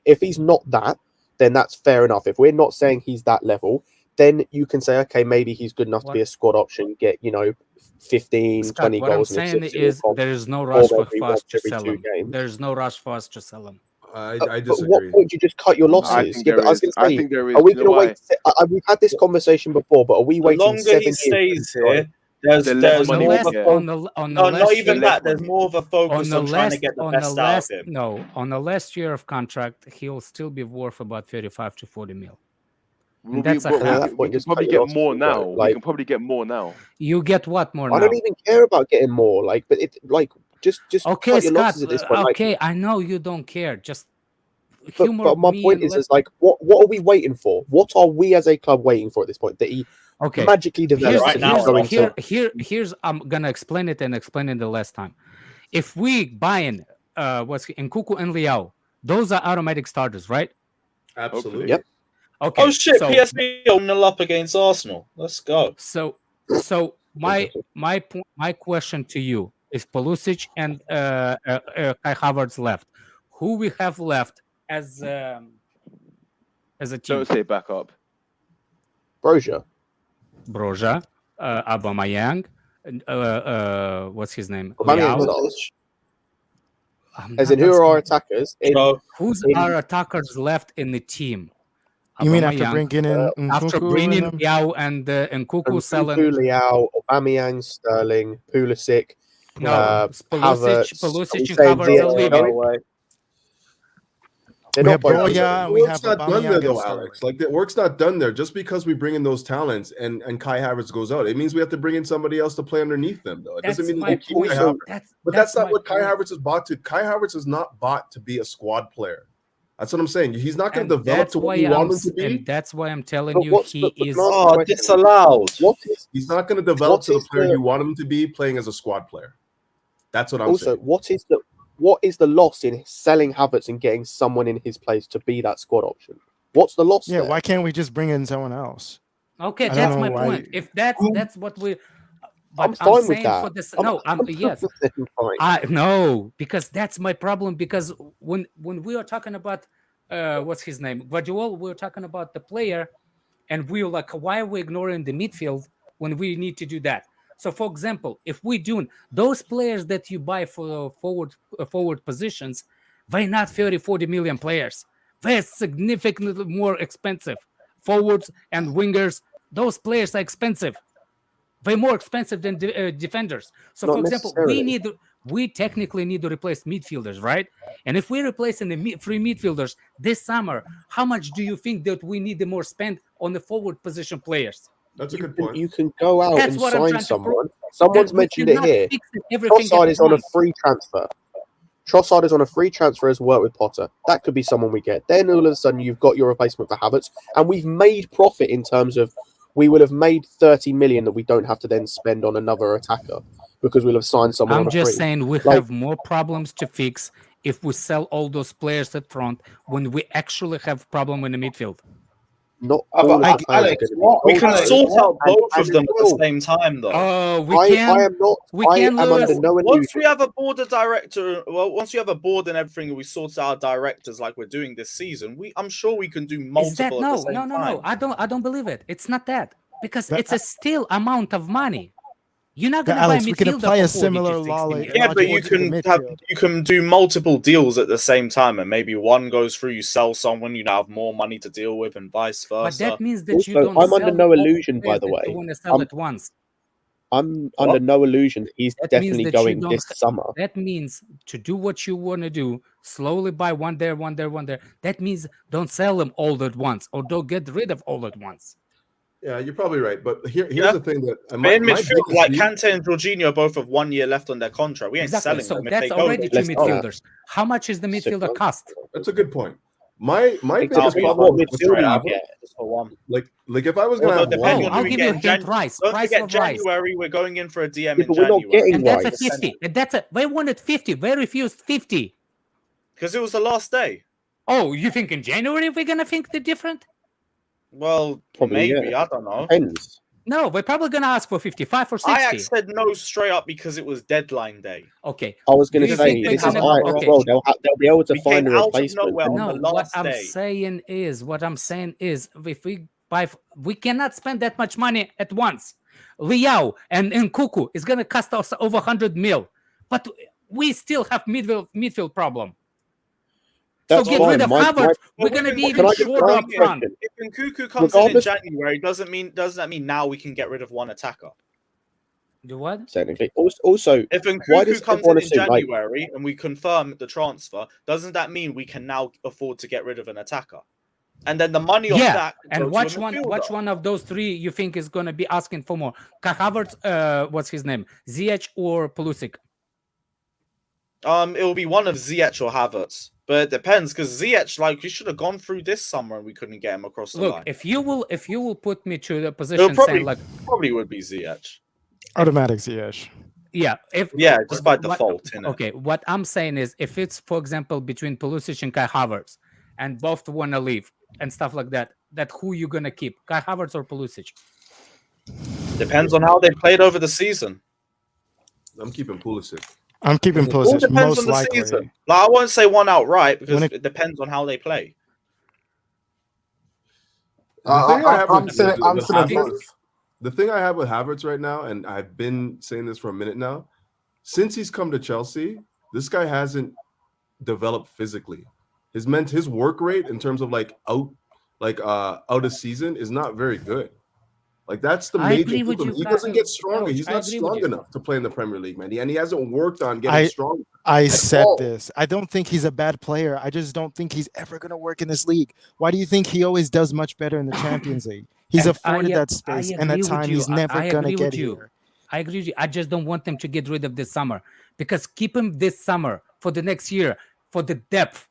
S14: If he's not that, then that's fair enough. If we're not saying he's that level, then you can say, okay, maybe he's good enough to be a squad option, get, 15,
S9: Scott,
S14: 20
S9: what I'm
S14: goals.
S9: saying is there is no rush for us to sell him.
S14: Games.
S9: There is no rush for us to sell him.
S15: I
S14: But
S15: disagree.
S14: what point do you just cut your losses?
S6: I think
S14: Yeah,
S6: there
S14: but I was
S6: is.
S14: going
S6: I
S14: to
S6: think
S14: say,
S6: there is.
S14: are we
S6: You know
S14: going to wait? We've had this conversation before, but are we
S2: The
S14: waiting
S2: longer
S14: 7
S2: he
S14: years?
S2: stays here, there's
S6: The less
S2: more
S6: money
S2: of
S6: we
S2: a
S6: get.
S2: focus.
S9: On the
S2: No, not
S9: last
S2: even
S9: year-
S2: that. There's more of a focus on trying to get the best out of him.
S9: No, on the last year of contract, he'll still be worth about 35 to 40 mil.
S6: We,
S9: That's a
S6: we,
S9: half.
S6: we, we can probably get more now. We can probably get more now.
S9: You get what more
S14: I
S9: now?
S14: don't even care about getting more. Like, but it like just
S9: Okay,
S14: cut your
S9: Scott.
S14: losses at this point.
S9: Okay, I know you don't care. Just
S14: But my
S9: me
S14: point
S9: and
S14: is like, what are we waiting for? What are we as a club waiting for at this point? That he magically develops.
S9: Here's I'm gonna explain it and explain it the last time. If we buy in Nkunku and Liao, those are automatic starters, right?
S15: Absolutely.
S14: Yep.
S2: Oh
S9: Okay.
S2: shit!
S9: so-
S2: PSV 0-0 up against Arsenal. Let's go.
S9: So my question to you is Pulisic and Kai Havertz left. Who we have left as a team?
S6: Don't say back up.
S14: Broja,
S9: Aubameyang, what's his name?
S14: Aubameyang,
S9: Leao.
S14: as in who are our attackers?
S9: Who's our attackers left in the team?
S5: You mean after
S9: Aubameyang.
S5: bringing in
S9: After
S5: Nkunku
S9: bringing
S5: and them?
S9: Liao and Nkunku selling?
S14: Liao, Aubameyang, Sterling, Pulisic.
S9: No,
S14: Havertz.
S9: Pulisic and
S14: Are we
S9: Havertz
S14: saying
S9: are
S14: Ziyech?
S9: leaving.
S14: They're
S5: We
S14: not
S5: have
S14: both
S5: Broja
S14: good.
S5: and we have
S15: Work's not done there
S5: Aubameyang
S15: though,
S5: and Sterling.
S15: Alex. Like the work's not done there. Just because we bring in those talents and Kai Havertz goes out, it means we have to bring in somebody else to play underneath them. Though it doesn't
S9: That's
S15: mean
S9: my
S15: we keep
S9: point.
S15: Kai Havertz. But that's not
S9: my
S15: what Kai
S9: point.
S15: Havertz is bought to. Kai Havertz is not bought to be a squad player. That's what I'm saying. He's not going
S9: And
S15: to develop
S9: that's
S15: to what
S9: why
S15: you
S9: I'm
S15: want him to be.
S9: and that's why I'm telling
S14: But
S9: you
S14: what's
S9: he
S14: the- but
S9: is.
S14: not-
S2: Oh,
S14: question.
S2: disallowed.
S15: He's not going to develop
S14: what
S15: to the
S14: is
S15: player
S14: the-
S15: you want him to be playing as a squad player. That's what I'm
S14: Also,
S15: saying.
S14: what is the loss in selling Havertz and getting someone in his place to be that squad option? What's the loss?
S5: Yeah,
S14: there?
S5: why can't we just bring in someone else?
S9: Okay,
S5: I don't
S9: that's
S5: know
S9: my
S5: why-
S9: point. If that's what we. But
S14: I'm fine with
S9: saying
S14: that.
S9: for this. No, yes.
S14: Fine.
S9: I no, because that's my problem. Because when we are talking about what's his name, Gvardiol, we're talking about the player, and we're like, why are we ignoring the midfield when we need to do that? So, for example, if we do those players that you buy for forward positions, they're not 30-40 million players. They're significantly more expensive. Forwards and wingers Those players are expensive. Way more expensive than defenders. So,
S14: Not
S9: for example,
S14: necessarily.
S9: we technically need to replace midfielders, right? And if we're replacing the free midfielders this summer, how much do you think that we need the more spend on the forward position players?
S15: That's a good point.
S14: You can go out
S9: That's
S14: and
S9: what I'm
S14: sign
S9: trying to
S14: someone.
S9: prove.
S14: Someone's
S9: That we
S14: mentioned it
S9: cannot
S14: here.
S9: fix everything
S14: Trossard
S9: at
S14: is on a
S9: once.
S14: free transfer. Trossard is on a free transfer as work with Potter. That could be someone we get. Then all of a sudden you've got your replacement for Havertz, and we've made profit in terms of we will have made 30 million that we don't have to then spend on another attacker because we'll have signed someone on
S9: I'm
S14: a
S9: just
S14: free.
S9: saying we have more problems to fix if we sell all those players at front when we actually have problem in the midfield.
S14: Not
S13: but
S14: all of the players
S13: Alex,
S14: are gonna be
S13: what-
S2: We can
S13: Alex,
S2: sort out both
S14: and
S2: of them at the
S14: will.
S2: same time, though.
S9: Oh, we
S14: I
S9: can.
S14: am not.
S9: We
S14: I
S9: can
S14: am
S9: lose.
S14: under no
S2: Once
S14: illusion.
S2: we have a board of director, well, once you have a board and everything, and we sort out our directors like we're doing this season, I'm sure we can do
S9: Is that
S2: multiple at
S9: no,
S2: the same
S9: no, no,
S2: time.
S9: no? I don't believe it. It's not that because
S5: But
S9: it's a still amount of money. You're not gonna
S5: Alex,
S9: buy
S5: we can
S9: midfielder
S5: apply
S9: for
S5: a
S9: 40
S5: similar
S9: to 60
S5: law.
S9: million.
S2: Yeah, but you
S5: logic to the midfield.
S2: you can do multiple deals at the same time, and maybe one goes through. You sell someone, you now have more money to deal with, and vice versa.
S9: But that means that you
S14: Also,
S9: don't.
S14: I'm under
S9: sell
S14: no
S9: all the
S14: illusion, by
S9: players
S14: the
S9: that
S14: way.
S9: You want to sell at once.
S14: I'm under no illusion that he's
S9: That means
S14: definitely
S9: that you
S14: going
S9: don't.
S14: this summer.
S9: That means to do what you want to do, slowly buy one there, one there, one there. That means don't sell them all at once, or don't get rid of all at once.
S15: Yeah, you're probably right. But here's
S2: Yeah.
S15: the thing that
S2: But in midfield,
S15: biggest
S2: like
S15: beef-
S2: Kante and Jorginho both have 1 year left on their contract. We ain't
S9: Exactly.
S2: selling
S9: So
S2: them if
S9: that's
S2: they go.
S9: already two
S14: let's go.
S9: midfielders. How much is the midfielder cost?
S15: That's a good point. My biggest
S2: Exactly.
S15: problem
S2: What
S15: with
S2: midfielder you
S15: Havertz,
S2: get just for one.
S15: like if I was gonna
S2: Although
S15: have
S2: depending
S15: one,
S2: on
S9: I'll
S2: who we
S9: give
S2: get
S9: you
S2: in
S9: a
S2: Jan-
S9: hint, Rice.
S2: Don't
S9: Price
S2: forget
S9: of Rice.
S2: January. We're going in for a DM
S14: Yeah,
S2: in
S14: but we're not
S2: January.
S14: getting
S9: And that's a
S14: Rice.
S9: 50. And that's a they wanted 50. They refused 50.
S2: Because it was the last day.
S9: Oh, you think in January we're gonna think the different?
S2: Well,
S14: Probably,
S2: maybe.
S14: yeah.
S2: I don't know.
S14: Depends.
S9: No, we're probably gonna ask for 55 or 60.
S2: Ajax said no straight up because it was deadline day.
S9: Okay.
S14: I was going
S9: Do
S14: to
S9: you
S14: say
S9: think
S14: this
S9: they're
S14: is
S9: gonna-
S14: Ajax
S9: okay.
S14: as well. They'll be able to
S2: We
S14: find a
S2: came out of
S14: replacement.
S2: nowhere on
S9: No,
S2: the
S9: what
S2: last
S9: I'm
S2: day.
S9: saying is, if we buy, we cannot spend that much money at once. Liao and Nkunku is gonna cost us over 100 mil, but we still have midfield problem.
S14: That's
S9: so get
S14: fine.
S9: rid of Havertz. We're
S2: Well,
S9: gonna be
S2: can
S9: even
S14: I just
S9: shorter
S14: ask
S9: up
S14: a
S9: front.
S14: question?
S2: If Nkunku comes
S14: Regardless-
S2: in January, doesn't that mean now we can get rid of one attacker?
S9: Do what?
S14: Technically, also,
S2: If
S14: why does
S2: Nkunku comes
S14: everyone
S2: in
S14: assume, like,
S2: January and we confirm the transfer, doesn't that mean we can now afford to get rid of an attacker? And then the money off
S9: Yeah,
S2: that.
S9: and
S2: goes
S9: which
S2: to a
S9: one?
S2: midfielder.
S9: Which one of those three you think is gonna be asking for more? Havertz, what's his name? Ziyech or Pulisic?
S2: It will be one of Ziyech or Havertz, but it depends because Ziyech, like, we should have gone through this summer and we couldn't get him across the
S9: Look,
S2: line.
S9: if you will put me to the
S2: It
S9: position saying like,
S2: probably would be Ziyech.
S5: Automatic Ziyech.
S9: yeah,
S2: Just by default. Innit?
S9: Okay, what I'm saying is, if it's, for example, between Pulisic and Kai Havertz, and both want to leave and stuff like that, who you gonna keep, Kai Havertz or Pulisic?
S2: Depends on how they played over the season.
S15: I'm keeping Pulisic.
S5: I'm keeping
S2: All
S5: Pulisic
S2: depends
S5: most
S2: on the
S5: likely.
S2: season. Like, I won't say one outright because
S5: When
S2: it depends on how they play.
S11: I'm saying
S15: Havertz-
S11: both.
S15: The thing I have with Havertz right now, and I've been saying this for a minute now, since he's come to Chelsea, this guy hasn't developed physically. His work rate in terms of out of season is not very good. Like, that's the
S9: I
S15: major
S9: agree with
S15: problem.
S9: you,
S15: He doesn't
S9: Kyle.
S15: get stronger.
S9: Coach,
S15: He's
S9: I
S15: not
S9: agree with
S15: strong
S9: you.
S15: enough to play in the Premier League, man. And he hasn't worked on getting stronger.
S5: I
S15: at
S5: said
S15: all.
S5: this. I don't think he's a bad player. I just don't think he's ever going to work in this league. Why do you think he always does much better in the Champions League? He's
S9: And
S5: afforded
S9: I
S5: that space, and
S9: agree
S5: at
S9: with
S5: time
S9: you.
S5: he's never
S9: I
S5: going to
S9: agree with
S5: get
S9: you.
S5: here.
S9: I agree with you. I just don't want them to get rid of this summer, because keep him this summer for the next year for the depth,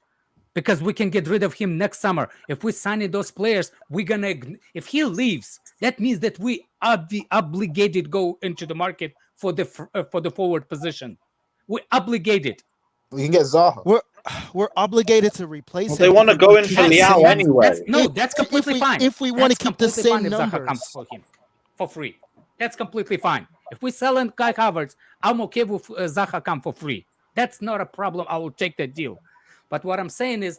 S9: because we can get rid of him next summer. If we sign those players, if he leaves, that means that we are obligated to go into the market for the forward position. We're obligated.
S11: We can get Zaha.
S5: We're obligated to replace him.
S2: They want to
S5: if
S2: go
S5: we
S2: in
S5: keep
S2: for
S5: the
S2: Liao
S5: same-
S2: anyway.
S9: That's completely fine.
S5: If we want to
S9: That's
S5: keep the
S9: completely fine
S5: same
S9: if Zaha comes
S5: numbers.
S9: for him for free. That's completely fine. If we sell in Kai Havertz, I'm okay with Zaha come for free. That's not a problem. I will take that deal. But what I'm saying is,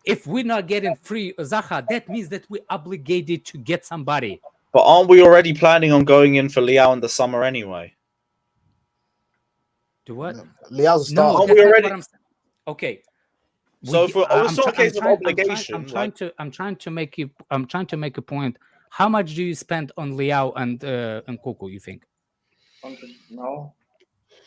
S9: if we're not getting free Zaha, that means that we're obligated to get somebody.
S2: But aren't we already planning on going in for Liao in the summer anyway?
S9: Do what?
S11: Liao's a
S9: No,
S11: star.
S2: Aren't
S9: that's
S2: we
S9: not
S2: already?
S9: what I'm saying. Okay.
S2: So if we're,
S9: I'm
S2: it's not a
S9: try-
S2: case of
S9: I'm trying-
S2: obligation.
S9: I'm trying to make a point. how much do you spend on Leao and Nkunku, you think?
S13: 100, no.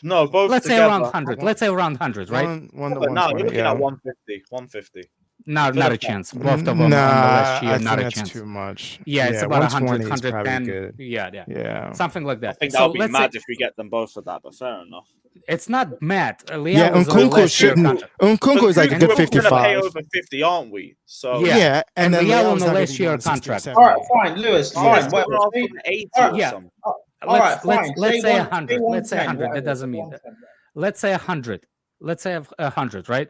S2: No, both
S9: Let's say
S2: together.
S9: around 100. Let's say around 100, right?
S5: One to
S2: But no, you're
S5: 120.
S2: looking
S5: Yeah.
S2: at 150. 150.
S9: No,
S2: For
S9: not
S2: the
S9: a chance. Both of them on the
S5: Nah,
S9: last year,
S5: I
S9: not
S5: think
S9: a
S5: that's
S9: chance.
S5: too much.
S9: Yeah, it's about 100,
S5: 120 is probably
S9: 110.
S5: good.
S9: Yeah.
S5: Yeah.
S9: Something like
S2: I
S9: that.
S2: think
S9: So
S2: that would be
S9: let's
S2: mad
S9: say
S2: if we get them both for that, but fair enough.
S9: it's not mad. Leao
S5: Yeah,
S9: was on the
S5: Nkunku
S9: last year
S5: shouldn't.
S9: contract.
S5: Nkunku is like a
S2: We're
S5: good
S2: going to pay
S5: 55.
S2: over 50, aren't we? So
S9: Yeah.
S5: And then
S9: Leao on
S5: Leao's
S9: the
S5: not going
S9: last
S5: to be
S9: year
S5: more than 60 or
S9: contract.
S5: 70.
S13: All right, fine, Lewis.
S2: Yeah,
S13: Fine,
S2: let's
S13: whatever.
S2: go
S13: Say,
S2: from 80
S13: all right,
S2: or
S9: Yeah.
S2: something.
S13: all right, fine.
S9: Let's say
S13: one-
S9: 100. Let's say
S13: 110,
S9: 100. That
S13: whatever,
S9: doesn't
S13: say
S9: mean that.
S13: 110.
S9: Let's say 100. Let's say 100, right?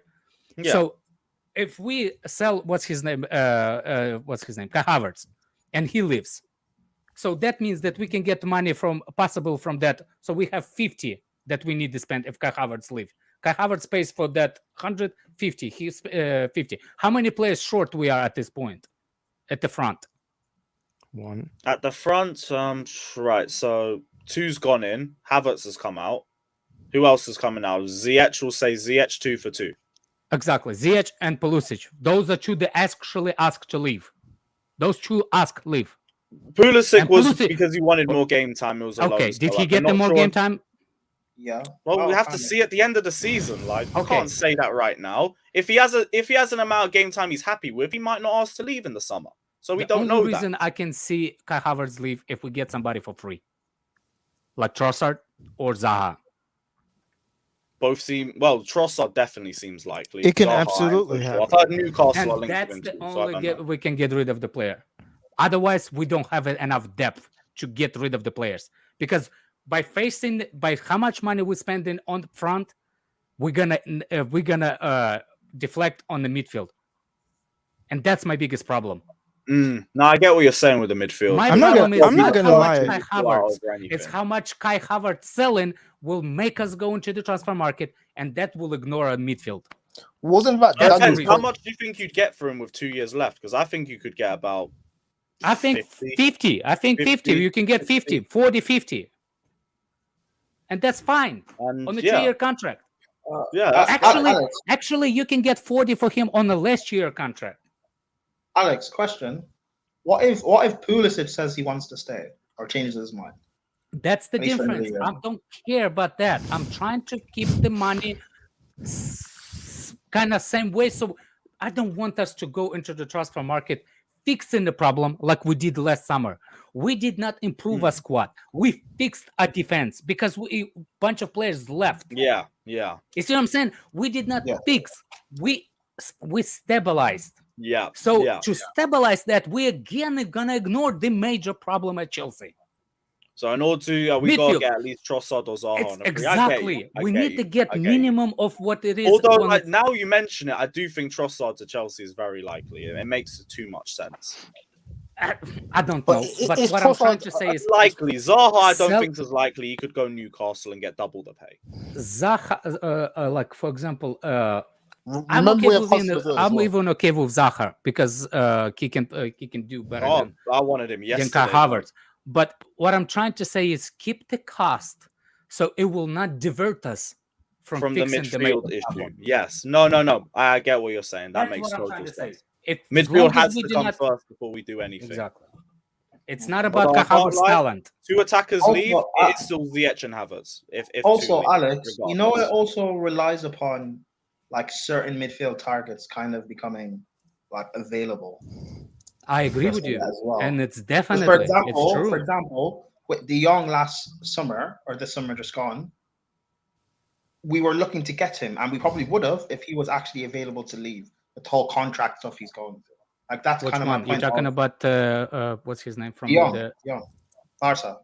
S2: Yeah.
S9: So if we sell what's his name, Kai Havertz, and he leaves, so that means that we can get money from that. So we have 50 that we need to spend if Kai Havertz leave. Kai Havertz pays for that 150. He's 50. How many players short we are at this point at the front?
S5: One.
S2: At the front, right. So 2's gone in. Havertz has come out. Who else is coming out? Ziyech will say Ziyech 2 for 2.
S9: Exactly. Ziyech and Pulisic. Those are two that actually asked to leave. Those two asked leave.
S2: Pulisic
S9: And
S2: was
S9: Pulisic-
S2: because he wanted more game time. It was a
S9: Okay.
S2: loan
S9: Did
S2: spell.
S9: he get the
S2: I'm not
S9: more
S2: sure.
S9: game time?
S13: Yeah.
S2: Well, we have to
S13: kind of.
S2: see at the end of the season. Like, we
S9: Okay.
S2: can't say that right now. If he has an amount of game time he's happy with, he might not ask to leave in the summer. So we don't know
S9: The only reason
S2: that.
S9: I can see Kai Havertz leave if we get somebody for free, like Trossard or Zaha.
S2: Both seem well. Trossard definitely seems likely.
S5: It can
S2: Zaha,
S5: absolutely
S2: I'm
S5: happen.
S2: I've heard Newcastle are
S9: And
S2: linked
S9: that's
S2: with
S9: the
S2: him too, so I
S9: only
S2: don't know.
S9: we can get rid of the player. Otherwise, we don't have enough depth to get rid of the players. Because by how much money we're spending on the front, we're gonna deflect on the midfield, and that's my biggest problem.
S2: No, I get what you're saying with the midfield.
S9: My
S5: I'm not
S9: problem
S5: gonna-
S9: is
S5: I'm not
S9: not
S5: gonna
S9: how
S5: lie.
S9: much Kai Havertz.
S2: Over anything.
S9: It's how much Kai Havertz selling will make us go into the transfer market, and that will ignore a midfield.
S11: Wasn't that
S9: That's
S11: Daniel's
S9: the
S2: How
S11: point?
S2: much do you think you'd get for him with 2 years left? Because I think you could get about
S9: I think
S2: 50.
S9: 50. I think 50.
S2: 50.
S9: You can get 50, 40, 50. And that's fine
S2: And
S9: on the
S2: yeah,
S9: 2-year contract.
S2: yeah, that's
S9: Actually, you can get 40 for him on the last year contract.
S13: Alex, question: What if Pulisic says he wants to stay or changes his mind?
S9: That's the
S13: At least for
S9: difference.
S13: another
S9: I
S13: year.
S9: don't care about that. I'm trying to keep the money kind of same way. So I don't want us to go into the transfer market fixing the problem like we did last summer. We did not improve our squad. We fixed our defense because a bunch of players left.
S2: yeah.
S9: You see what I'm saying? We did not fix. We stabilized.
S2: Yeah.
S9: So
S2: yeah.
S9: to stabilize that, we again are gonna ignore the major problem at Chelsea.
S2: So in order to, we gotta
S9: Midfield.
S2: get at least Trossard or Zaha
S9: It's
S2: on a free. I get you.
S9: exactly.
S2: I
S9: We
S2: get
S9: need
S2: you.
S9: to get
S2: I get you.
S9: minimum of what it is.
S2: Although,
S9: when
S2: like,
S9: it's-
S2: now you mention it, I do think Trossard to Chelsea is very likely. It makes too much sense.
S9: I don't
S11: But
S9: know. But
S11: is
S9: what I'm trying
S11: Trossard-
S9: to say is
S2: Likely. Zaha, I don't
S9: Sell-
S2: think is likely. He could go Newcastle and get double the pay.
S9: Zaha, like for example, I'm
S11: Remember
S9: okay
S11: we have
S9: with
S11: Hudson as well.
S9: even okay with Zaha because he can do better
S2: Oh,
S9: than
S2: I wanted him yesterday.
S9: Kai Havertz. But what I'm trying to say is keep the cost so it will not divert us from
S2: the
S9: fixing
S2: midfield
S9: main
S2: issue.
S9: problem.
S2: Yes. No. I get what you're saying. That
S9: That's
S2: makes
S9: what I'm
S2: total
S9: trying to say.
S2: sense.
S9: If as
S2: Midfield
S9: long as
S2: has
S9: we
S2: to
S9: do
S2: come
S9: not-
S2: first before we do anything.
S9: Exactly. It's not
S2: Although
S9: about
S2: I
S9: Kai
S2: can't
S9: Havertz'
S2: lie,
S9: talent.
S2: 2 attackers
S13: Also,
S2: leave, it's still Ziyech and Havertz. If
S13: Also,
S2: 2 leave,
S13: Alex, you know, it
S2: regardless.
S13: also relies upon like certain midfield targets kind of becoming like available.
S9: I agree with you,
S13: as well.
S9: and it's
S13: 'Cause
S9: definitely
S13: For
S9: it's true.
S13: example, with De Jong last summer or this summer just gone, we were looking to get him, and we probably would have if he was actually available to leave. The whole contract stuff he's going through, like that's
S9: Which
S13: kind of my
S9: one? You're
S13: point.
S9: talking
S13: of
S9: about what's his name from
S13: De Jong,
S9: the?
S13: De Jong, Barca.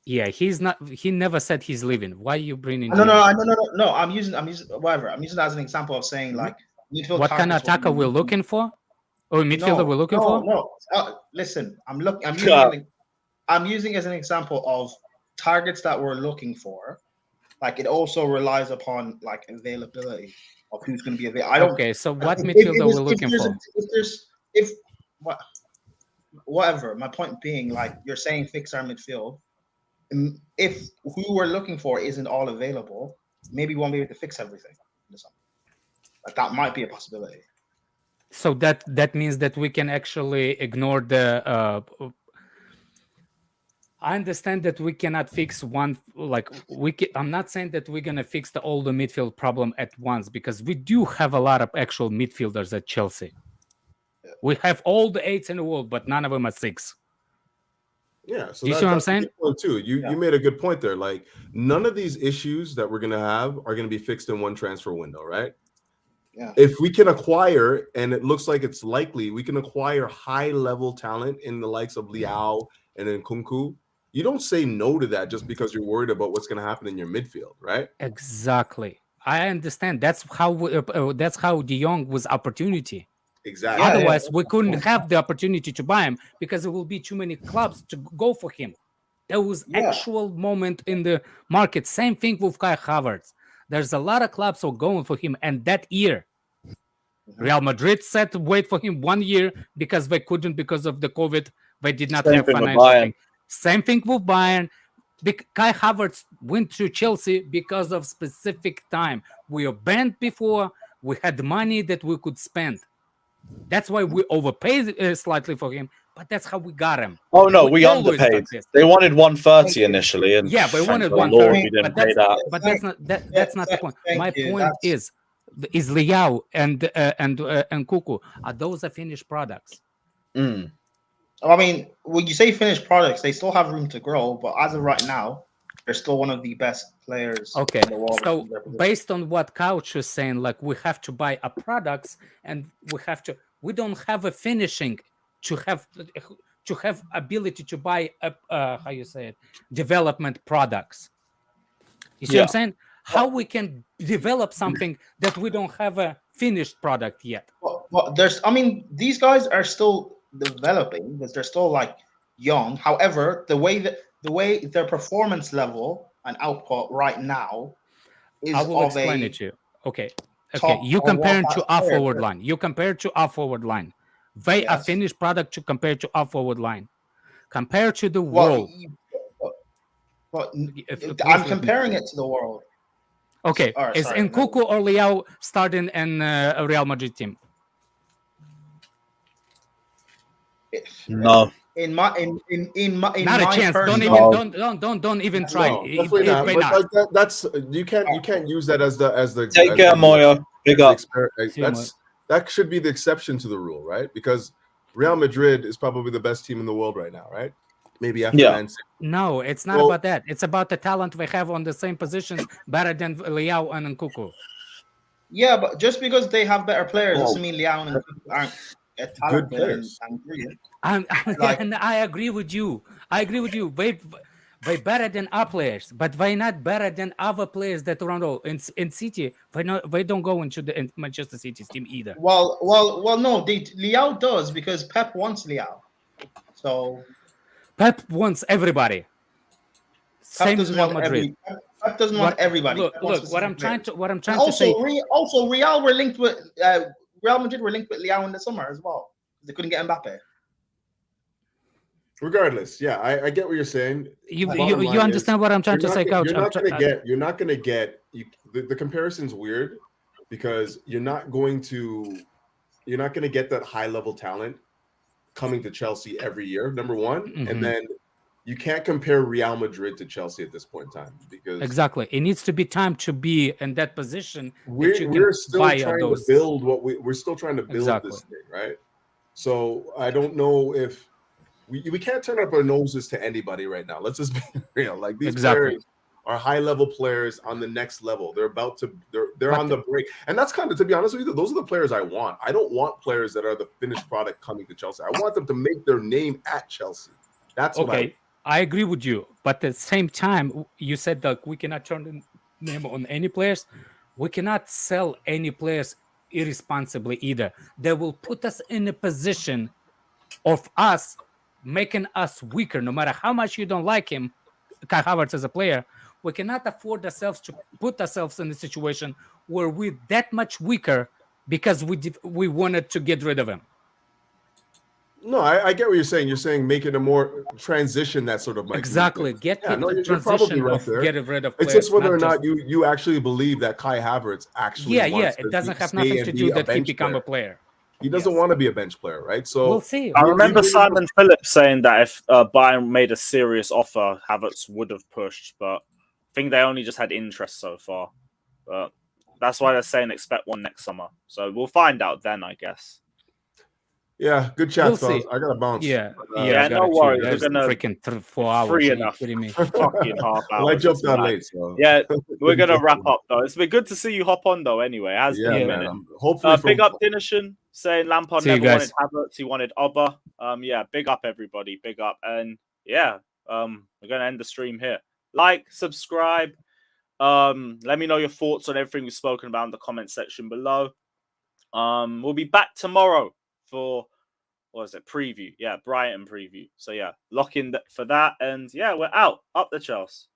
S9: Yeah, he's not. He never said he's leaving. Why are you bringing?
S13: No.
S9: De Jong?
S13: No. I'm using whatever. I'm using that as an example of saying like midfield.
S9: What kind of
S13: targets will
S9: attacker
S13: be-
S9: we're looking for? Or midfielder we're looking for?
S13: No. Listen, I'm using as an example of targets that we're looking for. Like it also relies upon like availability of who's going to be available. I don't.
S9: Okay, so what
S13: if
S9: midfielder
S13: there's-
S9: we're looking for?
S13: Whatever. My point being, like you're saying, fix our midfield. If who we're looking for isn't all available, maybe we won't be able to fix everything. Like that might be a possibility.
S9: So that means that we can actually ignore the. I understand that we cannot fix one. I'm not saying that we're gonna fix all the midfield problem at once, because we do have a lot of actual midfielders at Chelsea. We have all the 8s in the world, but none of them are 6.
S15: Yeah, so
S9: do you see what I'm saying?
S15: Too. You made a good point there. Like, none of these issues that we're gonna have are gonna be fixed in one transfer window, right?
S13: Yeah.
S15: If we can acquire, and it looks like it's likely, we can acquire high-level talent in the likes of Liao and Nkunku. You don't say no to that just because you're worried about what's going to happen in your midfield, right?
S9: Exactly. I understand. That's how De Jong was opportunity.
S15: Exactly.
S9: Otherwise, we couldn't have the opportunity to buy him because there will be too many clubs to go for him. There was actual moment in the market. Same thing with Kai Havertz. There's a lot of clubs who are going for him, and that year, Real Madrid said to wait for him 1 year because they couldn't because of the COVID. They did not have financial thing. Same thing with Bayern. Kai Havertz went to Chelsea because of specific time. We were banned before. We had money that we could spend. That's why we overpaid slightly for him, but that's how we got him.
S2: Oh no, we underpaid. They wanted 130 initially, and
S9: yeah, they wanted 130. But that's not the point. My point is Liao and Nkunku, are those are finished products?
S13: I mean, when you say finished products, they still have room to grow, but as of right now, they're still one of the best players in the world.
S9: So based on what Couch is saying, like, we have to buy a products, and we don't have a finishing to have ability to buy development products. You see what I'm saying? How we can develop something that we don't have a finished product yet?
S13: Well, these guys are still developing because they're still like young. However, the way their performance level and output right now is
S9: I will explain it to you. Okay. You compare it to our forward line. You compare it to our forward line. They are finished product to compare to our forward line. Compare to the world.
S13: I'm comparing it to the world.
S9: Okay. Is Nkunku or Liao starting in a Real Madrid team?
S2: No.
S13: In my
S9: not a chance. Don't even try.
S15: No, definitely not. But that's you can't use that as the
S2: take care, Moya. Big up.
S15: That should be the exception to the rule, right? Because Real Madrid is probably the best team in the world right now, right? Maybe after Man City.
S9: No, it's not about that. It's about the talent we have on the same positions better than Liao and Nkunku.
S13: Yeah, but just because they have better players doesn't mean Liao and Nkunku aren't
S15: good players.
S9: And I agree with you. They better than our players, but they not better than other players that around in City. They don't go into the Manchester City's team either.
S13: Well, no, Liao does because Pep wants Liao. So
S9: Pep wants everybody. Same as Real Madrid.
S13: Pep doesn't want everybody.
S9: Look, what I'm trying to say.
S13: Also, Real were linked with Real Madrid were linked with Liao in the summer as well. They couldn't get Mbappe.
S15: Regardless, yeah, I get what you're saying.
S9: You understand what I'm trying to say, Coach?
S15: You're not gonna get the comparison's weird because you're not gonna get that high level talent coming to Chelsea every year. Number one, and then you can't compare Real Madrid to Chelsea at this point in time because
S9: exactly it needs to be time to be in that position.
S15: We're still trying to build we're still trying to build this thing, right? So I don't know if. We can't turn up our noses to anybody right now. Let's just be real. Like these players are high-level players on the next level. They're on the break. And that's kind of, to be honest with you, those are the players I want. I don't want players that are the finished product coming to Chelsea. I want them to make their name at Chelsea. That's what
S9: I agree with you. But at the same time, you said that we cannot turn the name on any players. We cannot sell any players irresponsibly either. They will put us in a position of us making us weaker. No matter how much you don't like him, Kai Havertz as a player, we cannot afford ourselves to put ourselves in a situation where we're that much weaker because we wanted to get rid of him.
S15: No, I get what you're saying. You're saying make it a more transition that sort of
S9: exactly.
S15: You're probably right there.
S9: Get rid of players.
S15: It's just whether or not you actually believe that Kai Havertz actually
S9: it doesn't have nothing to do that he become a player.
S15: He doesn't want to be a bench player, right? So
S9: we'll see.
S2: I remember Simon Phillips saying that if Bayern made a serious offer, Havertz would have pushed, but I think they only just had interest so far. But that's why they're saying expect one next summer. So we'll find out then, I guess.
S15: Yeah, good chat,
S9: We'll
S15: fellas.
S9: see.
S15: I gotta bounce.
S9: Yeah,
S2: no worries.
S9: We're gonna freaking 4 hours.
S2: Free
S9: Are you
S2: enough.
S9: kidding me?
S2: Fucking half hours.
S15: Well, I jumped
S2: It's
S15: on
S2: mad.
S15: late, so
S2: Yeah, we're gonna wrap up though. It's been good to see you hop on though. Anyway, it has been a minute.
S15: Hopefully,
S2: big up Dinishan saying Lampard
S9: See you
S2: never
S9: guys.
S2: wanted Havertz, he wanted Oba. Yeah, big up everybody, big up, and yeah, we're gonna end the stream here. Like, subscribe. Let me know your thoughts on everything we've spoken about in the comment section below. We'll be back tomorrow for what is it? Preview. Yeah, Brighton preview. So yeah, lock in for that, and yeah, we're out. Up the Chelsea.